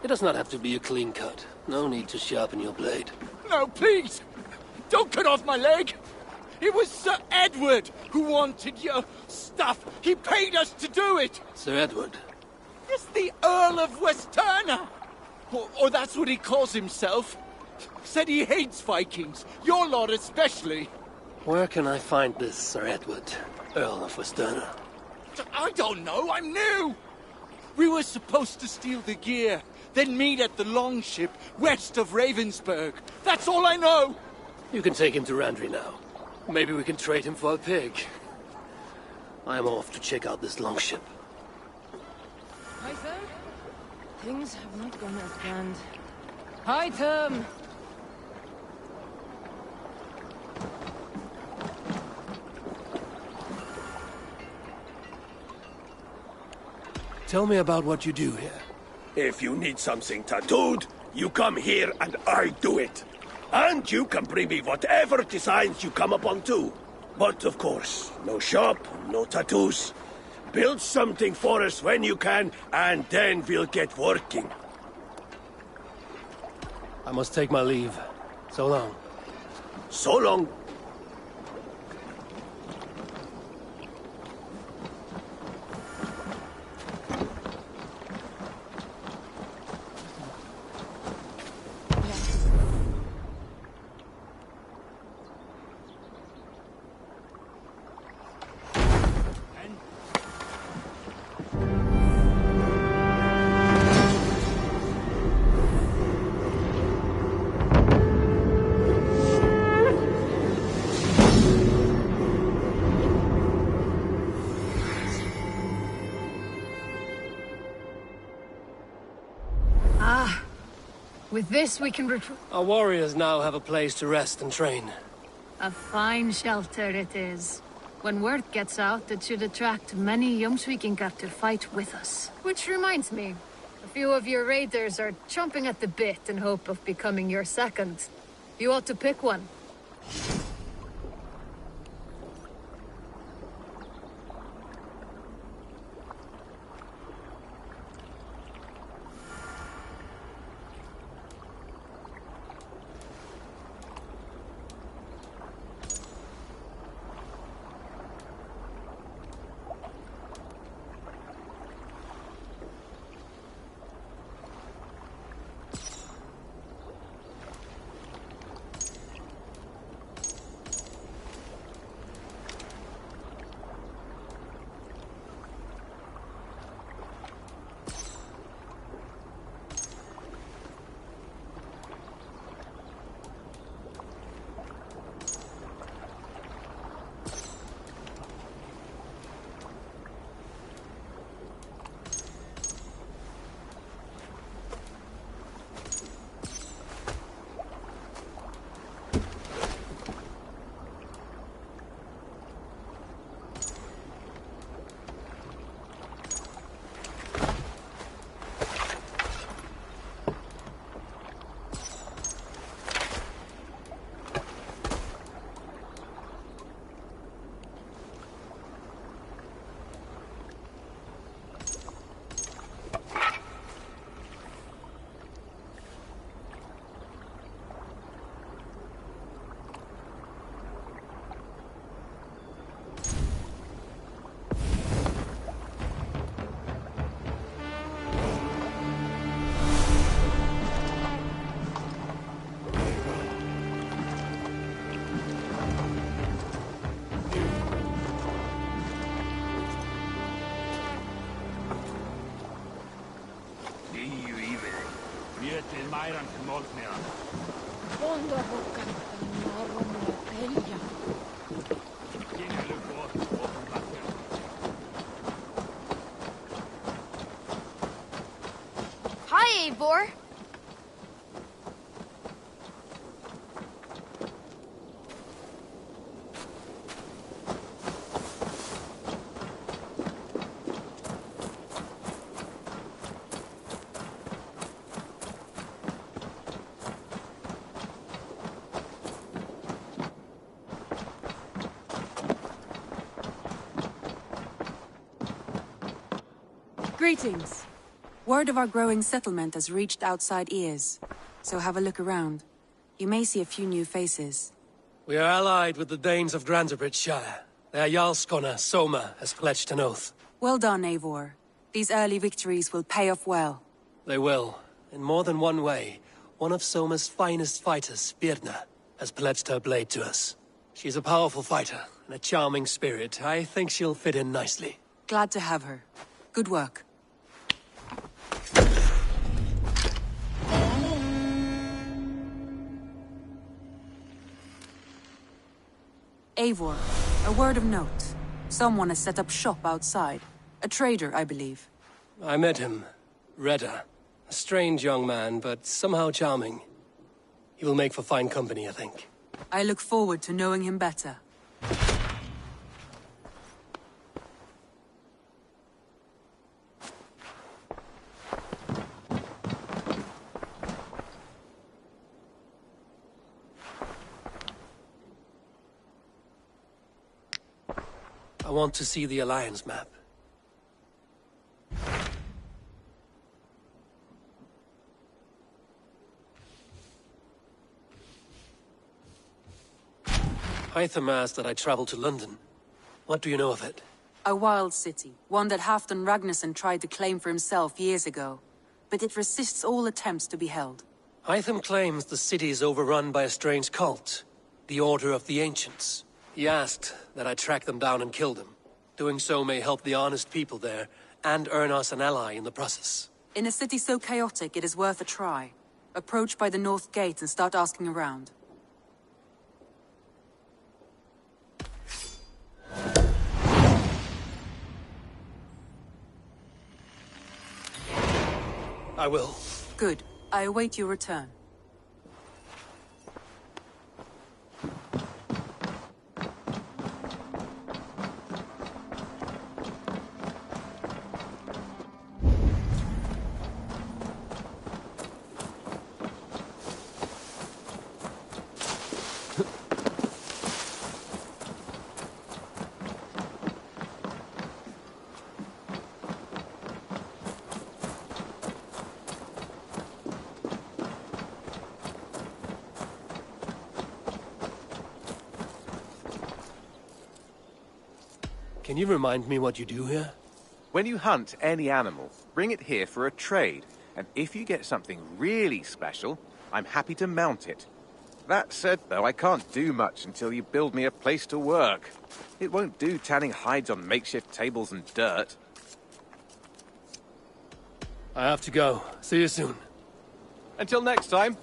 It does not have to be a clean cut. No need to sharpen your blade. No, please! Don't cut off my leg! It was Sir Edward who wanted your stuff. He paid us to do it! Sir Edward? It's the Earl of Westerna! Or that's what he calls himself. Said he hates Vikings. Your lot especially. Where can I find this Sir Edward, Earl of Westerna? I don't know, I'm new! We were supposed to steal the gear, then meet at the longship west of Ravensburg. That's all I know! You can take him to Randvi now. Maybe we can trade him for a pig. I am off to check out this longship. Hi, sir. Things have not gone as planned. Hi, Tom! Tell me about what you do here. If you need something tattooed, you come here and I do it. And you can bring me whatever designs you come upon too. But of course, no shop, no tattoos. Build something for us when you can, and then we'll get working. I must take my leave. So long. So long. With this, we can retreat. Our warriors now have a place to rest and train. A fine shelter it is. When word gets out, it should attract many Jomsvikingar to fight with us. Which reminds me, a few of your raiders are chomping at the bit in hope of becoming your second. You ought to pick one. til Myron til Moltnir. Hi, Eivor. Greetings. Word of our growing settlement has reached outside ears, so have a look around. You may see a few new faces. We are allied with the Danes of Grantebridgescire. Their Jarlskona, Soma, has pledged an oath. Well done, Eivor. These early victories will pay off well. They will. In more than one way. One of Soma's finest fighters, Birna, has pledged her blade to us. She's a powerful fighter and a charming spirit. I think she'll fit in nicely. Glad to have her. Good work. Eivor, a word of note. Someone has set up shop outside. A trader, I believe. I met him. Redda. A strange young man, but somehow charming. He will make for fine company, I think. I look forward to knowing him better. I want to see the Alliance map. Hytham asked that I travel to London. What do you know of it? A wild city, one that Halfdan Ragnarsson tried to claim for himself years ago. But it resists all attempts to be held. Hytham claims the city is overrun by a strange cult, the Order of the Ancients. He asked that I track them down and kill them. Doing so may help the honest people there, and earn us an ally in the process. In a city so chaotic, it is worth a try. Approach by the North Gate and start asking around. I will. Good. I await your return. Can you remind me what you do here? When you hunt any animal, bring it here for a trade. And if you get something really special, I'm happy to mount it. That said, though, I can't do much until you build me a place to work. It won't do tanning hides on makeshift tables and dirt. I have to go. See you soon. Until next time.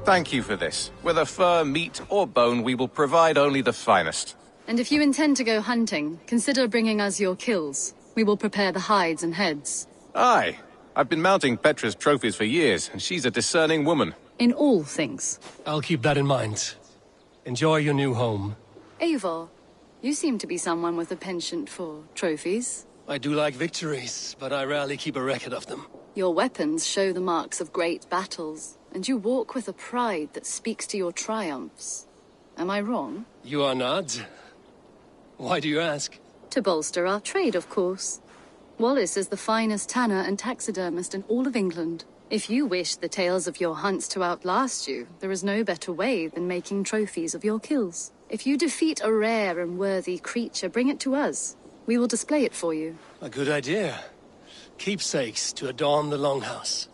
Thank you for this. Whether fur, meat, or bone, we will provide only the finest. And if you intend to go hunting, consider bringing us your kills. We will prepare the hides and heads. Aye. I've been mounting Petra's trophies for years, and she's a discerning woman. In all things. I'll keep that in mind. Enjoy your new home. Eivor, you seem to be someone with a penchant for trophies. I do like victories, but I rarely keep a record of them. Your weapons show the marks of great battles, and you walk with a pride that speaks to your triumphs. Am I wrong? You are not. Why do you ask? To bolster our trade, of course. Wallace is the finest tanner and taxidermist in all of England. If you wish the tales of your hunts to outlast you, there is no better way than making trophies of your kills. If you defeat a rare and worthy creature, bring it to us. We will display it for you. A good idea. Keepsakes to adorn the Longhouse.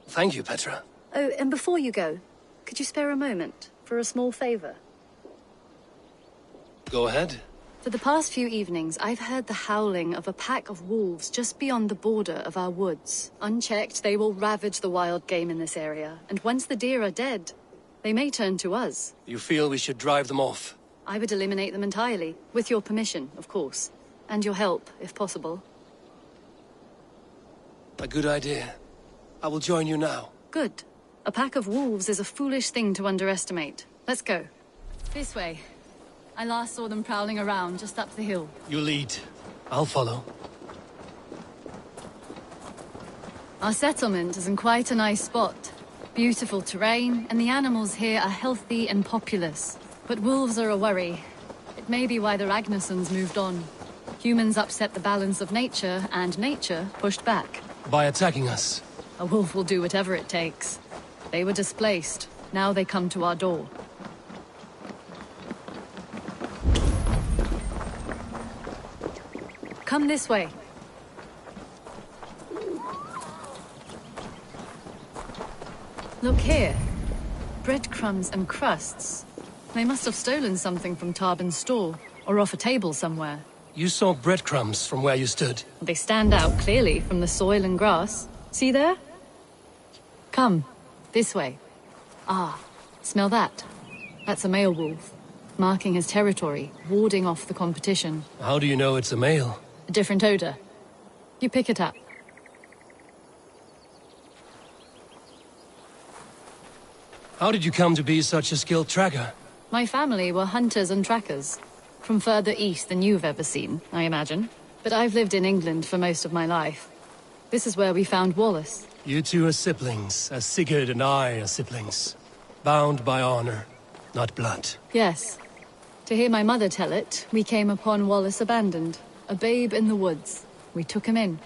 Thank you, Petra. Oh, and before you go, could you spare a moment for a small favor? Go ahead. For the past few evenings, I've heard the howling of a pack of wolves just beyond the border of our woods. Unchecked, they will ravage the wild game in this area, and once the deer are dead, they may turn to us. You feel we should drive them off? I would eliminate them entirely, with your permission, of course. And your help, if possible. A good idea. I will join you now. Good. A pack of wolves is a foolish thing to underestimate. Let's go. This way. I last saw them prowling around just up the hill. You lead. I'll follow. Our settlement is in quite a nice spot. Beautiful terrain, and the animals here are healthy and populous. But wolves are a worry. It may be why the Ragnarsons moved on. Humans upset the balance of nature, and nature pushed back. By attacking us? A wolf will do whatever it takes. They were displaced. Now they come to our door. Come this way. Look here. Breadcrumbs and crusts. They must have stolen something from Tarben's store, or off a table somewhere. You saw breadcrumbs from where you stood. They stand out clearly from the soil and grass. See there? Come, this way. Ah, smell that? That's a male wolf, marking his territory, warding off the competition. How do you know it's a male? A different odor. You pick it up. How did you come to be such a skilled tracker? My family were hunters and trackers. From further east than you've ever seen, I imagine. But I've lived in England for most of my life. This is where we found Wallace. You two are siblings, as Sigurd and I are siblings. Bound by honor, not blood. Yes. To hear my mother tell it, we came upon Wallace abandoned. A babe in the woods. We took him in.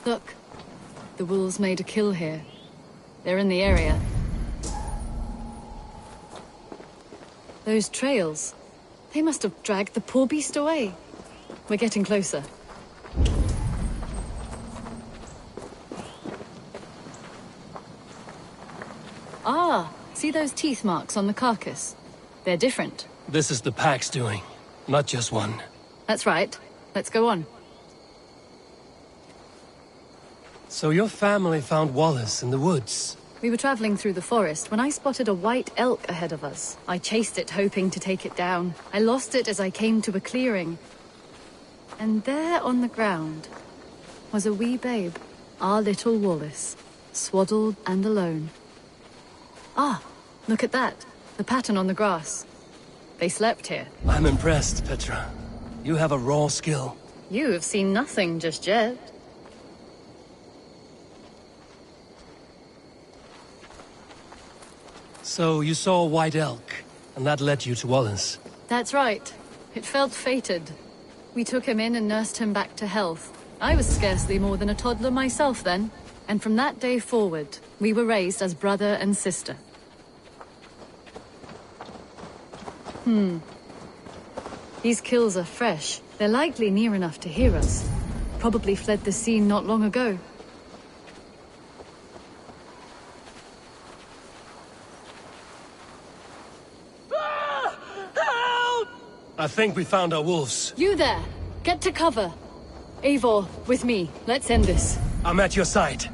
Look. The wolves made a kill here. They're in the area. Those trails. They must have dragged the poor beast away. We're getting closer. Ah, see those teeth marks on the carcass? They're different. This is the pack's doing, not just one. That's right. Let's go on. So your family found Wallace in the woods? We were traveling through the forest when I spotted a white elk ahead of us. I chased it, hoping to take it down. I lost it as I came to a clearing. And there on the ground was a wee babe, our little Wallace, swaddled and alone. Ah, look at that. The pattern on the grass. They slept here. I'm impressed, Petra. You have a raw skill. You have seen nothing just yet. So you saw a white elk, and that led you to Wallace? That's right. It felt fated. We took him in and nursed him back to health. I was scarcely more than a toddler myself then. And from that day forward, we were raised as brother and sister. These kills are fresh. They're likely near enough to hear us. Probably fled the scene not long ago. I think we found our wolves. You there! Get to cover! Eivor, with me. Let's end this. I'm at your side.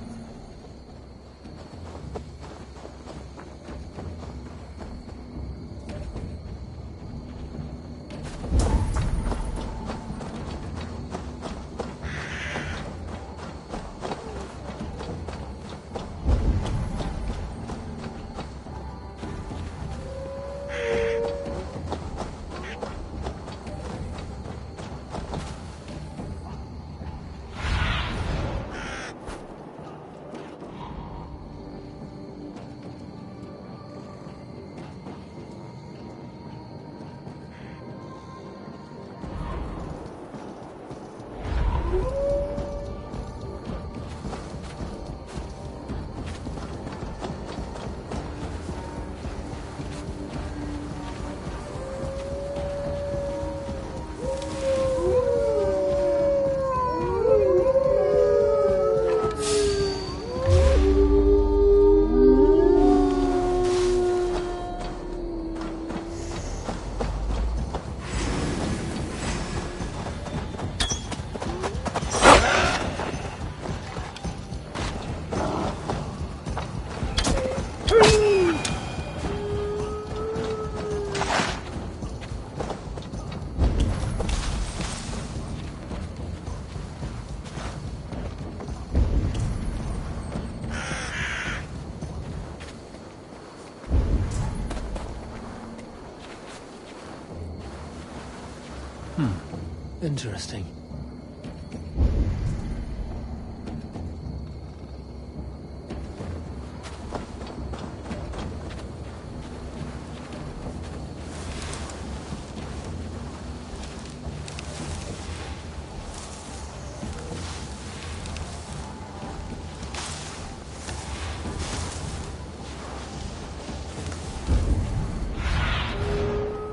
Interesting.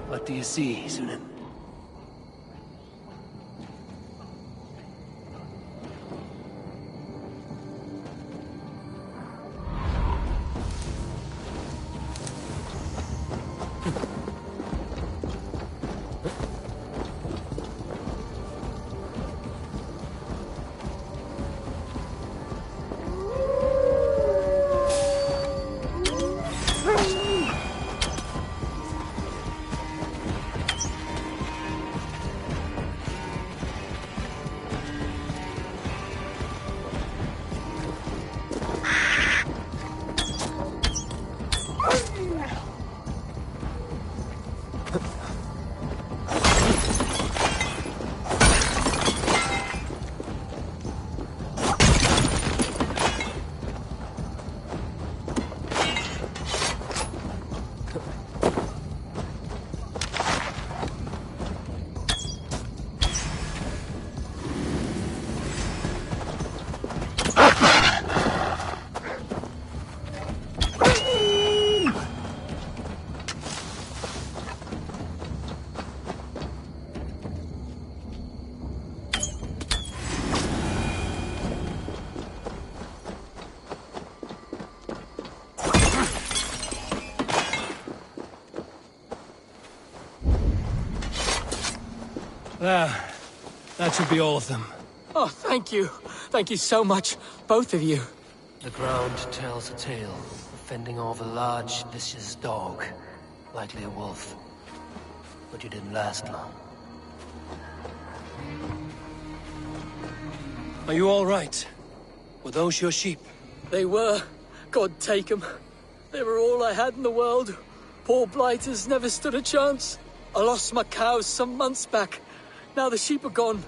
What do you see, Sunan? There. That should be all of them. Oh, thank you. Thank you so much, both of you. The ground tells a tale, fending off a large, vicious dog, likely a wolf. But you didn't last long. Are you all right? Were those your sheep? They were. God take them. They were all I had in the world. Poor blighters never stood a chance. I lost my cows some months back. Now the sheep are gone.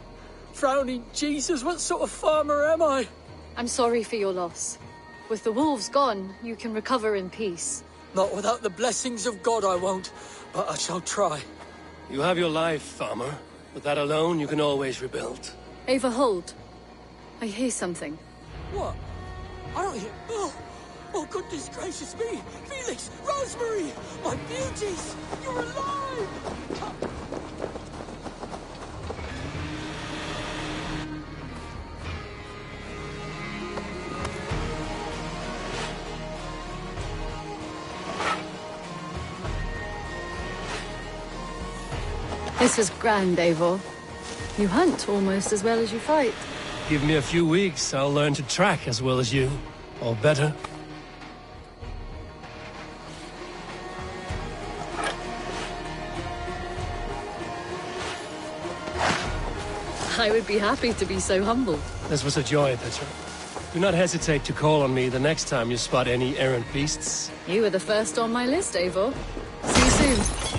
Frowning Jesus, what sort of farmer am I? I'm sorry for your loss. With the wolves gone, you can recover in peace. Not without the blessings of God I won't, but I shall try. You have your life, farmer. With that alone, you can always rebuild. Ava, hold. I hear something. What? I don't hear... Oh, goodness gracious me! Felix! Rosemary! My beauties! You're alive! This is grand, Eivor. You hunt almost as well as you fight. Give me a few weeks, I'll learn to track as well as you. Or better. I would be happy to be so humble. This was a joy, Petra. Do not hesitate to call on me the next time you spot any errant beasts. You were the first on my list, Eivor. See you soon.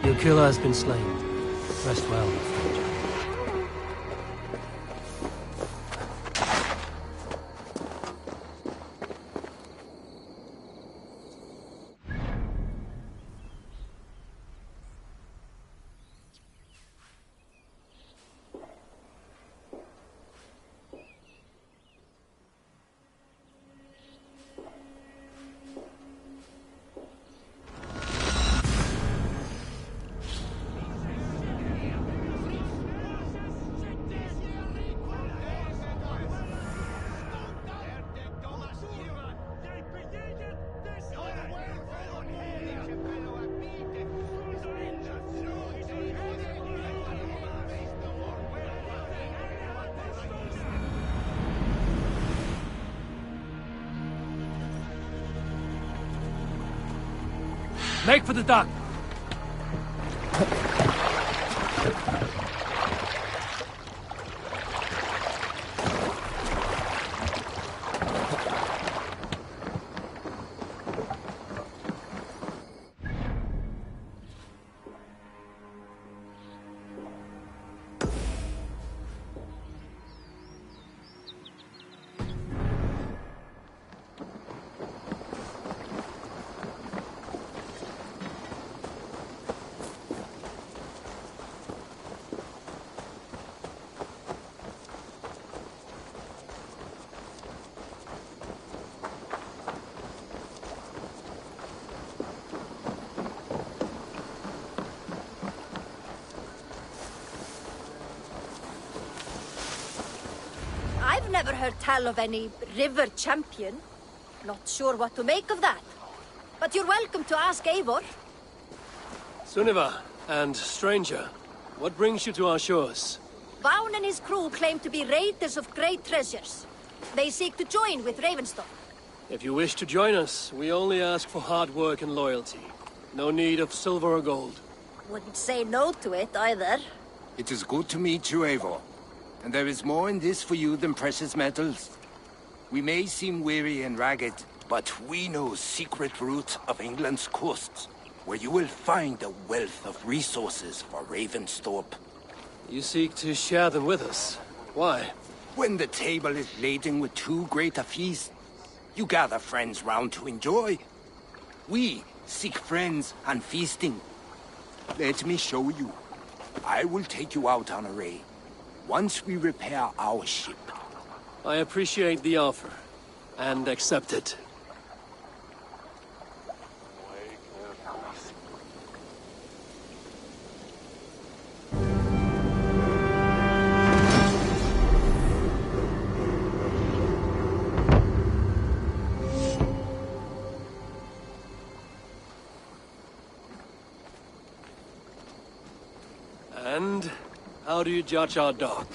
Your killer has been slain. Rest well, my friend. Make for the dock. I've never heard tell of any river champion. Not sure what to make of that. But you're welcome to ask Eivor. Sunniva, and stranger, what brings you to our shores? Vaughn and his crew claim to be raiders of great treasures. They seek to join with Ravenstorm. If you wish to join us, we only ask for hard work and loyalty. No need of silver or gold. Wouldn't say no to it, either. It is good to meet you, Eivor. And there is more in this for you than precious metals. We may seem weary and ragged, but we know secret route of England's coasts, where you will find a wealth of resources for Ravensthorpe. You seek to share them with us. Why? When the table is laden with too great a feast, you gather friends round to enjoy. We seek friends and feasting. Let me show you. I will take you out on a raid. Once we repair our ship. I appreciate the offer, and accept it. And how do you judge our dock?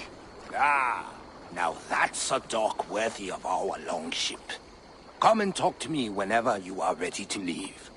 Ah, now that's a dock worthy of our longship. Come and talk to me whenever you are ready to leave.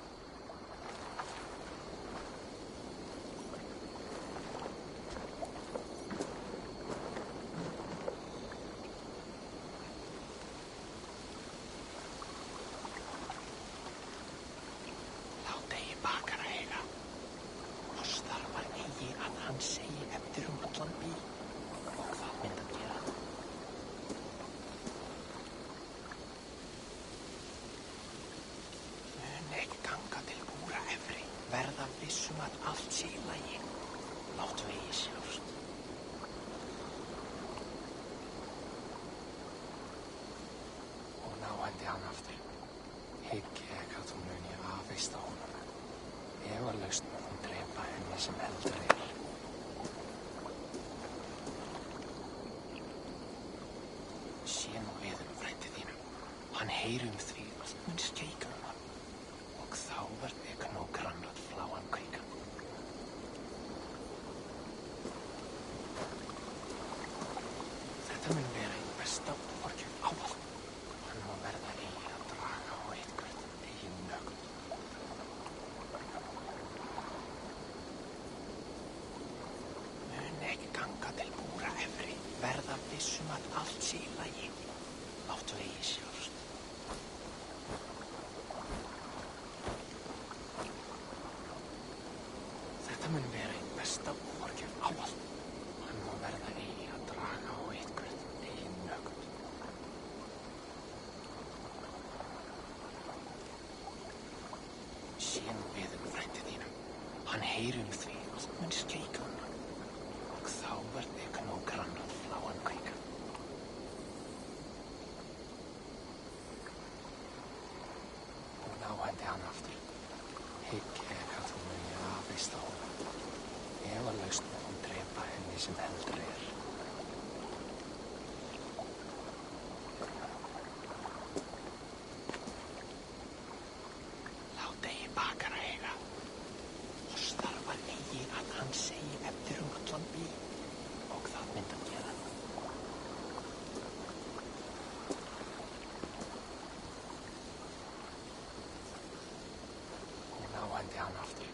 myndi hann aftur.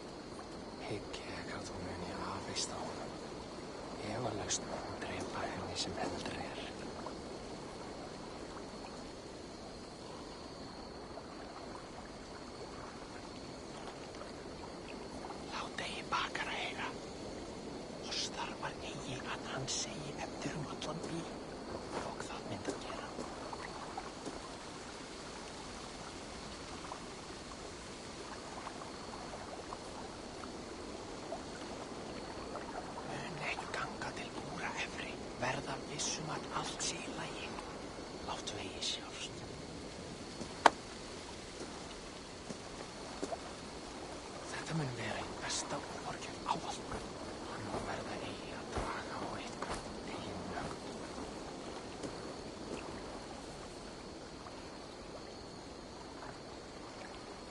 Hygg ég að þú muni afvista honum. Efalaust má hún drepa henni sem eldri er. Lát eigi bakara eiga. Ostar var eigi að hann segi eftir allan bí. Og það myndi að gera. Verða vissum að allt sé í lagi. Láttu eigi sjást. Þetta mun vera einn besta óborgjöf ávallt. Hann má verða eigi að draga á eitthvað eigin nögn.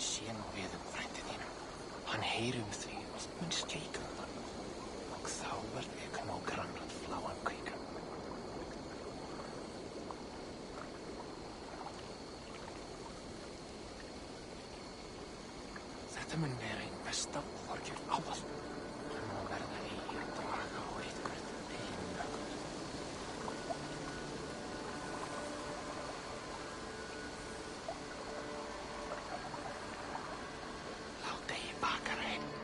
Sé nú við frændi þínum. Hann heyrir því allt mun skeika hann. Og þá verður ég nóg grannað fláan kvíka. Þetta mun vera einn besta óborgjöf ávallt. Hann má verða eigi að draga á eitthvað eigin nögn. Lát eigi bakara eigi.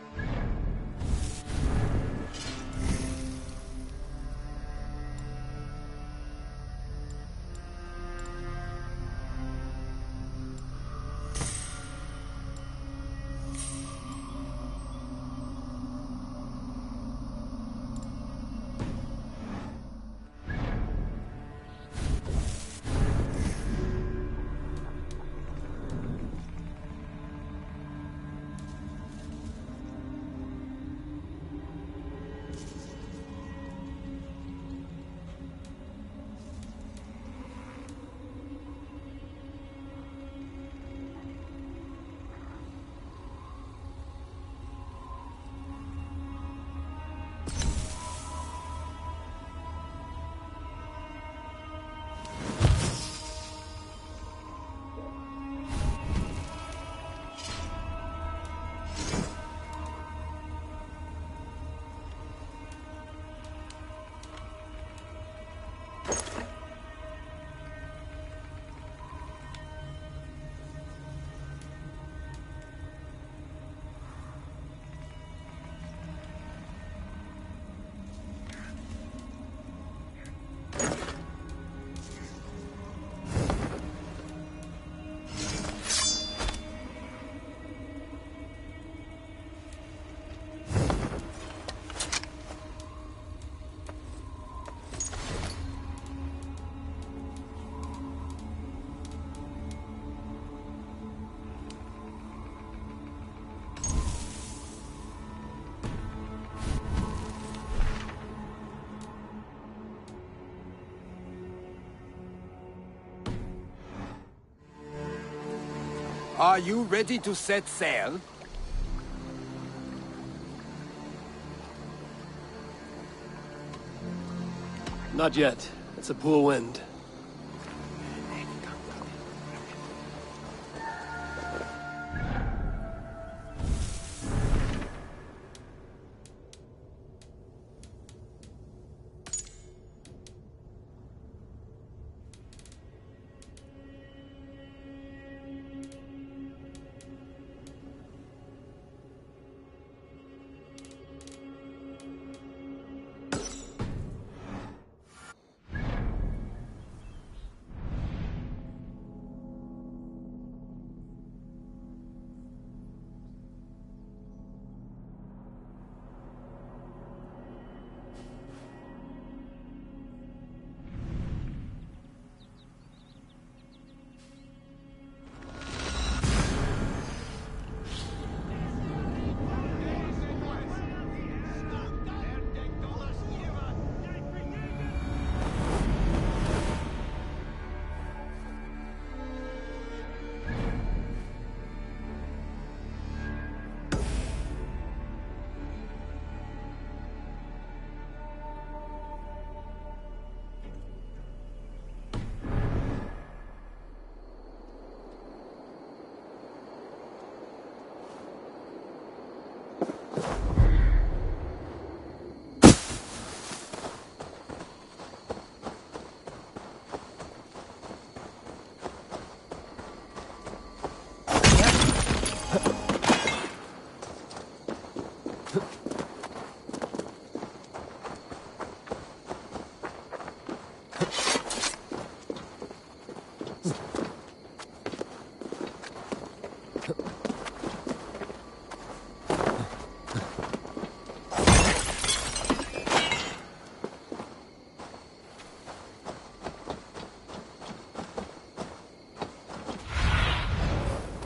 Are you ready to set sail? Not yet. It's a poor wind.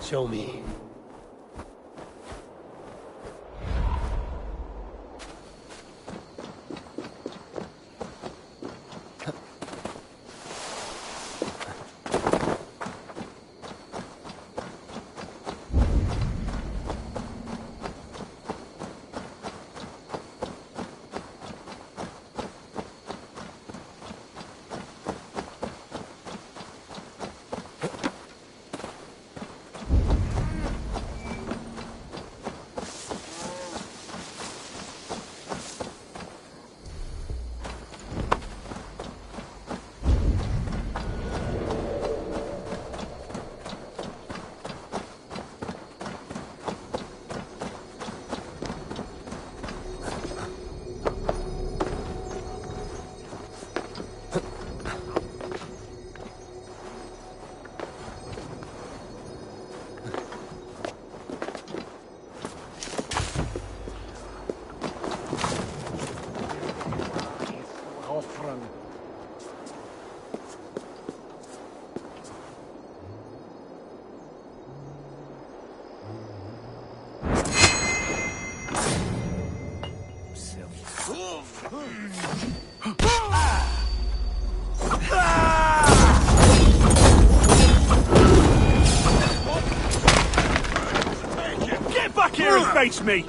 Show me. Get back here and face me! You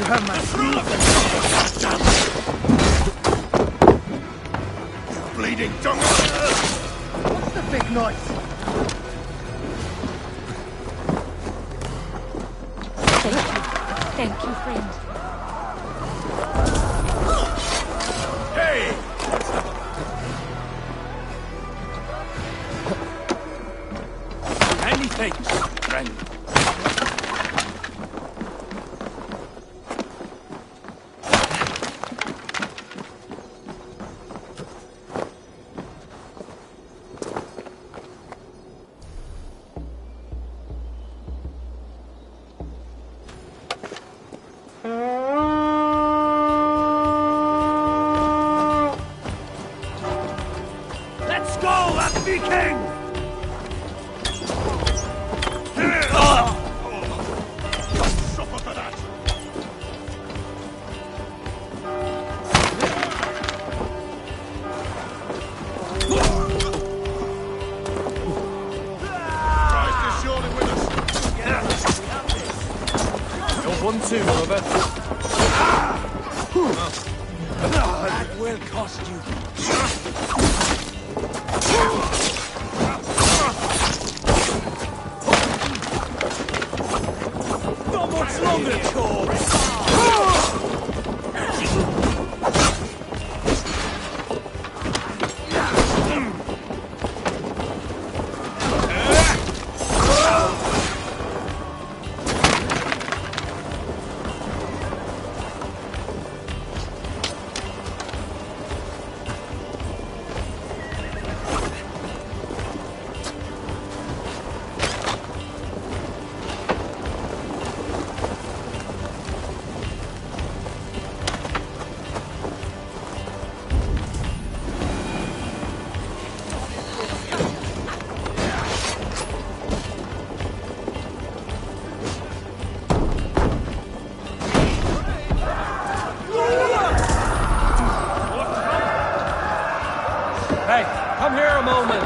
have my bleeding tongue! What's the big noise? Thank you, friend. Hey! Anything, friend. Let's go, that Viking! Suffer for that! Christ is surely with us! You're 1-2, brother. That will cost you. Not much longer, Corpse! Hey, come here a moment.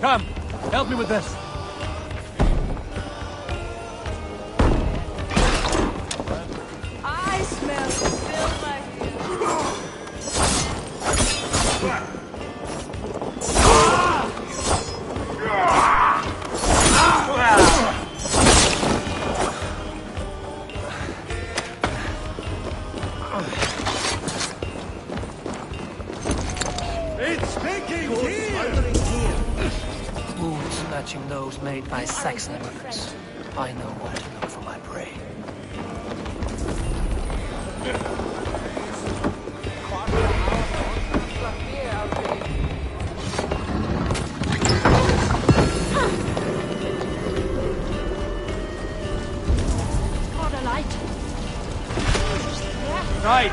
Come, help me with this. I smell silver here. It's taking here! Wounds matching those made by Saxon workers. I know where to look for my prey. Right,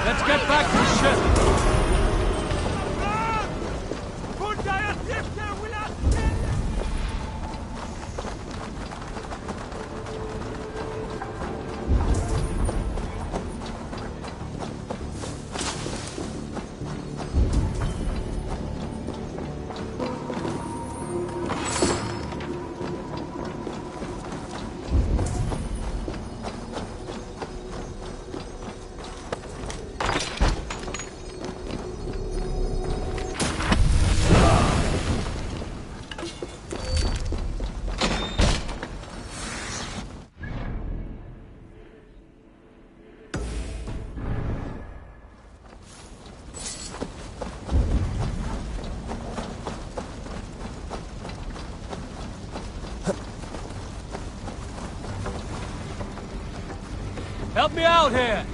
let's get back to the ship. Help me out here!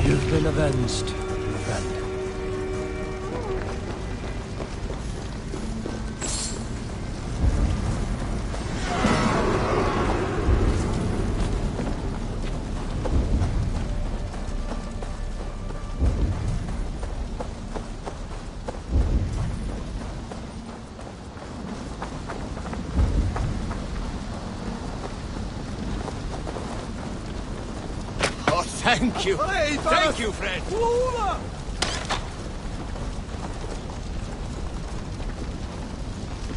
You've been avenged, friend. Thank you. Thank you, friend.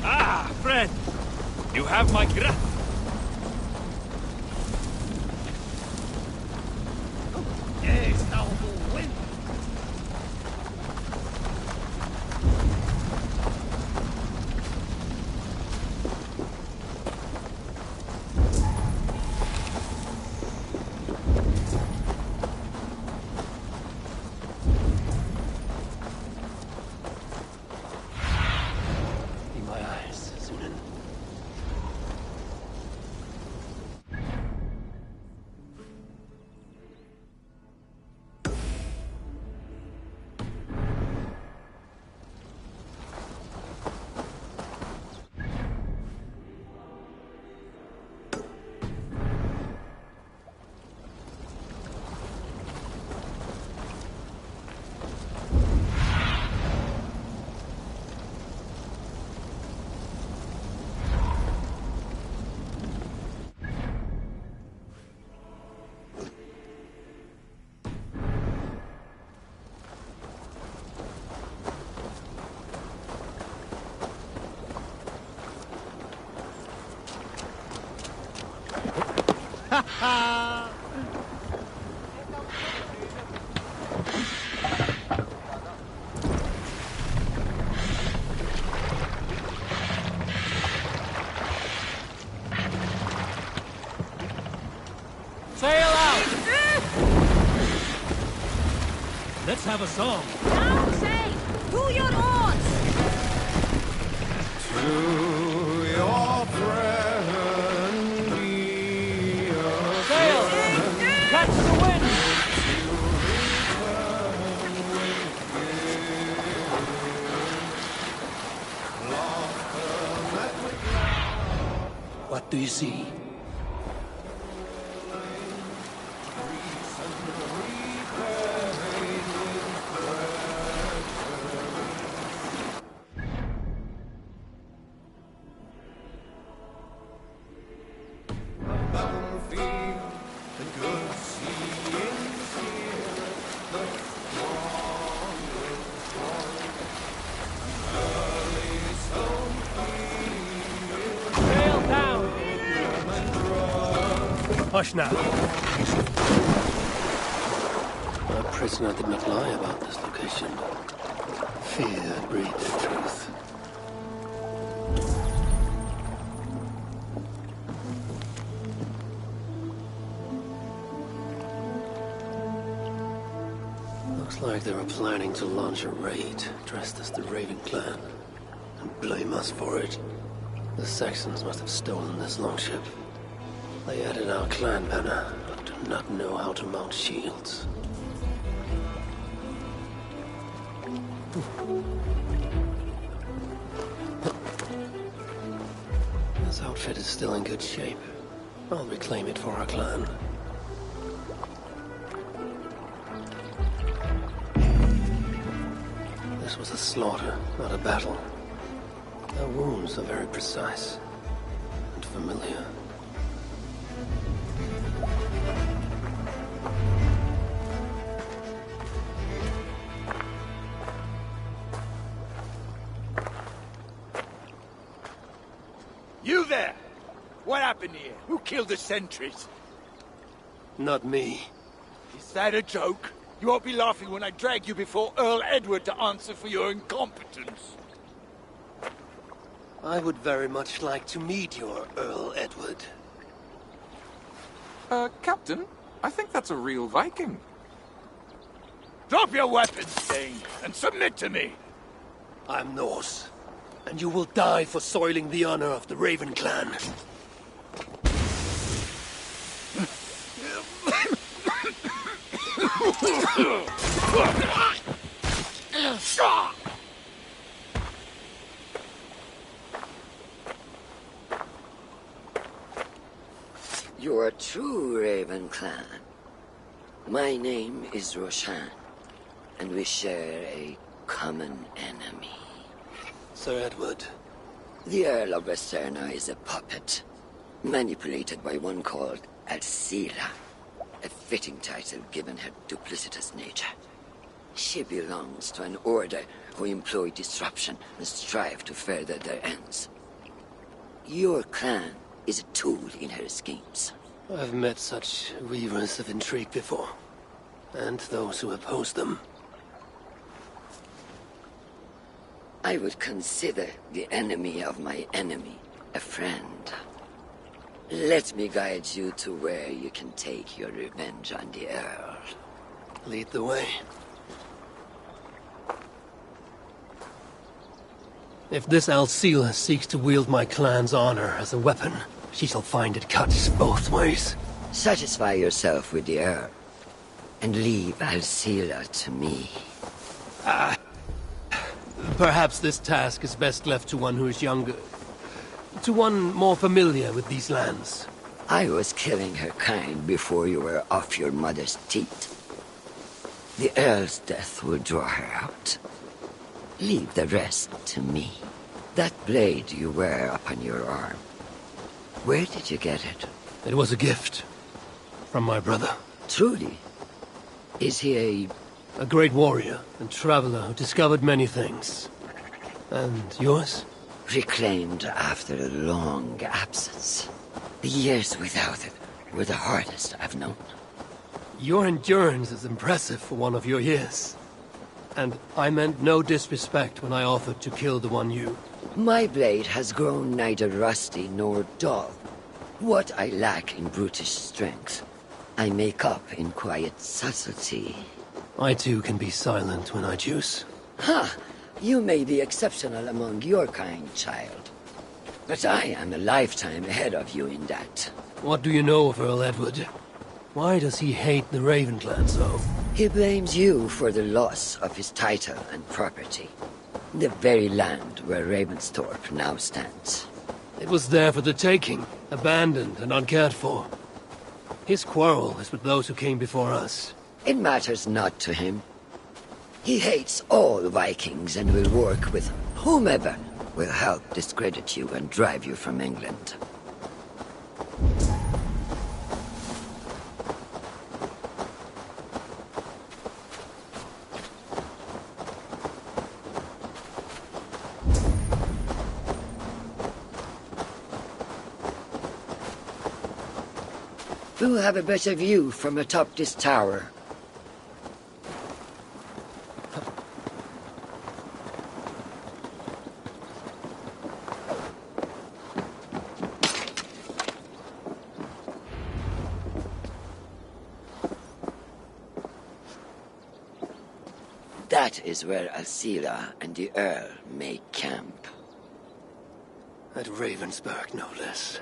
Ah, friend! You have my gratitude. Yes, thou will win. Be my eyes, Sunan. Sail out! Let's have a song. Now say, to your oars! To your friend be a Sail! Catch the wind! What do you see? Hush now. Our prisoner did not lie about this location. Fear breeds truth. Looks like they were planning to launch a raid, dressed as the Raven Clan, and blame us for it. The Saxons must have stolen this longship. They added our clan banner, but do not know how to mount shields. This outfit is still in good shape. I'll reclaim it for our clan. This was a slaughter, not a battle. Their wounds are very precise and familiar. You there! What happened here? Who killed the sentries? Not me. Is that a joke? You won't be laughing when I drag you before Earl Edward to answer for your incompetence. I would very much like to meet your Earl Edward. Captain, I think that's a real Viking. Drop your weapons, Thane, and submit to me. I'm Norse, and you will die for soiling the honor of the Raven Clan. You are true, Raven Clan. My name is Roshan, and we share a common enemy. Sir Edward. The Earl of Westerna is a puppet, manipulated by one called Alcila, a fitting title given her duplicitous nature. She belongs to an order who employ disruption and strive to further their ends. Your clan is a tool in her schemes. I've met such weavers of intrigue before, and those who oppose them. I would consider the enemy of my enemy a friend. Let me guide you to where you can take your revenge on the Earl. Lead the way. If this Alcila seeks to wield my clan's honor as a weapon, she shall find it cuts both ways. Satisfy yourself with the Earl, and leave Alcila to me. Perhaps this task is best left to one who is younger. To one more familiar with these lands. I was killing her kind before you were off your mother's teat. The Earl's death will draw her out. Leave the rest to me. That blade you wear upon your arm, where did you get it? It was a gift. From my brother. Truly? Is he a great warrior and traveler who discovered many things. And yours? Reclaimed after a long absence. The years without it were the hardest I've known. Your endurance is impressive for one of your years. And I meant no disrespect when I offered to kill the one you... My blade has grown neither rusty nor dull. What I lack in brutish strength, I make up in quiet subtlety. I too can be silent when I choose. Ha! You may be exceptional among your kind, child. But I am a lifetime ahead of you in that. What do you know of Earl Edward? Why does he hate the Raven Clan so? He blames you for the loss of his title and property. The very land where Ravensthorpe now stands. It was there for the taking, abandoned and uncared for. His quarrel is with those who came before us. It matters not to him. He hates all Vikings and will work with whomever will help discredit you and drive you from England. Who'll have a better view from atop this tower? That is where Alcila and the Earl make camp. At Ravensburg, no less.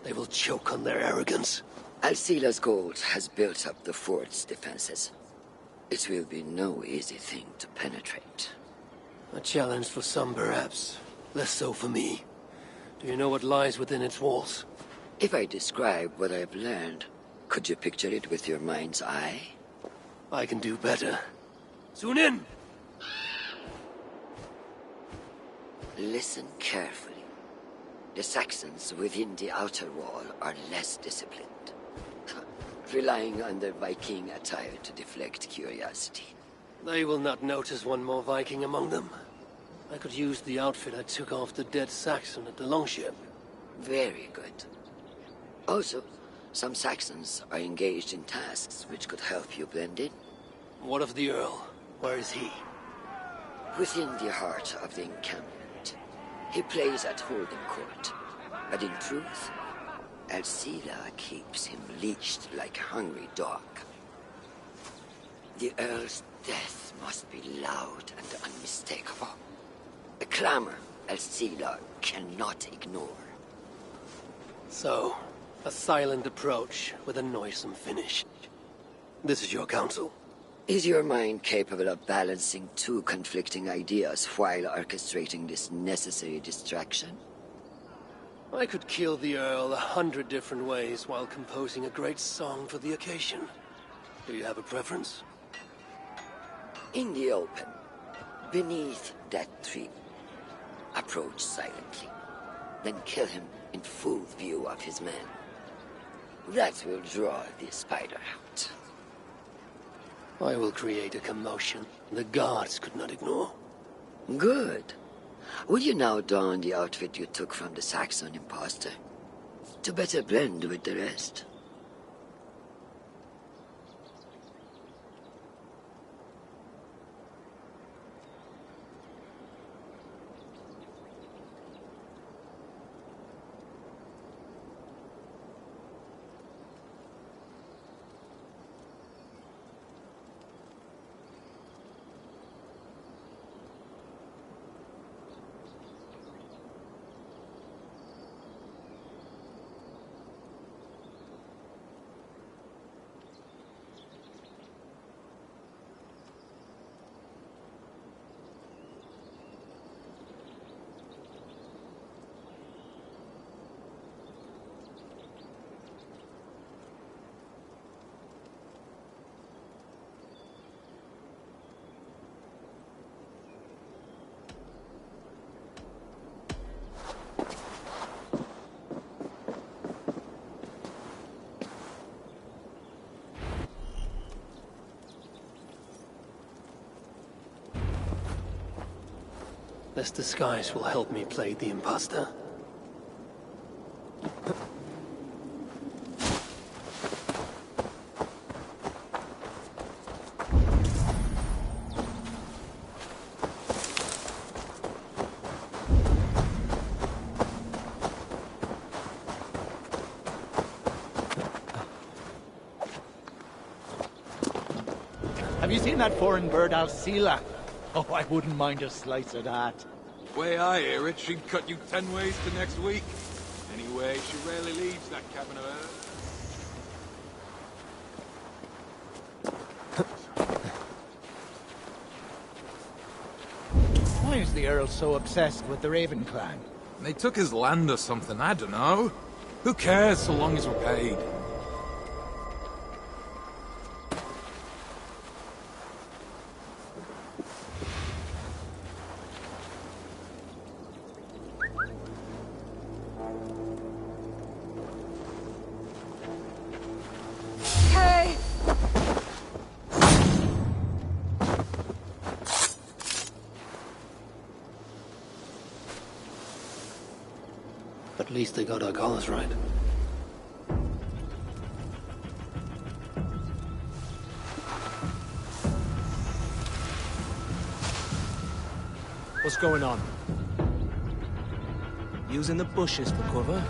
They will choke on their arrogance. Alcila's gold has built up the fort's defenses. It will be no easy thing to penetrate. A challenge for some, perhaps. Less so for me. Do you know what lies within its walls? If I describe what I've learned, could you picture it with your mind's eye? I can do better. Soon in! Listen carefully. The Saxons within the outer wall are less disciplined, relying on their Viking attire to deflect curiosity. They will not notice one more Viking among them. I could use the outfit I took off the dead Saxon at the Longship. Very good. Also, some Saxons are engaged in tasks which could help you blend in. What of the Earl? Where is he? Within the heart of the encampment. He plays at holding court. But in truth, Alcila keeps him leashed like a hungry dog. The Earl's death must be loud and unmistakable. A clamor Alcila cannot ignore. So, a silent approach with a noisome finish. This is your counsel. Is your mind capable of balancing two conflicting ideas while orchestrating this necessary distraction? I could kill the Earl 100 different ways while composing a great song for the occasion. Do you have a preference? In the open, beneath that tree, approach silently, then kill him in full view of his men. That will draw the spider out. I will create a commotion the guards could not ignore. Good. Would you now don the outfit you took from the Saxon imposter? To better blend with the rest. This disguise will help me play the imposter. Have you seen that foreign bird, Alcila? Oh, I wouldn't mind a slice of that. Way I hear it, she'd cut you 10 ways to next week. Anyway, she rarely leaves that cabin of hers. Why is the Earl so obsessed with the Raven clan? They took his land or something, I don't know. Who cares so long as we're paid? At least they got our colors right. What's going on? Using the bushes for cover?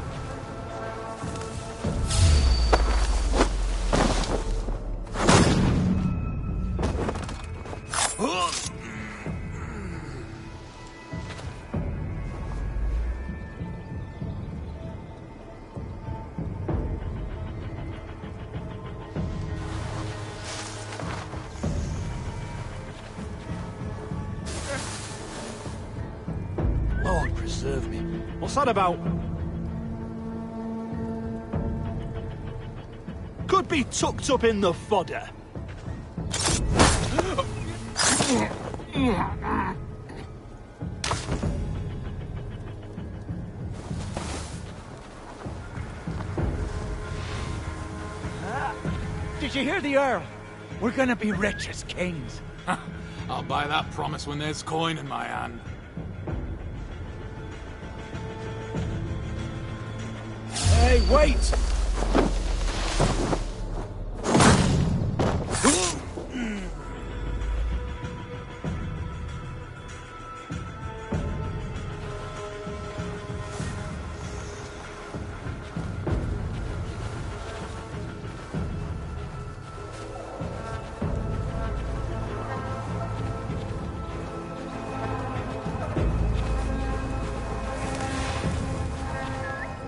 Lord preserve me. What's that about? Could be tucked up in the fodder. Did you hear the Earl? We're gonna be rich as kings. I'll buy that promise when there's coin in my hand. Hey, wait!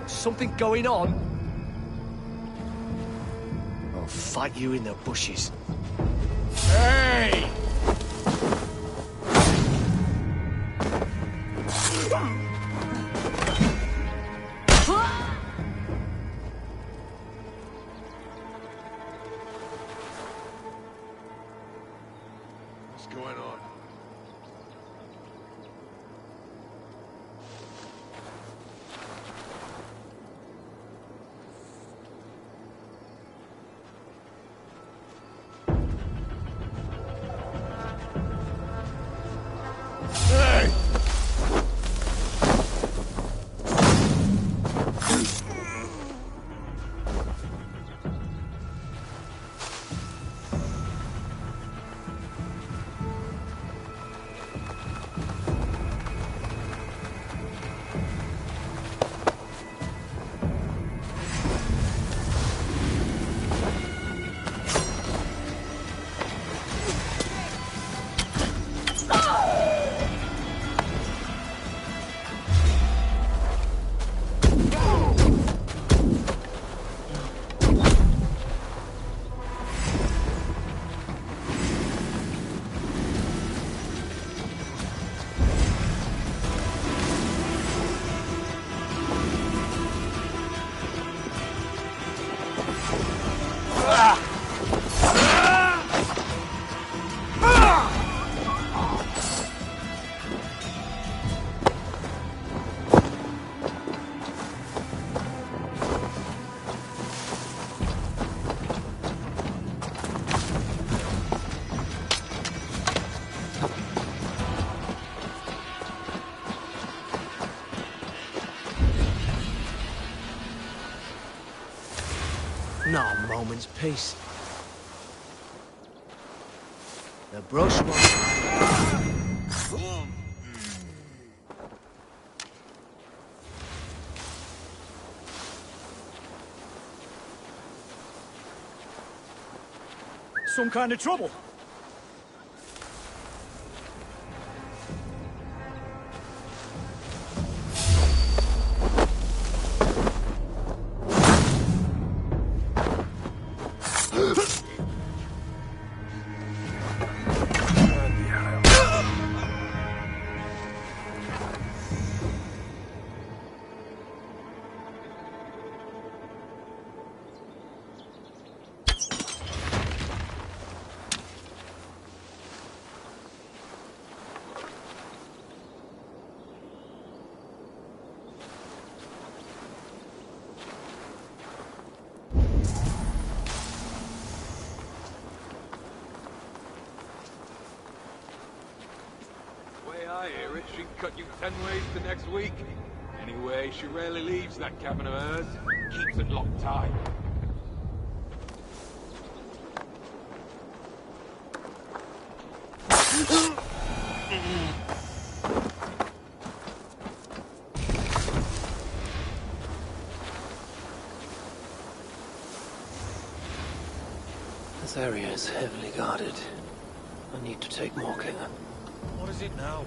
Something going on? I'll fight you in the bushes. Hey! What's going on? Not a moment's peace. The brush was... Some kind of trouble. I hear it, she can cut you 10 ways to next week. Anyway, she rarely leaves that cabin of hers. Keeps it locked tight. This area is heavily guarded. I need to take more care. What is it now?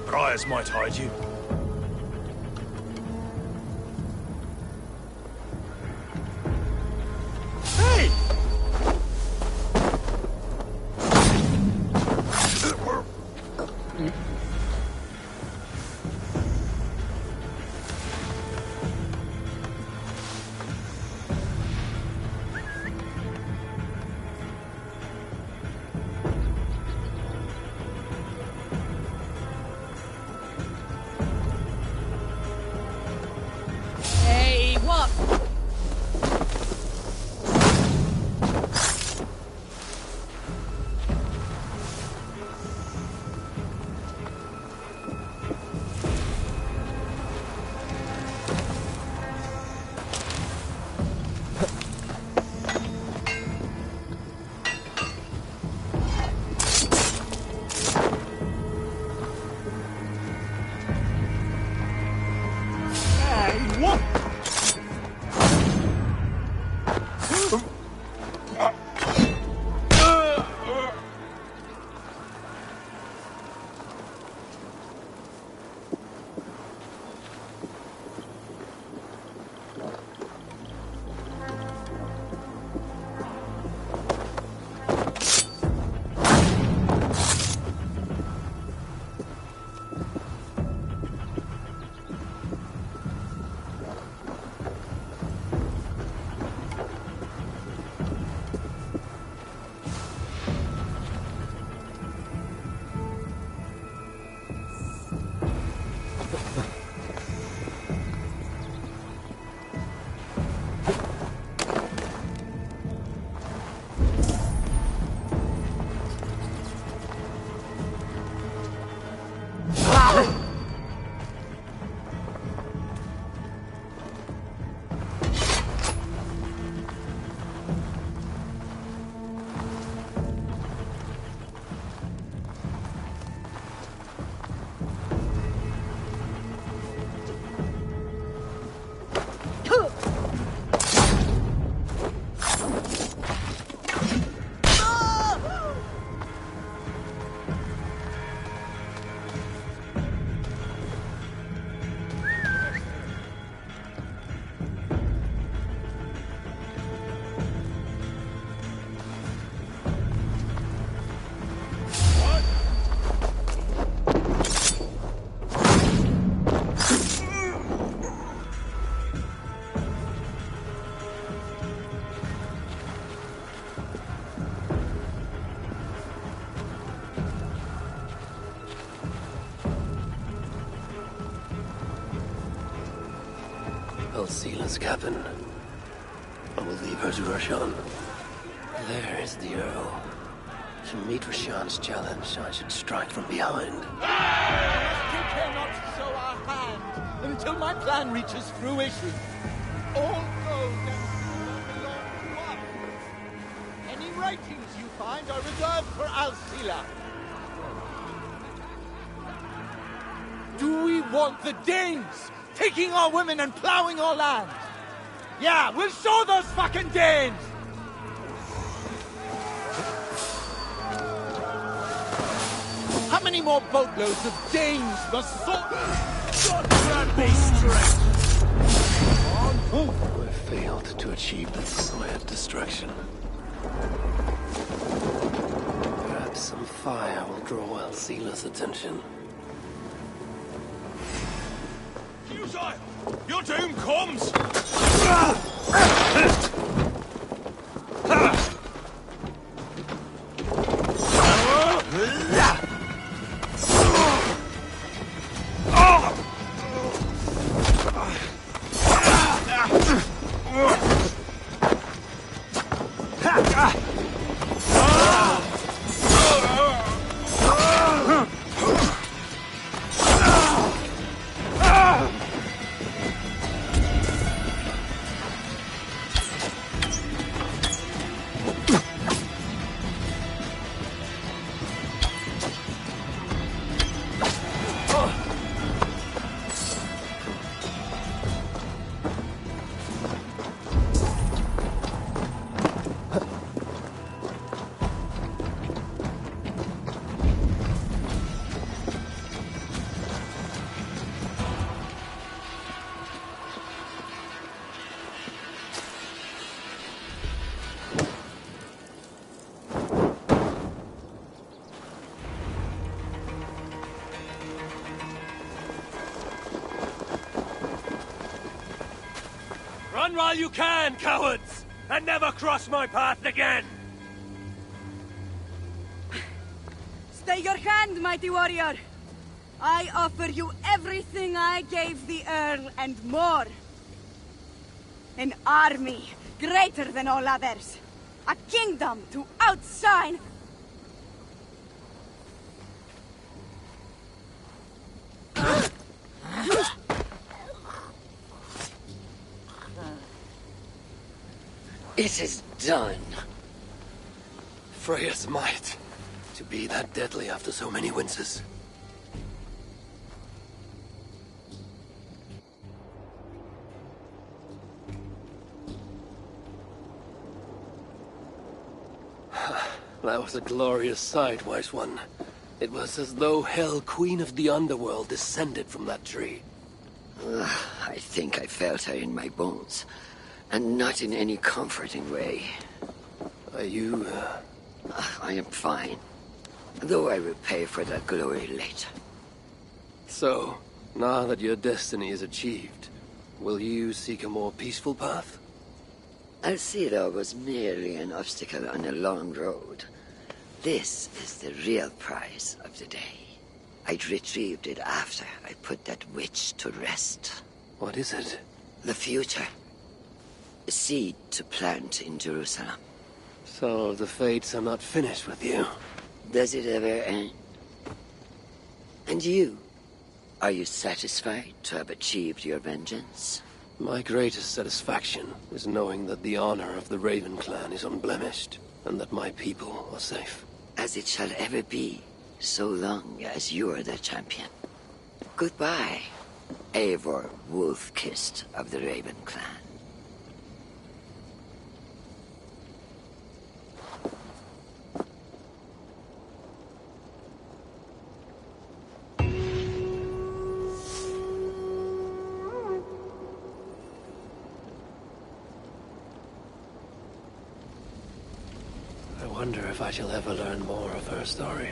Briars might hide you. Hey! Hey, what? Hey, what? Elsila's cabin. I will leave her to Roshan. There is the Earl. To meet Roshan's challenge, I should strike from behind. Take care not to show our hand until my plan reaches fruition. All gold and silver belong to us. Any writings you find are reserved for Alcila. Do we want the Danes taking our women and plowing our land? Yeah, we'll show those fucking Danes! How many more boatloads of Danes must God grant me strength! I failed to achieve the desired destruction. Perhaps some fire will draw Elsila's attention. Uzziah, your doom comes! Run while you can, cowards! And never cross my path again! Stay your hand, mighty warrior! I offer you everything I gave the Earl and more. An army greater than all others. A kingdom to outshine. It is done. Freya's might. To be that deadly after so many winces. That was a glorious sight, Wise One. It was as though Hel, Queen of the Underworld, descended from that tree. I think I felt her in my bones. And not in any comforting way. Are you, I am fine. Though I will pay for that glory later. So, now that your destiny is achieved, will you seek a more peaceful path? Alcira was merely an obstacle on a long road. This is the real prize of the day. I'd retrieved it after I put that witch to rest. What is it? The future. A seed to plant in Jerusalem. So the fates are not finished with you? Does it ever end? And you? Are you satisfied to have achieved your vengeance? My greatest satisfaction is knowing that the honor of the Raven clan is unblemished, and that my people are safe. As it shall ever be, so long as you are the champion. Goodbye, Eivor Wolf-Kissed of the Raven clan. I wonder if I shall ever learn more of her story.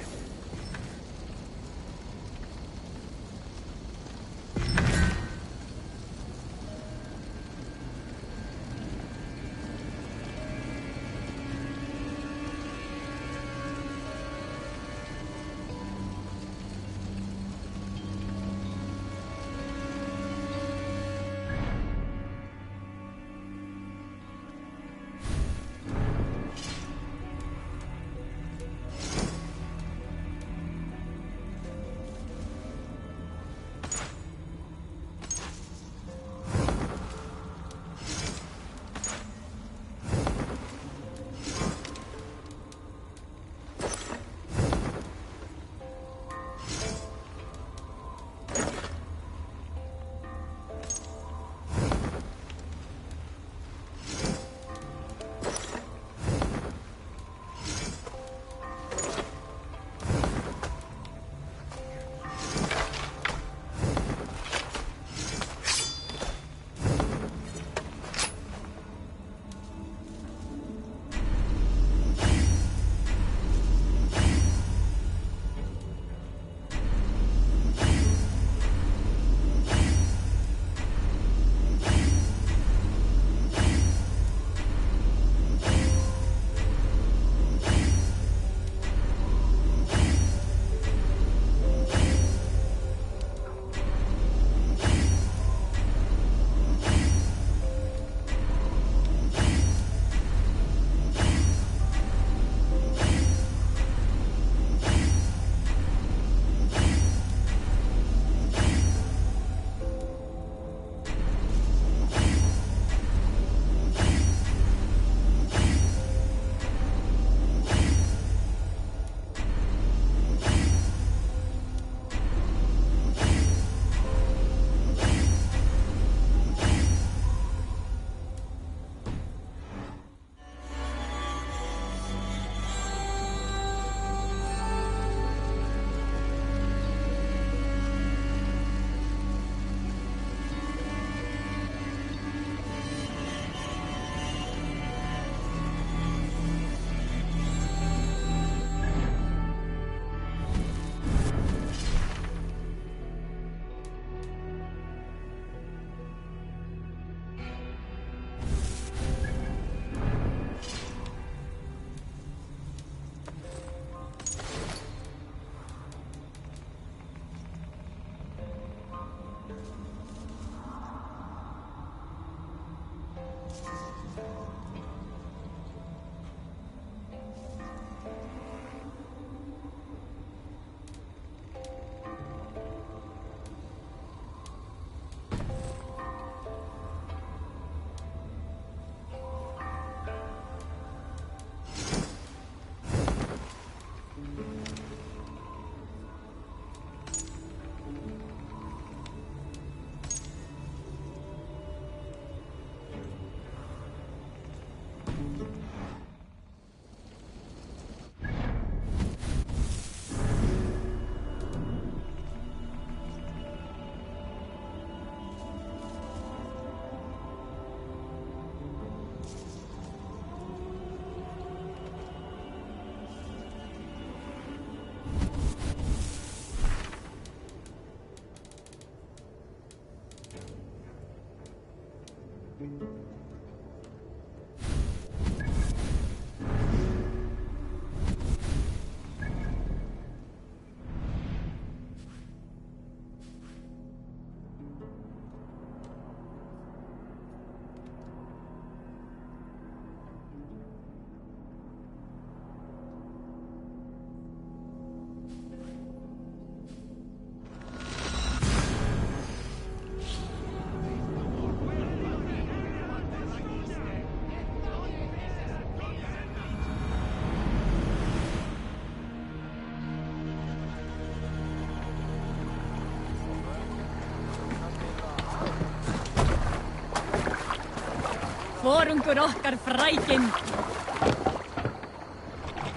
Vorungur okkar frækin.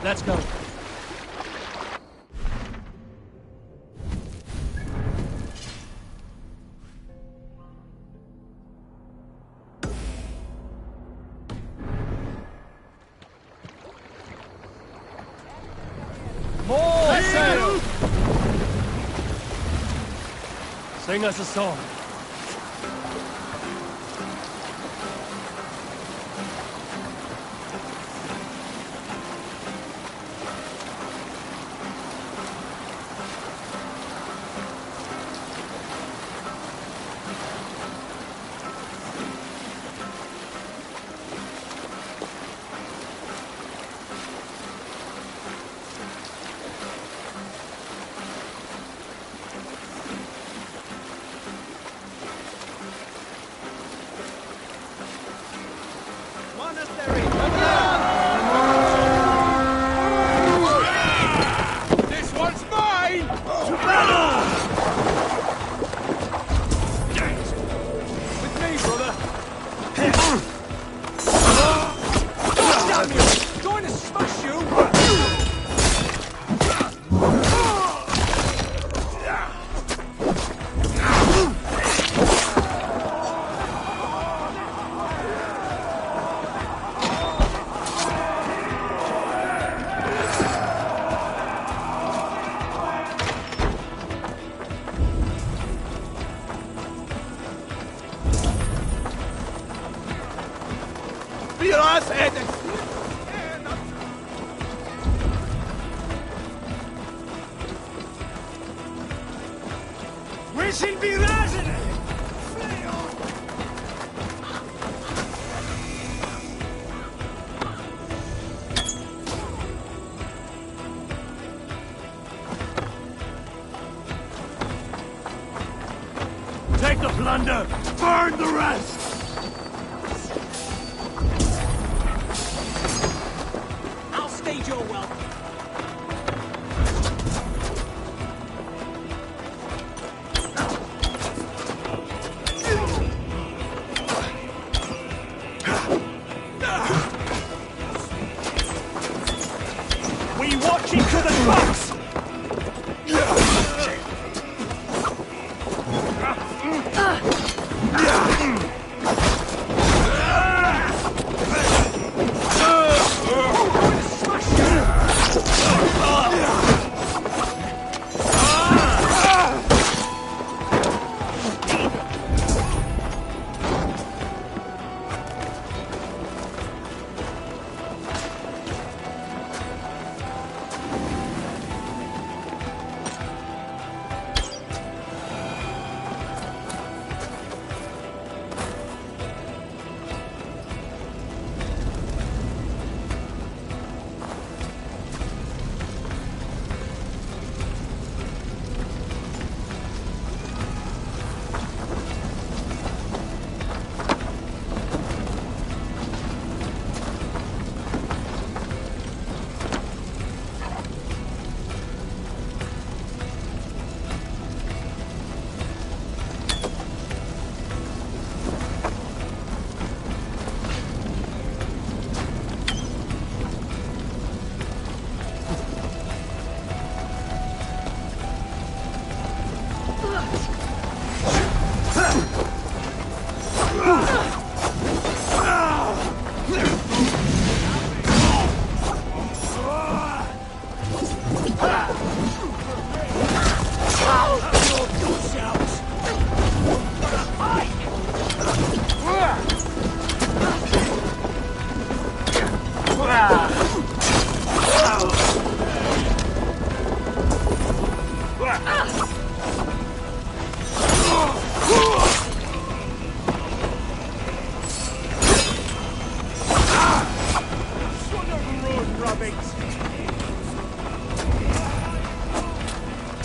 Let's go. More sail! Sing us a song. This one's mine! To battle! With me, brother! Damn you! Join us, smash you! We shall be resident! Take the plunder! Burn the rest! I'll stage your welcome. We watch into the box!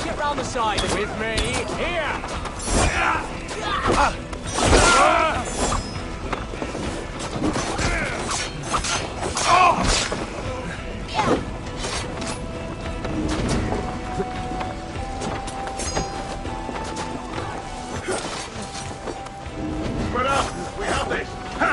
Get round the side with me. Here. Spread out! We have this! Ha!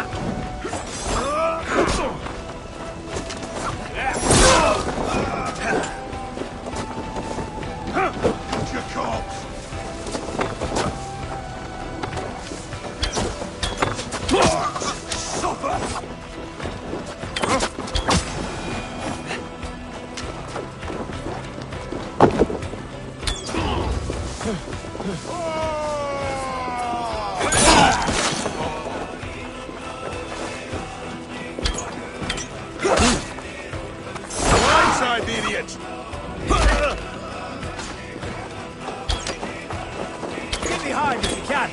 Right side, idiot! Get behind if you can.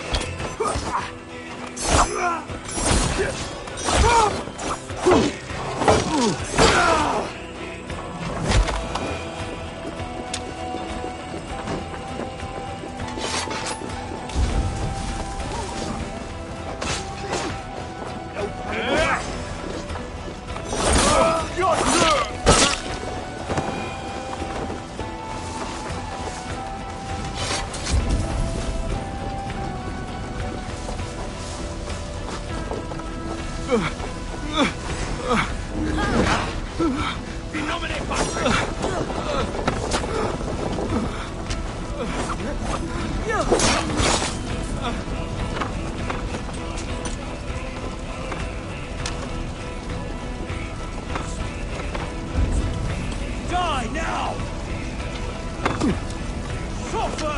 Die now! Suffer!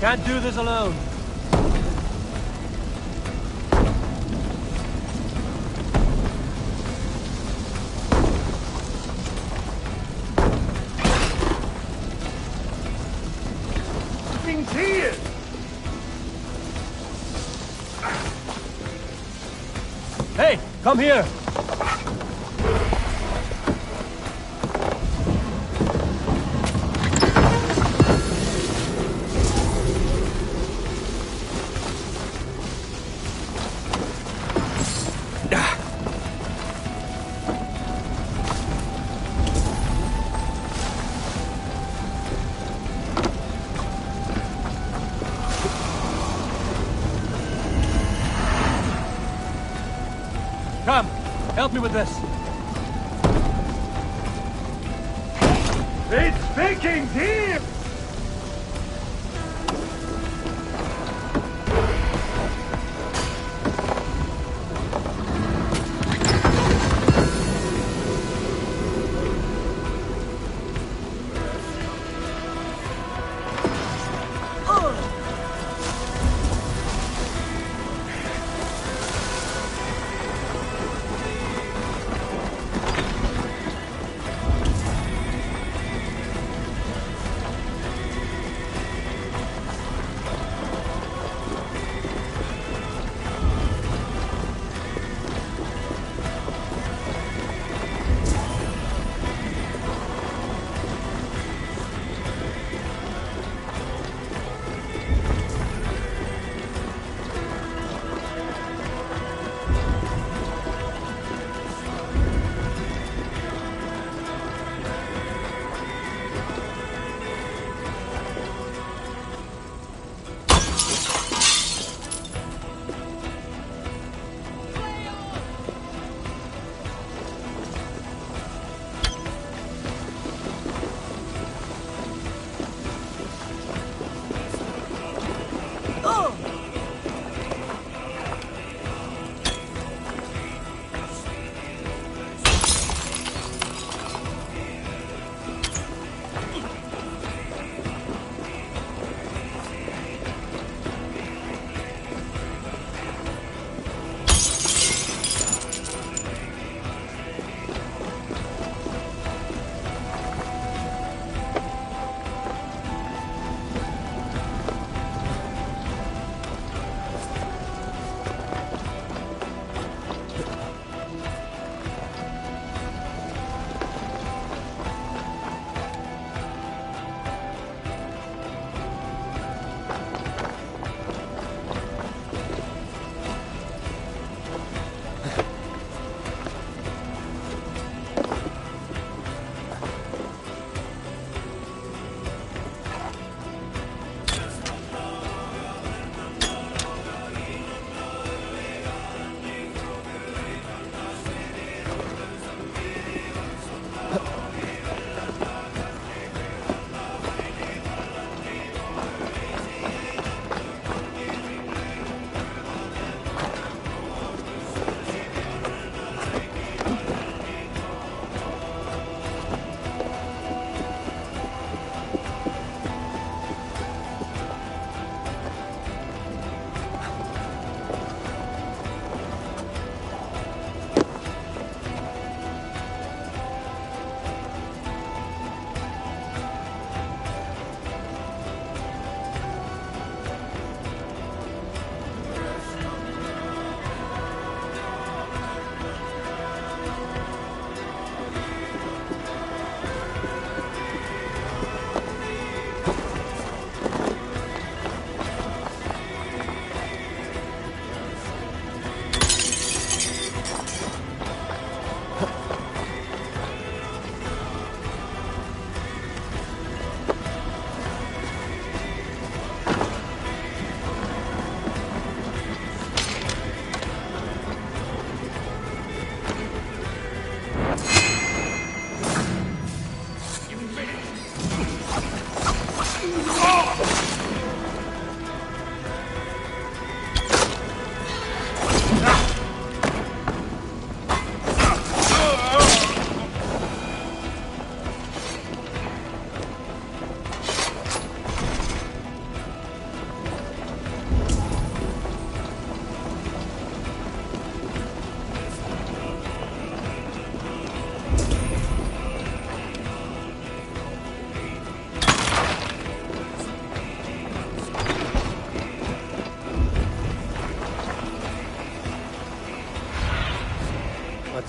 Can't do this alone. King's here! Hey, come here! Come, help me with this. It's Vikings here!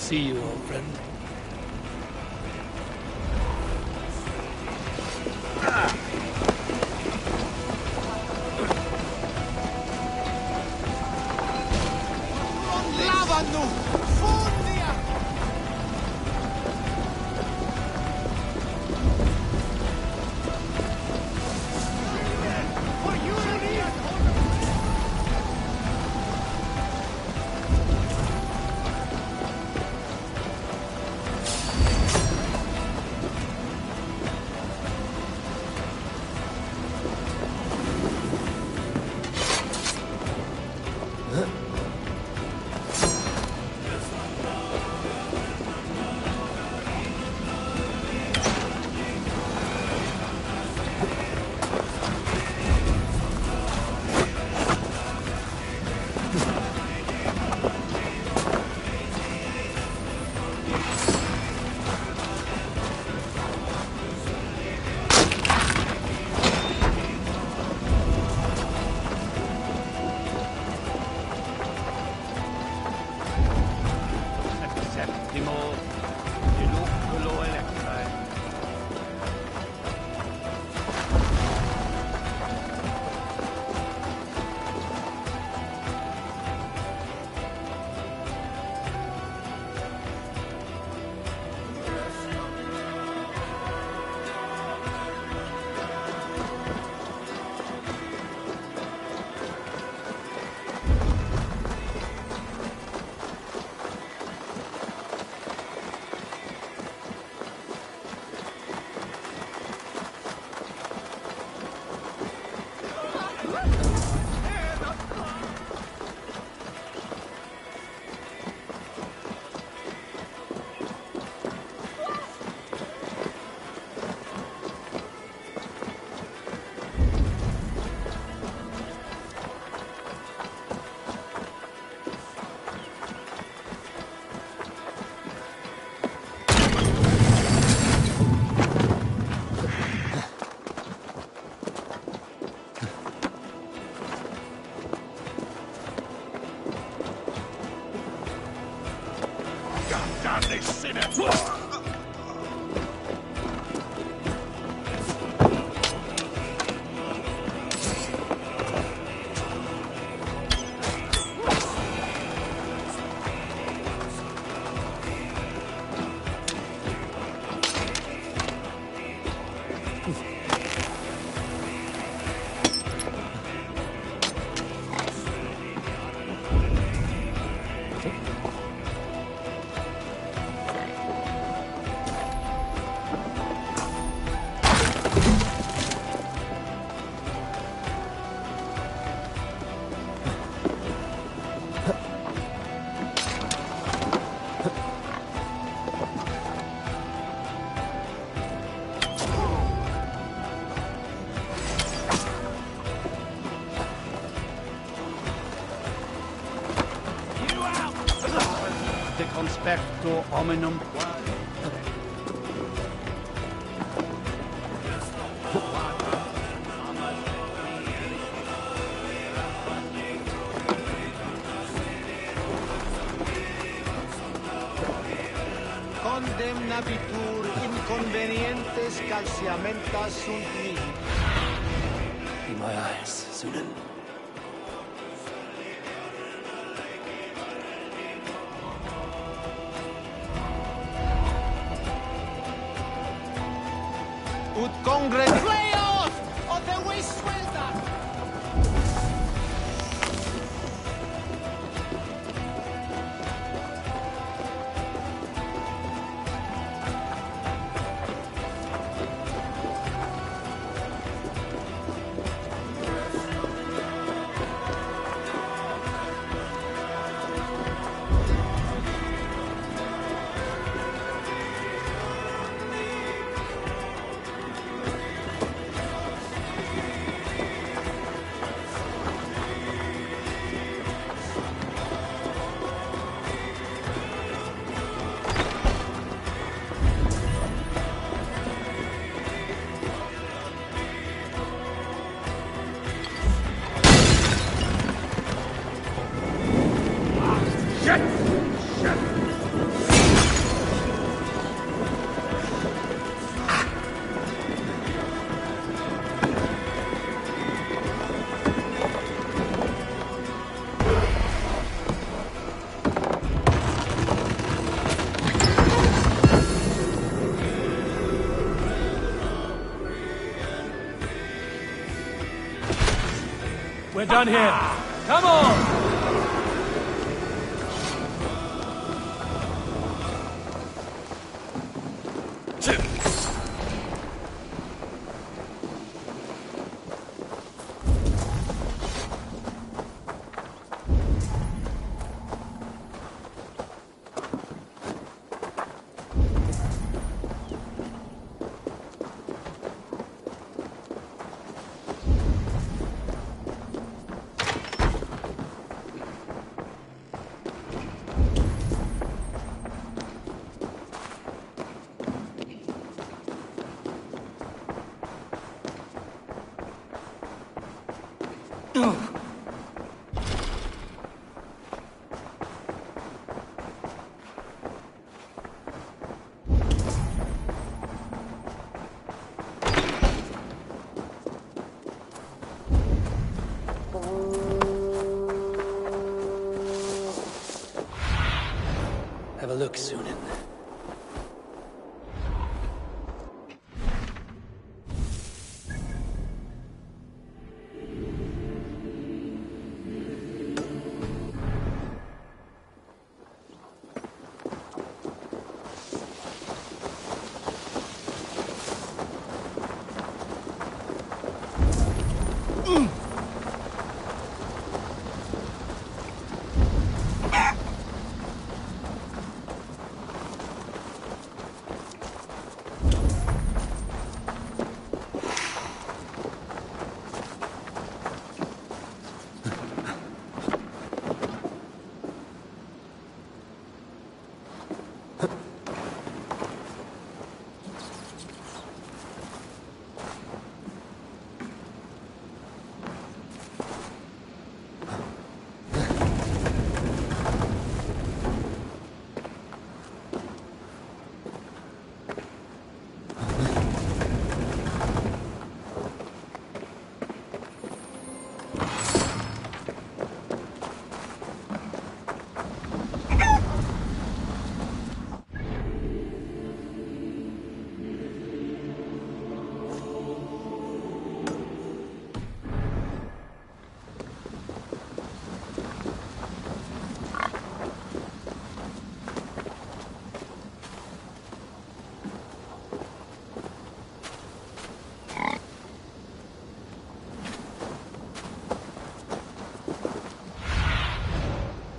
See you, old friend. Augusto hominum. Condemnabitur inconvenientes calciamentas sunt mihi. Be my eyes, Sunan. Ut congre Fleos o te suelta. We're done here. Come on! Have a look, Sunan.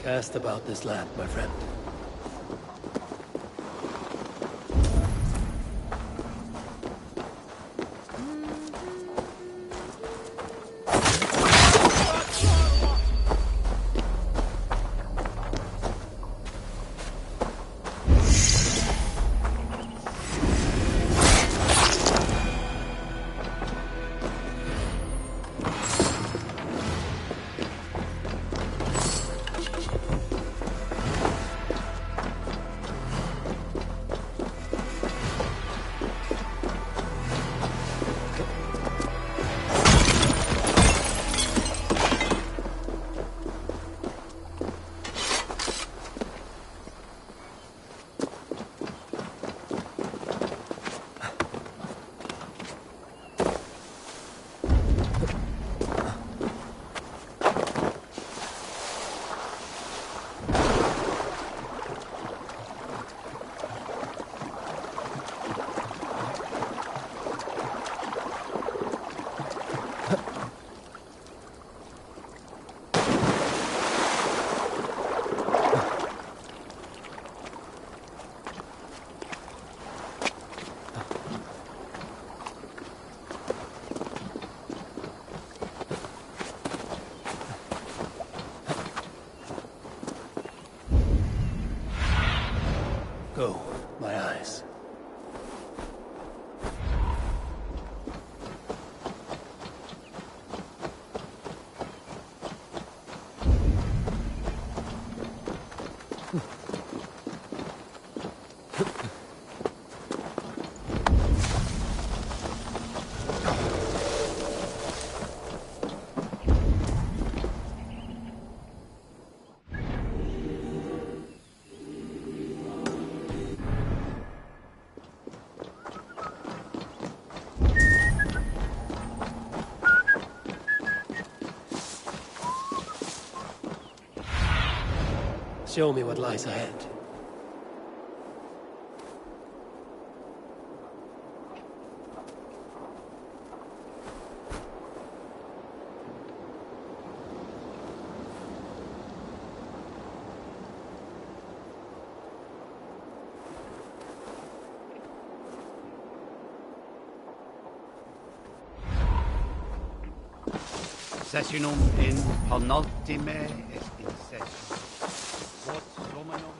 Cast about this land, my friend. My eyes. Show me what lies ahead. Sessionum in penultime est in session. Quod summonum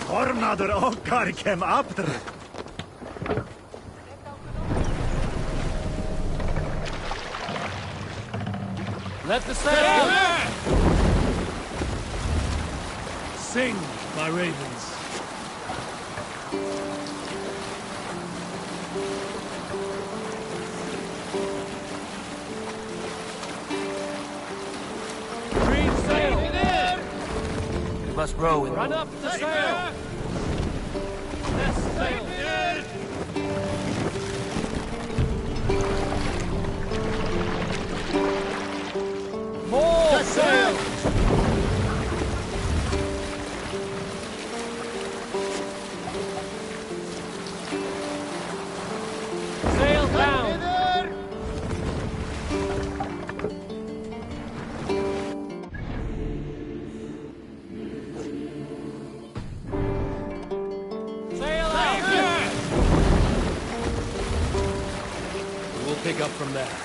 Ornader okkar kem aftur. Let the sail! Sing, my ravens. Green sail! We must row in. Run up the sail! Let's sail! More sail! Sail down! Sail out! We'll pick up from there.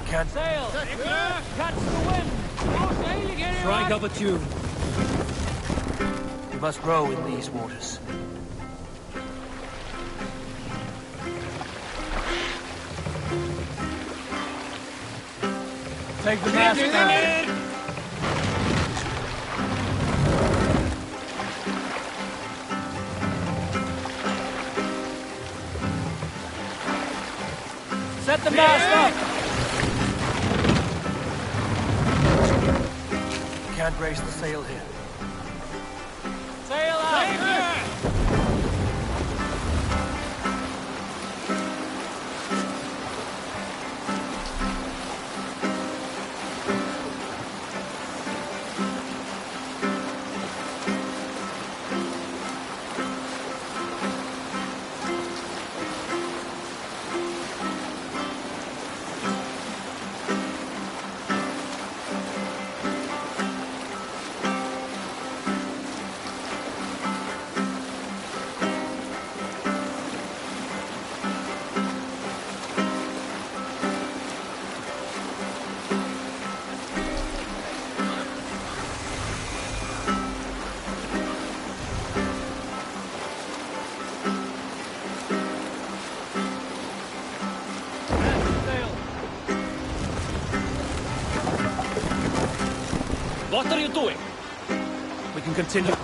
Can't Sail! Catch the wind! strike up a tune. We must row in these waters. Take the mast down. Set the mast up! Can't raise the sail here. Sail out! What are you doing? We can continue.